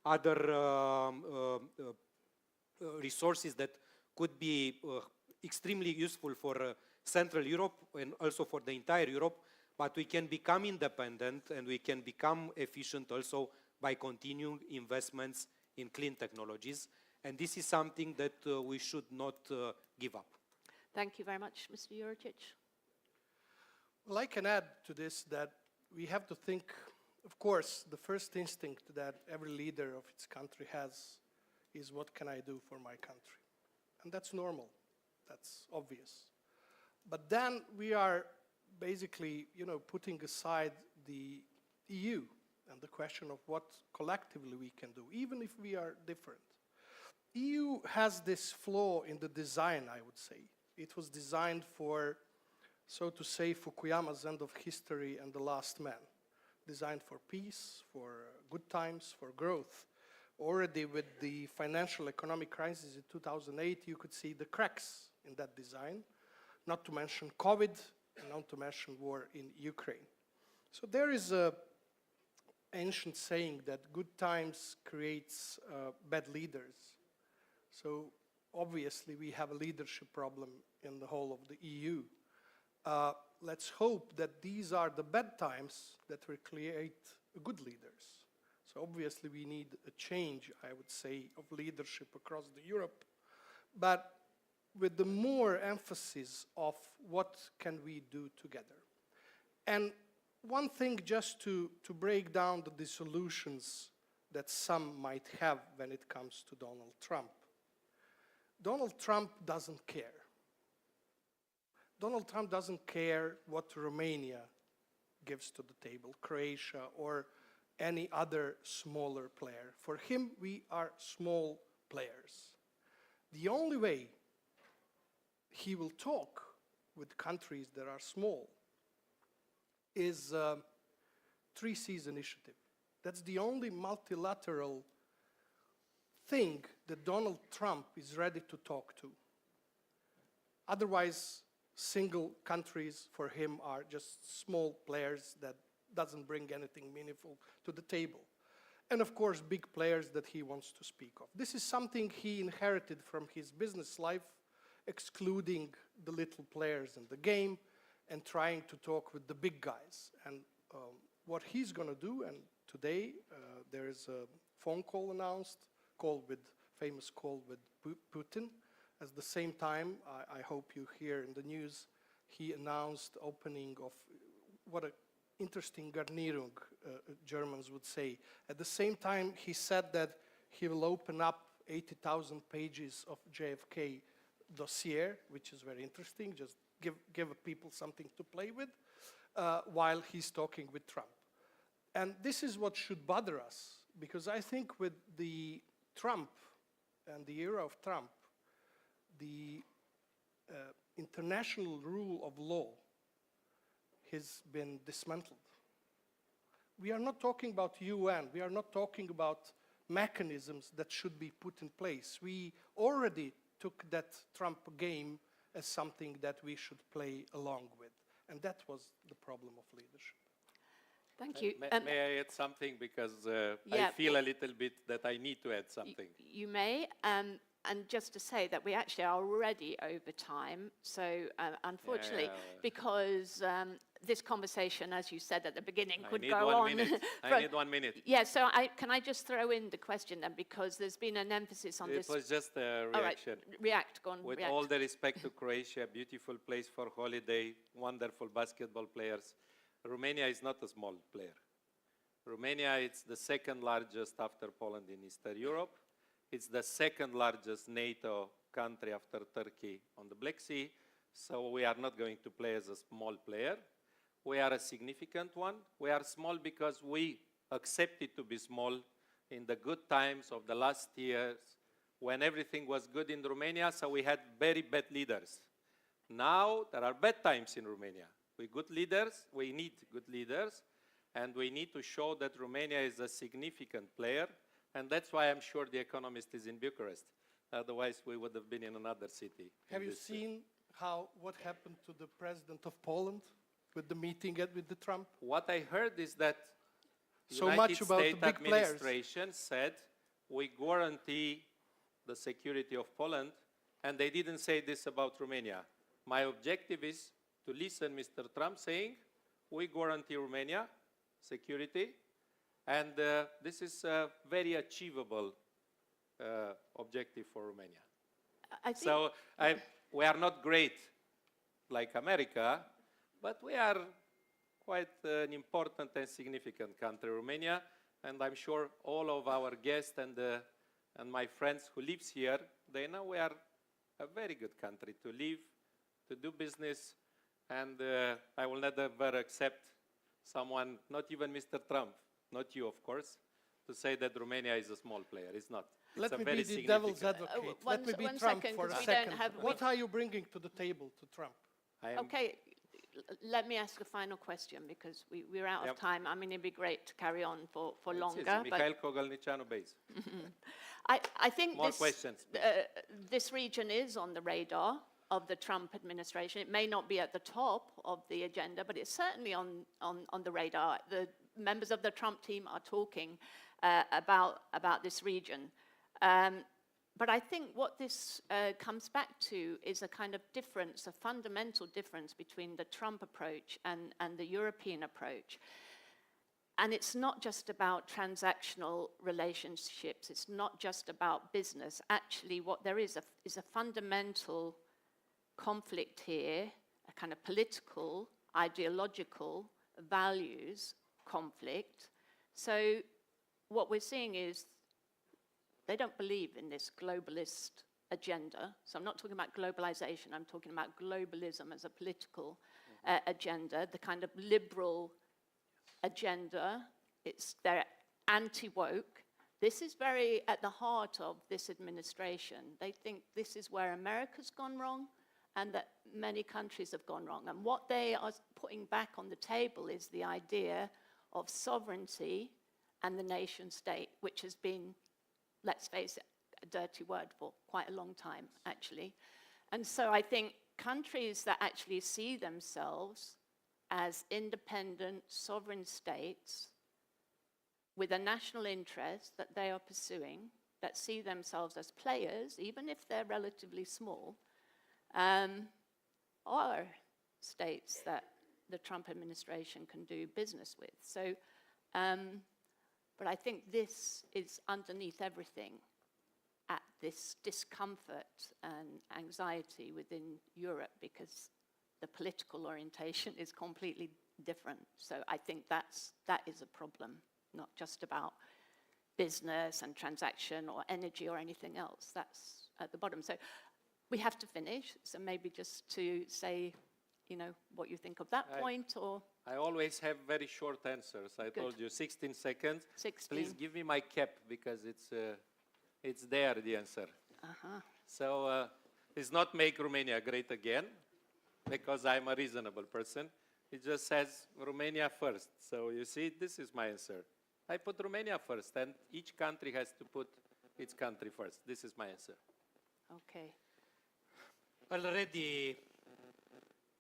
other resources that could be extremely useful for Central Europe and also for the entire Europe, but we can become independent and we can become efficient also by continuing investments in clean technologies. And this is something that we should not give up. Thank you very much, Mr. Juricic. Well, I can add to this that we have to think, of course, the first instinct that every leader of its country has is, what can I do for my country? And that's normal. That's obvious. But then we are basically, putting aside the EU and the question of what collectively we can do, even if we are different. EU has this flaw in the design, I would say. It was designed for, so to say, Fukuyama's end of history and the last man. Designed for peace, for good times, for growth. Already with the financial economic crisis in 2008, you could see the cracks in that design, not to mention COVID, and not to mention war in Ukraine. So there is an ancient saying that good times creates bad leaders. So obviously we have a leadership problem in the whole of the EU. Let's hope that these are the bad times that will create good leaders. So obviously we need a change, I would say, of leadership across Europe, but with the more emphasis of what can we do together. And one thing just to break down the disillusions that some might have when it comes to Donald Trump. Donald Trump doesn't care. Donald Trump doesn't care what Romania gives to the table, Croatia, or any other smaller player. For him, we are small players. The only way he will talk with countries that are small is 3Cs initiative. That's the only multilateral thing that Donald Trump is ready to talk to. Otherwise, single countries for him are just small players that doesn't bring anything meaningful to the table. And of course, big players that he wants to speak of. This is something he inherited from his business life, excluding the little players in the game and trying to talk with the big guys. And what he's going to do, and today there is a phone call announced, famous call with Putin. At the same time, I hope you hear in the news, he announced opening of what an interesting Garnierung, Germans would say. At the same time, he said that he will open up 80,000 pages of JFK dossier, which is very interesting, just give people something to play with, while he's talking with Trump. And this is what should bother us, because I think with the Trump and the era of Trump, the international rule of law has been dismantled. We are not talking about UN, we are not talking about mechanisms that should be put in place. We already took that Trump game as something that we should play along with. And that was the problem of leadership. Thank you. May I add something? Because I feel a little bit that I need to add something. You may. And just to say that we actually are already over time. So unfortunately, because this conversation, as you said at the beginning, could go on. I need 1 minute. Yeah, so can I just throw in the question then, because there's been an emphasis on this. It was just a reaction. All right, react, go on, With react. all the respect to Croatia, beautiful place for holiday, wonderful basketball players, Romania is not a small player. Romania is the second largest after Poland in Eastern Europe. It's the second largest NATO country after Turkey on the Black Sea. So we are not going to play as a small player. We are a significant one. We are small because we accepted to be small in the good times of the last years when everything was good in Romania, so we had very bad leaders. Now there are bad times in Romania. With good leaders, we need good leaders, and we need to show that Romania is a significant player, and that's why I'm sure The Economist is in Bucharest. Otherwise, we would have been in another city. Have you seen what happened to the president of Poland with the meeting with the Trump? What I heard is that so United much about States the big players. administration said, we guarantee the security of Poland, and they didn't say this about Romania. My objective is to listen Mr. Trump saying, we guarantee Romania security, and this is a very achievable objective for Romania. So we are not great like America, but we are quite an important and significant country, Romania, and I'm sure all of our guests and my friends who live here, they know we are a very good country to live, to do business, and I will never accept someone, not even Mr. Trump, not you, of course, to say that Romania is a small player. It's not. Let me be the devil's advocate. Let me be Trump for a second. What are you bringing to the table to Trump? Okay, let me ask a final question because we're out of time. I mean, it'd be great to carry on for longer. Mikhail Kogalnicianu base. I think more questions. This region is on the radar of the Trump administration. It may not be at the top of the agenda, but it's certainly on the radar. The members of the Trump team are talking about this region. But I think what this comes back to is a kind of difference, a fundamental difference between the Trump approach and the European approach. And it's not just about transactional relationships. It's not just about business. Actually, what there is a fundamental conflict here, a kind of political, ideological, values conflict. So what we're seeing is they don't believe in this globalist agenda. So I'm not talking about globalization. I'm talking about globalism as a political agenda, the kind of liberal agenda. They're anti-woke. This is very at the heart of this administration. They think this is where America's gone wrong and that many countries have gone wrong. And what they are putting back on the table is the idea of sovereignty and the nation state, which has been, let's face it, a dirty word for quite a long time, actually. And so I think countries that actually see themselves as independent, sovereign states with a national interest that they are pursuing, that see themselves as players, even if they're relatively small, are states that the Trump administration can do business with. So, but I think this is underneath everything at this discomfort and anxiety within Europe because the political orientation is completely different. So I think that is a problem, not just about business and transaction or energy or anything else. That's at the bottom. So we have to finish. So maybe just to say, you know, what you think of that point, or... I always have very short answers. I told you 16 seconds. 16. Please give me my cap because it's there, the answer. So it's not make Romania great again because I'm a reasonable person. It just says Romania first. So you see, this is my answer. I put Romania first, and each country has to put its country first. This is my answer. Okay. Already,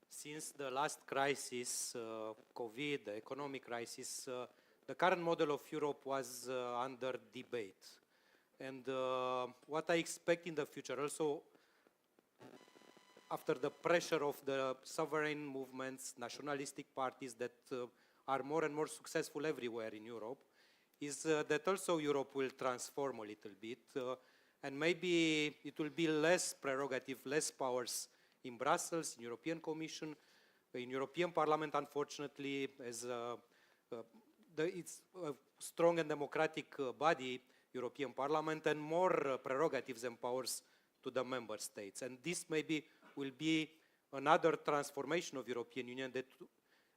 since the last crisis, COVID, the economic crisis, the current model of Europe was under debate. And what I expect in the future, also after the pressure of the sovereign movements, nationalistic parties that are more and more successful everywhere in Europe, is that also Europe will transform a little bit. And maybe it will be less prerogative, less powers in Brussels, in European Commission, in European Parliament, unfortunately, as it's a strong and democratic body, European Parliament, and more prerogatives and powers to the member states. And this maybe will be another transformation of European Union that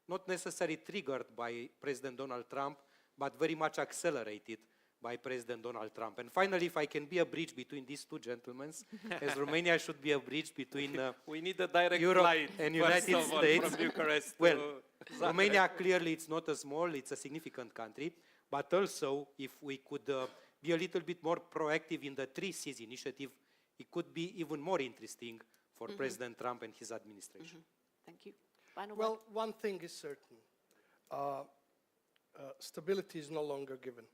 not necessarily triggered by President Donald Trump, but very much accelerated by President Donald Trump. And finally, if I can be a bridge between these two gentlemen, as Romania should be a bridge between we need a direct Europe flight and United States. From Bucharest well, to Romania clearly it's not a small, it's a significant country, but also if we could be a little bit more proactive in the 3Cs initiative, it could be even more interesting for President Trump and his administration. Thank you. Final well, one thing is certain. Stability is no longer given.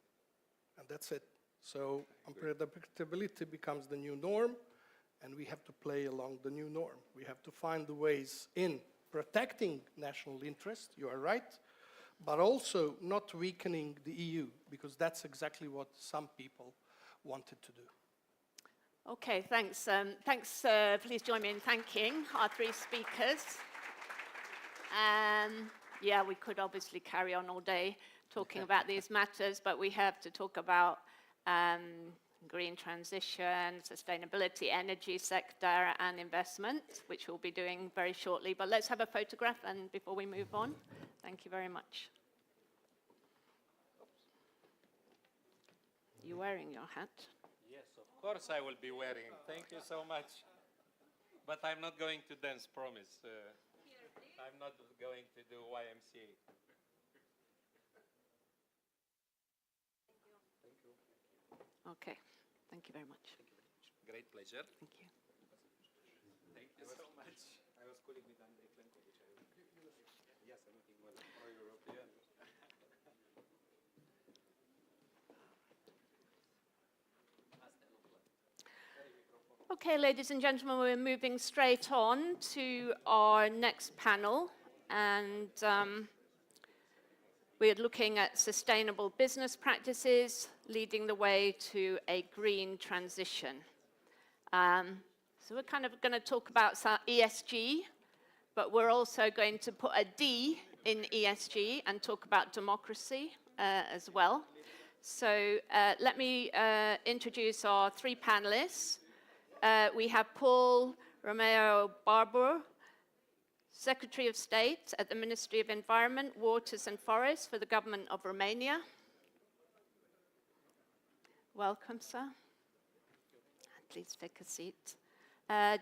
And that's it. So unpredictability becomes the new norm. and we have to play along the new norm. We have to find the ways in protecting national interest, you are right, but also not weakening the EU, because that's exactly what some people wanted to do. Okay, thanks. Please join me in thanking our three speakers. Yeah, we could obviously carry on all day talking about these matters, but we have to talk about green transition, sustainability, energy sector, and investment, which we'll be doing very shortly. But let's have a photograph and before we move on. Thank you very much. You wearing your hat? Yes, of course I will be wearing. Thank you so much. But I'm not going to dance, promise. I'm not going to do YMCA. Thank you. Okay, thank you very much. Great pleasure. Thank you. Thank you so much. I was calling with Andrei Plenkovic. Yes, everything was pro-European. Okay, ladies and gentlemen, we're moving straight on to our next panel, and we're looking at sustainable business practices leading the way to a green transition. So we're kind of going to talk about ESG, but we're also going to put a D in ESG and talk about democracy as well. So let me introduce our three panelists. We have Paul Romeo Barbour, Secretary of State at the Ministry of Environment, Waters and Forests for the Government of Romania. Welcome, sir. Please take a seat.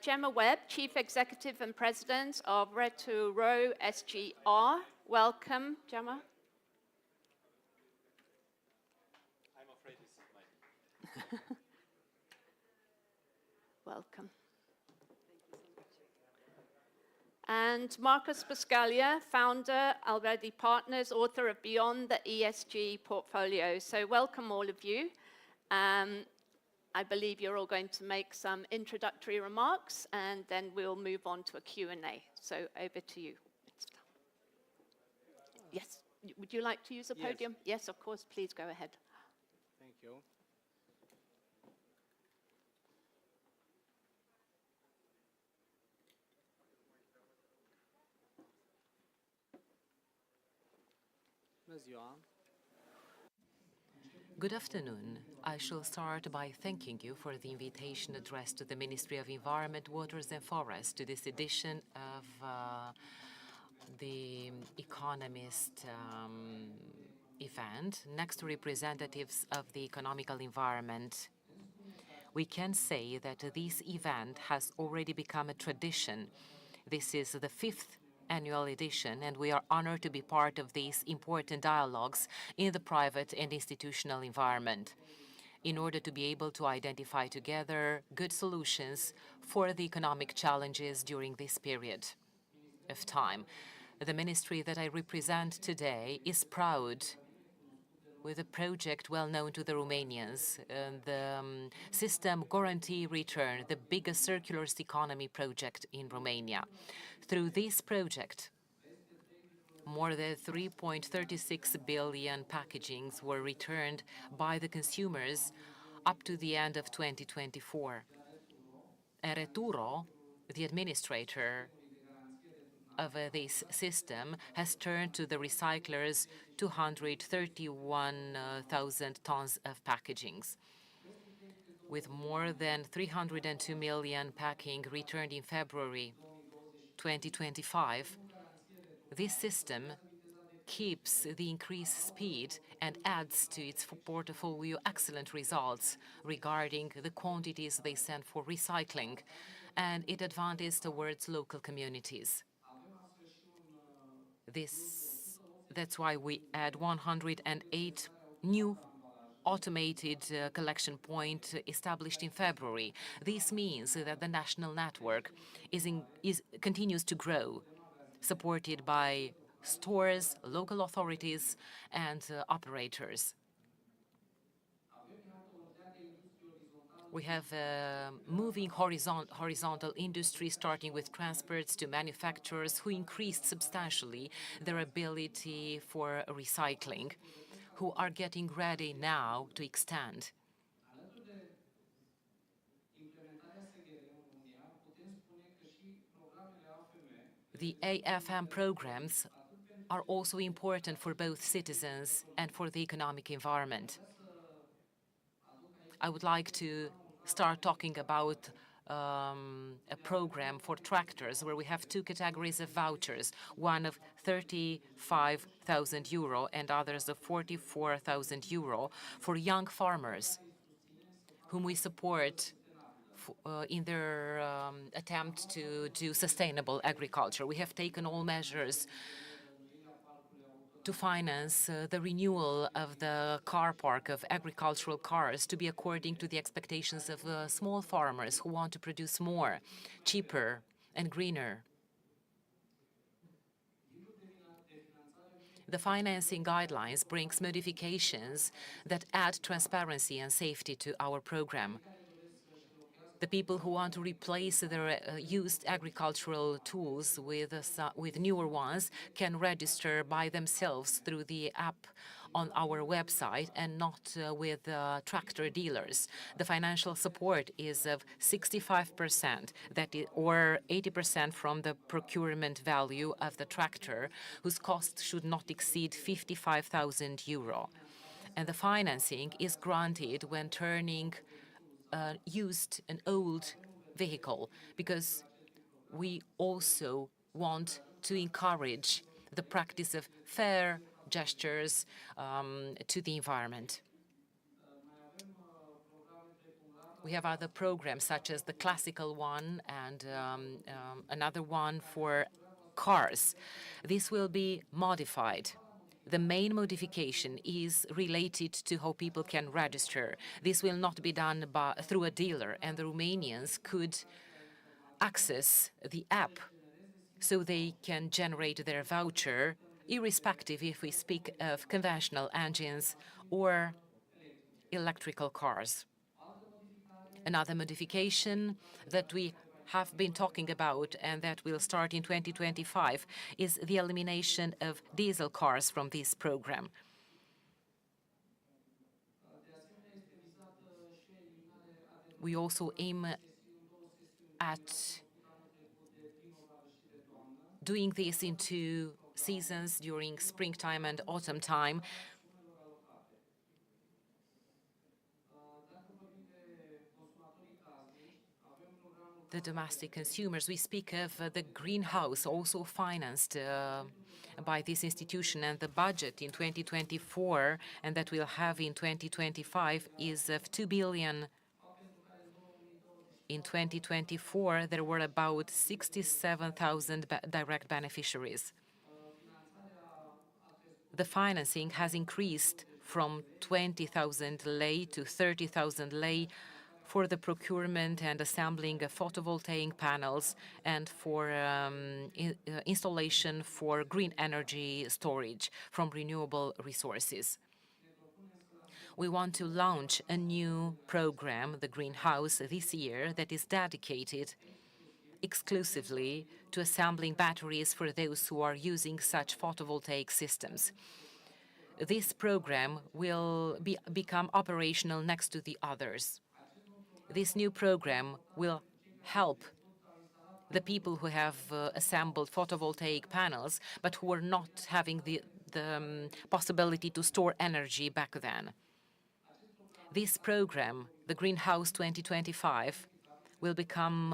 Gemma Webb, Chief Executive and President of Renewable SGR. Welcome, Gemma. I'm afraid this is mine. Welcome. And Marcus Buscaglia, founder, Already Partners, author of Beyond the ESG Portfolio. So welcome all of you. I believe you're all going to make some introductory remarks and then we'll move on to a Q&A. So over to you. Yes, would you like to use the podium? Yes, of course, please go ahead. Thank you. Good afternoon. I shall start by thanking you for the invitation addressed to the Ministry of Environment, Waters and Forests to this edition of the Economist event, next to representatives of the economical environment. We can say that this event has already become a tradition. This is the fifth annual edition, and we are honored to be part of these important dialogues in the private and institutional environment in order to be able to identify together good solutions for the economic challenges during this period of time. The ministry that I represent today is proud with a project well known to the Romanians, the System Guarantee Return, the biggest circular economy project in Romania. Through this project, more than 3.36 billion packagings were returned by the consumers up to the end of 2024. Returo, the administrator of this system, has turned to the recyclers 231,000 tons of packagings. With more than 302 million packing returned in February 2025, this system keeps the increased speed and adds to its portfolio excellent results regarding the quantities they send for recycling, and it advances towards local communities. That's why we add 108 new automated collection points established in February. This means that the national network continues to grow, supported by stores, local authorities, and operators. We have a moving horizontal industry, starting with transports to manufacturers, who increased substantially their ability for recycling, who are getting ready now to extend. The AFM programs are also important for both citizens and for the economic environment. I would like to start talking about a program for tractors where we have two categories of vouchers, one of 35,000 euro and others of 44,000 euro for young farmers whom we support in their attempt to do sustainable agriculture. We have taken all measures to finance the renewal of the car park of agricultural cars to be according to the expectations of small farmers who want to produce more, cheaper and greener. The financing guidelines brings modifications that add transparency and safety to our program. The people who want to replace their used agricultural tools with newer ones can register by themselves through the app on our website and not with tractor dealers. The financial support is of 65%, or 80% from the procurement value of the tractor, whose cost should not exceed 55,000 euro. And the financing is granted when turning an old vehicle, because we also want to encourage the practice of fair gestures to the environment. We have other programs, such as the classical one and another one for cars. This will be modified. The main modification is related to how people can register. This will not be done through a dealer, and the Romanians could access the app so they can generate their voucher, irrespective if we speak of conventional engines or electrical cars. Another modification that we have been talking about and that will start in 2025 is the elimination of diesel cars from this program. We also aim at doing this in 2 seasons, during springtime and autumn time. The domestic consumers, we speak of the greenhouse, also financed by this institution, and the budget in 2024 and that we'll have in 2025 is of 2 billion. In 2024, there were about 67,000 direct beneficiaries. The financing has increased from 20,000 lei to 30,000 lei for the procurement and assembling of photovoltaic panels and for installation for green energy storage from renewable resources. We want to launch a new program, the Greenhouse, this year, that is dedicated exclusively to assembling batteries for those who are using such photovoltaic systems. This program will become operational next to the others. This new program will help the people who have assembled photovoltaic panels, but who are not having the possibility to store energy back then. This program, the Greenhouse 2025, will become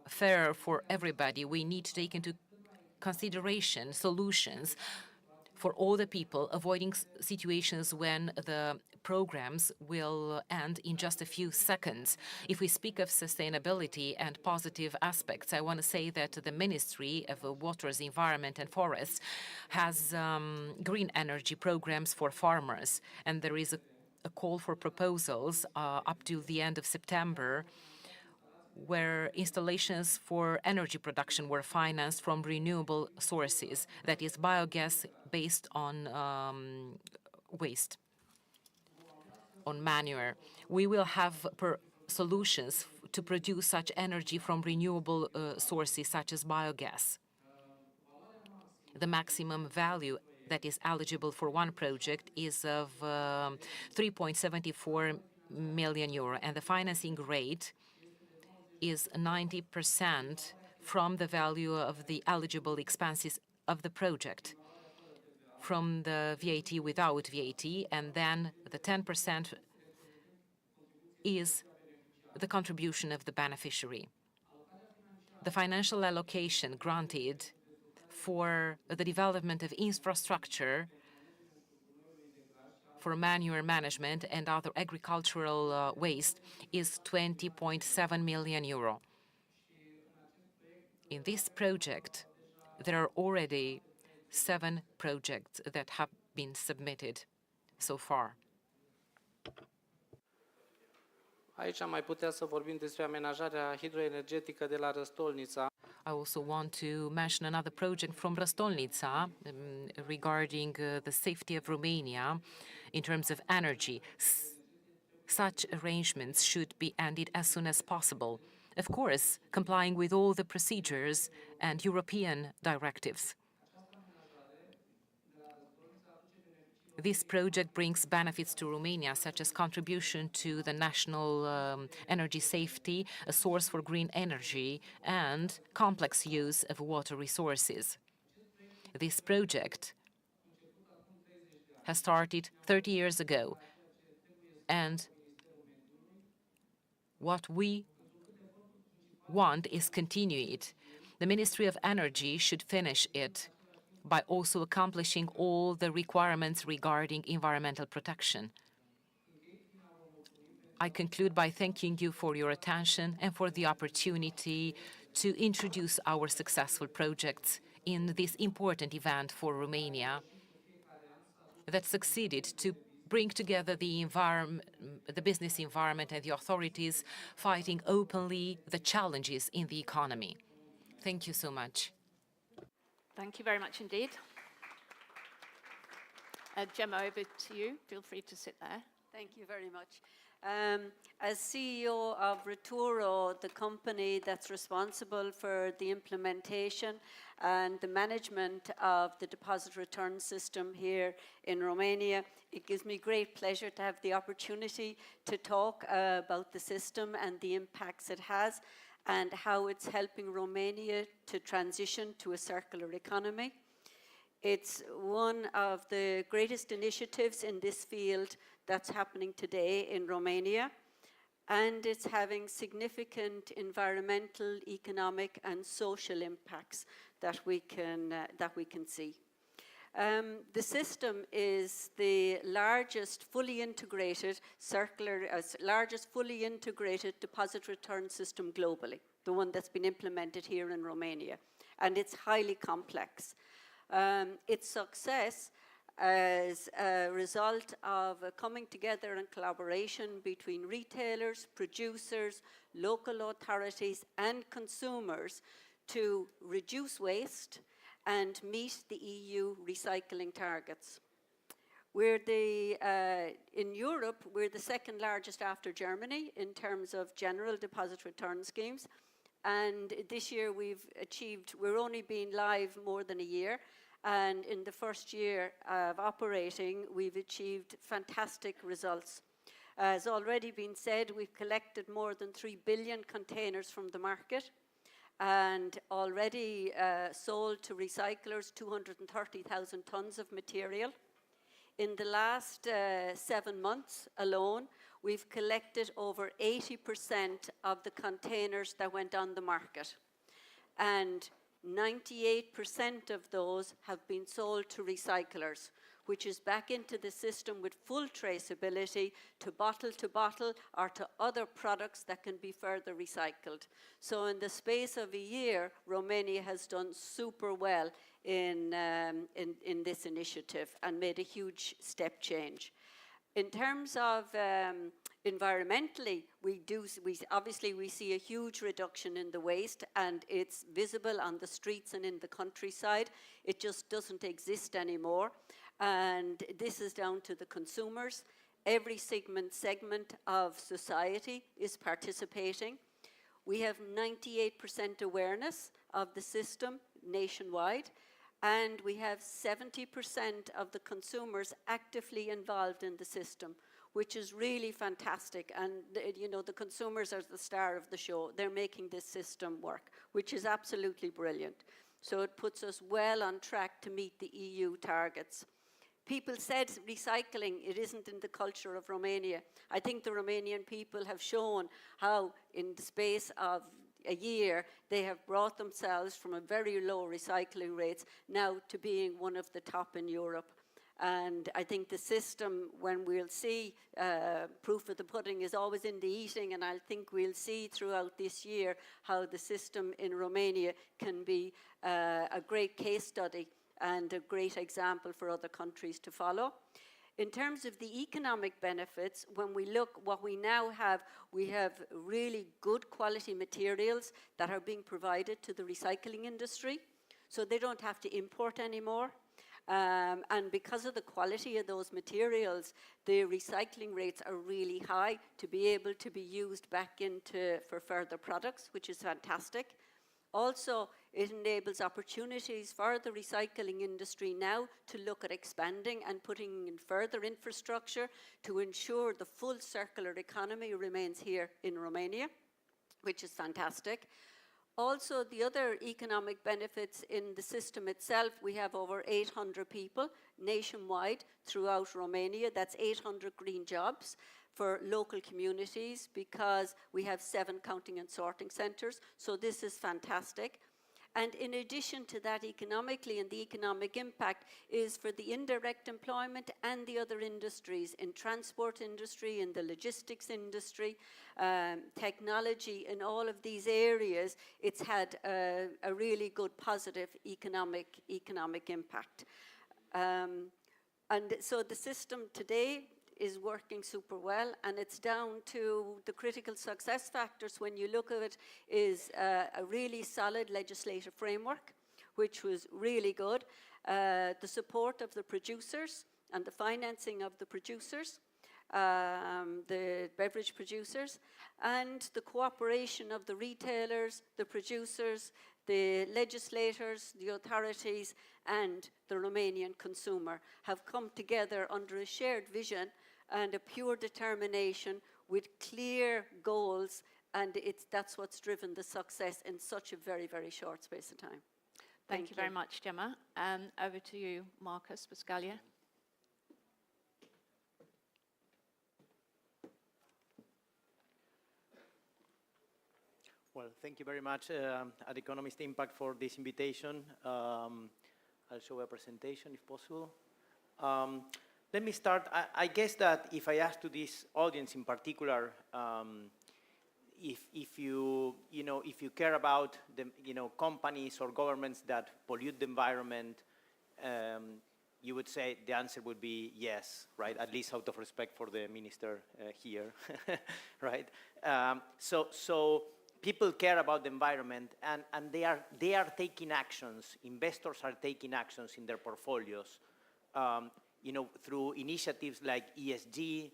fair for everybody. We need to take into consideration solutions for all the people, avoiding situations when the programs will end in just a few seconds. If we speak of sustainability and positive aspects, I want to say that the Ministry of Waters, Environment and Forests has green energy programs for farmers, and there is a call for proposals up to the end of September, where installations for energy production were financed from renewable sources, that is biogas based on waste. on manure. We will have solutions to produce such energy from renewable sources such as biogas. The maximum value that is eligible for one project is of 3.74 million euro, and the financing rate is 90% from the value of the eligible expenses of the project, from the VAT without VAT, and then the 10% is the contribution of the beneficiary. The financial allocation granted for the development of infrastructure for manure management and other agricultural waste is 20.7 million euro. In this project, there are already 7 projects that have been submitted so far. Aici am mai putea să vorbim despre amenajarea hidroenergetică de la Răstolnița. I also want to mention another project from Răstolnița regarding the safety of Romania in terms of energy. Such arrangements should be ended as soon as possible, of course, complying with all the procedures and European directives. This project brings benefits to Romania, such as contribution to the national energy safety, a source for green energy, and complex use of water resources. This project has started 30 years ago, and what we want is continue it. The Ministry of Energy should finish it by also accomplishing all the requirements regarding environmental protection. I conclude by thanking you for your attention and for the opportunity to introduce our successful projects in this important event for Romania that succeeded to bring together the business environment and the authorities fighting openly the challenges in the economy. Thank you so much. Thank you very much indeed. Gemma, over to you. Feel free to sit there. Thank you very much. As CEO of Returo, the company that's responsible for the implementation and the management of the deposit return system here in Romania, it gives me great pleasure to have the opportunity to talk about the system and the impacts it has and how it's helping Romania to transition to a circular economy. It's one of the greatest initiatives in this field that's happening today in Romania, and it's having significant environmental, economic, and social impacts that we can see. The system is the largest fully integrated fully integrated deposit return system globally, the one that's been implemented here in Romania, and it's highly complex. Its success as a result of a coming together and collaboration between retailers, producers, local authorities, and consumers to reduce waste and meet the EU recycling targets. In Europe, we're the second largest after Germany in terms of general deposit return schemes. And this year we're only been live more than a year. And in the first year of operating, we've achieved fantastic results. As already been said, we've collected more than 3 billion containers from the market and already sold to recyclers 230,000 tons of material. In the last 7 months alone, we've collected over 80% of the containers that went on the market. And 98% of those have been sold to recyclers, which is back into the system with full traceability to bottle or to other products that can be further recycled. So in the space of a year, Romania has done super well in this initiative and made a huge step change. In terms of environmentally, we see a huge reduction in the waste, and it's visible on the streets and in the countryside. It just doesn't exist anymore, and this is down to the consumers. Every segment of society is participating. We have 98% awareness of the system nationwide, and we have 70% of the consumers actively involved in the system, which is really fantastic. And you know, the consumers are the star of the show. They're making this system work, which is absolutely brilliant. So it puts us well on track to meet the EU targets. People said recycling, it isn't in the culture of Romania. I think the Romanian people have shown how in the space of a year, they have brought themselves from a very low recycling rates now to being one of the top in Europe. And I think the system, when we'll see, proof of the pudding is always in the eating, and I think we'll see throughout this year how the system in Romania can be a great case study and a great example for other countries to follow. In terms of the economic benefits, when we look what we now have, we have really good quality materials that are being provided to the recycling industry, so they don't have to import anymore. And because of the quality of those materials, the recycling rates are really high to be able to be used back for further products, which is fantastic. Also, it enables opportunities for the recycling industry now to look at expanding and putting in further infrastructure to ensure the full circular economy remains here in Romania, which is fantastic. Also, the other economic benefits in the system itself, we have over 800 people nationwide throughout Romania. That's 800 green jobs for local communities because we have 7 counting and sorting centres. So this is fantastic. And in addition to that, economically, and the economic impact is for the indirect employment and the other industries, in transport industry, in the logistics industry, technology, in all of these areas, it's had a really good positive economic impact. And so the system today is working super well, and it's down to the critical success factors when you look at it is a really solid legislative framework, which was really good, the support of the producers and the financing of the producers, the beverage producers, and the cooperation of the retailers, the producers, the legislators, the authorities, and the Romanian consumer have come together under a shared vision and a pure determination with clear goals, and that's what's driven the success in such a very, very short space of time. Thank you very much, Gemma. Over to you, Marcus Buscaglia. Well, thank you very much, at Economist Impact, for this invitation. I'll show a presentation if possible. Let me start. I guess that if I ask to this audience in particular, if you care about the companies or governments that pollute the environment, you would say the answer would be yes, right? At least out of respect for the minister here, right? So people care about the environment, and they are taking actions. Investors are taking actions in their portfolios. Through initiatives like ESG,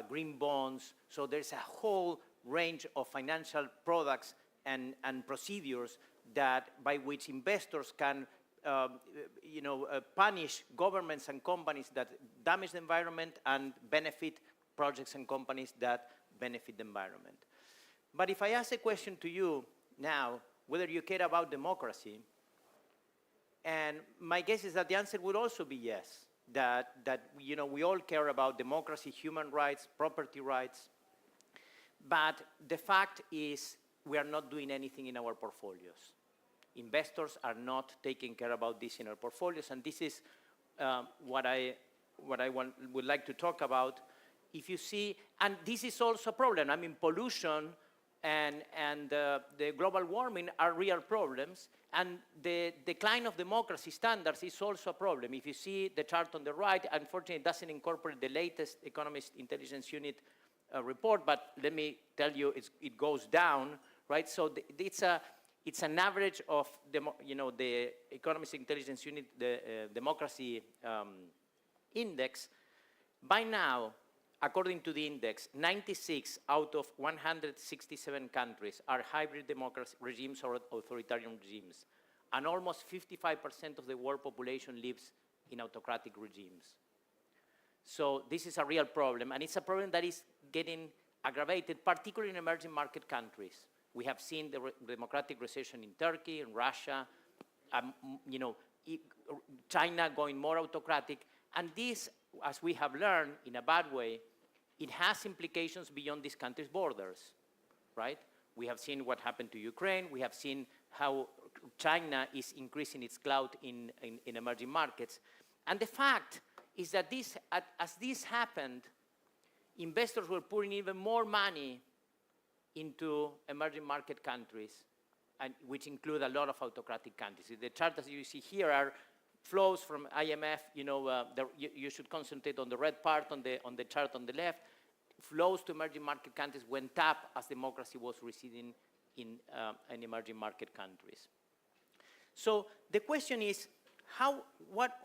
green bonds. So there's a whole range of financial products and procedures by which investors can, punish governments and companies that damage the environment and benefit projects and companies that benefit the environment. But if I ask a question to you now, whether you care about democracy, and my guess is that the answer would also be yes. That we all care about democracy, human rights, property rights, but the fact is we are not doing anything in our portfolios. Investors are not taking care about this in our portfolios, and this is what I would like to talk about. If you see, and this is also a problem. I mean, pollution and the global warming are real problems, and the decline of democracy standards is also a problem. If you see the chart on the right, unfortunately it doesn't incorporate the latest Economist Intelligence Unit report, but let me tell you, it goes down, right? So it's an average of the Economist Intelligence Unit, the democracy index. By now, according to the index, 96 out of 167 countries are hybrid democracy regimes or authoritarian regimes. And almost 55% of the world population lives in autocratic regimes. So this is a real problem, and it's a problem that is getting aggravated, particularly in emerging market countries. We have seen the democratic recession in Turkey, in Russia, China going more autocratic, and this, as we have learned in a bad way, it has implications beyond these countries' borders, right? We have seen what happened to Ukraine. We have seen how China is increasing its clout in emerging markets. And the fact is that as this happened, investors were pouring even more money into emerging market countries, which include a lot of autocratic countries. The chart that you see here are flows from IMF. You should concentrate on the red part on the chart on the left. Flows to emerging market countries went up as democracy was receding in emerging market countries. So the question is,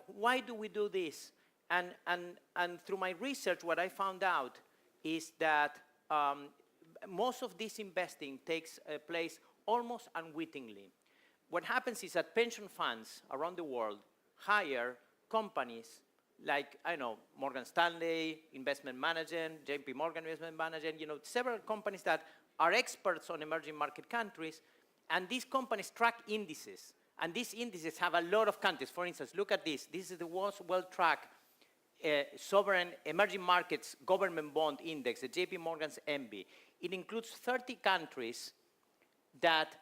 why do we do this? And through my research, what I found out is that most of this investing takes place almost unwittingly. What happens is that pension funds around the world hire companies like, I know, Morgan Stanley Investment Management, JP Morgan Investment Management, several companies that are experts on emerging market countries, and these companies track indices. And these indices have a lot of countries. For instance, look at this. This is the most well-tracked sovereign emerging markets government bond index, the JP Morgan's MB. It includes 30 countries that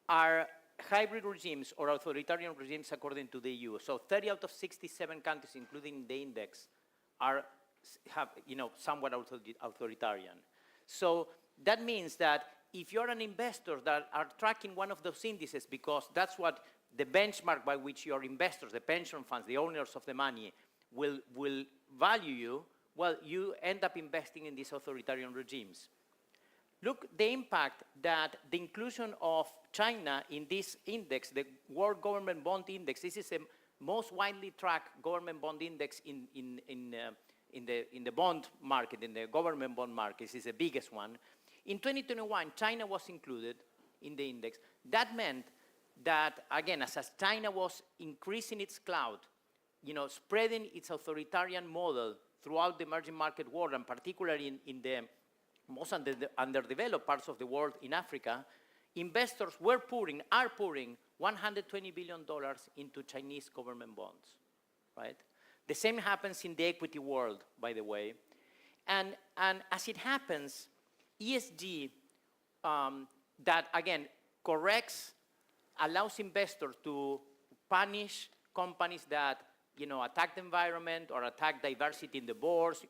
are hybrid regimes or authoritarian regimes according to the EU. So 30 out of 67 countries, including the index, have somewhat authoritarian. So that means that if you're an investor that are tracking one of those indices, because that's what the benchmark by which your investors, the pension funds, the owners of the money, will value you, well, you end up investing in these authoritarian regimes. Look, the impact that the inclusion of China in this index, the World Government Bond Index, this is the most widely tracked government bond index in the bond market, in the government bond market. This is the biggest one. In 2021, China was included in the index. That meant that, again, as China was increasing its clout, spreading its authoritarian model throughout the emerging market world, and particularly in the most underdeveloped parts of the world in Africa, investors are pouring $120 billion into Chinese government bonds, right? The same happens in the equity world, by the way. And as it happens, ESG, that again corrects, allows investors to punish companies that attack the environment or attack diversity in the boards,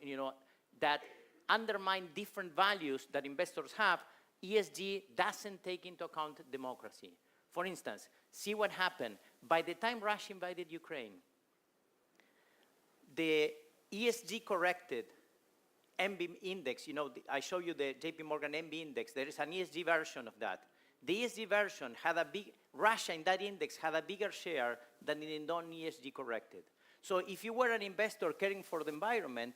that undermine different values that investors have. ESG doesn't take into account democracy. For instance, see what happened. By the time Russia invaded Ukraine, the ESG corrected MB index, I show you the JP Morgan MB index. There is an ESG version of that. The ESG version had Russia in that index had a bigger share than in the non-ESG corrected. So if you were an investor caring for the environment,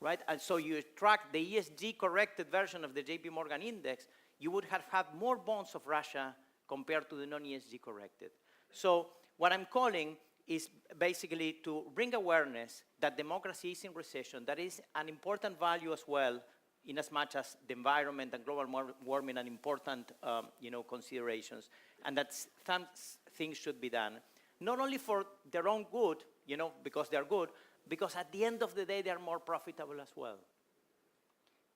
right, and so you track the ESG corrected version of the JP Morgan index, you would have had more bonds of Russia compared to the non-ESG corrected. So what I'm calling is basically to bring awareness that democracy is in recession, that is an important value as well, in as much as the environment and global warming are important considerations, and that some things should be done, not only for their own good, because they're good, because at the end of the day, they are more profitable as well.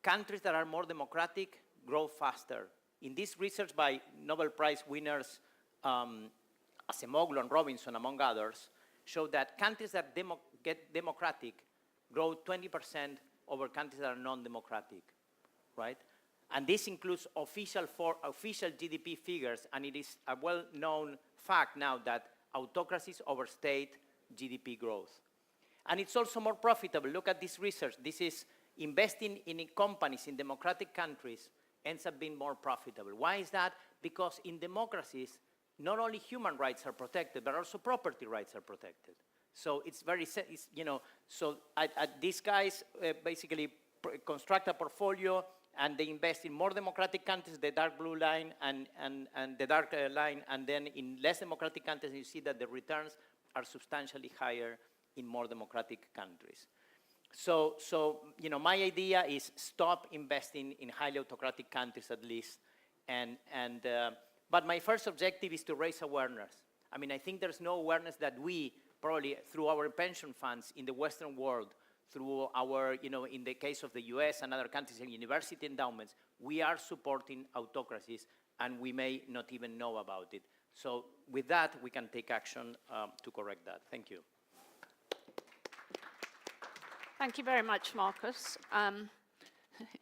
Countries that are more democratic grow faster. In this research by Nobel Prize winners Acemoglu and Robinson, among others, show that countries that get democratic grow 20% over countries that are non-democratic, right? And this includes official GDP figures, and it is a well-known fact now that autocracies overstate GDP growth. And it's also more profitable. Look at this research. This is investing in companies in democratic countries ends up being more profitable. Why is that? Because in democracies, not only human rights are protected, but also property rights are protected. So it's very, so these guys basically construct a portfolio, and they invest in more democratic countries, the dark blue line and the dark line, and then in less democratic countries, you see that the returns are substantially higher in more democratic countries. So you know, my idea is stop investing in highly autocratic countries at least, but my first objective is to raise awareness. I mean, I think there's no awareness that we, probably through our pension funds in the Western world, through our, you know, in the case of the US and other countries and university endowments, we are supporting autocracies, and we may not even know about it. So with that, we can take action to correct that. Thank you. Thank you very much, Marcus.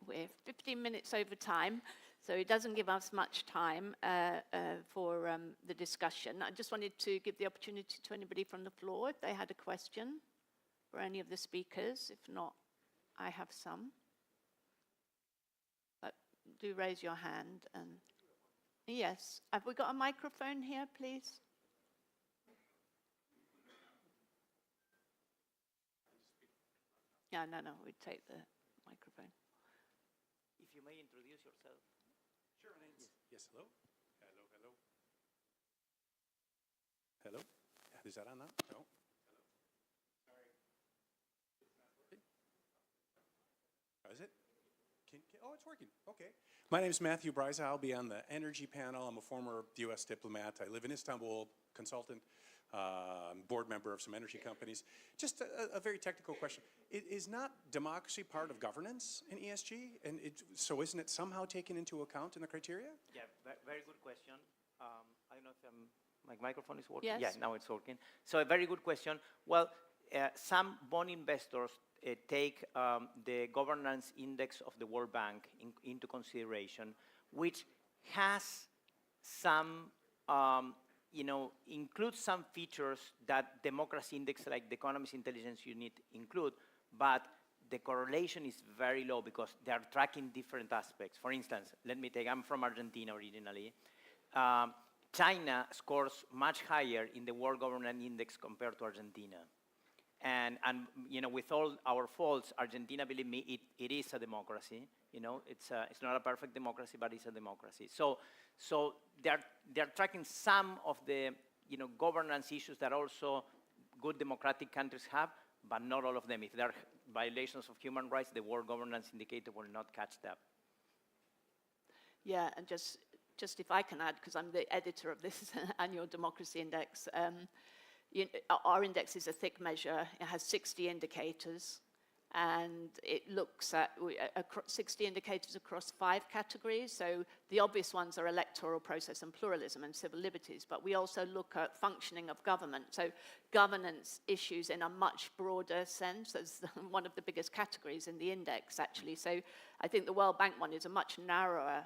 We're 15 minutes over time, so it doesn't give us much time for the discussion. I just wanted to give the opportunity to anybody from the floor if they had a question for any of the speakers. If not, I have some. But do raise your hand. And yes, have we got a microphone here, please? Yeah, no, we take the microphone. If you may introduce yourself. Sure. Yes, hello. Hello. Is that on now? No. Is it? Oh, it's working. Okay. My name is Matthew Bryza. I'll be on the energy panel. I'm a former U.S. diplomat. I live in Istanbul, consultant, board member of some energy companies. Just a very technical question. Is not democracy part of governance in ESG? And so isn't it somehow taken into account in the criteria? Yeah, very good question. I don't know if my microphone is working. Yes. Yeah, now it's working. So a very good question. Well, some bond investors take the governance index of the World Bank into consideration, which has some, you know, includes some features that democracy index like the Economist Intelligence Unit include, but the correlation is very low because they are tracking different aspects. For instance, I'm from Argentina originally. China scores much higher in the World Governance Index compared to Argentina. And you know, with all our faults, Argentina, believe me, it is a democracy. You know, it's not a perfect democracy, but it's a democracy. So they're tracking some of the, you know, governance issues that also good democratic countries have, but not all of them. If there are violations of human rights, the World Governance Indicator will not catch that. Yeah, and just if I can add, because I'm the editor of this annual democracy index. Our index is a thick measure. It has 60 indicators, and it looks at 60 indicators across 5 categories. So the obvious ones are electoral process and pluralism and civil liberties, but we also look at functioning of government. So governance issues in a much broader sense as one of the biggest categories in the index, actually. So I think the World Bank one is a much narrower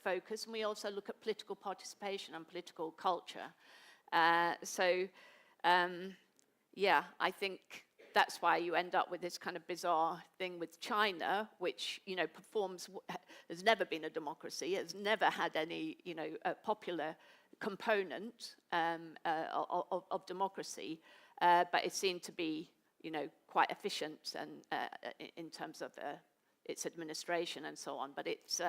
focus, and we also look at political participation and political culture. Yeah, I think that's why you end up with this kind of bizarre thing with China, which, you know, has never been a democracy, has never had any, you know, popular component of democracy, but it seemed to be, you know, quite efficient and in terms of its administration and so on. But it's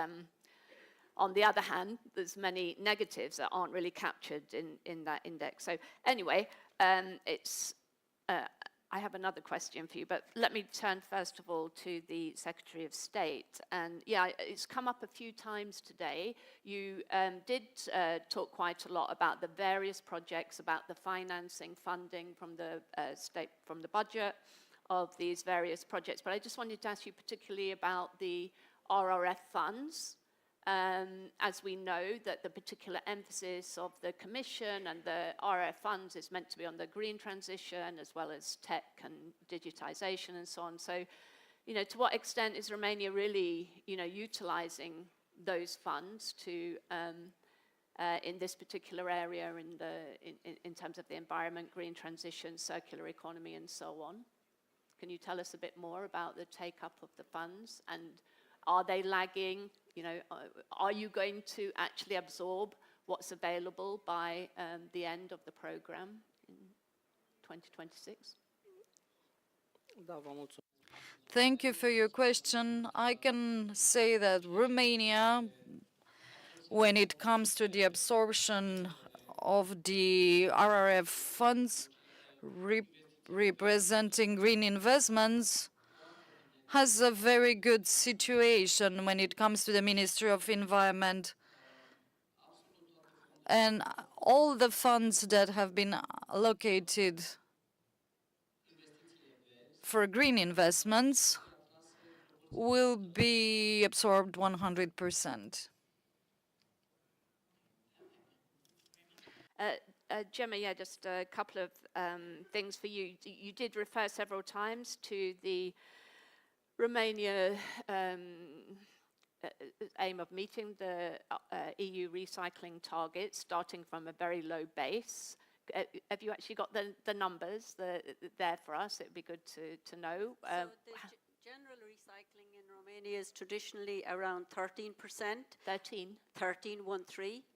on the other hand, there's many negatives that aren't really captured in that index. So anyway, I have another question for you, but let me turn first of all to the Secretary of State. And yeah, it's come up a few times today. You did talk quite a lot about the various projects, about the financing, funding from the state, from the budget of these various projects. But I just wanted to ask you particularly about the RRF funds. As we know that the particular emphasis of the Commission and the RF funds is meant to be on the green transition as well as tech and digitization and so on. So, you know, to what extent is Romania really, you know, utilizing those funds to, in this particular area in terms of the environment, green transition, circular economy and so on? Can you tell us a bit more about the take-up of the funds, and are they lagging? You know, are you going to actually absorb what's available by the end of the program in 2026? Thank you for your question. I can say that Romania, when it comes to the absorption of the RRF funds representing green investments, has a very good situation when it comes to the Ministry of Environment. And all the funds that have been allocated for green investments will be absorbed 100%. Gemma, yeah, just a couple of things for you. You did refer several times to the Romania aim of meeting the EU recycling target, starting from a very low base. Have you actually got the numbers there for us? It would be good to know. General recycling in Romania is traditionally around 13%. 13,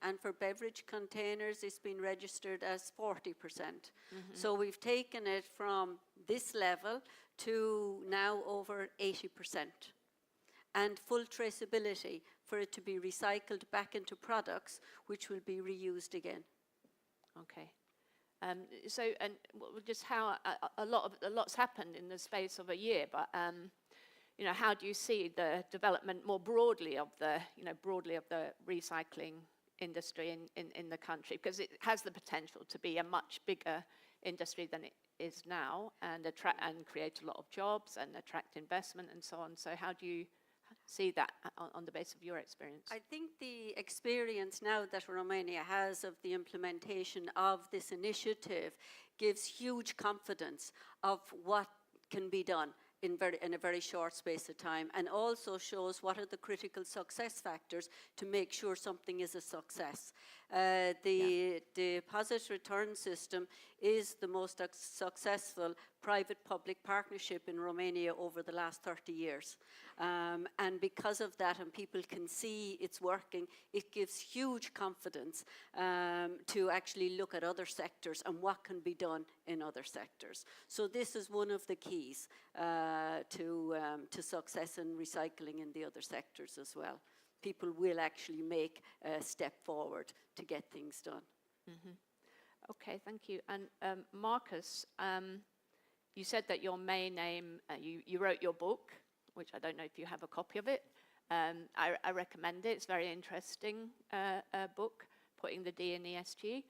and for beverage containers it's been registered as 40%. So we've taken it from this level to now over 80%. And full traceability for it to be recycled back into products which will be reused again. Okay. So, and just how a lot's happened in the space of a year, but you know, how do you see the development more broadly of the recycling industry in the country? Because it has the potential to be a much bigger industry than it is now, and create a lot of jobs and attract investment and so on. So, how do you see that on the basis of your experience? I think the experience now that Romania has of the implementation of this initiative gives huge confidence of what can be done in a very short space of time, and also shows what are the critical success factors to make sure something is a success. The deposit return system is the most successful private-public partnership in Romania over the last 30 years. And because of that, and people can see it's working, it gives huge confidence to actually look at other sectors and what can be done in other sectors. So this is one of the keys to success in recycling in the other sectors as well. People will actually make a step forward to get things done. Okay, thank you. And Marcus, you said that your main aim, you wrote your book, which I don't know if you have a copy of it. I recommend it. It's a very interesting book, Putting the D in ESG.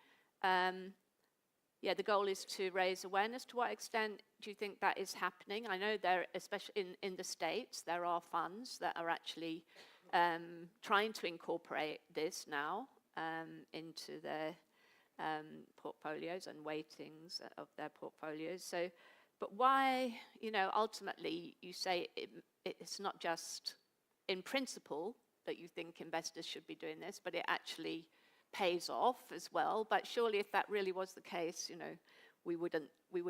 Yeah, the goal is to raise awareness. To what extent do you think that is happening? I know there, especially in the States, there are funds that are actually trying to incorporate this now into their portfolios and weightings of their portfolios. So, but why, you know, ultimately you say it's not just in principle that you think investors should be doing this, but it actually pays off as well. But surely if that really was the case, you know, we would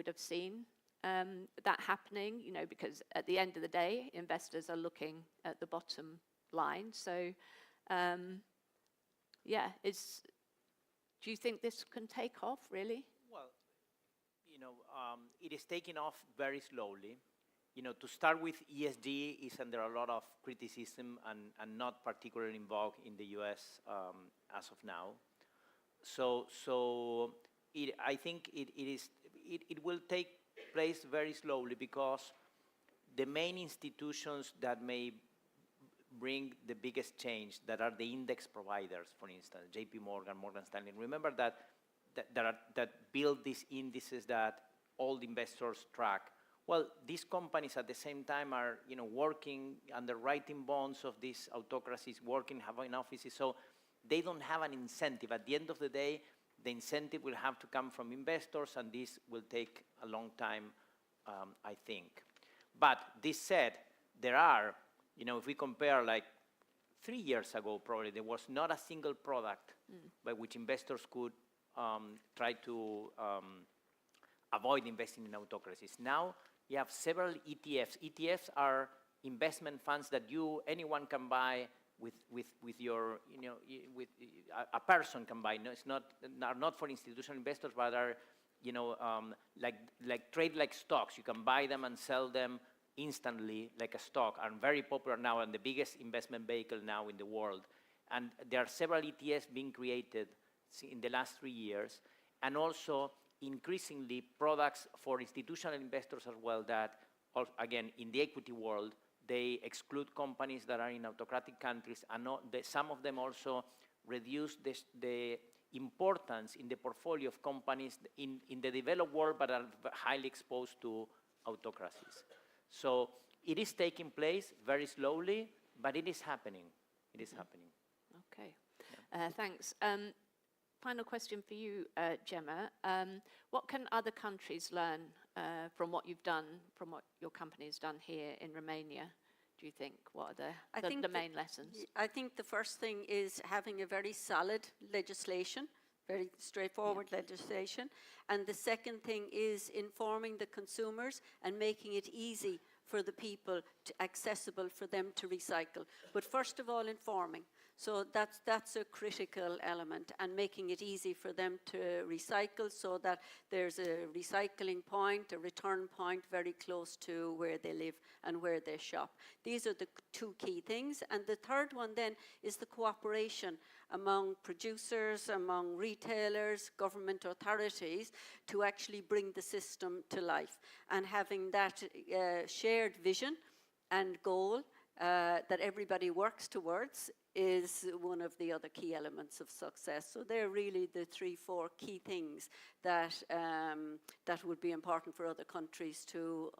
have seen that happening, you know, because at the end of the day, investors are looking at the bottom line. So, yeah, do you think this can take off, really? Well, you know, it is taking off very slowly. You know, to start with, ESG is under a lot of criticism and not particularly involved in the US as of now. So I think it will take place very slowly, because the main institutions that may bring the biggest change, that are the index providers, for instance, JP Morgan, Morgan Stanley. Remember that build these indices that all the investors track. Well, these companies at the same time are, you know, working, underwriting bonds of these autocracies, working, having offices, so they don't have an incentive. At the end of the day, the incentive will have to come from investors, and this will take a long time, I think. But this said, there are, you know, if we compare like 3 years ago, probably there was not a single product by which investors could try to avoid investing in autocracies. Now you have several ETFs. ETFs are investment funds that anyone can buy with your, you know, with a person can buy. No, it's not for institutional investors, but are, you know, like trade like stocks. You can buy them and sell them instantly like a stock, are very popular now and the biggest investment vehicle now in the world. And there are several ETFs being created in the last 3 years, and also increasingly products for institutional investors as well that, again, in the equity world, they exclude companies that are in autocratic countries, and some of them also reduce the importance in the portfolio of companies in the developed world but are highly exposed to autocracies. So it is taking place very slowly, but it is happening. It is happening. Okay, thanks. Final question for you, Gemma. What can other countries learn from what you've done, from what your company has done here in Romania, do you think? What are the main lessons? I think the first thing is having a very solid legislation, very straightforward legislation. And the second thing is informing the consumers and making it easy for the people, accessible for them to recycle. But first of all, informing. So that's a critical element, and making it easy for them to recycle so that there's a recycling point, a return point very close to where they live and where they shop. These are the two key things. And the third one then is the cooperation among producers, among retailers, government authorities to actually bring the system to life. And having that shared vision and goal that everybody works towards is one of the other key elements of success. So they're really the 3-4 key things that that would be important for other countries to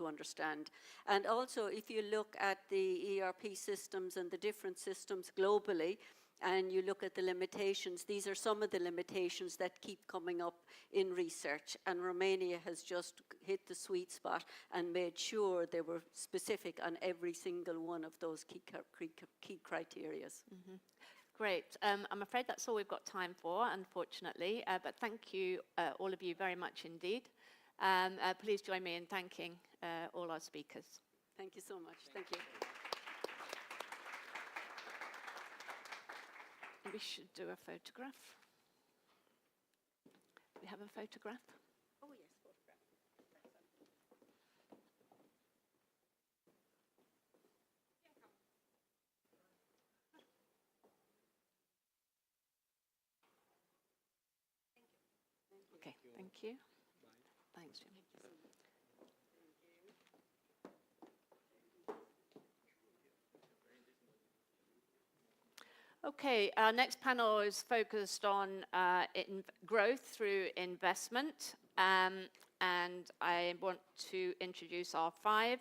understand. And also, if you look at the ERP systems and the different systems globally, and you look at the limitations, these are some of the limitations that keep coming up in research. And Romania has just hit the sweet spot and made sure they were specific on every single one of those key criteria. Mm-hmm. Great. I'm afraid that's all we've got time for, unfortunately. But thank you, all of you, very much indeed. Please join me in thanking all our speakers. Thank you so much. Thank you. We should do a photograph. We have a photograph. Oh, yes, photograph. Okay, thank you. Thanks, Jim. Okay, our next panel is focused on growth through investment. And I want to introduce our 5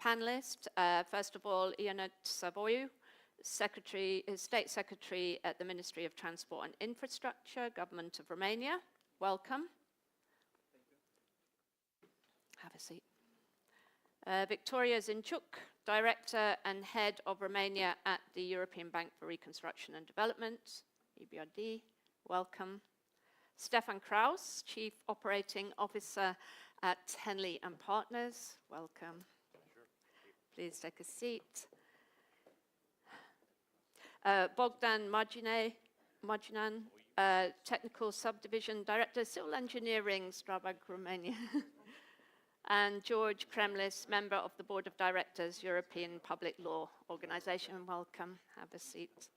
panelists. First of all, Ionut Savoiu, State Secretary at the Ministry of Transport and Infrastructure, Government of Romania. Welcome. Thank you. Have a seat. Victoria Zinchuk, Director and Head of Romania at the European Bank for Reconstruction and Development, EBRD, welcome. Stefan Kraus, Chief Operating Officer at Henley and Partners, welcome. Please take a seat. Bogdan Marginan, Technical Subdivision Director, Civil Engineering, Strabag, Romania. And George Kremlis, Member of the Board of Directors, European Public Law Organization. Welcome. Have a seat.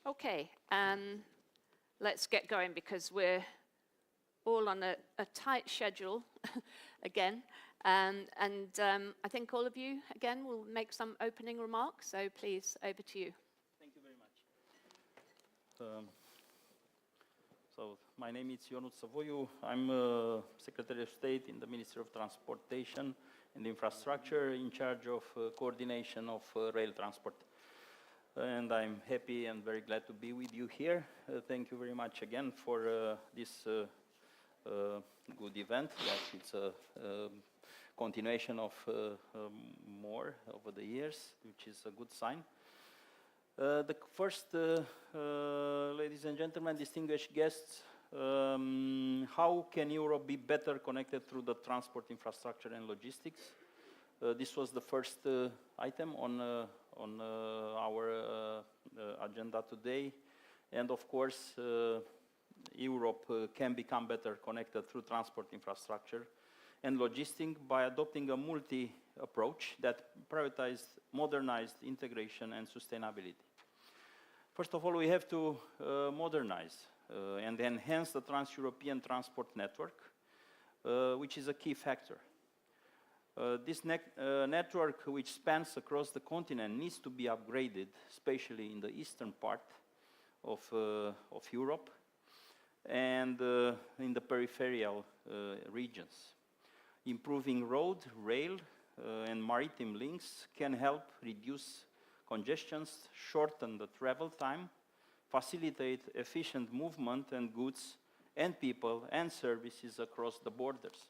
Okay, let's get going because we're all on a tight schedule again. I think all of you, again, will make some opening remarks. So please, over to you. Thank you very much. So my name is Ionut Savoiu. I'm Secretary of State in the Ministry of Transportation and Infrastructure, in charge of coordination of rail transport. And I'm happy and very glad to be with you here. Thank you very much again for this good event. That it's a continuation of more over the years, which is a good sign. The first, ladies and gentlemen, distinguished guests, how can Europe be better connected through the transport infrastructure and logistics? This was the first item on our agenda today. And of course, Europe can become better connected through transport infrastructure and logistics by adopting a multi-approach that prioritizes modernized integration and sustainability. First of all, we have to modernize and enhance the trans-European transport network, which is a key factor. This network, which spans across the continent, needs to be upgraded, especially in the eastern part of Europe and in the peripheral regions. Improving road, rail, and maritime links can help reduce congestions, shorten the travel time, facilitate efficient movement and goods and people and services across the borders.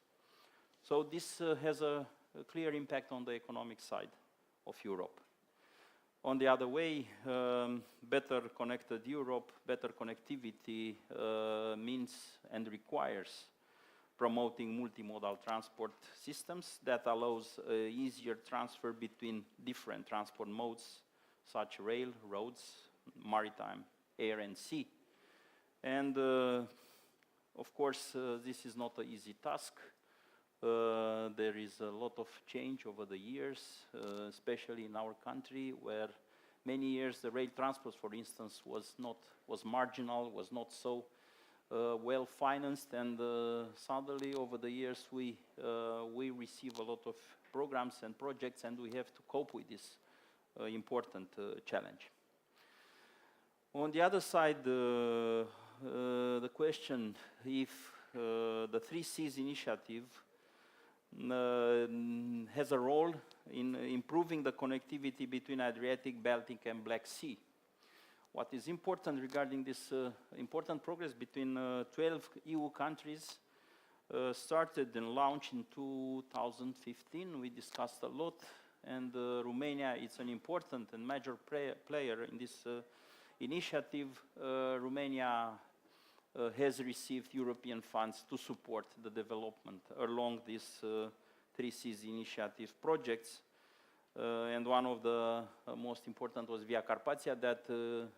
So this has a clear impact on the economic side of Europe. On the other way, better connected Europe, better connectivity means and requires promoting multimodal transport systems that allows easier transfer between different transport modes, such rail, roads, maritime, air and sea. And of course, this is not an easy task. There is a lot of change over the years, especially in our country, where many years the rail transport, for instance, was marginal, was not so well financed, and suddenly over the years we receive a lot of programs and projects, and we have to cope with this important challenge. On the other side, the question if the 3Cs initiative has a role in improving the connectivity between Adriatic, Baltic and Black Sea. What is important regarding this important progress between 12 EU countries started and launched in 2015. We discussed a lot, and Romania is an important and major player in this initiative. Romania has received European funds to support the development along these 3Cs initiative projects. And one of the most important was Via Carpathia, that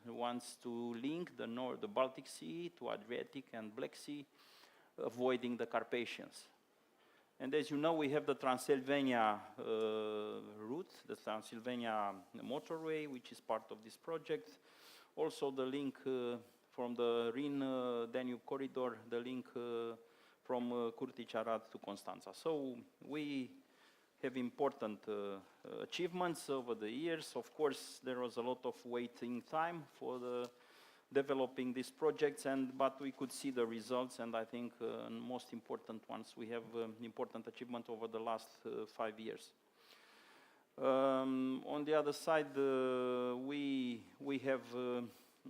wants to link the Baltic Sea to Adriatic and Black Sea, avoiding the Carpathians. And as you know, we have the Transylvania route, the Transylvania motorway, which is part of this project. Also the link from the Rin-Danube corridor, the link from Curtici-Arad to Constanța. So we have important achievements over the years. Of course, there was a lot of waiting time for developing these projects, but we could see the results, and I think most important ones, we have important achievement over the last 5 years. On the other side, we have,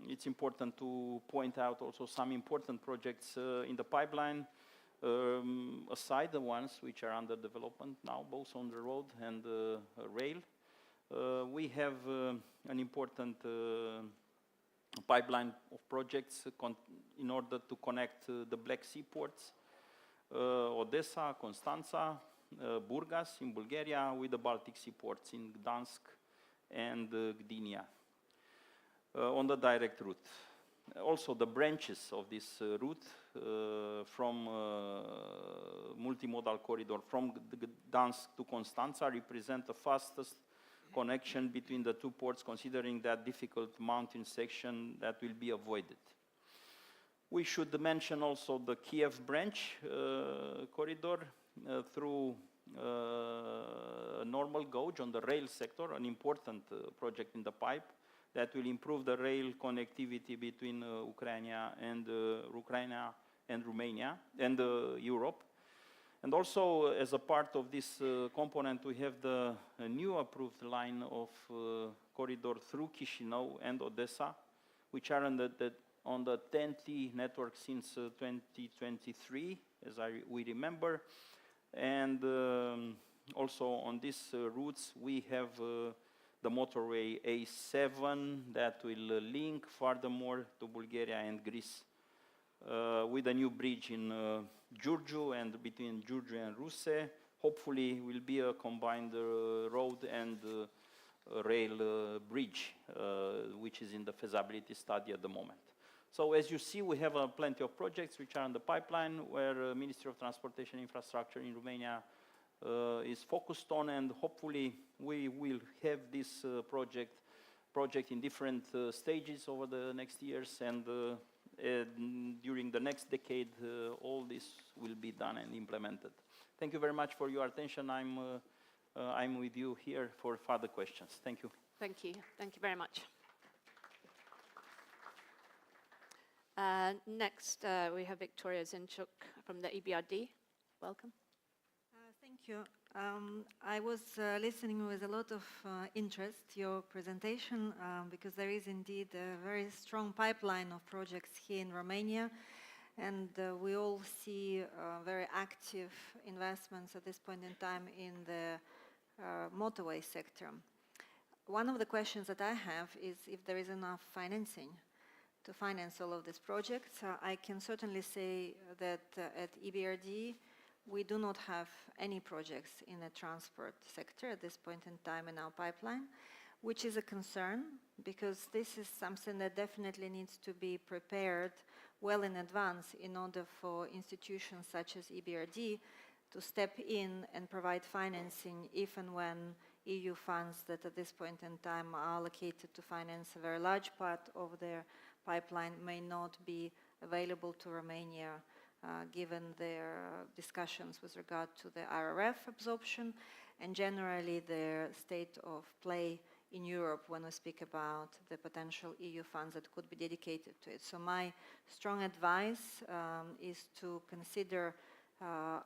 it's important to point out also some important projects in the pipeline, aside the ones which are under development now, both on the road and rail. We have an important pipeline of projects in order to connect the Black Sea ports, Odessa, Constanța, Burgas in Bulgaria, with the Baltic Sea ports in Gdansk and Gdynia on the direct route. Also the branches of this route from multimodal corridor from Gdansk to Constanța represent the fastest connection between the two ports, considering that difficult mountain section that will be avoided. We should mention also the Kiev branch corridor through a normal gauge on the rail sector, an important project in the pipe that will improve the rail connectivity between Ukraine and Romania and Europe. And also, as a part of this component, we have the new approved line of corridor through Chișinău and Odessa, which are on the TEN-T network since 2023, as we remember. And also on these routes, we have the motorway A7 that will link furthermore to Bulgaria and Greece with a new bridge in Giurgiu and between Giurgiu and Ruse hopefully will be a combined road and rail bridge, which is in the feasibility study at the moment. So as you see, we have plenty of projects which are in the pipeline where Ministry of Transportation and Infrastructure in Romania is focused on, and hopefully we will have this project in different stages over the next years, and during the next decade all this will be done and implemented. Thank you very much for your attention. I'm with you here for further questions. Thank you. Thank you. Thank you very much. Next, we have Victoria Zinchuk from the EBRD. Welcome. Thank you. I was listening with a lot of interest to your presentation because there is indeed a very strong pipeline of projects here in Romania, and we all see very active investments at this point in time in the motorway sector. One of the questions that I have is if there is enough financing to finance all of these projects. I can certainly say that at EBRD we do not have any projects in the transport sector at this point in time in our pipeline, which is a concern because this is something that definitely needs to be prepared well in advance in order for institutions such as EBRD to step in and provide financing if and when EU funds that at this point in time are allocated to finance a very large part of their pipeline may not be available to Romania given their discussions with regard to the RRF absorption and generally their state of play in Europe when we speak about the potential EU funds that could be dedicated to it. So my strong advice is to consider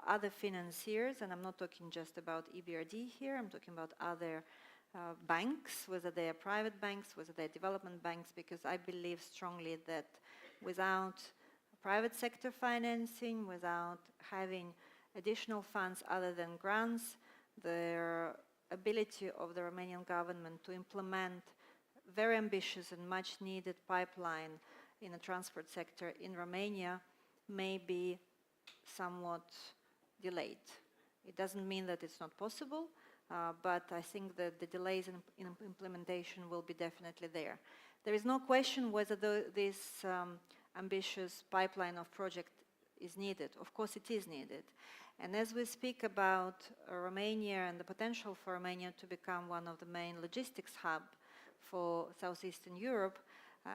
other financiers, and I'm not talking just about EBRD here, I'm talking about other banks, whether they are private banks, whether they are development banks, because I believe strongly that without private sector financing, without having additional funds other than grants, the ability of the Romanian government to implement very ambitious and much needed pipeline in the transport sector in Romania may be somewhat delayed. It doesn't mean that it's not possible, but I think that the delays in implementation will be definitely there. There is no question whether this ambitious pipeline of project is needed. Of course it is needed. And as we speak about Romania and the potential for Romania to become one of the main logistics hub for Southeastern Europe,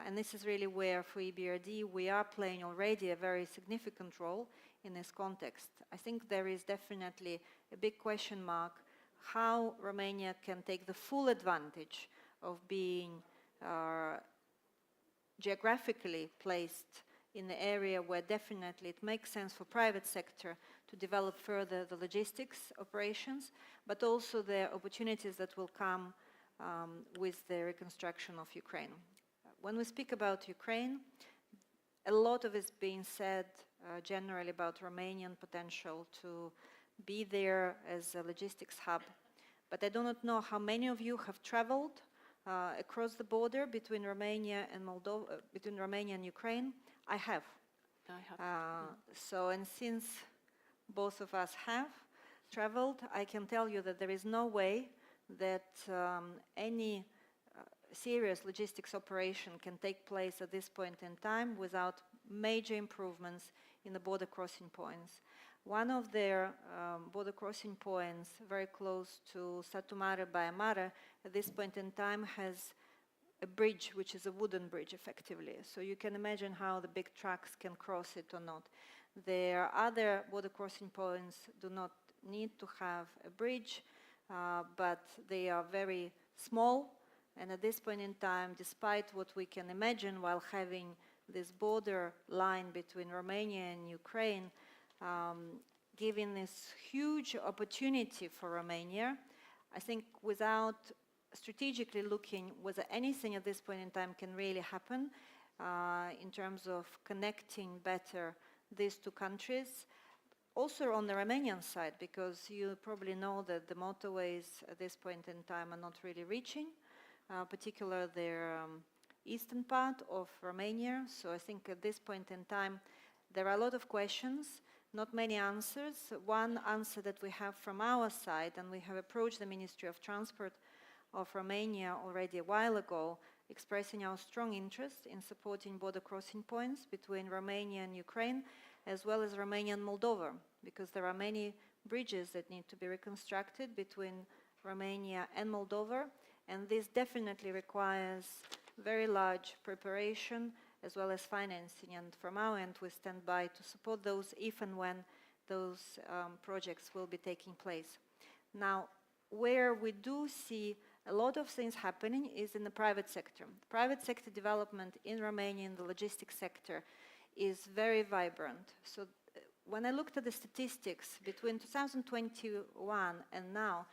and this is really where for EBRD we are playing already a very significant role in this context. I think there is definitely a big question mark how Romania can take the full advantage of being geographically placed in the area where definitely it makes sense for private sector to develop further the logistics operations, but also the opportunities that will come with the reconstruction of Ukraine. When we speak about Ukraine, a lot of it is being said generally about Romanian potential to be there as a logistics hub, but I do not know how many of you have traveled across the border between Romania and Moldova, between Romania and Ukraine. I have. So, and since both of us have traveled, I can tell you that there is no way that any serious logistics operation can take place at this point in time without major improvements in the border crossing points. One of their border crossing points very close to Satu Mare by Mare at this point in time has a bridge which is a wooden bridge effectively. So you can imagine how the big trucks can cross it or not. Their other border crossing points do not need to have a bridge, but they are very small. And at this point in time, despite what we can imagine while having this border line between Romania and Ukraine, giving this huge opportunity for Romania, I think without strategically looking whether anything at this point in time can really happen in terms of connecting better these two countries. Also on the Romanian side, because you probably know that the motorways at this point in time are not really reaching, particularly their eastern part of Romania. So I think at this point in time, there are a lot of questions. not many answers. One answer that we have from our side, and we have approached the Ministry of Transport of Romania already a while ago, expressing our strong interest in supporting border crossing points between Romania and Ukraine, as well as Romania and Moldova, because there are many bridges that need to be reconstructed between Romania and Moldova, and this definitely requires very large preparation as well as financing. And from our end, we stand by to support those if and when those projects will be taking place. Now, where we do see a lot of things happening is in the private sector. Private sector development in Romania in the logistics sector is very vibrant. So when I looked at the statistics between 2021 and now,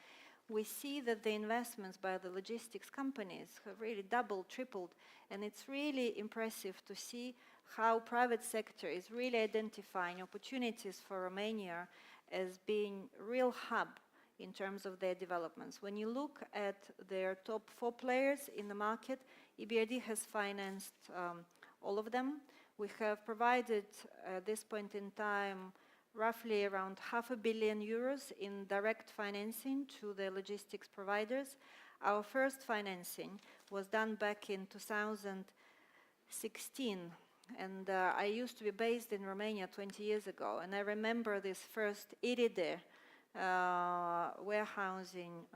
we see that the investments by the logistics companies have really doubled, tripled, and it's really impressive to see how private sector is really identifying opportunities for Romania as being a real hub in terms of their developments. When you look at their top 4 players in the market, EBRD has financed all of them. We have provided, at this point in time, roughly around €500 million in direct financing to the logistics providers. Our first financing was done back in 2016, and I used to be based in Romania 20 years ago, and I remember this first IRIDE warehousing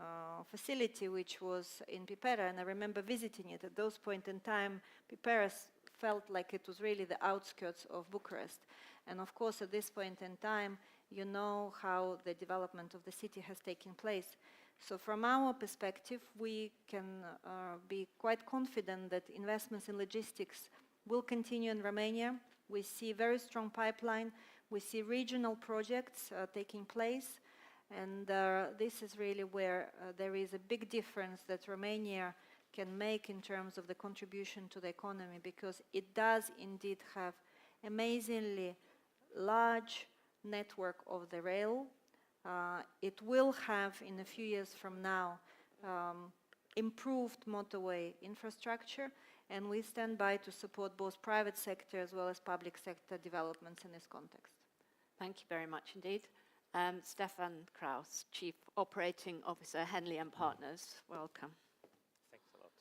facility, which was in Pipera, and I remember visiting it. At those point in time, Pipera felt like it was really the outskirts of Bucharest. And of course, at this point in time, you know how the development of the city has taken place. So from our perspective, we can be quite confident that investments in logistics will continue in Romania. We see very strong pipeline. We see regional projects taking place. And this is really where there is a big difference that Romania can make in terms of the contribution to the economy, because it does indeed have amazingly large network of the rail. It will have, in a few years from now, improved motorway infrastructure, and we stand by to support both private sector as well as public sector developments in this context. Thank you very much indeed. Stefan Kraus, Chief Operating Officer, Henley & Partners. Welcome. Thanks a lot.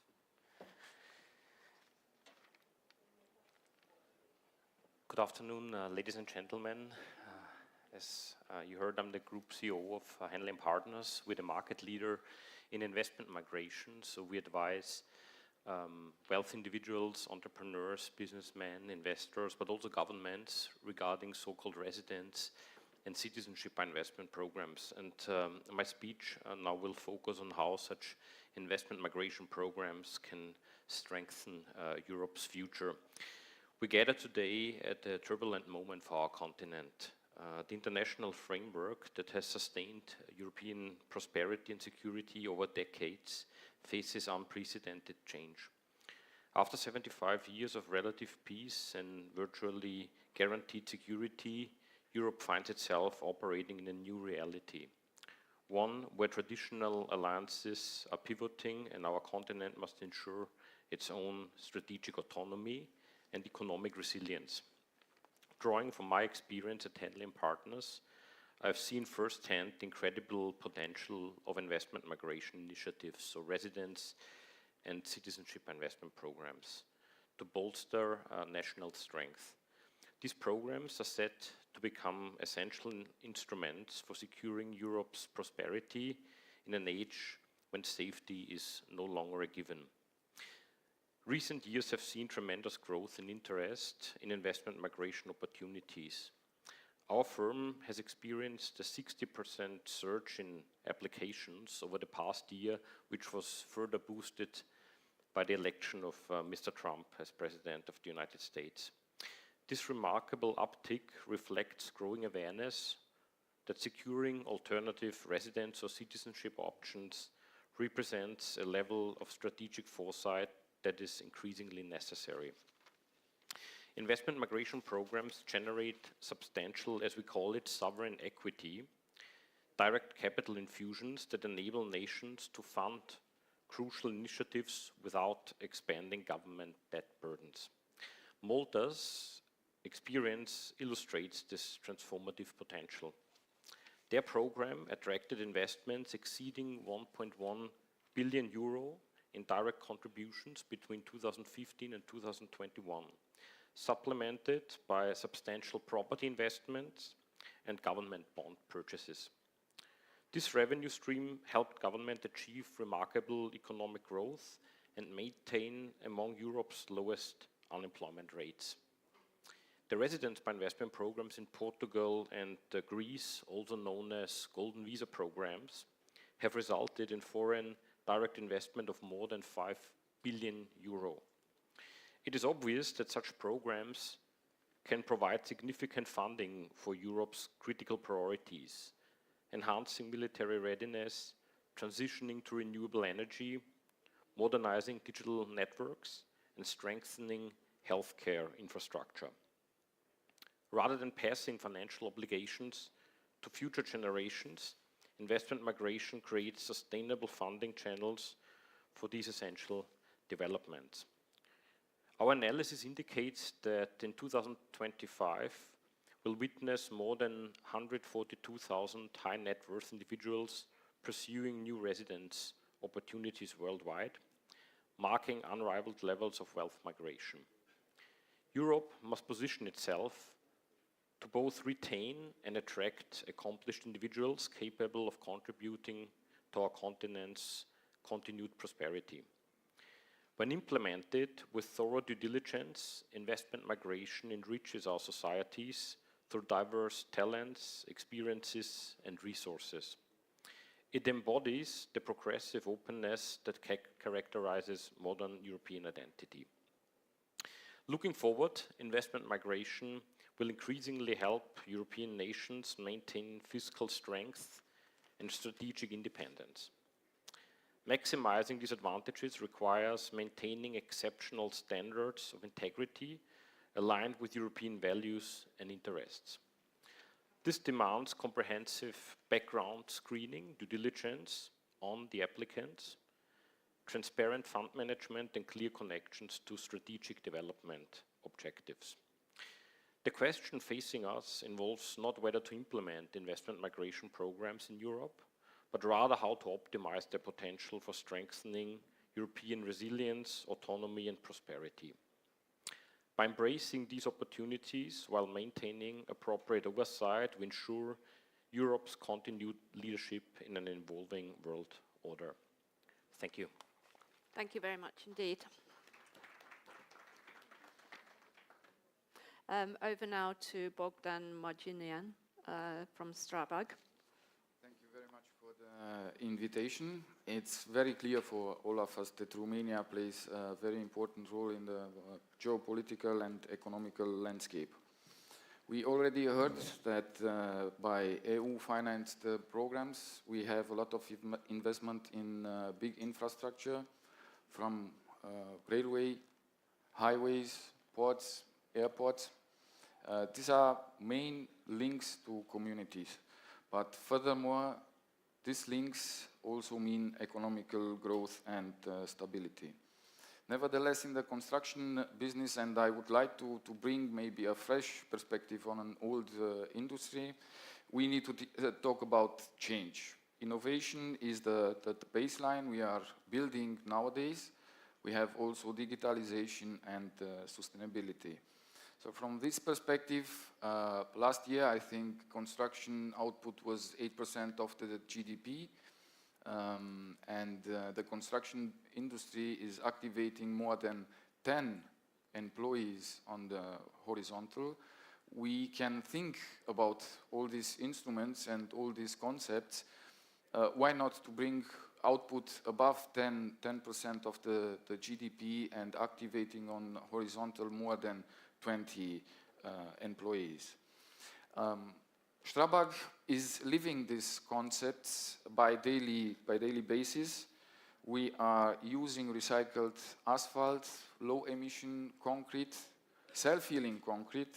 Good afternoon, ladies and gentlemen. As you heard, I'm the Group CEO of Henley & Partners. We're the market leader in investment migration. So we advise wealth individuals, entrepreneurs, businessmen, investors, but also governments regarding so-called residence and citizenship investment programs. And my speech now will focus on how such investment migration programs can strengthen Europe's future. We gather today at a turbulent moment for our continent. The international framework that has sustained European prosperity and security over decades faces unprecedented change. After 75 years of relative peace and virtually guaranteed security, Europe finds itself operating in a new reality, one where traditional alliances are pivoting and our continent must ensure its own strategic autonomy and economic resilience. Drawing from my experience at Henley & Partners, I've seen firsthand the incredible potential of investment migration initiatives, so residence and citizenship investment programs, to bolster national strength. These programs are set to become essential instruments for securing Europe's prosperity in an age when safety is no longer a given. Recent years have seen tremendous growth in interest in investment migration opportunities. Our firm has experienced a 60% surge in applications over the past year, which was further boosted by the election of Mr. Trump as President of the United States. This remarkable uptick reflects growing awareness that securing alternative residence or citizenship options represents a level of strategic foresight that is increasingly necessary. Investment migration programs generate substantial, as we call it, sovereign equity, direct capital infusions that enable nations to fund crucial initiatives without expanding government debt burdens. Malta's experience illustrates this transformative potential. Their program attracted investments exceeding 1.1 billion euro in direct contributions between 2015 and 2021, supplemented by substantial property investments and government bond purchases. This revenue stream helped government achieve remarkable economic growth and maintain among Europe's lowest unemployment rates. The residence by investment programs in Portugal and Greece, also known as Golden Visa programs, have resulted in foreign direct investment of more than 5 billion euro. It is obvious that such programs can provide significant funding for Europe's critical priorities, enhancing military readiness, transitioning to renewable energy, modernizing digital networks, and strengthening healthcare infrastructure. Rather than passing financial obligations to future generations, investment migration creates sustainable funding channels for these essential developments. Our analysis indicates that in 2025, we'll witness more than 142,000 high net worth individuals pursuing new residence opportunities worldwide, marking unrivaled levels of wealth migration. Europe must position itself to both retain and attract accomplished individuals capable of contributing to our continent's continued prosperity. When implemented with thorough due diligence, investment migration enriches our societies through diverse talents, experiences, and resources. It embodies the progressive openness that characterizes modern European identity. Looking forward, investment migration will increasingly help European nations maintain fiscal strength and strategic independence. Maximizing these advantages requires maintaining exceptional standards of integrity aligned with European values and interests. This demands comprehensive background screening, due diligence on the applicants, transparent fund management, and clear connections to strategic development objectives. The question facing us involves not whether to implement investment migration programs in Europe, but rather how to optimize their potential for strengthening European resilience, autonomy, and prosperity. By embracing these opportunities while maintaining appropriate oversight, we ensure Europe's continued leadership in an evolving world order. Thank you. Thank you very much indeed. Over now to Bogdan Marginian from Strabag. Thank you very much for the invitation. It's very clear for all of us that Romania plays a very important role in the geopolitical and economical landscape. We already heard that by EU-financed programs, we have a lot of investment in big infrastructure, from railway, highways, ports, airports. These are main links to communities. But furthermore, these links also mean economical growth and stability. Nevertheless, in the construction business, and I would like to bring maybe a fresh perspective on an old industry, we need to talk about change. Innovation is the baseline we are building nowadays. We have also digitalization and sustainability. So from this perspective, last year I think construction output was 8% of the GDP, and the construction industry is activating more than 10 employees on the horizontal. We can think about all these instruments and all these concepts. Why not to bring output above 10% of the GDP and activating on horizontal more than 20 employees. Strabag is living these concepts by daily basis. We are using recycled asphalt, low emission concrete, self-healing concrete,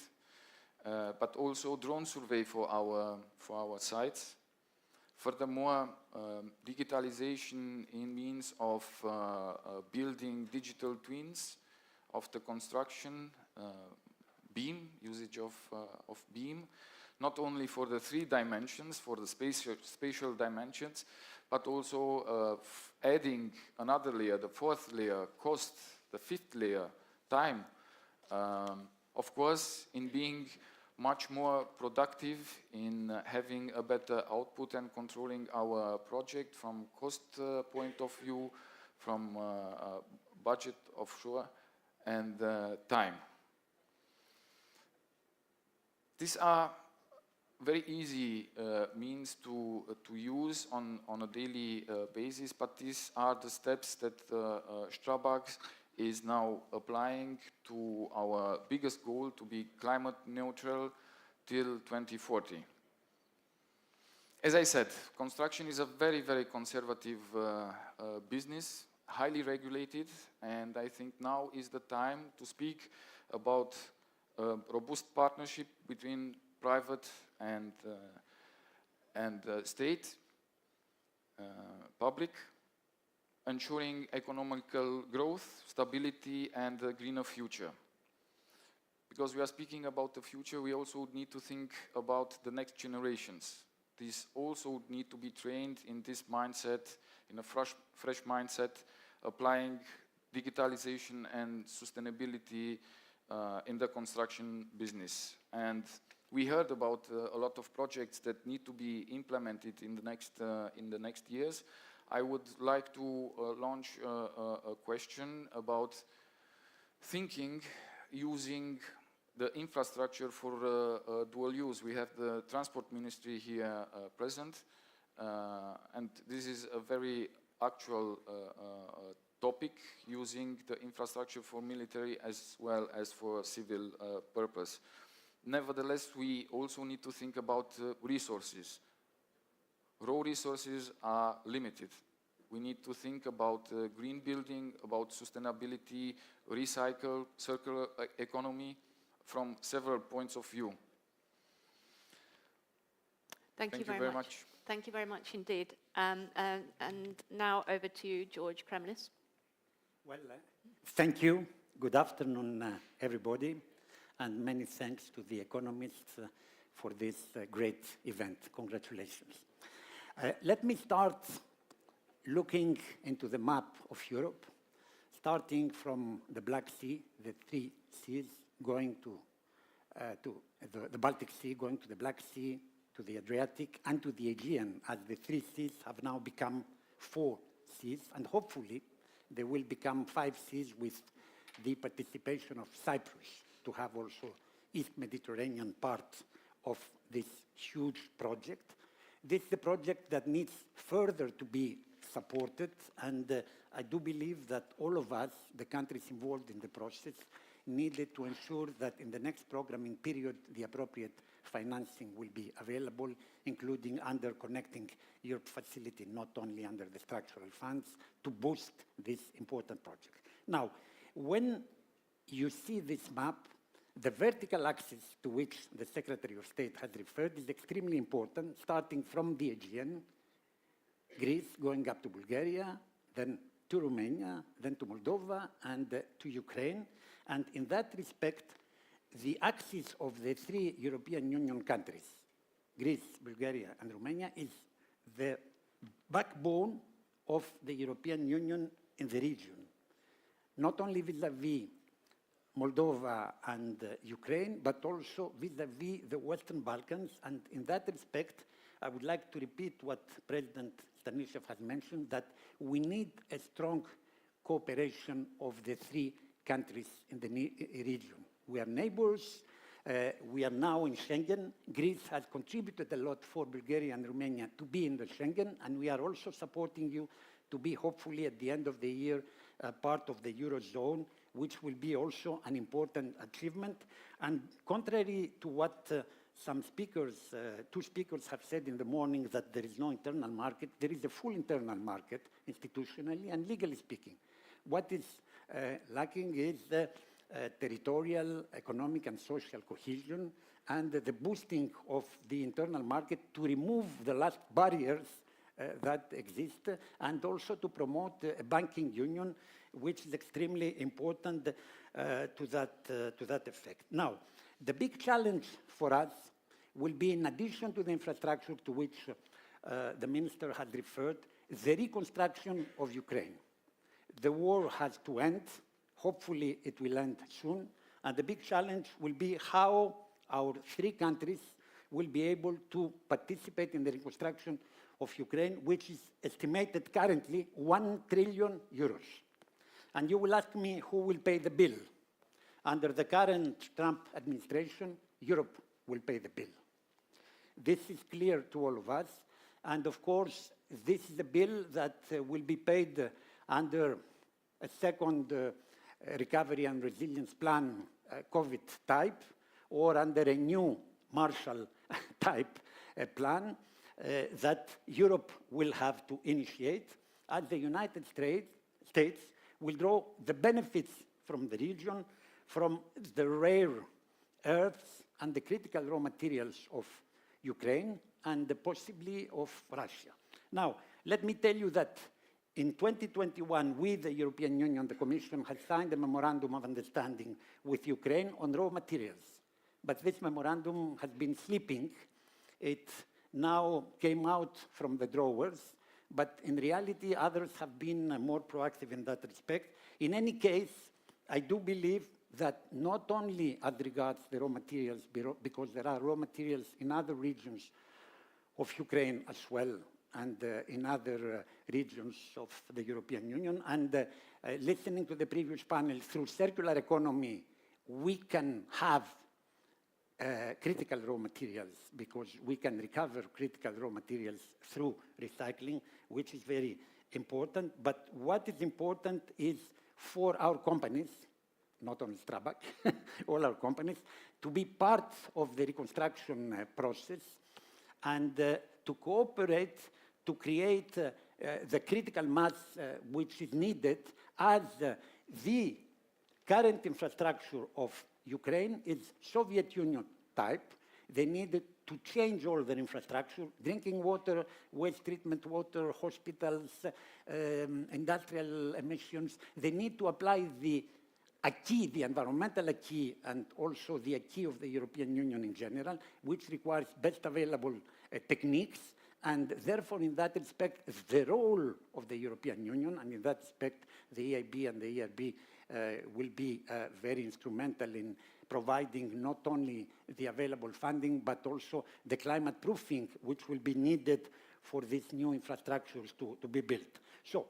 but also drone survey for our sites. Furthermore, digitalization in means of building digital twins of the construction, beam, usage of beam, not only for the 3 dimensions, for the spatial dimensions, but also adding another layer, the 4th layer, cost, the 5th layer, time, of course, in being much more productive, in having a better output and controlling our project from cost point of view, from budget offshore, and time. These are very easy means to use on a daily basis, but these are the steps that Strabag is now applying to our biggest goal, to be climate neutral till 2040. As I said, construction is a very, very conservative business, highly regulated, and I think now is the time to speak about a robust partnership between private and state, public, ensuring economical growth, stability, and a greener future. Because we are speaking about the future, we also need to think about the next generations. These also need to be trained in this mindset, in a fresh mindset, applying digitalization and sustainability in the construction business. And we heard about a lot of projects that need to be implemented in the next years. I would like to launch a question about thinking, using the infrastructure for dual use. We have the Transport Ministry here present, and this is a very actual topic, using the infrastructure for military as well as for civil purpose. Nevertheless, we also need to think about resources. Raw resources are limited. We need to think about green building, about sustainability, recycle, circular economy from several points of view. Thank you very much. Thank you very much indeed. And now over to you, George Kremlis. Well, thank you. Good afternoon, everybody. And many thanks to the economists for this great event. Congratulations. Let me start looking into the map of Europe, starting from the Black Sea, the 3 seas, going to the Baltic Sea, going to the Black Sea, to the Adriatic, and to the Aegean, as the 3 seas have now become 4 seas, and hopefully they will become 5 seas with the participation of Cyprus to have also East Mediterranean part of this huge project. This is a project that needs further to be supported, and I do believe that all of us, the countries involved in the process, needed to ensure that in the next programming period, the appropriate financing will be available, including under Connecting Europe facility, not only under the structural funds, to boost this important project. Now, when you see this map, the vertical axis to which the Secretary of State has referred is extremely important, starting from the Aegean, Greece, going up to Bulgaria, then to Romania, then to Moldova, and to Ukraine. And in that respect, the axis of the 3 European Union countries, Greece, Bulgaria, and Romania, is the backbone of the European Union in the region, not only vis-à-vis Moldova and Ukraine, but also vis-à-vis the Western Balkans. And in that respect, I would like to repeat what President Stanishev has mentioned, that we need a strong cooperation of the 3 countries in the region. We are neighbors. We are now in Schengen. Greece has contributed a lot for Bulgaria and Romania to be in the Schengen, and we are also supporting you to be, hopefully, at the end of the year, part of the Eurozone, which will be also an important achievement. And contrary to what some speakers, 2 speakers have said in the morning, that there is no internal market, there is a full internal market, institutionally and legally speaking. What is lacking is the territorial, economic, and social cohesion, and the boosting of the internal market to remove the last barriers that exist, and also to promote a banking union, which is extremely important to that effect. Now, The big challenge for us will be, in addition to the infrastructure to which the minister had referred, the reconstruction of Ukraine. The war has to end. Hopefully, it will end soon. And the big challenge will be how our three countries will be able to participate in the reconstruction of Ukraine, which is estimated currently 1 trillion euros. And you will ask me who will pay the bill. Under the current Trump administration, Europe will pay the bill. This is clear to all of us. And of course, this is a bill that will be paid under a second recovery and resilience plan, COVID type, or under a new Marshall type plan that Europe will have to initiate, as the United States will draw the benefits from the region, from the rare earths and the critical raw materials of Ukraine and possibly of Russia. Now, let me tell you that in 2021, we, the European Union, the Commission, has signed a memorandum of understanding with Ukraine on raw materials. But this memorandum has been sleeping. It now came out from the drawers, but in reality, others have been more proactive in that respect. In any case, I do believe that not only as regards the raw materials, because there are raw materials in other regions of Ukraine as well, and in other regions of the European Union. And listening to the previous panel, through circular economy, we can have critical raw materials, because we can recover critical raw materials through recycling, which is very important. But what is important is for our companies, not only Strabag, all our companies, to be part of the reconstruction process and to cooperate to create the critical mass which is needed, as the current infrastructure of Ukraine is Soviet Union type. They needed to change all their infrastructure, drinking water, waste treatment water, hospitals, industrial emissions. They need to apply the acquis, the environmental acquis, and also the acquis of the European Union in general, which requires best available techniques. And therefore, in that respect, the role of the European Union, and in that respect, the EIB and the ERB will be very instrumental in providing not only the available funding, but also the climate proofing, which will be needed for these new infrastructures to be built. So,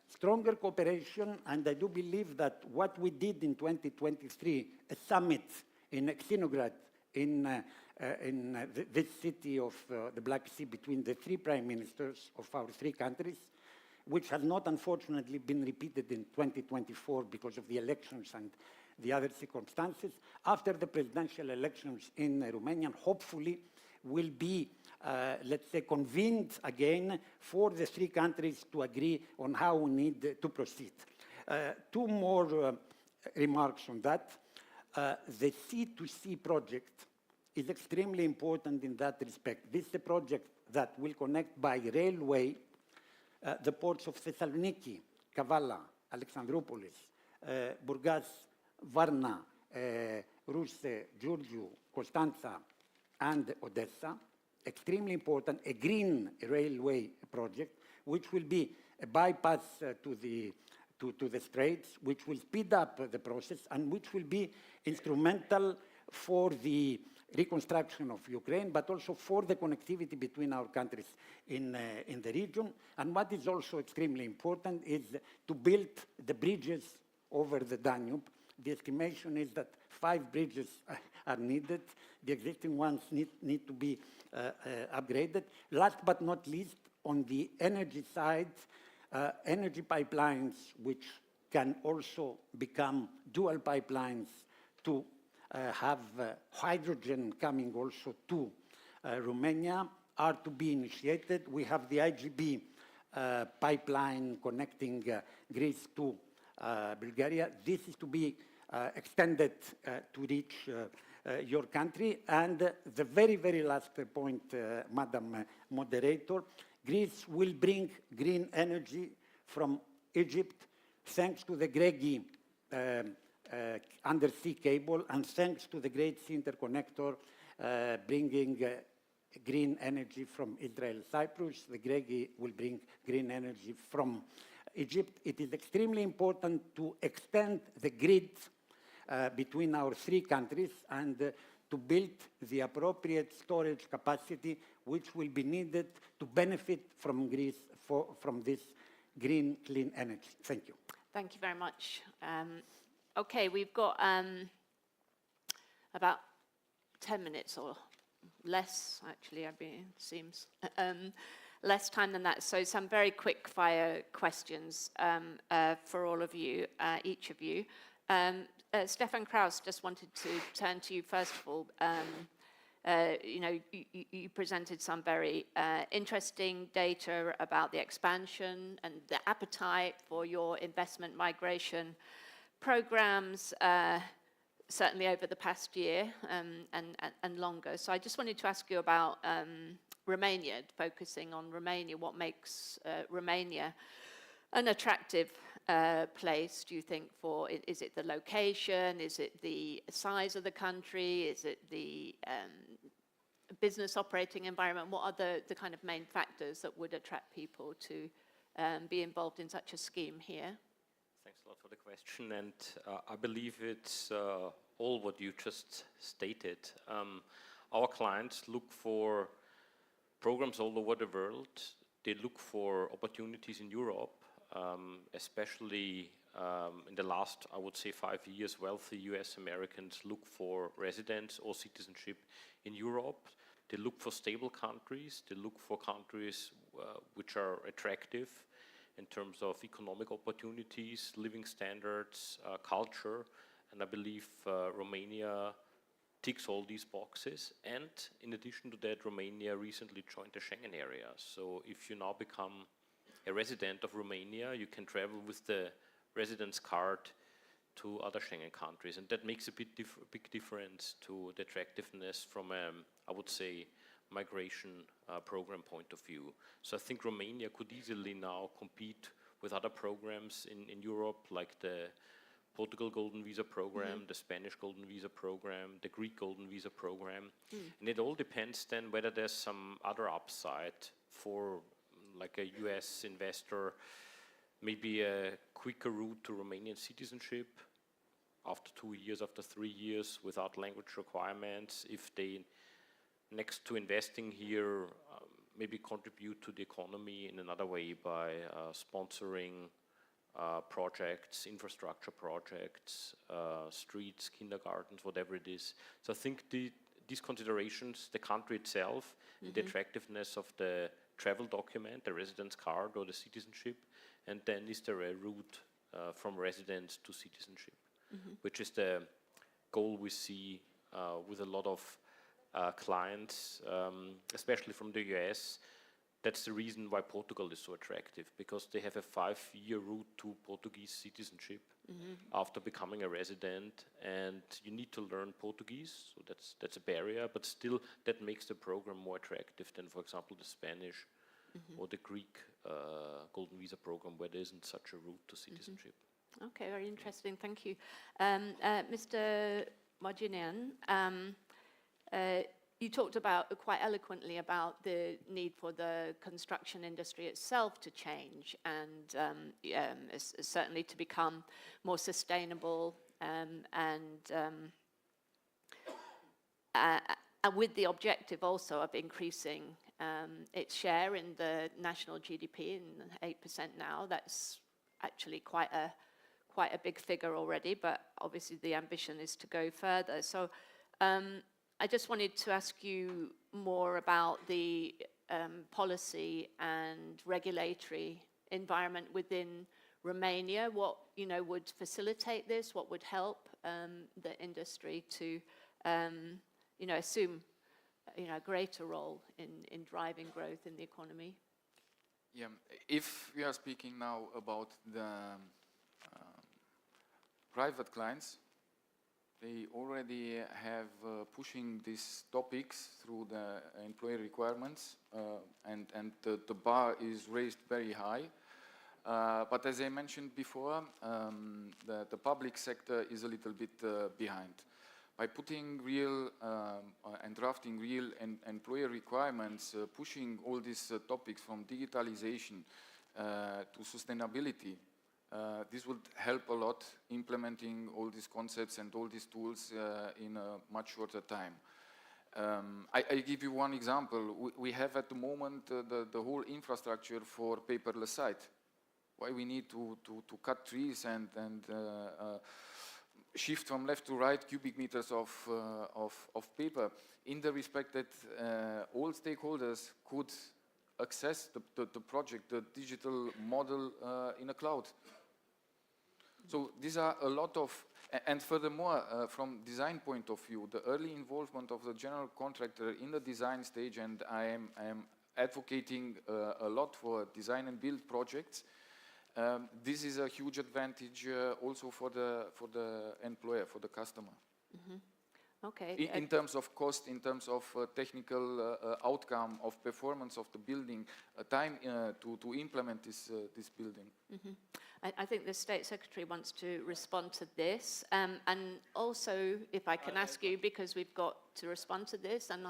stronger cooperation, and I do believe that what we did in 2023, a summit in Exinograd, in this city of the Black Sea, between the three prime ministers of our three countries, which has not unfortunately been repeated in 2024 because of the elections and the other circumstances. After the presidential elections in Romania, hopefully will be, let's say, convened again for the three countries to agree on how we need to proceed. Two more remarks on that. The C2C project is extremely important in that respect. This is a project that will connect by railway the ports of Thessaloniki, Kavala, Alexandroupolis, Burgas, Varna, Russe, Giurgiu, Constanța, and Odessa. Extremely important, a green railway project, which will be a bypass to the straits, which will speed up the process and which will be instrumental for the reconstruction of Ukraine, but also for the connectivity between our countries in the region. And what is also extremely important is to build the bridges over the Danube. The estimation is that 5 bridges are needed. The existing ones need to be upgraded. Last but not least, on the energy side, energy pipelines, which can also become dual pipelines to have hydrogen coming also to Romania, are to be initiated. We have the IGB pipeline connecting Greece to Bulgaria. This is to be extended to reach your country. And the very, very last point, Madam Moderator, Greece will bring green energy from Egypt thanks to the GREGI undersea cable, and thanks to the Great Sea Interconnector bringing green energy from Israel, Cyprus, the GREGI will bring green energy from Egypt. It is extremely important to extend the grid between our three countries and to build the appropriate storage capacity which will be needed to benefit from Greece from this green, clean energy. Thank you. Thank you very much. Okay, we've got about 10 minutes or less, actually, seems. Less time than that. So some very quick fire questions for all of you, each of you. Stefan Kraus, just wanted to turn to you first of all. You know, you presented some very interesting data about the expansion and the appetite for your investment migration programs, certainly over the past year and longer. So I just wanted to ask you about Romania, focusing on Romania. What makes Romania an attractive place, do you think, for, is it the location, is it the size of the country, is it the business operating environment? What are the kind of main factors that would attract people to be involved in such a scheme here? Thanks a lot for the question, and I believe it's all what you just stated. Our clients look for programs all over the world. They look for opportunities in Europe. Especially in the last, I would say, 5 years, wealthy US Americans look for residence or citizenship in Europe. They look for stable countries. They look for countries which are attractive in terms of economic opportunities, living standards, culture. And I believe Romania ticks all these boxes. And in addition to that, Romania recently joined the Schengen area. So if you now become a resident of Romania, you can travel with the residence card to other Schengen countries, and that makes a big difference to the attractiveness from I would say, migration program point of view. So I think Romania could easily now compete with other programs in Europe, like the Portugal Golden Visa Program, the Spanish Golden Visa Program, the Greek Golden Visa Program. And it all depends then whether there's some other upside for like a US investor, maybe a quicker route to Romanian citizenship after 2 years, after 3 years, without language requirements, if they, next to investing here, maybe contribute to the economy in another way by sponsoring projects, infrastructure projects, streets, kindergartens, whatever it is. So I think these considerations, the country itself, the attractiveness of the travel document, the residence card or the citizenship, and then is there a route from residence to citizenship, which is the goal we see with a lot of clients, especially from the US. That's the reason why Portugal is so attractive, because they have a 5-year route to Portuguese citizenship after becoming a resident, and you need to learn Portuguese, so that's a barrier, but still that makes the program more attractive than, for example, the Spanish or the Greek Golden Visa Program, where there isn't such a route to citizenship. Okay, very interesting, thank you. Mr. Marginian, you talked about quite eloquently about the need for the construction industry itself to change and certainly to become more sustainable and with the objective also of increasing its share in the national GDP, in 8% now. That's actually quite a big figure already, but obviously the ambition is to go further. So I just wanted to ask you more about the policy and regulatory environment within Romania. What would facilitate this? What would help the industry to assume a greater role in driving growth in the economy? Yeah, if we are speaking now about the private clients, they already have pushing these topics through the employee requirements, and the bar is raised very high. But as I mentioned before, the public sector is a little bit behind. By putting real and drafting real employer requirements, pushing all these topics from digitalization to sustainability, this would help a lot implementing all these concepts and all these tools in a much shorter time. I give you one example. We have at the moment the whole infrastructure for paperless site. Why we need to cut trees and shift from left to right cubic meters of paper, in the respect that all stakeholders could access the project, the digital model in a cloud. So these are a lot of, and furthermore, from design point of view, the early involvement of the general contractor in the design stage, and I am advocating a lot for design and build projects. This is a huge advantage also for the employer, for the customer. Mm-hmm. Okay. In terms of cost, in terms of technical outcome, of performance of the building, time to implement this building. Mm-hmm. I think the State Secretary wants to respond to this. And also, if I can ask you, because we've got to respond to this, and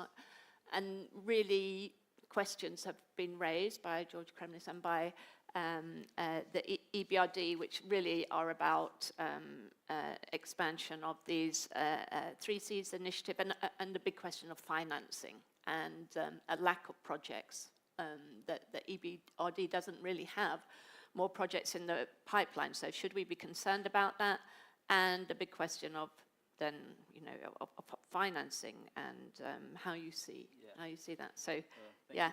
really questions have been raised by George Kremlis and by the EBRD, which really are about expansion of these 3Cs initiative and the big question of financing and a lack of projects that the EBRD doesn't really have more projects in the pipeline. So should we be concerned about that? And the big question of then, of financing and how you see that. So,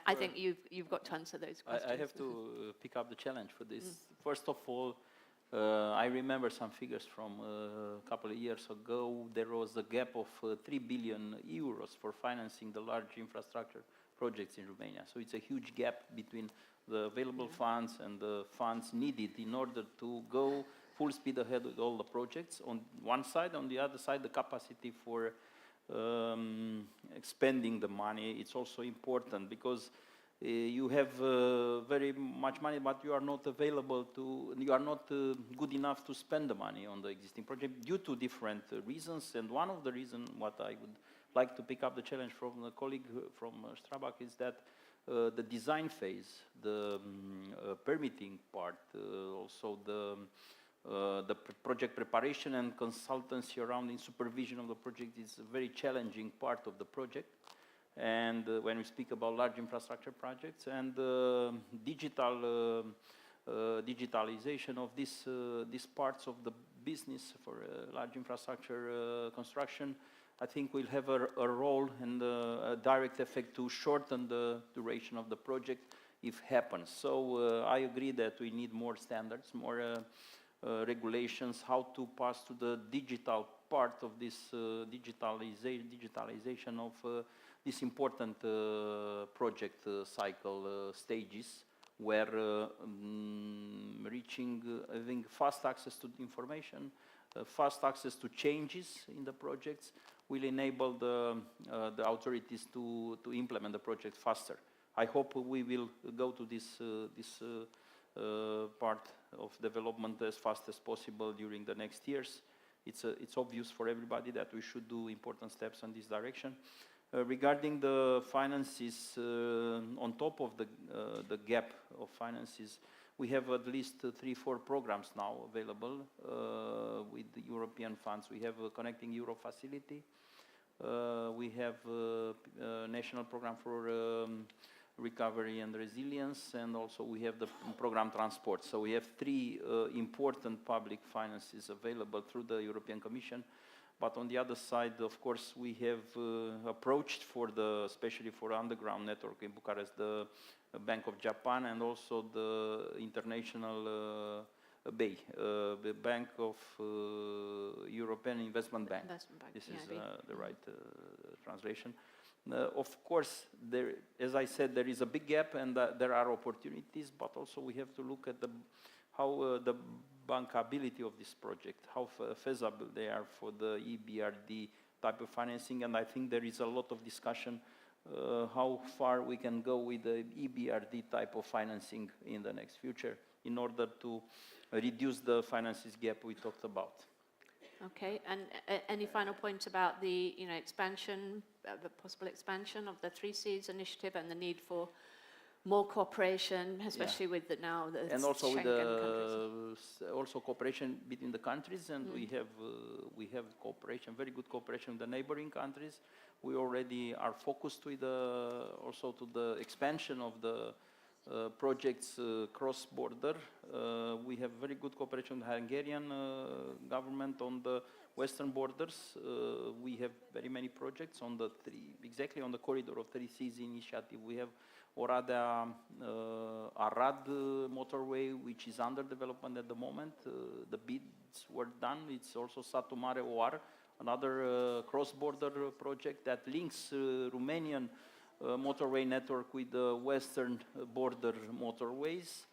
I think you've got to answer those questions. I have to pick up the challenge for this. First of all, I remember some figures from a couple of years ago. There was a gap of 3 billion euros for financing the large infrastructure projects in Romania. So it's a huge gap between the available funds and the funds needed in order to go full speed ahead with all the projects on one side. On the other side, the capacity for expending the money, it's also important because you have very much money, but you are not good enough to spend the money on the existing project due to different reasons. And one of the reasons what I would like to pick up the challenge from the colleague from Strabag is that the design phase, the permitting part, also the project preparation and consultancy around in supervision of the project is a very challenging part of the project. And when we speak about large infrastructure projects and digitalization of these parts of the business for large infrastructure construction, I think we'll have a role and a direct effect to shorten the duration of the project if happens. So I agree that we need more standards, more regulations, how to pass to the digital part of this digitalization of this important project cycle stages, where having fast access to information, fast access to changes in the projects will enable the authorities to implement the project faster. I hope we will go to this part of development as fast as possible during the next years. It's obvious for everybody that we should do important steps in this direction. Regarding the finances, on top of the gap of finances, we have at least 3-4 programs now available with the European funds. We have a Connecting Europe facility. We have a national program for recovery and resilience, and also we have the program transport. So we have 3 important public finances available through the European Commission. But on the other side, of course, we have approached especially for underground network in Bucharest, the Bank of Japan and also the International BEI, the Bank of European Investment Bank. This is the right translation. Of course, as I said, there is a big gap and there are opportunities, but also we have to look at how the bankability of this project, how feasible they are for the EBRD type of financing. And I think there is a lot of discussion how far we can go with the EBRD type of financing in the next future. in order to reduce the finances gap we talked about. Okay, and any final points about the expansion, the possible expansion of the 3Cs initiative and the need for more cooperation, especially with the and also Schengen with countries? also cooperation between the countries, and we have cooperation, very good cooperation with the neighboring countries. We already are focused with also to the expansion of the projects cross-border. We have very good cooperation with the Hungarian government on the western borders. We have very many projects on the exactly on the corridor of 3Cs initiative. We have Oradea Arad motorway, which is under development at the moment. The bids were done. It's also Satu Mare Oar, another cross-border project that links Romanian motorway network with the western border motorways.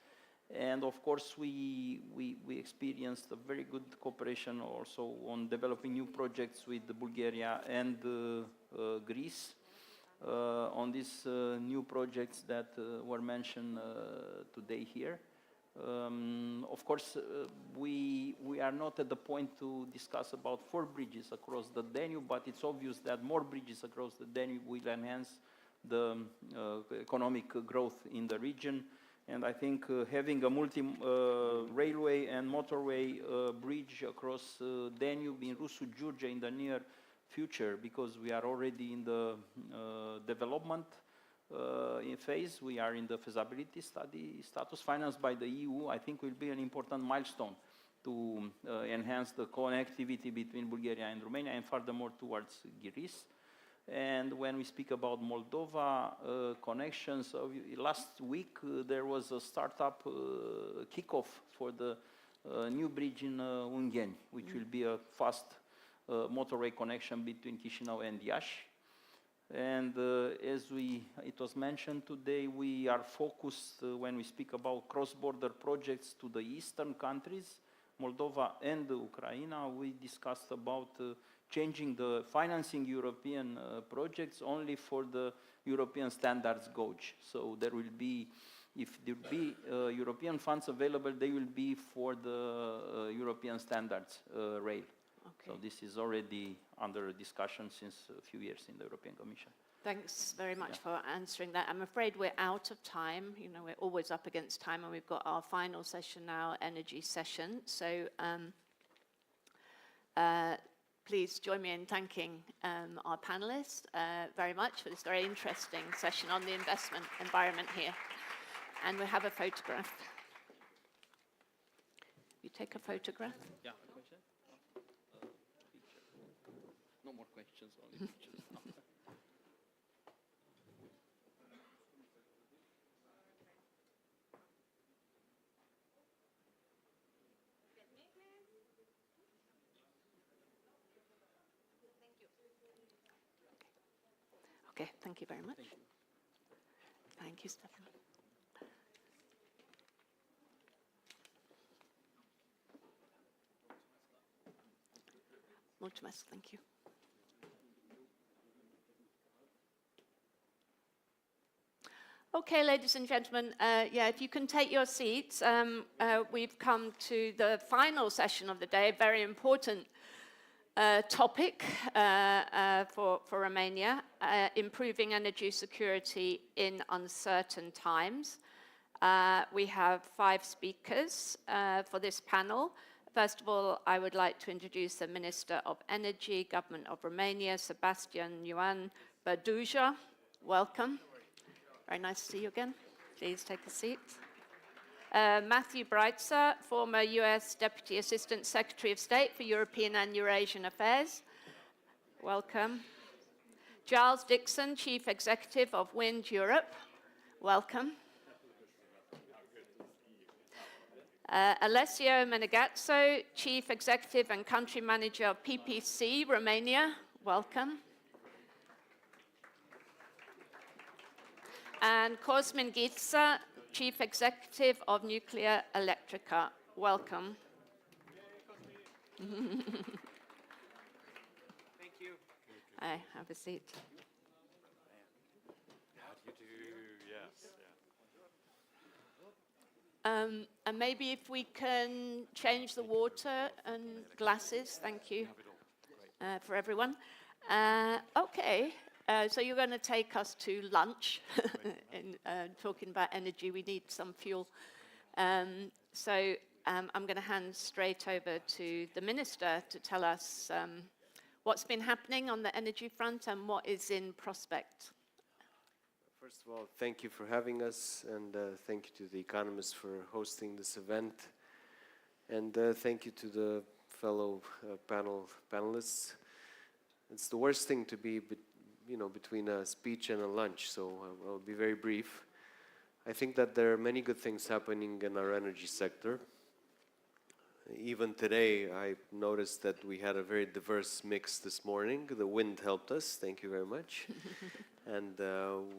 And of course, we experienced a very good cooperation also on developing new projects with Bulgaria and Greece on these new projects that were mentioned today here. Of course, we are not at the point to discuss about 4 bridges across the Danube, but it's obvious that more bridges across the Danube will enhance the economic growth in the region. And I think having a multi-railway and motorway bridge across Danube in Rusu, Georgia in the near future, because we are already in the development phase, we are in the feasibility study status financed by the EU, I think will be an important milestone to enhance the connectivity between Bulgaria and Romania and furthermore towards Greece. And when we speak about Moldova connections, last week there was a startup kickoff for the new bridge in Ungheni, which will be a fast motorway connection between Chișinău and Iași. And as it was mentioned today, we are focused when we speak about cross-border projects to the eastern countries, Moldova and Ukraine. We discussed about changing the financing European projects only for the European standards gauge. So there will be, if there will be European funds available, they will be for the European standards rail. Okay. So this is already under discussion since a few years in the European Commission. Thanks very much for answering that. I'm afraid we're out of time. You know, we're always up against time, and we've got our final session now, energy session. So please join me in thanking our panelists very much for this very interesting session on the investment environment here. And we have a photograph. You take a photograph? Yeah, a question? Picture. No more questions, only pictures. Okay, thank you very much. Thank you, Stefan. Mulțumesc, thank you. Okay, ladies and gentlemen, if you can take your seats, we've come to the final session of the day, a very important topic for Romania, improving energy security in uncertain times. We have 5 speakers for this panel. First of all, I would like to introduce the Minister of Energy, Government of Romania, Sebastian Ioan Berduja. Welcome. Very nice to see you again. Please take a seat. Matthew Breitzer, former US Deputy Assistant Secretary of State for European and Eurasian Affairs. Welcome. Giles Dixon, Chief Executive of Wind Europe. Welcome. Alessio Menegazzo, Chief Executive and Country Manager of PPC Romania. Welcome. And Cosmin Ghița, Chief Executive of Nuclear Electrica. Welcome. Thank you. Hi, have a seat. How do you do? Yes. And maybe if we can change the water and glasses, thank you for everyone. Okay, so you're going to take us to lunch in talking about energy. We need some fuel. So I'm going to hand straight over to the Minister to tell us what's been happening on the energy front and what is in prospect. First of all, thank you for having us, and thank you to the economists for hosting this event, and thank you to the fellow panelists. It's the worst thing to be, between a speech and a lunch, so I'll be very brief. I think that there are many good things happening in our energy sector. Even today, I noticed that we had a very diverse mix this morning. The wind helped us, thank you very much. And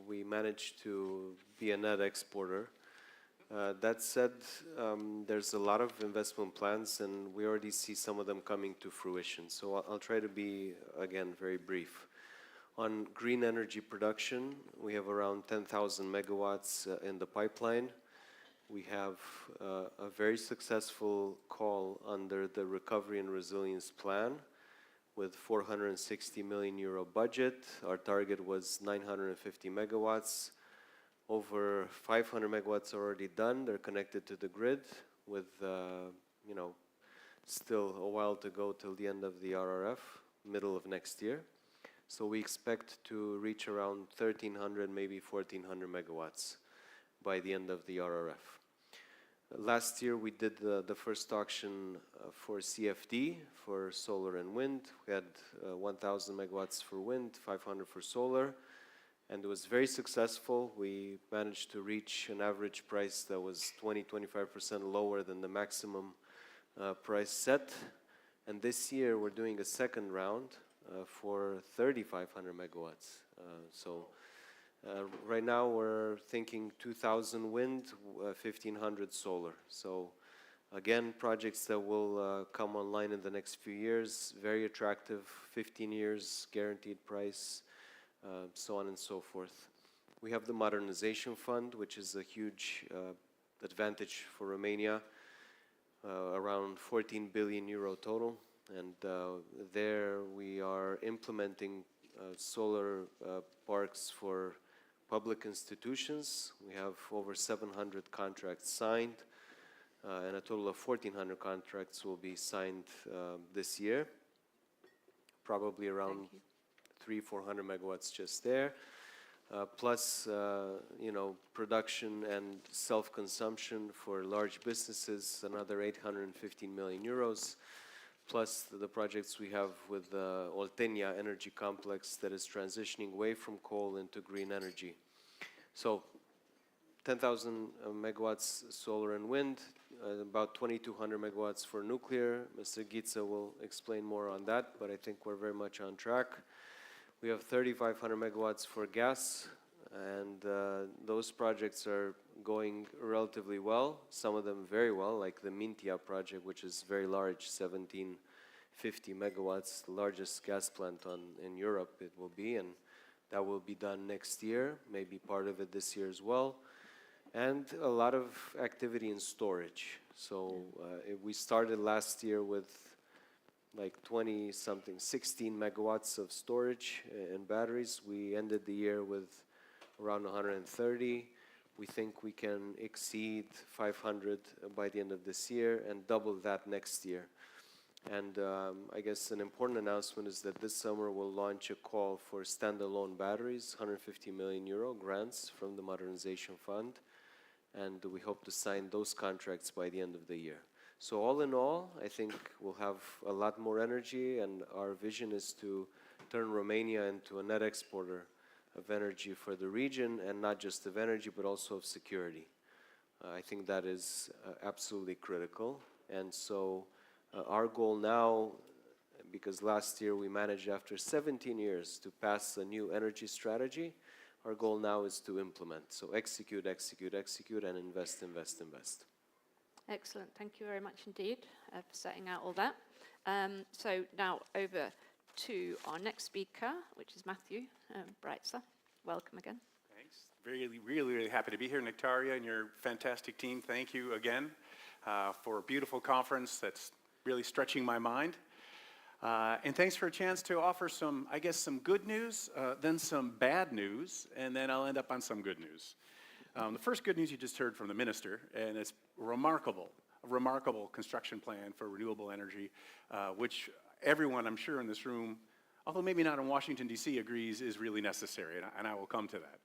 we managed to be a net exporter. That said, there's a lot of investment plans, and we already see some of them coming to fruition. So I'll try to be, again, very brief. On green energy production, we have around 10,000 megawatts in the pipeline. We have a very successful call under the Recovery and Resilience Plan with 460 million euro budget. Our target was 950 megawatts. Over 500 megawatts are already done. They're connected to the grid with, still a while to go till the end of the RRF, middle of next year. So we expect to reach around 1,300, maybe 1,400 megawatts by the end of the RRF. Last year we did the first auction for CFD, for solar and wind. We had 1,000 megawatts for wind, 500 for solar, and it was very successful. We managed to reach an average price that was 20–25% lower than the maximum price set. And this year we're doing a second round for 3,500 megawatts. Right now we're thinking 2,000 wind, 1,500 solar. So again, projects that will come online in the next few years, very attractive, 15 years guaranteed price, so on and so forth. We have the Modernization Fund, which is a huge advantage for Romania, around 14 billion euro total. And there we are implementing solar parks for public institutions. We have over 700 contracts signed, and a total of 1,400 contracts will be signed this year. Probably around 300–400 megawatts just there. Plus, production and self-consumption for large businesses, another 815 million euros. Plus the projects we have with the Oltenia energy complex that is transitioning away from coal into green energy. So 10,000 megawatts solar and wind, about 2,200 megawatts for nuclear. Mr. Ghiță will explain more on that, but I think we're very much on track. We have 3,500 megawatts for gas, and those projects are going relatively well, some of them very well, like the Mintia project, which is very large, 1,750 megawatts, the largest gas plant in Europe it will be, and that will be done next year, maybe part of it this year as well. And a lot of activity in storage. So we started last year with like 16 megawatts of storage and batteries. We ended the year with around 130. We think we can exceed 500 by the end of this year and double that next year. And I guess an important announcement is that this summer we'll launch a call for standalone batteries, 150 million euro grants from the Modernization Fund. And we hope to sign those contracts by the end of the year. So all in all, I think we'll have a lot more energy, and our vision is to turn Romania into a net exporter of energy for the region, and not just of energy, but also of security. I think that is absolutely critical. And so our goal now, because last year we managed after 17 years to pass a new energy strategy, our goal now is to implement. So execute, execute, execute, and invest, invest, invest. Excellent. Thank you very much indeed for setting out all that. So now over to our next speaker, which is Matthew Breitzer. Welcome again. Thanks. really happy to be here. Nectaria and your fantastic team, thank you again for a beautiful conference that's really stretching my mind. And thanks for a chance to offer some, I guess, some good news, then some bad news, and then I'll end up on some good news. The first good news you just heard from the minister, and it's a remarkable construction plan for renewable energy, which everyone, I'm sure, in this room, although maybe not in Washington, D.C., agrees is really necessary, and I will come to that.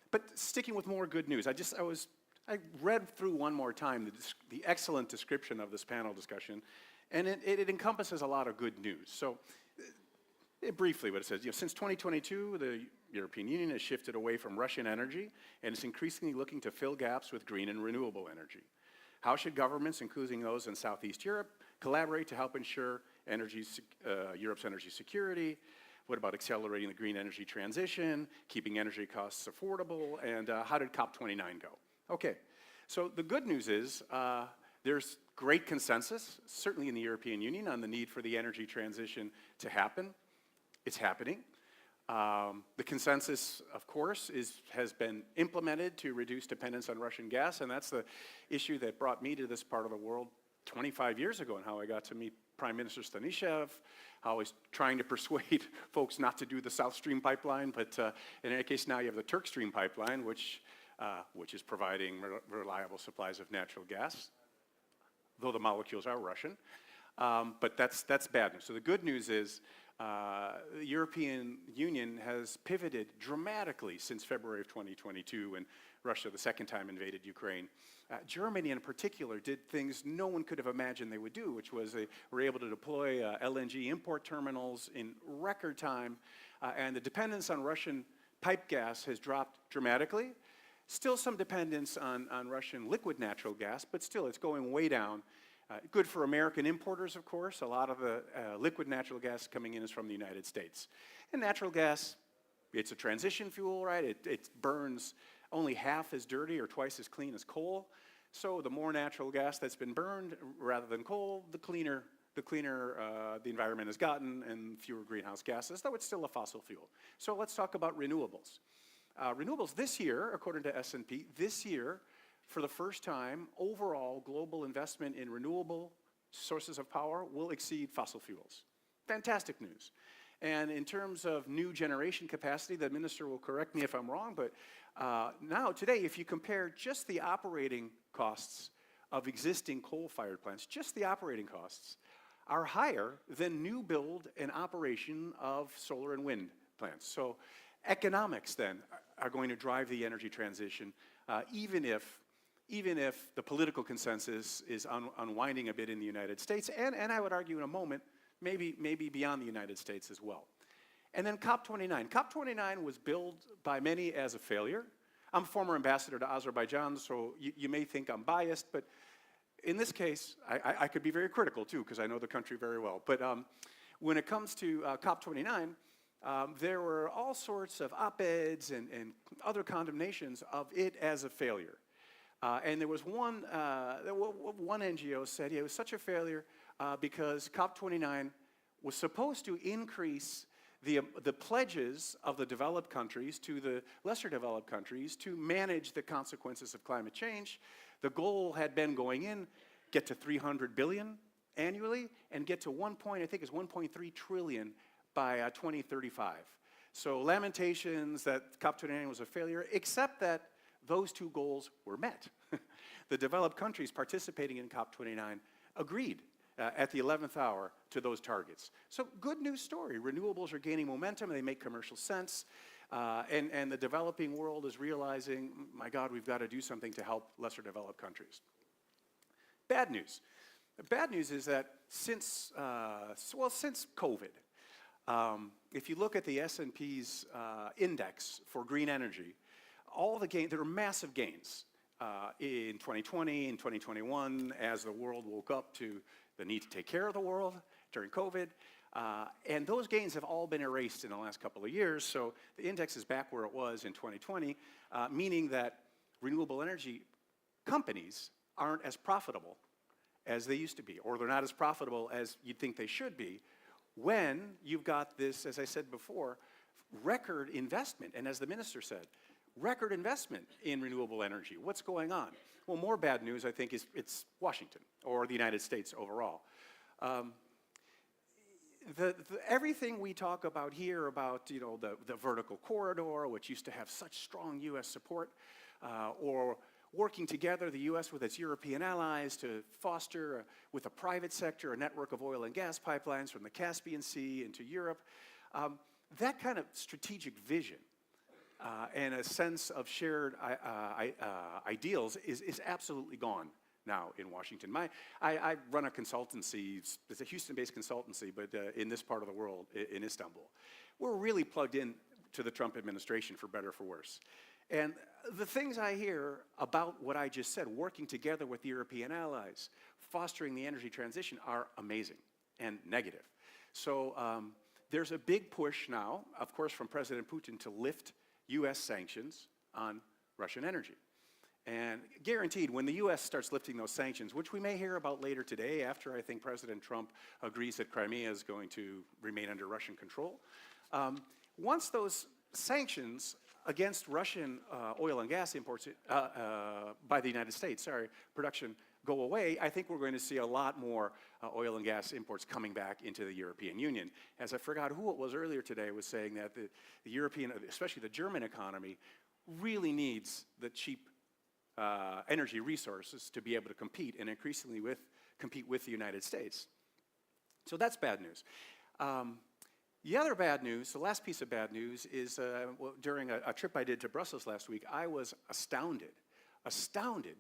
But sticking with more good news, I read through one more time the excellent description of this panel discussion, and it encompasses a lot of good news. So briefly what it says, since 2022, the European Union has shifted away from Russian energy and is increasingly looking to fill gaps with green and renewable energy. How should governments, including those in Southeast Europe, collaborate to help ensure Europe's energy security? What about accelerating the green energy transition, keeping energy costs affordable, and how did COP29 go? Okay, so the good news is there's great consensus, certainly in the European Union, on the need for the energy transition to happen. It's happening. The consensus, of course, has been implemented to reduce dependence on Russian gas, and that's the issue that brought me to this part of the world 25 years ago, and how I got to meet Prime Minister Stanishev, how he's trying to persuade folks not to do the South Stream pipeline, but in any case now you have the Turk Stream pipeline, which is providing reliable supplies of natural gas, though the molecules are Russian. But that's bad news. So the good news is the European Union has pivoted dramatically since February of 2022 when Russia the second time invaded Ukraine. Germany in particular did things no one could have imagined they would do, which was they were able to deploy LNG import terminals in record time, and the dependence on Russian pipe gas has dropped dramatically. Still some dependence on Russian liquid natural gas, but still it's going way down. Good for American importers, of course. A lot of the liquid natural gas coming in is from the United States. And natural gas, it's a transition fuel, right? It burns only half as dirty or twice as clean as coal. So the more natural gas that's been burned rather than coal, the cleaner the environment has gotten and fewer greenhouse gases, though it's still a fossil fuel. So let's talk about renewables. Renewables this year, according to S&P, this year, for the first time, overall global investment in renewable sources of power will exceed fossil fuels. Fantastic news. And in terms of new generation capacity, the minister will correct me if I'm wrong, but now today, if you compare just the operating costs of existing coal-fired plants, just the operating costs, are higher than new build and operation of solar and wind plants. So economics then are going to drive the energy transition, even if the political consensus is unwinding a bit in the United States, and I would argue in a moment, maybe beyond the United States as well. And then COP29. COP29 was billed by many as a failure. I'm a former ambassador to Azerbaijan, so you may think I'm biased, but in this case, I could be very critical too, because I know the country very well. But when it comes to COP29, there were all sorts of op-eds and other condemnations of it as a failure. And there was one NGO said, yeah, it was such a failure because COP29 was supposed to increase the pledges of the developed countries to the lesser developed countries to manage the consequences of climate change. The goal had been going in, get to 300 billion annually, and get to I think it's 1.3 trillion by 2035. So lamentations that COP29 was a failure, except that those two goals were met. The developed countries participating in COP29 agreed at the 11th hour to those targets. So good news story. Renewables are gaining momentum, they make commercial sense, and the developing world is realizing, my God, we've got to do something to help lesser developed countries. Bad news. The bad news is that since COVID, if you look at the S&P's index for green energy, all the gains, there were massive gains in 2020 and 2021 as the world woke up to the need to take care of the world during COVID. And those gains have all been erased in the last couple of years, so the index is back where it was in 2020, meaning that renewable energy companies aren't as profitable as they used to be, or they're not as profitable as you'd think they should be, when you've got this, as I said before, record investment. And as the minister said, record investment in renewable energy. What's going on? Well, more bad news, I think, is it's Washington, or the United States overall. Everything we talk about here about, you know, the vertical corridor, which used to have such strong U.S. support, or working together, the U.S. with its European allies to foster, with the private sector, a network of oil and gas pipelines from the Caspian Sea into Europe. That kind of strategic vision and a sense of shared ideals is absolutely gone now in Washington. I run a consultancy. It's a Houston-based consultancy, but in this part of the world, in Istanbul. We're really plugged in to the Trump administration, for better or for worse. And the things I hear about what I just said, working together with European allies, fostering the energy transition, are amazing and negative. So there's a big push now, of course, from President Putin to lift U.S. sanctions on Russian energy. And guaranteed, when the U.S. starts lifting those sanctions, which we may hear about later today after I think President Trump agrees that Crimea is going to remain under Russian control, once those sanctions against Russian oil and gas imports by the United States, production, go away, I think we're going to see a lot more oil and gas imports coming back into the European Union. As I forgot who it was earlier today was saying that the European, especially the German economy, really needs the cheap energy resources to be able to compete, and increasingly compete with the United States. So that's bad news. The other bad news, the last piece of bad news, is during a trip I did to Brussels last week, I was astounded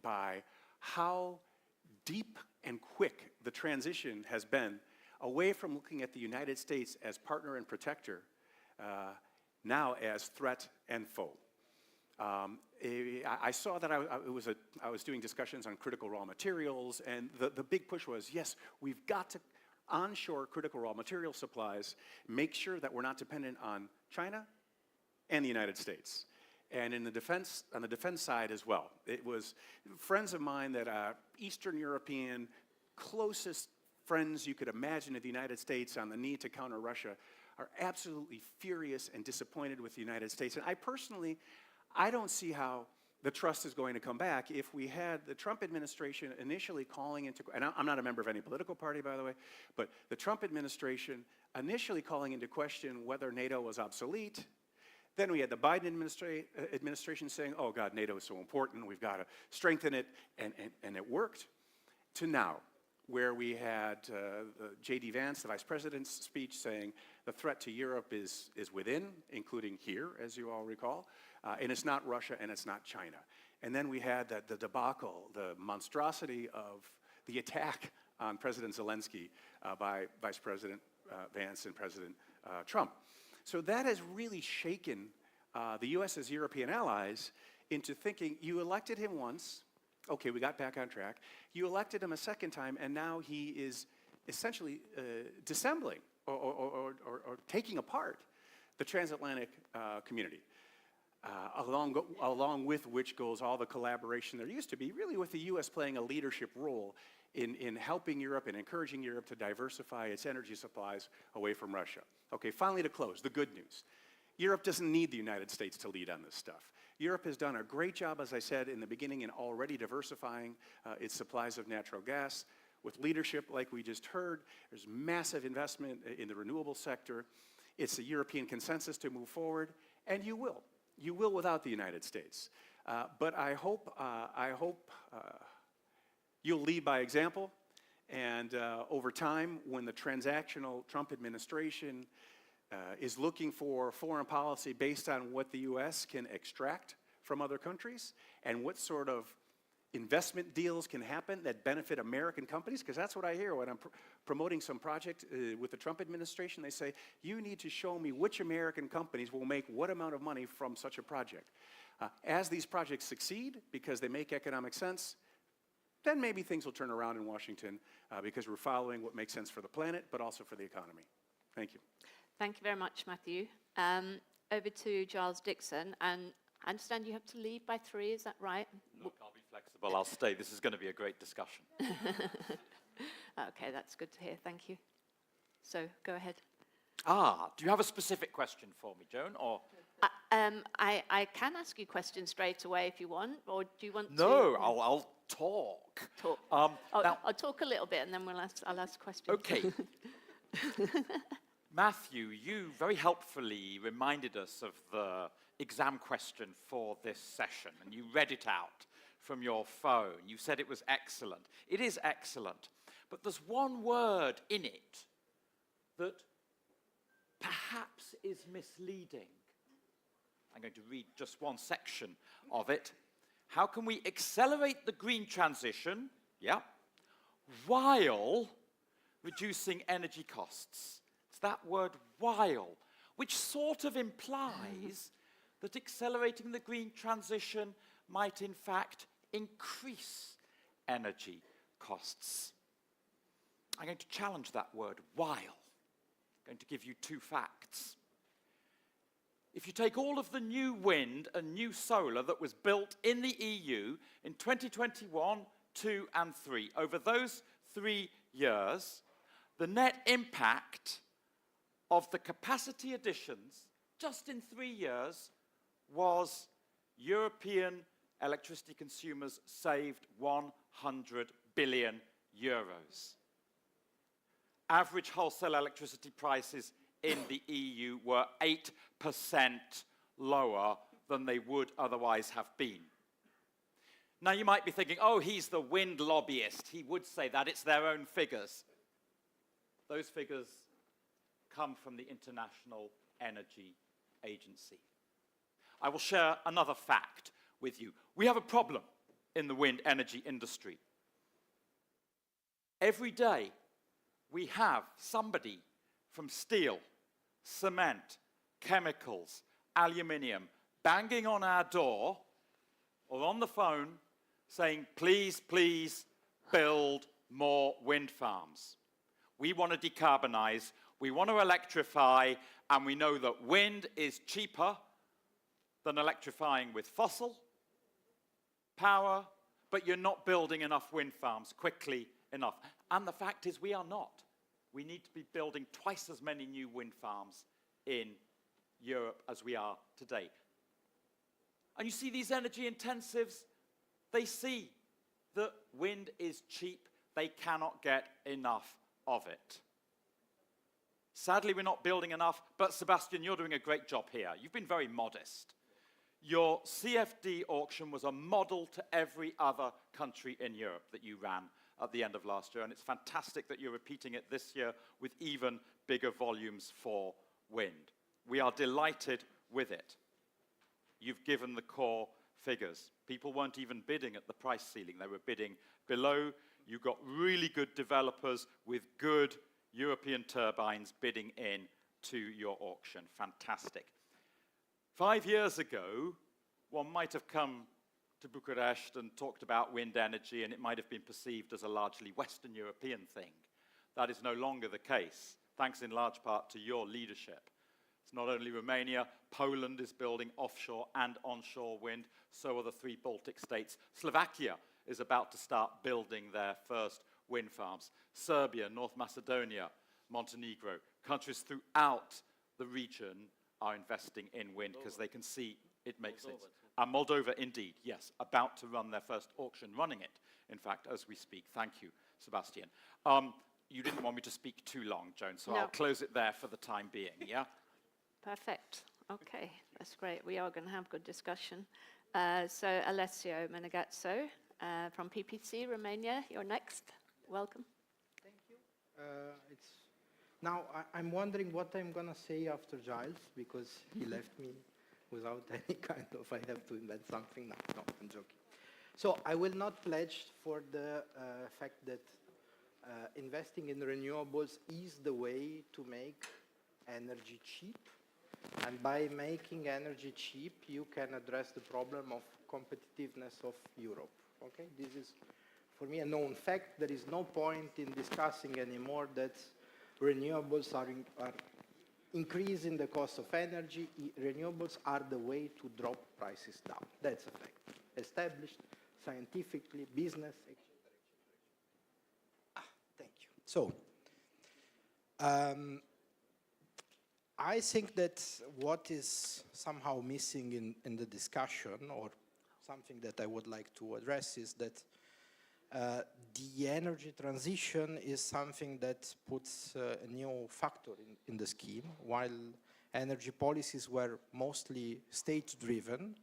by how deep and quick the transition has been away from looking at the United States as partner and protector, now as threat and foe. I saw that I was doing discussions on critical raw materials, and the big push was, yes, we've got to onshore critical raw material supplies, make sure that we're not dependent on China and the United States. And on the defense side as well. It was friends of mine that are Eastern European, closest friends you could imagine of the United States on the need to counter Russia, are absolutely furious and disappointed with the United States. And I don't see how the trust is going to come back if we had the Trump administration initially calling into, and I'm not a member of any political party, by the way, but the Trump administration initially calling into question whether NATO was obsolete. Then we had the Biden administration saying, oh God, NATO is so important, we've got to strengthen it, and it worked. To now, where we had J.D. Vance, the vice president's speech, saying the threat to Europe is within, including here, as you all recall, and it's not Russia and it's not China. And then we had the debacle, the monstrosity of the attack on President Zelensky by Vice President Vance and President Trump. So that has really shaken the U.S.'s European allies into thinking, you elected him once, okay, we got back on track. You elected him a second time, and now he is essentially dissembling or taking apart the transatlantic community, along with which goes all the collaboration there used to be, really with the U.S. playing a leadership role in helping Europe and encouraging Europe to diversify its energy supplies away from Russia. Okay, finally to close, the good news. Europe doesn't need the United States to lead on this stuff. Europe has done a great job, as I said in the beginning, in already diversifying its supplies of natural gas. With leadership like we just heard, there's massive investment in the renewable sector. It's a European consensus to move forward, and you will. You will without the United States. But I hope you'll lead by example, and over time, when the transactional Trump administration is looking for foreign policy based on what the U.S. can extract from other countries and what sort of investment deals can happen that benefit American companies, because that's what I hear when I'm promoting some project with the Trump administration. They say, you need to show me which American companies will make what amount of money from such a project. As these projects succeed, because they make economic sense, then maybe things will turn around in Washington because we're following what makes sense for the planet, but also for the economy. Thank you. Thank you very much, Matthew. Over to Giles Dixon, and I understand you have to leave by 3, is that right? Look, I'll be flexible, I'll stay. This is going to be a great discussion. Okay, that's good to hear, thank you. So, go ahead. Do you have a specific question for me, Joan, or? I can ask you questions straight away if you want, or do you want to? No, I'll talk. Talk. Now, I'll talk a little bit and then I'll ask questions. Okay. Matthew, you very helpfully reminded us of the exam question for this session, and you read it out from your phone. You said it was excellent. It is excellent, but there's one word in it that perhaps is misleading. I'm going to read just one section of it. How can we accelerate the green transition, while reducing energy costs? It's that word while, which sort of implies that accelerating the green transition might in fact increase energy costs. I'm going to challenge that word while. I'm going to give you two facts. If you take all of the new wind and new solar that was built in the EU in 2021, 2 and 3, over those 3 years, the net impact of the capacity additions just in 3 years was European electricity consumers saved 100 billion euros. Average wholesale electricity prices in the EU were 8% lower than they would otherwise have been. Now you might be thinking, oh, he's the wind lobbyist. He would say that. It's their own figures. Those figures come from the International Energy Agency. I will share another fact with you. We have a problem in the wind energy industry. Every day we have somebody from steel, cement, chemicals, aluminium, banging on our door or on the phone saying, please, please build more wind farms. We want to decarbonize, we want to electrify, and we know that wind is cheaper than electrifying with fossil power, but you're not building enough wind farms quickly enough. And the fact is we are not. We need to be building twice as many new wind farms in Europe as we are today. And you see these energy intensives, they see that wind is cheap. They cannot get enough of it. Sadly, we're not building enough, but Sebastian, you're doing a great job here. You've been very modest. Your CFD auction was a model to every other country in Europe that you ran at the end of last year, and it's fantastic that you're repeating it this year with even bigger volumes for wind. We are delighted with it. You've given the core figures. People weren't even bidding at the price ceiling. They were bidding below. You got really good developers with good European turbines bidding in to your auction. Fantastic. 5 years ago, one might have come to Bucharest and talked about wind energy, and it might have been perceived as a largely Western European thing. That is no longer the case, thanks in large part to your leadership. It's not only Romania, Poland is building offshore and onshore wind, so are the 3 Baltic states. Slovakia is about to start building their first wind farms. Serbia, North Macedonia, Montenegro, countries throughout the region are investing in wind because they can see it makes sense. And Moldova, indeed, yes, about to run their first auction, running it, in fact, as we speak. Thank you, Sebastian. You didn't want me to speak too long, Joan, so I'll close it there for the time being, yeah? Perfect. Okay, that's great. We are going to have good discussion. So Alessio Menegazzo from PPC Romania, you're next. Welcome. Thank you. Now I'm wondering what I'm going to say after Giles, because he left me without any kind of, I have to invent something now. No, I'm joking. So I will not pledge for the fact that investing in renewables is the way to make energy cheap. And by making energy cheap, you can address the problem of competitiveness of Europe. Okay, this is, for me, a known fact. There is no point in discussing anymore that renewables are increasing the cost of energy. Renewables are the way to drop prices down. That's a fact. Established scientifically, business, etc. Thank you. So, I think that what is somehow missing in the discussion, or something that I would like to address, is that the energy transition is something that puts a new factor in the scheme, while energy policies were mostly state-driven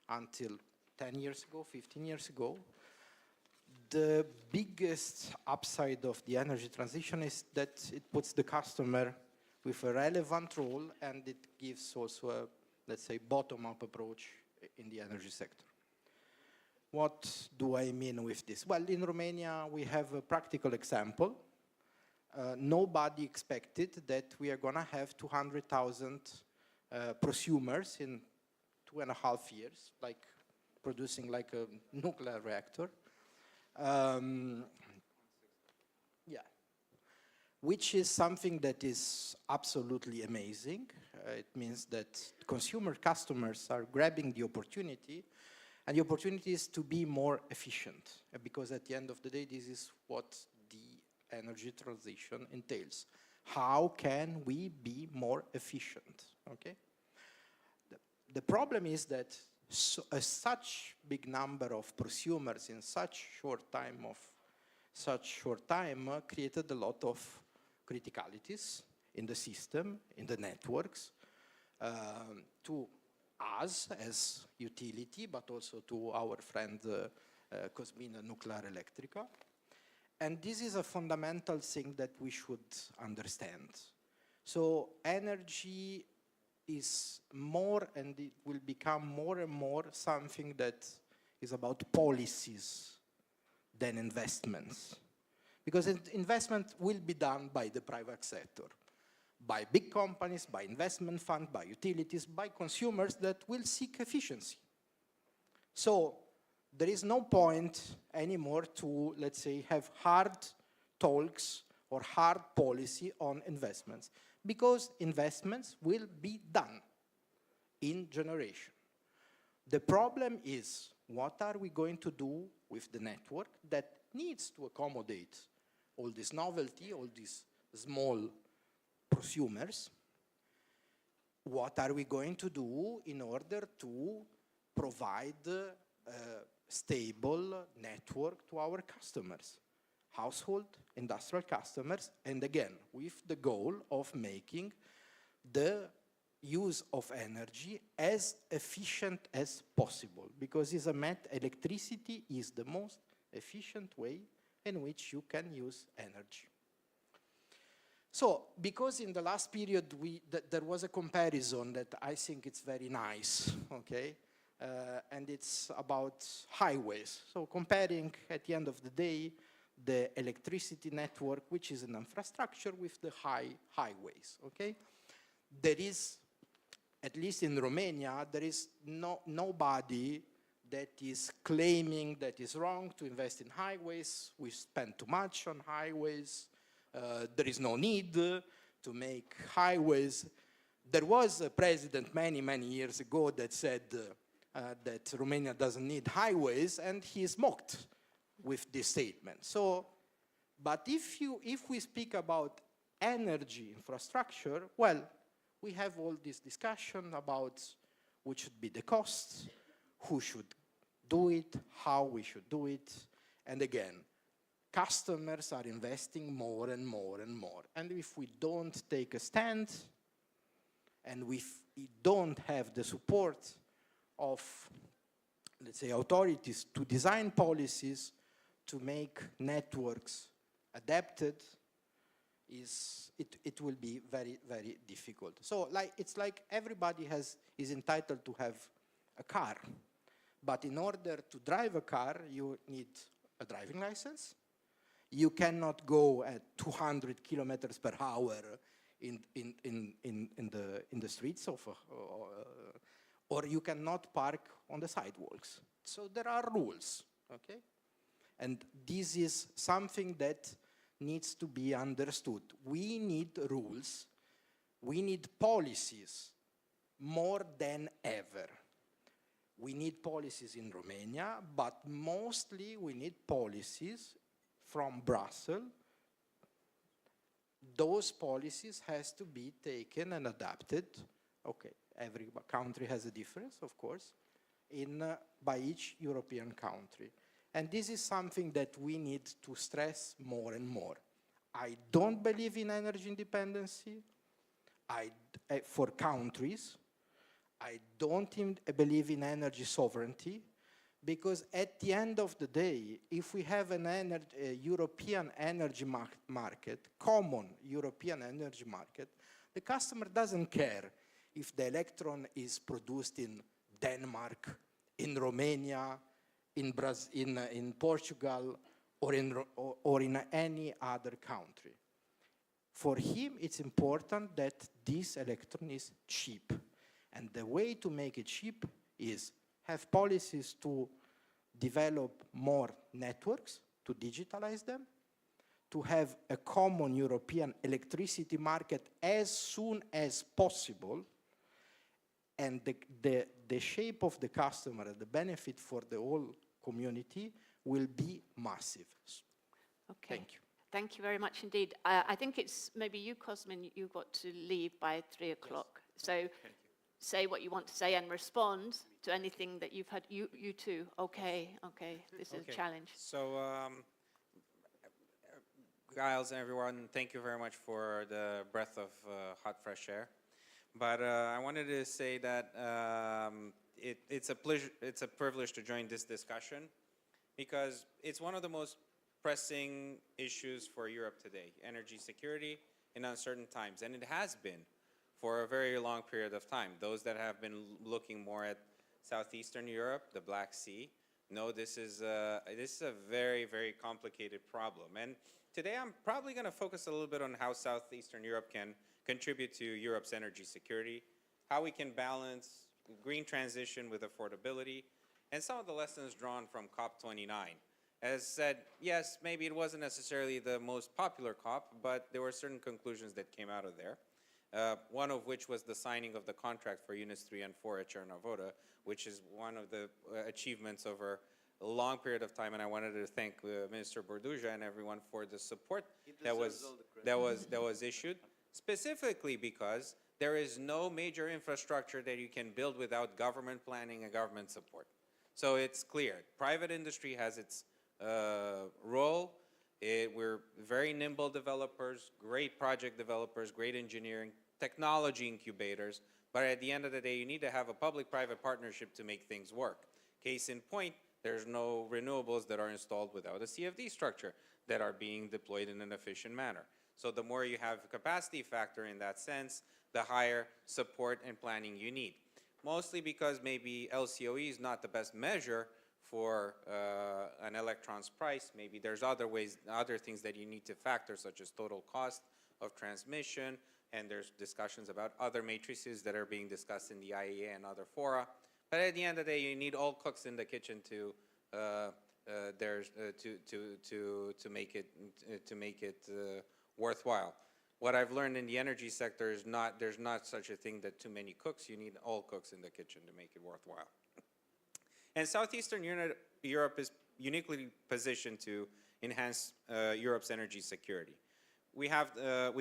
until 10 years ago, 15 years ago. The biggest upside of the energy transition is that it puts the customer with a relevant role, and it gives also a, let's say, bottom-up approach in the energy sector. What do I mean with this? Well, in Romania, we have a practical example. Nobody expected that we are going to have 200,000 prosumers in 2.5 years, like producing like a nuclear reactor. Yeah, which is something that is absolutely amazing. It means that consumer customers are grabbing the opportunity, and the opportunity is to be more efficient, because at the end of the day, this is what the energy transition entails. How can we be more efficient? Okay. The problem is that such big number of prosumers in such short time created a lot of criticalities in the system, in the networks, to us as utility, but also to our friend Cosmina Nuclear Electrica. And this is a fundamental thing that we should understand. So energy is more, and it will become more and more something that is about policies than investments. Because investment will be done by the private sector, by big companies, by investment funds, by utilities, by consumers that will seek efficiency. So there is no point anymore to, let's say, have hard talks or hard policy on investments, because investments will be done in generation. The problem is, what are we going to do with the network that needs to accommodate all this novelty, all these small prosumers? What are we going to do in order to provide a stable network to our customers? Household, industrial customers, and again, with the goal of making the use of energy as efficient as possible, because electricity is the most efficient way in which you can use energy. So, because in the last period there was a comparison that I think it's very nice, okay? And it's about highways. So comparing, at the end of the day, the electricity network, which is an infrastructure, with the highways, okay? There is, at least in Romania, there is nobody that is claiming that it's wrong to invest in highways. We spend too much on highways. There is no need to make highways. There was a president many, many years ago that said that Romania doesn't need highways, and he is mocked with this statement. So, but if we speak about energy infrastructure, well, we have all this discussion about what should be the costs, who should do it, how we should do it, and again, customers are investing more and more and more. And if we don't take a stand, and if we don't have the support of, let's say, authorities to design policies to make networks adapted, it will be very, very difficult. So it's like everybody is entitled to have a car, but in order to drive a car, you need a driving license. You cannot go at 200 kilometers per hour in the streets or you cannot park on the sidewalks. So there are rules, okay? And this is something that needs to be understood. We need rules, we need policies more than ever. We need policies in Romania, but mostly we need policies from Brussels those policies has to be taken and adapted. Okay, every country has a difference, of course, by each European country. And this is something that we need to stress more and more. I don't believe in energy independency for countries. I don't believe in energy sovereignty, because at the end of the day, if we have a European energy market, common European energy market, the customer doesn't care if the electron is produced in Denmark, in Romania, in Portugal, or in any other country. For him, it's important that this electron is cheap. And the way to make it cheap is have policies to develop more networks, to digitalize them, to have a common European electricity market as soon as possible, and the shape of the customer and the benefit for the whole community will be massive. Okay. Thank you. Thank you very much indeed. I think it's maybe you, Cosmin, you've got to leave by 3 o'clock. Yes. So say what you want to say and respond to anything that you've had. You too. Okay, this is a challenge. So, Giles and everyone, thank you very much for the breath of hot, fresh air. But I wanted to say that it's a privilege to join this discussion, because it's one of the most pressing issues for Europe today, energy security in uncertain times. And it has been for a very long period of time. Those that have been looking more at Southeastern Europe, the Black Sea, know this is a very, very complicated problem. And today I'm probably going to focus a little bit on how Southeastern Europe can contribute to Europe's energy security, how we can balance green transition with affordability, and some of the lessons drawn from COP29. As said, yes, maybe it wasn't necessarily the most popular COP, but there were certain conclusions that came out of there. One of which was the signing of the contract for Units 3 and 4 at Cernavoda, which is one of the achievements over a long period of time, and I wanted to thank Minister Borduja and everyone for the support that was issued, specifically because there is no major infrastructure that you can build without government planning and government support. So it's clear. Private industry has its role. We're very nimble developers, great project developers, great engineering, technology incubators, but at the end of the day, you need to have a public-private partnership to make things work. Case in point, there's no renewables that are installed without a CFD structure that are being deployed in an efficient manner. So the more you have a capacity factor in that sense, the higher support and planning you need. Mostly because maybe LCOE is not the best measure for an electron's price. Maybe there's other ways, other things that you need to factor, such as total cost of transmission, and there's discussions about other matrices that are being discussed in the IEA and other fora. But at the end of the day, you need all cooks in the kitchen to make it worthwhile. What I've learned in the energy sector is there's not such a thing that too many cooks. You need all cooks in the kitchen to make it worthwhile. And Southeastern Europe is uniquely positioned to enhance Europe's energy security. We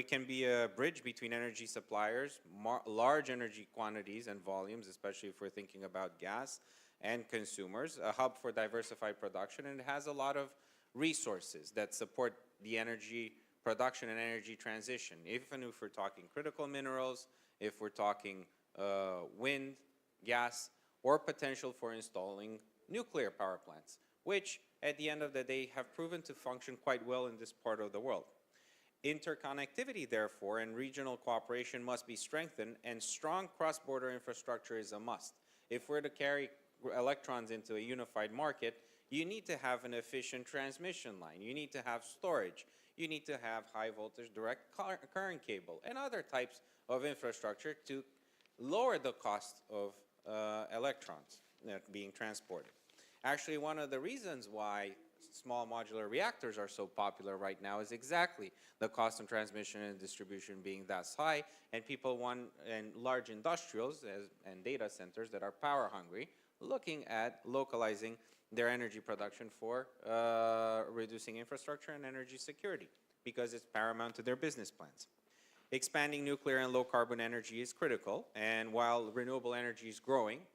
can be a bridge between energy suppliers, large energy quantities and volumes, especially if we're thinking about gas, and consumers, a hub for diversified production, and it has a lot of resources that support the energy production and energy transition. Even if we're talking critical minerals, if we're talking wind, gas, or potential for installing nuclear power plants, which at the end of the day have proven to function quite well in this part of the world. Interconnectivity, therefore, and regional cooperation must be strengthened, and strong cross-border infrastructure is a must. If we're to carry electrons into a unified market, you need to have an efficient transmission line. You need to have storage. You need to have high-voltage direct current cable and other types of infrastructure to lower the cost of electrons being transported. Actually, one of the reasons why small modular reactors are so popular right now is exactly the cost of transmission and distribution being thus high, and people want, and large industrials and data centers that are power hungry, looking at localizing their energy production for reducing infrastructure and energy security, because it's paramount to their business plans. Expanding nuclear and low-carbon energy is critical, and while renewable energy is growing,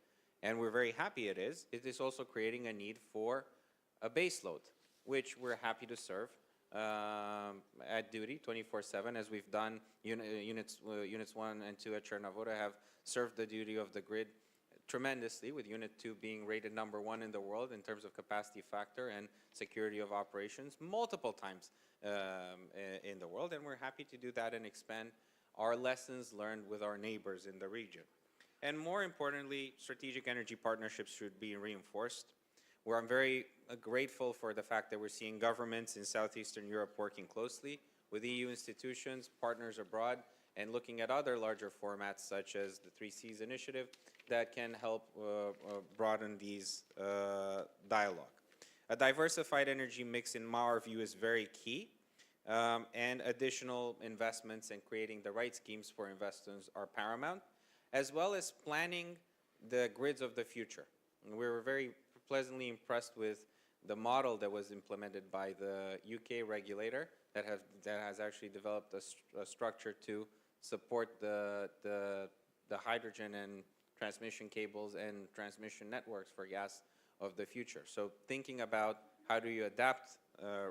and we're very happy it is also creating a need for a baseload, which we're happy to serve at duty 24/7, as we've done. Units 1 and 2 at Cernavoda have served the duty of the grid tremendously, with Unit 2 being rated #1 in the world in terms of capacity factor and security of operations multiple times in the world, and we're happy to do that and expand our lessons learned with our neighbors in the region. And more importantly, strategic energy partnerships should be reinforced, where I'm very grateful for the fact that we're seeing governments in Southeastern Europe working closely with EU institutions, partners abroad, and looking at other larger formats such as the 3Cs initiative that can help broaden these dialogue. A diversified energy mix, in our view, is very key, and additional investments and creating the right schemes for investors are paramount, as well as planning the grids of the future. And we were very pleasantly impressed with the model that was implemented by the UK regulator that has actually developed a structure to support the hydrogen and transmission cables and transmission networks for gas of the future. So thinking about how do you adapt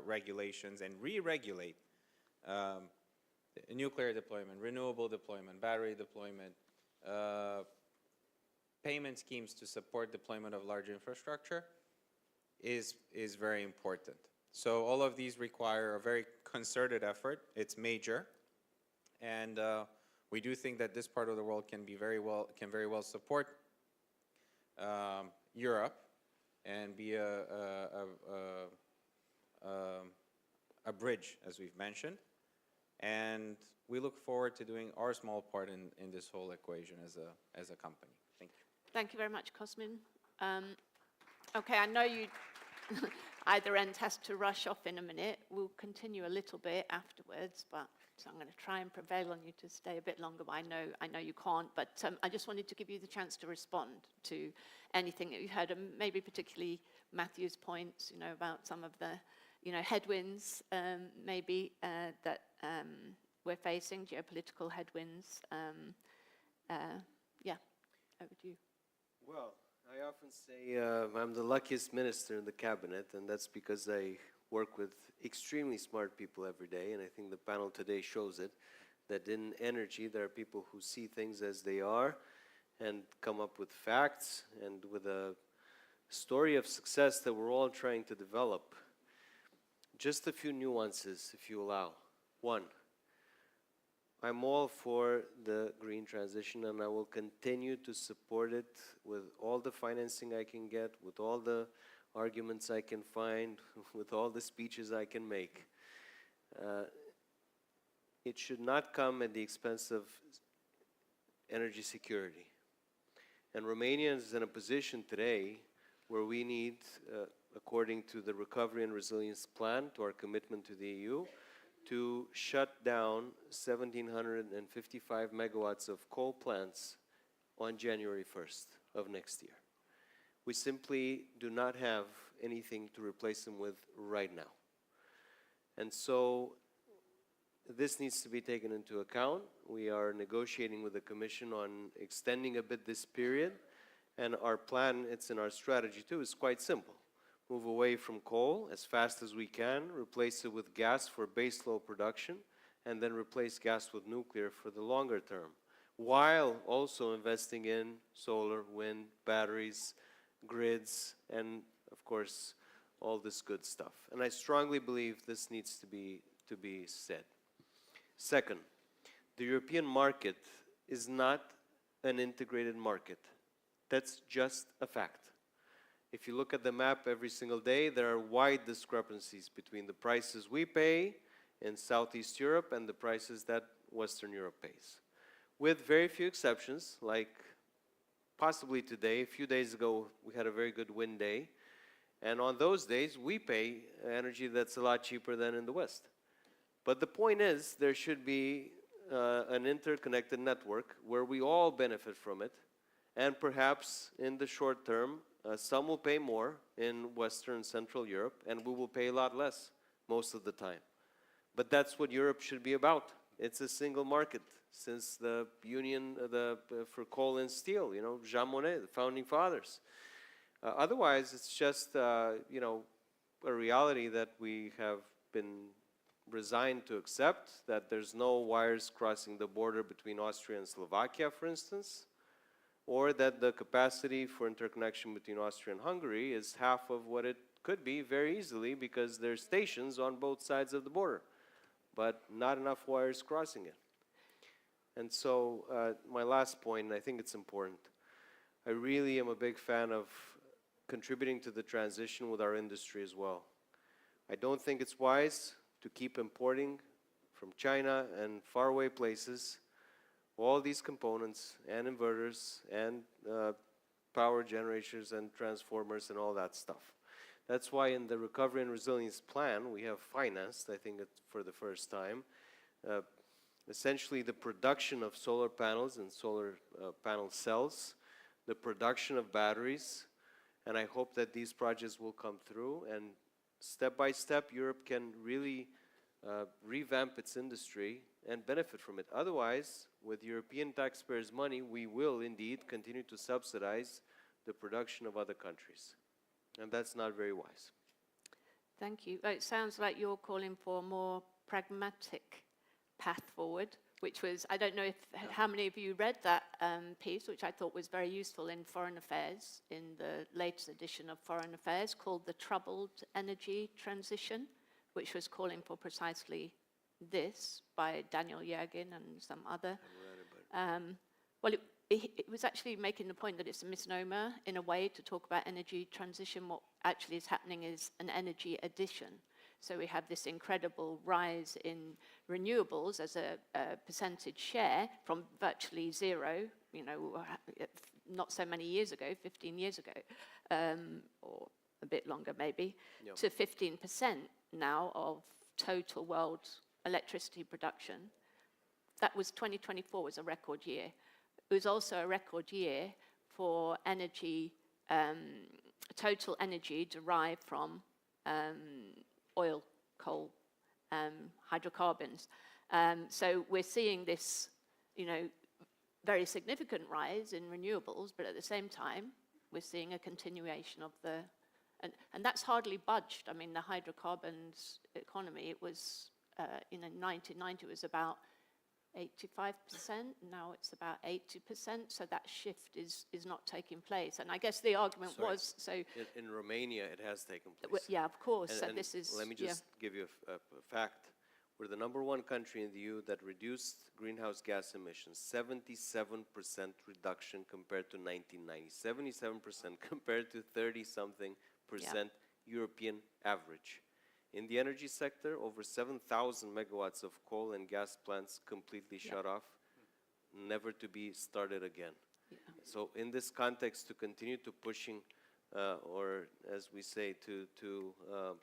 regulations and re-regulate nuclear deployment, renewable deployment, battery deployment, payment schemes to support deployment of large infrastructure is very important. So all of these require a very concerted effort. It's major, and we do think that this part of the world can very well support Europe and be a bridge, as we've mentioned. And we look forward to doing our small part in this whole equation as a company. Thank you. Thank you very much, Cosmin. Okay, I know you either end has to rush off in a minute. We'll continue a little bit afterwards, but so I'm going to try and prevail on you to stay a bit longer. But I know you can't. But I just wanted to give you the chance to respond to anything that you heard, and maybe particularly Matthew's points, about some of the, headwinds, maybe that we're facing, geopolitical headwinds. Yeah, over to you. Well, I often say I'm the luckiest minister in the cabinet, and that's because I work with extremely smart people every day, and I think the panel today shows it, that in energy there are people who see things as they are and come up with facts and with a story of success that we're all trying to develop. Just a few nuances, if you allow. One, I'm all for the green transition, and I will continue to support it with all the financing I can get, with all the arguments I can find, with all the speeches I can make. It should not come at the expense of energy security. And Romania is in a position today where we need, according to the Recovery and Resilience Plan, to our commitment to the EU, to shut down 1,755 megawatts of coal plants on January 1st of next year. We simply do not have anything to replace them with right now. And so this needs to be taken into account. We are negotiating with the Commission on extending a bit this period, and our plan, it's in our strategy too, is quite simple. Move away from coal as fast as we can, replace it with gas for baseload production, and then replace gas with nuclear for the longer term, while also investing in solar, wind, batteries, grids, and of course, all this good stuff. And I strongly believe this needs to be said. Second, the European market is not an integrated market. That's just a fact. If you look at the map every single day, there are wide discrepancies between the prices we pay in Southeast Europe and the prices that Western Europe pays. With very few exceptions, like possibly today. A few days ago, we had a very good wind day. And on those days, we pay energy that's a lot cheaper than in the West. But the point is, there should be an interconnected network where we all benefit from it, and perhaps in the short term, Some will pay more in Western and Central Europe, and we will pay a lot less most of the time. But that's what Europe should be about. It's a single market since the Union for Coal and Steel, you know, Jean Monnet, the founding fathers. Otherwise, it's just, you know, a reality that we have been resigned to accept, that there's no wires crossing the border between Austria and Slovakia, for instance, or that the capacity for interconnection between Austria and Hungary is half of what it could be very easily because there's stations on both sides of the border, but not enough wires crossing it. And so my last point, and I think it's important, I really am a big fan of contributing to the transition with our industry as well. I don't think it's wise to keep importing from China and faraway places all these components and inverters and power generators and transformers and all that stuff. That's why in the Recovery and Resilience Plan we have financed, I think for the first time, essentially the production of solar panels and solar panel cells, the production of batteries, and I hope that these projects will come through, and step by step Europe can really revamp its industry and benefit from it. Otherwise, with European taxpayers' money, we will indeed continue to subsidize the production of other countries. And that's not very wise. Thank you. It sounds like you're calling for a more pragmatic path forward, which was, I don't know how many of you read that piece, which I thought was very useful in Foreign Affairs, in the latest edition of Foreign Affairs, called The Troubled Energy Transition, which was calling for precisely this by Daniel Yergin and some other. Well, it was actually making the point that it's a misnomer in a way to talk about energy transition. What actually is happening is an energy addition. So we have this incredible rise in renewables as a percentage share from virtually zero, you know, not so many years ago, 15 years ago, or a bit longer maybe, to 15% now of total world electricity production. That was 2024 was a record year. It was also a record year for energy, total energy derived from oil, coal, hydrocarbons. So we're seeing this, you know, very significant rise in renewables, but at the same time, we're seeing a continuation of the, and that's hardly budged. I mean, the hydrocarbons economy, it was, in 1990, it was about 85%, now it's about 80%, so that shift is not taking place. And I guess the argument was, so... In Romania, it has taken place. Yeah, of course, and, so and this is... Let me just give you a fact. We're the % country in the EU that reduced greenhouse gas emissions, 77% reduction compared to 1990, 77% compared to 30-something percent European average. In the energy sector, over 7,000 megawatts of coal and gas plants completely shut off, never to be started again. So in this context, to continue to pushing, or as we say, to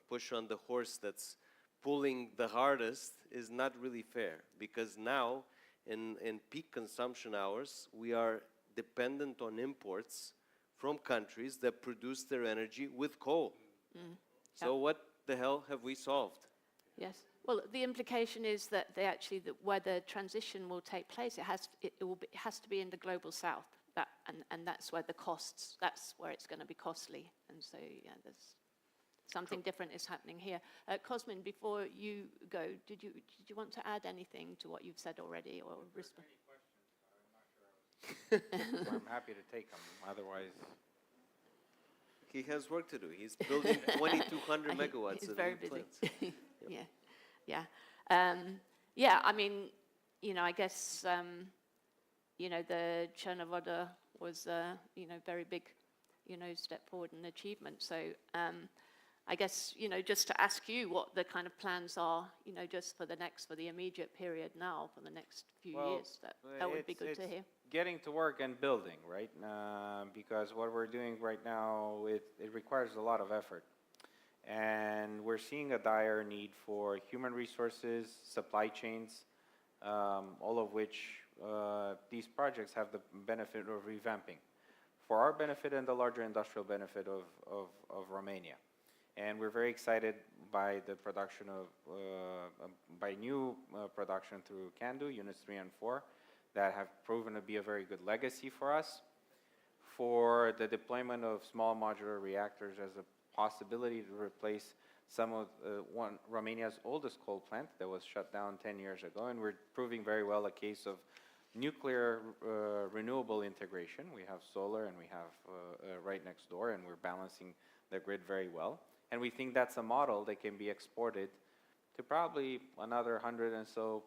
push on the horse that's pulling the hardest is not really fair, because now in peak consumption hours, we are dependent on imports from countries that produce their energy with coal. So what the hell have we solved? Yes. Well, the implication is that they actually, that where the transition will take place, it has to be in the global south. And that's where the costs, that's where it's going to be costly. And so, yeah, there's something different is happening here. Cosmin, before you go, did you want to add anything to what you've said already, or respond? I'm happy to take them. Otherwise, he has work to do. He's building 2,200 megawatts. He's very busy. Yeah. Yeah, I mean, you know, I guess, you know, the Chernovoda was, you know, very big, you know, step forward and achievement. So I guess, you know, just to ask you what the kind of plans are, you know, just for the immediate period now, for the next few years, that would be good to hear. Getting to work and building, right? Because what we're doing right now, it requires a lot of effort. And we're seeing a dire need for human resources, supply chains, all of which these projects have the benefit of revamping. for our benefit and the larger industrial benefit of Romania. And we're very excited by the production of, by new production through CANDU, units 3 and 4, that have proven to be a very good legacy for us. For the deployment of small modular reactors as a possibility to replace some of Romania's oldest coal plant that was shut down 10 years ago, and we're proving very well a case of nuclear renewable integration. We have solar and we have right next door, and we're balancing the grid very well. And we think that's a model that can be exported to probably another 100 and so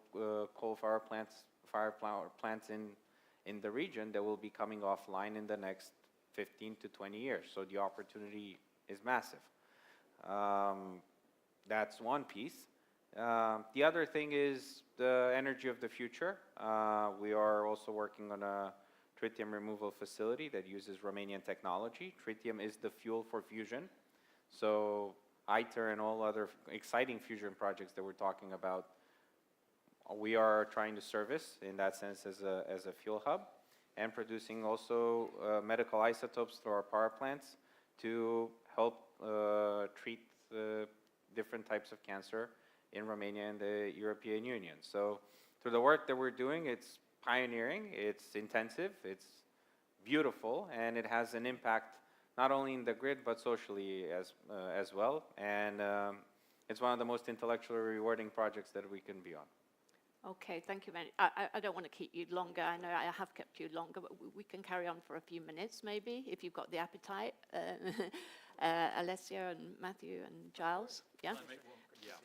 coal-fired plants in the region that will be coming offline in the next 15 to 20 years. So the opportunity is massive. That's one piece. The other thing is the energy of the future. We are also working on a tritium removal facility that uses Romanian technology. Tritium is the fuel for fusion. So ITER and all other exciting fusion projects that we're talking about, we are trying to service in that sense as a fuel hub, and producing also medical isotopes through our power plants to help treat different types of cancer in Romania and the European Union. So through the work that we're doing, it's pioneering, it's intensive, it's beautiful, and it has an impact not only in the grid but socially as well. And it's one of the most intellectually rewarding projects that we can be on. Okay, thank you very much. I don't want to keep you longer. I know I have kept you longer, but we can carry on for a few minutes maybe, if you've got the appetite. Alessia and Matthew and Giles, yeah?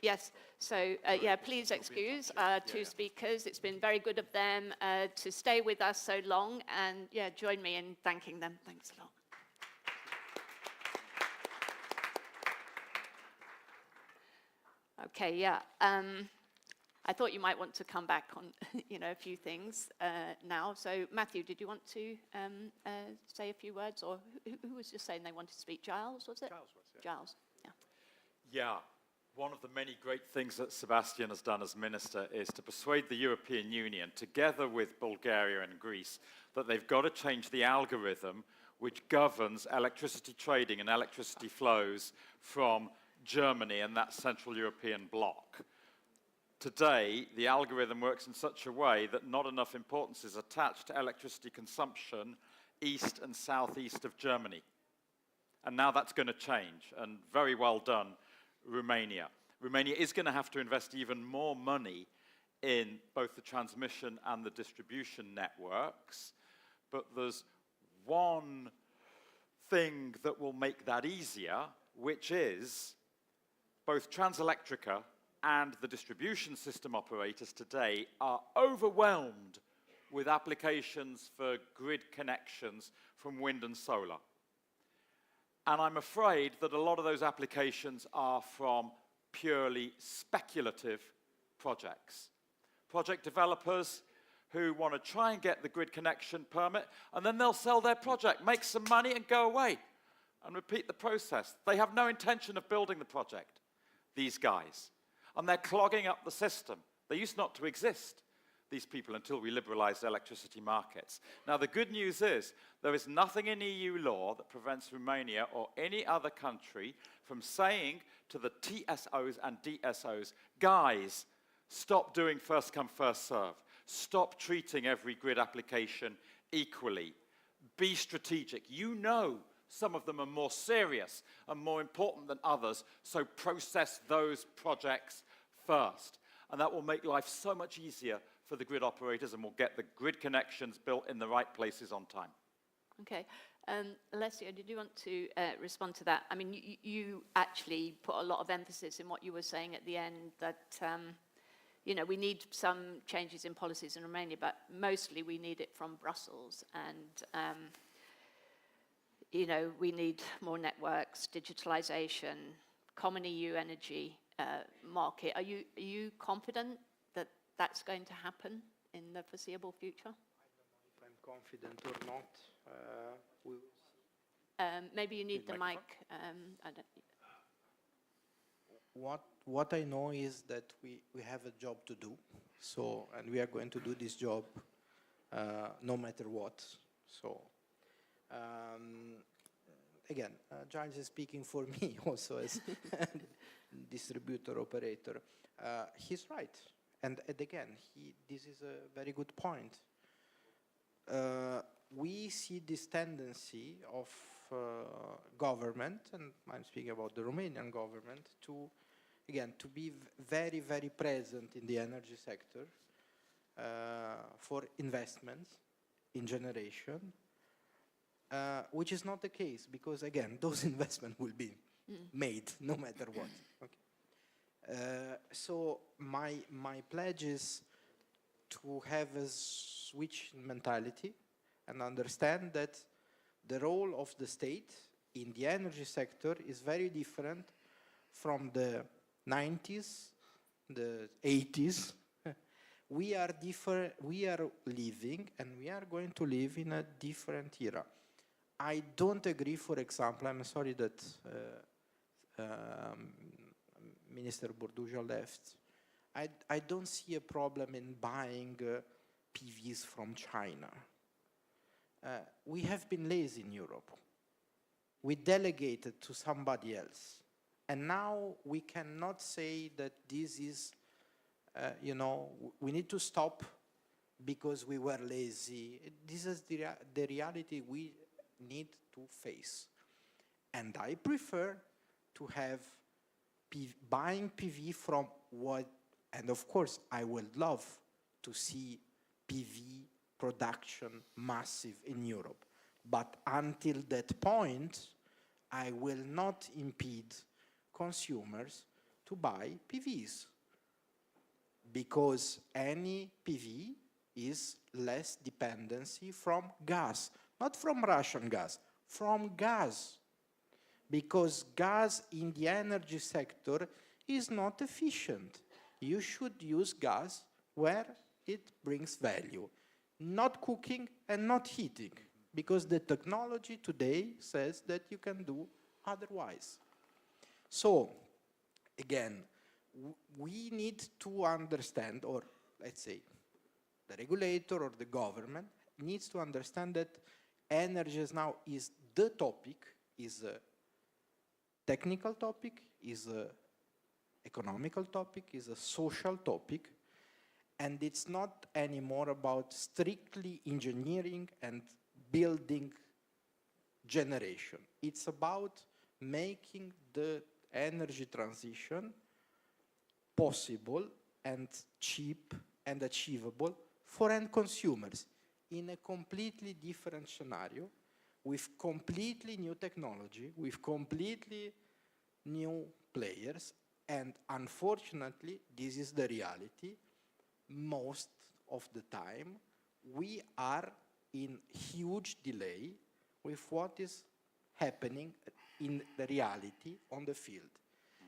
Yes, so yeah, please excuse two speakers. It's been very good of them to stay with us so long, and yeah, join me in thanking them. Thanks a lot. Okay, yeah. I thought you might want to come back on, a few things now. So, Matthew, did you want to say a few words, or who was just saying they wanted to speak? Giles, was it? Giles was, yeah. Giles, yeah. Yeah, one of the many great things that Sebastian has done as minister is to persuade the European Union, together with Bulgaria and Greece, that they've got to change the algorithm which governs electricity trading and electricity flows from Germany and that Central European bloc. Today, the algorithm works in such a way that not enough importance is attached to electricity consumption east and southeast of Germany. And now that's going to change, and very well done, Romania. Romania is going to have to invest even more money in both the transmission and the distribution networks, but there's one thing that will make that easier, which is both Transelectrica and the distribution system operators today are overwhelmed with applications for grid connections from wind and solar. And I'm afraid that a lot of those applications are from purely speculative projects. Project developers who want to try and get the grid connection permit, and then they'll sell their project, make some money, and go away and repeat the process. They have no intention of building the project, these guys. And they're clogging up the system. They used not to exist, these people, until we liberalized electricity markets. Now, the good news is there is nothing in EU law that prevents Romania or any other country from saying to the TSOs and DSOs, guys, stop doing first come, first serve. Stop treating every grid application equally. Be strategic. You know some of them are more serious and more important than others, so process those projects first. And that will make life so much easier for the grid operators, and we'll get the grid connections built in the right places on time. Okay. Alessia, did you want to respond to that? I mean, you actually put a lot of emphasis in what you were saying at the end, that we need some changes in policies in Romania, but mostly we need it from Brussels. And we need more networks, digitalization, common EU energy market. Are you confident that that's going to happen in the foreseeable future? I don't know if I'm confident or not. We will see. Maybe you need the mic. What I know is that we have a job to do. So, and we are going to do this job no matter what. So, Again, Giles is speaking for me also as distributor operator. He's right. And again, this is a very good point. We see this tendency of government, and I'm speaking about the Romanian government, to be very, very present in the energy sector for investments in generation, which is not the case because, again, those investments will be made no matter what. Okay. So my pledge is to have a switch mentality and understand that the role of the state in the energy sector is very different from the 90s, the 80s. We are living and we are going to live in a different era. I don't agree, for example, I'm sorry that Minister Borduja left. I don't see a problem in buying PVs from China. We have been lazy in Europe. We delegated to somebody else. And now we cannot say that this is, we need to stop because we were lazy. This is the reality we need to face. And I prefer to have buying PV from what, and of course I would love to see PV production massive in Europe. But until that point, I will not impede consumers to buy PVs, because any PV is less dependency from gas, not from Russian gas, from gas, because gas in the energy sector is not efficient. You should use gas where it brings value, not cooking and not heating, because the technology today says that you can do otherwise. So, again, we need to understand, or let's say, the regulator or the government needs to understand that energy now is the topic, is a technical topic, is a economical topic, is a social topic, and it's not anymore about strictly engineering and building generation. It's about making the energy transition possible and cheap and achievable for end consumers in a completely different scenario, with completely new technology, with completely new players, and unfortunately, this is the reality. Most of the time, we are in huge delay with what is happening in the reality on the field.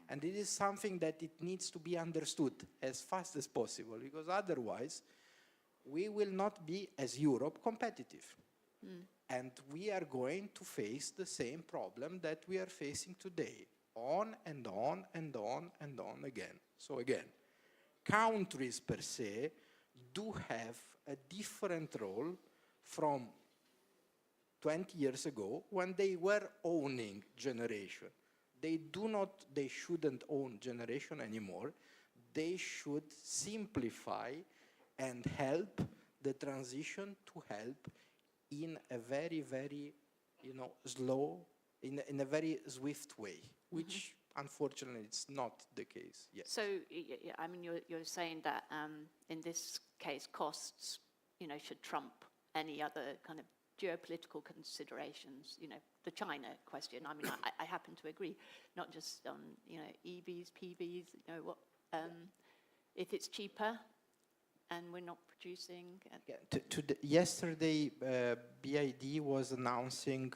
And it is something that it needs to be understood as fast as possible, because otherwise we will not be, as Europe, competitive. And we are going to face the same problem that we are facing today, on and on and on and on again. So again, countries per se do have a different role from 20 years ago when they were owning generation. They shouldn't own generation anymore. They should simplify and help the transition to help in a very, very, slow, in a very swift way, which unfortunately it's not the case yet. So, I mean, you're saying that in this case, costs, should trump any other kind of geopolitical considerations, the China question. I mean, I happen to agree, not just on, EVs, PVs, if it's cheaper and we're not producing. Yesterday, BID was announcing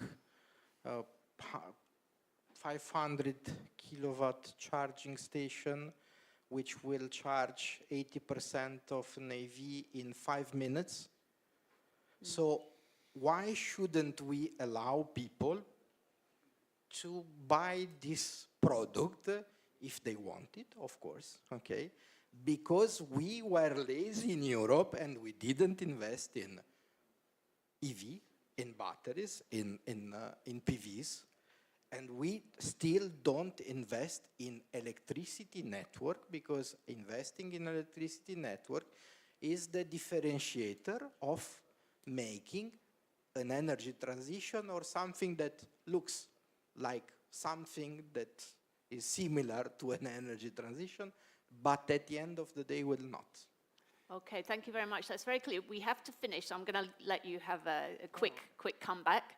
500 kilowatt charging station, which will charge 80% of an EV in 5 minutes. So why shouldn't we allow people to buy this product if they want it, of course, okay? Because we were lazy in Europe and we didn't invest in EV, in batteries, in PVs, and we still don't invest in electricity network, because investing in electricity network is the differentiator of making an energy transition or something that looks like something that is similar to an energy transition, but at the end of the day will not. Okay, thank you very much. That's very clear. We have to finish, so I'm going to let you have a quick comeback.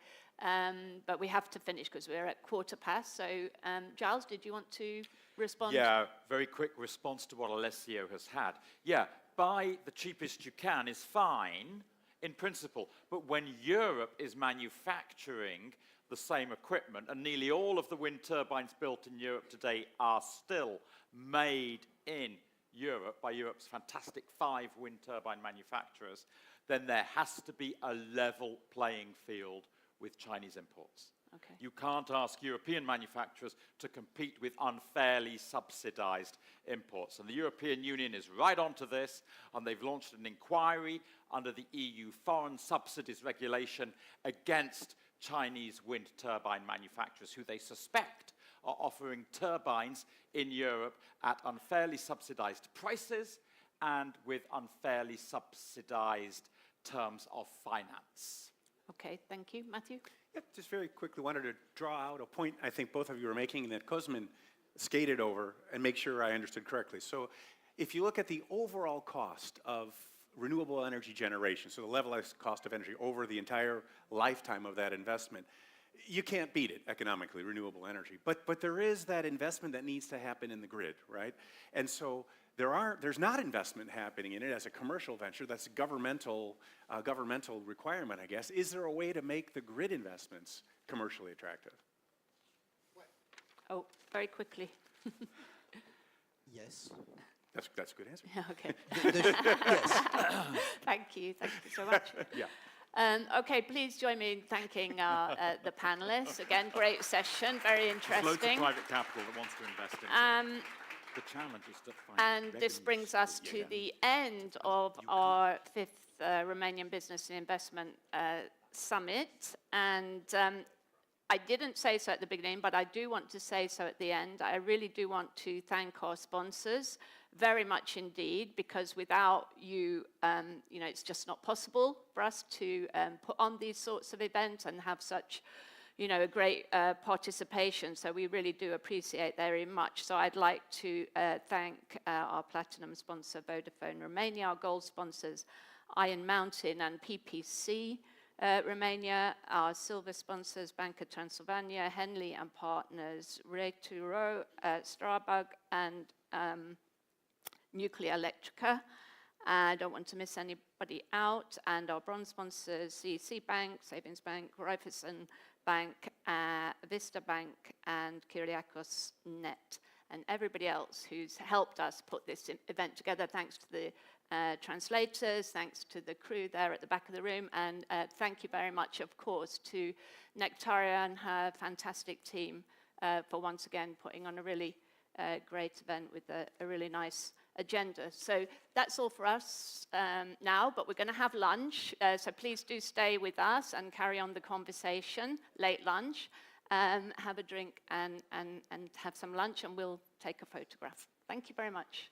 But we have to finish because we're at 15:15. So, Giles, did you want to respond? Yeah, very quick response to what Alessio has had. Yeah, buy the cheapest you can is fine in principle, but when Europe is manufacturing the same equipment, and nearly all of the wind turbines built in Europe today are still made in Europe by Europe's fantastic 5 wind turbine manufacturers, then there has to be a level playing field with Chinese imports. Okay. You can't ask European manufacturers to compete with unfairly subsidized imports. And the European Union is right onto this, and they've launched an inquiry under the EU Foreign Subsidies Regulation against Chinese wind turbine manufacturers who they suspect are offering turbines in Europe at unfairly subsidized prices and with unfairly subsidized terms of finance. Okay, thank you. Matthew? Yeah, just very quickly wanted to draw out a point I think both of you were making and that Cosmin skated over and make sure I understood correctly. So if you look at the overall cost of renewable energy generation, so the levelized cost of energy over the entire lifetime of that investment, you can't beat it economically, renewable energy. But there is that investment that needs to happen in the grid, right? And so there's not investment happening in it as a commercial venture. That's a governmental requirement, I guess. Is there a way to make the grid investments commercially attractive? Oh, very quickly. Yes. That's a good answer. Yeah, okay. Yes. Thank you so much. Yeah. Okay, please join me in thanking the panelists. Again, great session, very interesting. There's loads of private capital that wants to invest in it. The challenge is to find And this brings us to the end of our 5th Romanian Business and Investment Summit. And I didn't say so at the beginning, but I do want to say so at the end. I really do want to thank our sponsors very much indeed, because without you, it's just not possible for us to put on these sorts of events and have such a great participation, so we really do appreciate very much. So I'd like to thank our platinum sponsor, Vodafone Romania, our gold sponsors, Iron Mountain and PPC Romania, our silver sponsors, Banca Transilvania, Henley and Partners, Returo, Strabag, and Nuclear Electrica. I don't want to miss anybody out. And our bronze sponsors, CEC Bank, Savings Bank, Raiffeisen Bank, Vista Bank, and Kyriakos Net, and everybody else who's helped us put this event together. Thanks to the translators, thanks to the crew there at the back of the room, and thank you very much, of course, to Nectaria and her fantastic team for once again putting on a really great event with a really nice agenda. So that's all for us now, but we're going to have lunch, so please do stay with us and carry on the conversation, late lunch, have a drink and have some lunch, and we'll take a photograph. Thank you very much.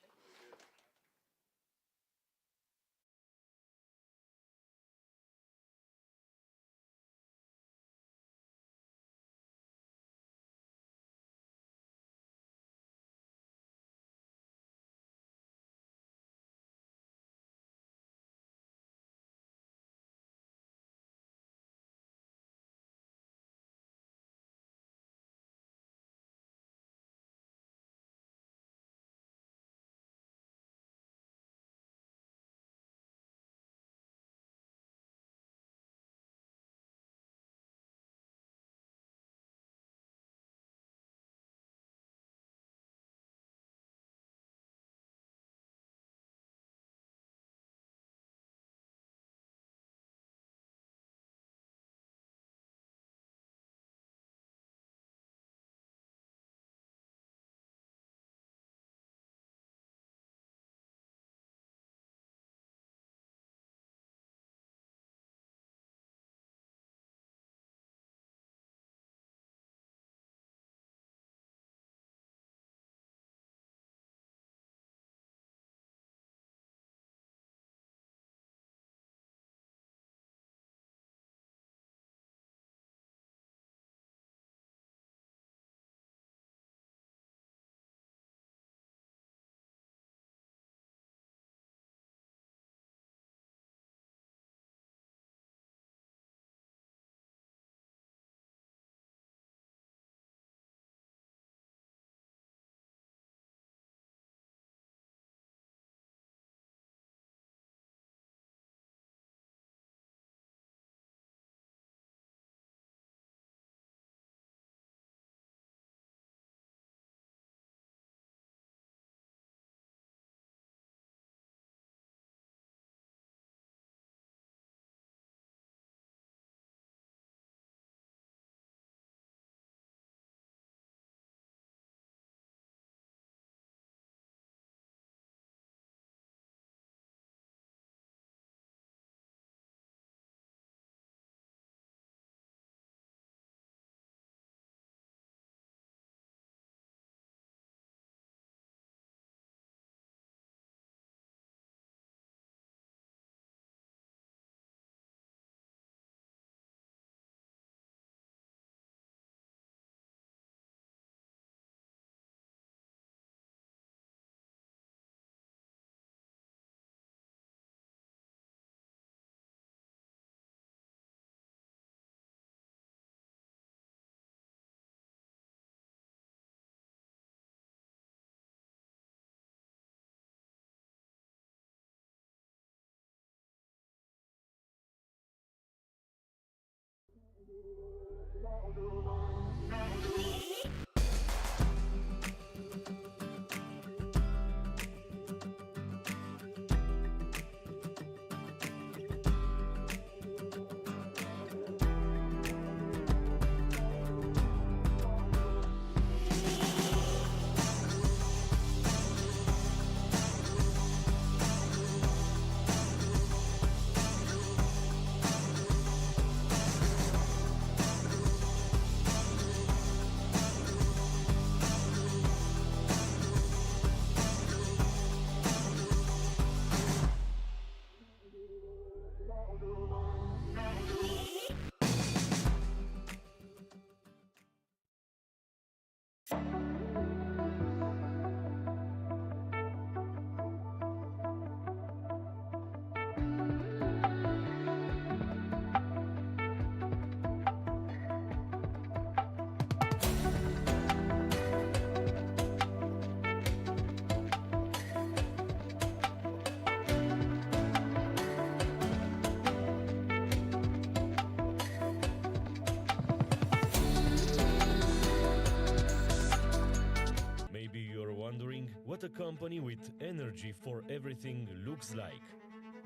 Maybe you're wondering what a company with energy for everything looks like.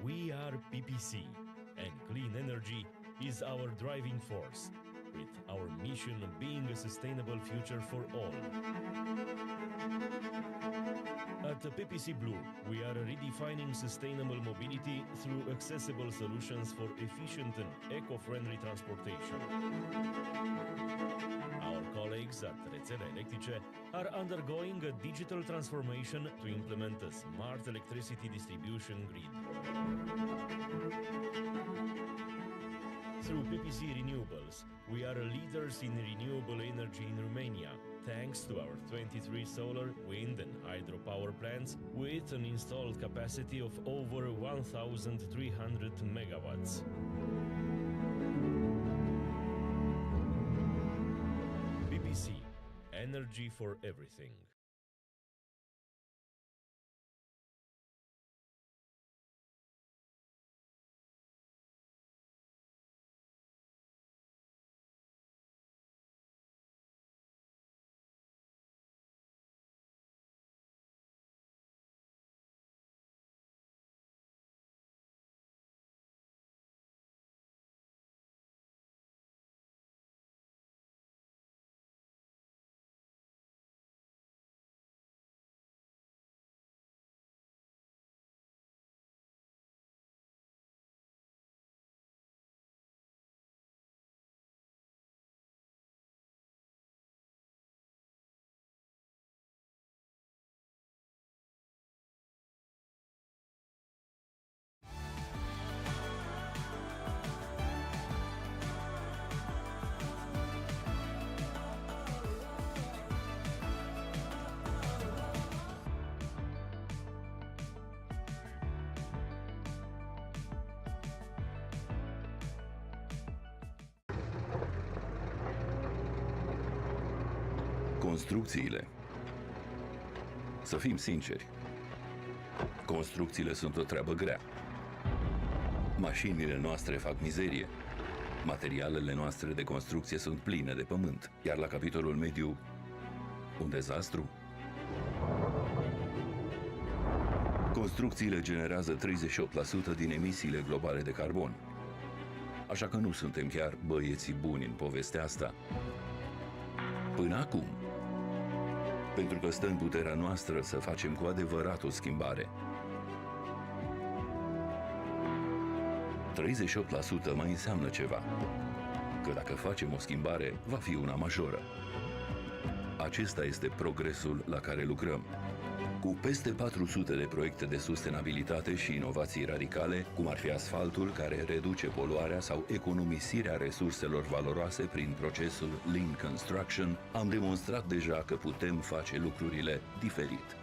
We are PPC, and clean energy is our driving force, with our mission being a sustainable future for all. At PPC Blue, we are redefining sustainable mobility through accessible solutions for efficient and eco-friendly transportation. Our colleagues at Rețele Electrice are undergoing a digital transformation to implement a smart electricity distribution grid. Through PPC Renewables, we are leaders in renewable energy in Romania, thanks to our 23 solar, wind and hydropower plants with an installed capacity of over 1,300 megawatts. PPC, energy for everything. Construcțiile. Să fim sinceri, construcțiile sunt o treabă grea. Mașinile noastre fac mizerie. Materialele noastre de construcție sunt pline de pământ. Iar la capitolul mediu, un dezastru? Construcțiile generează 38% din emisiile globale de carbon. Așa că nu suntem chiar băieții buni în povestea asta. Până acum. Pentru că stă în puterea noastră să facem cu adevărat o schimbare. 38% mai înseamnă ceva. Că dacă facem o schimbare, va fi una majoră. Acesta este progresul la care lucrăm. Cu peste 400 de proiecte de sustenabilitate și inovații radicale, cum ar fi asfaltul care reduce poluarea sau economisirea resurselor valoroase prin procesul Lean Construction, am demonstrat deja că putem face lucrurile diferit.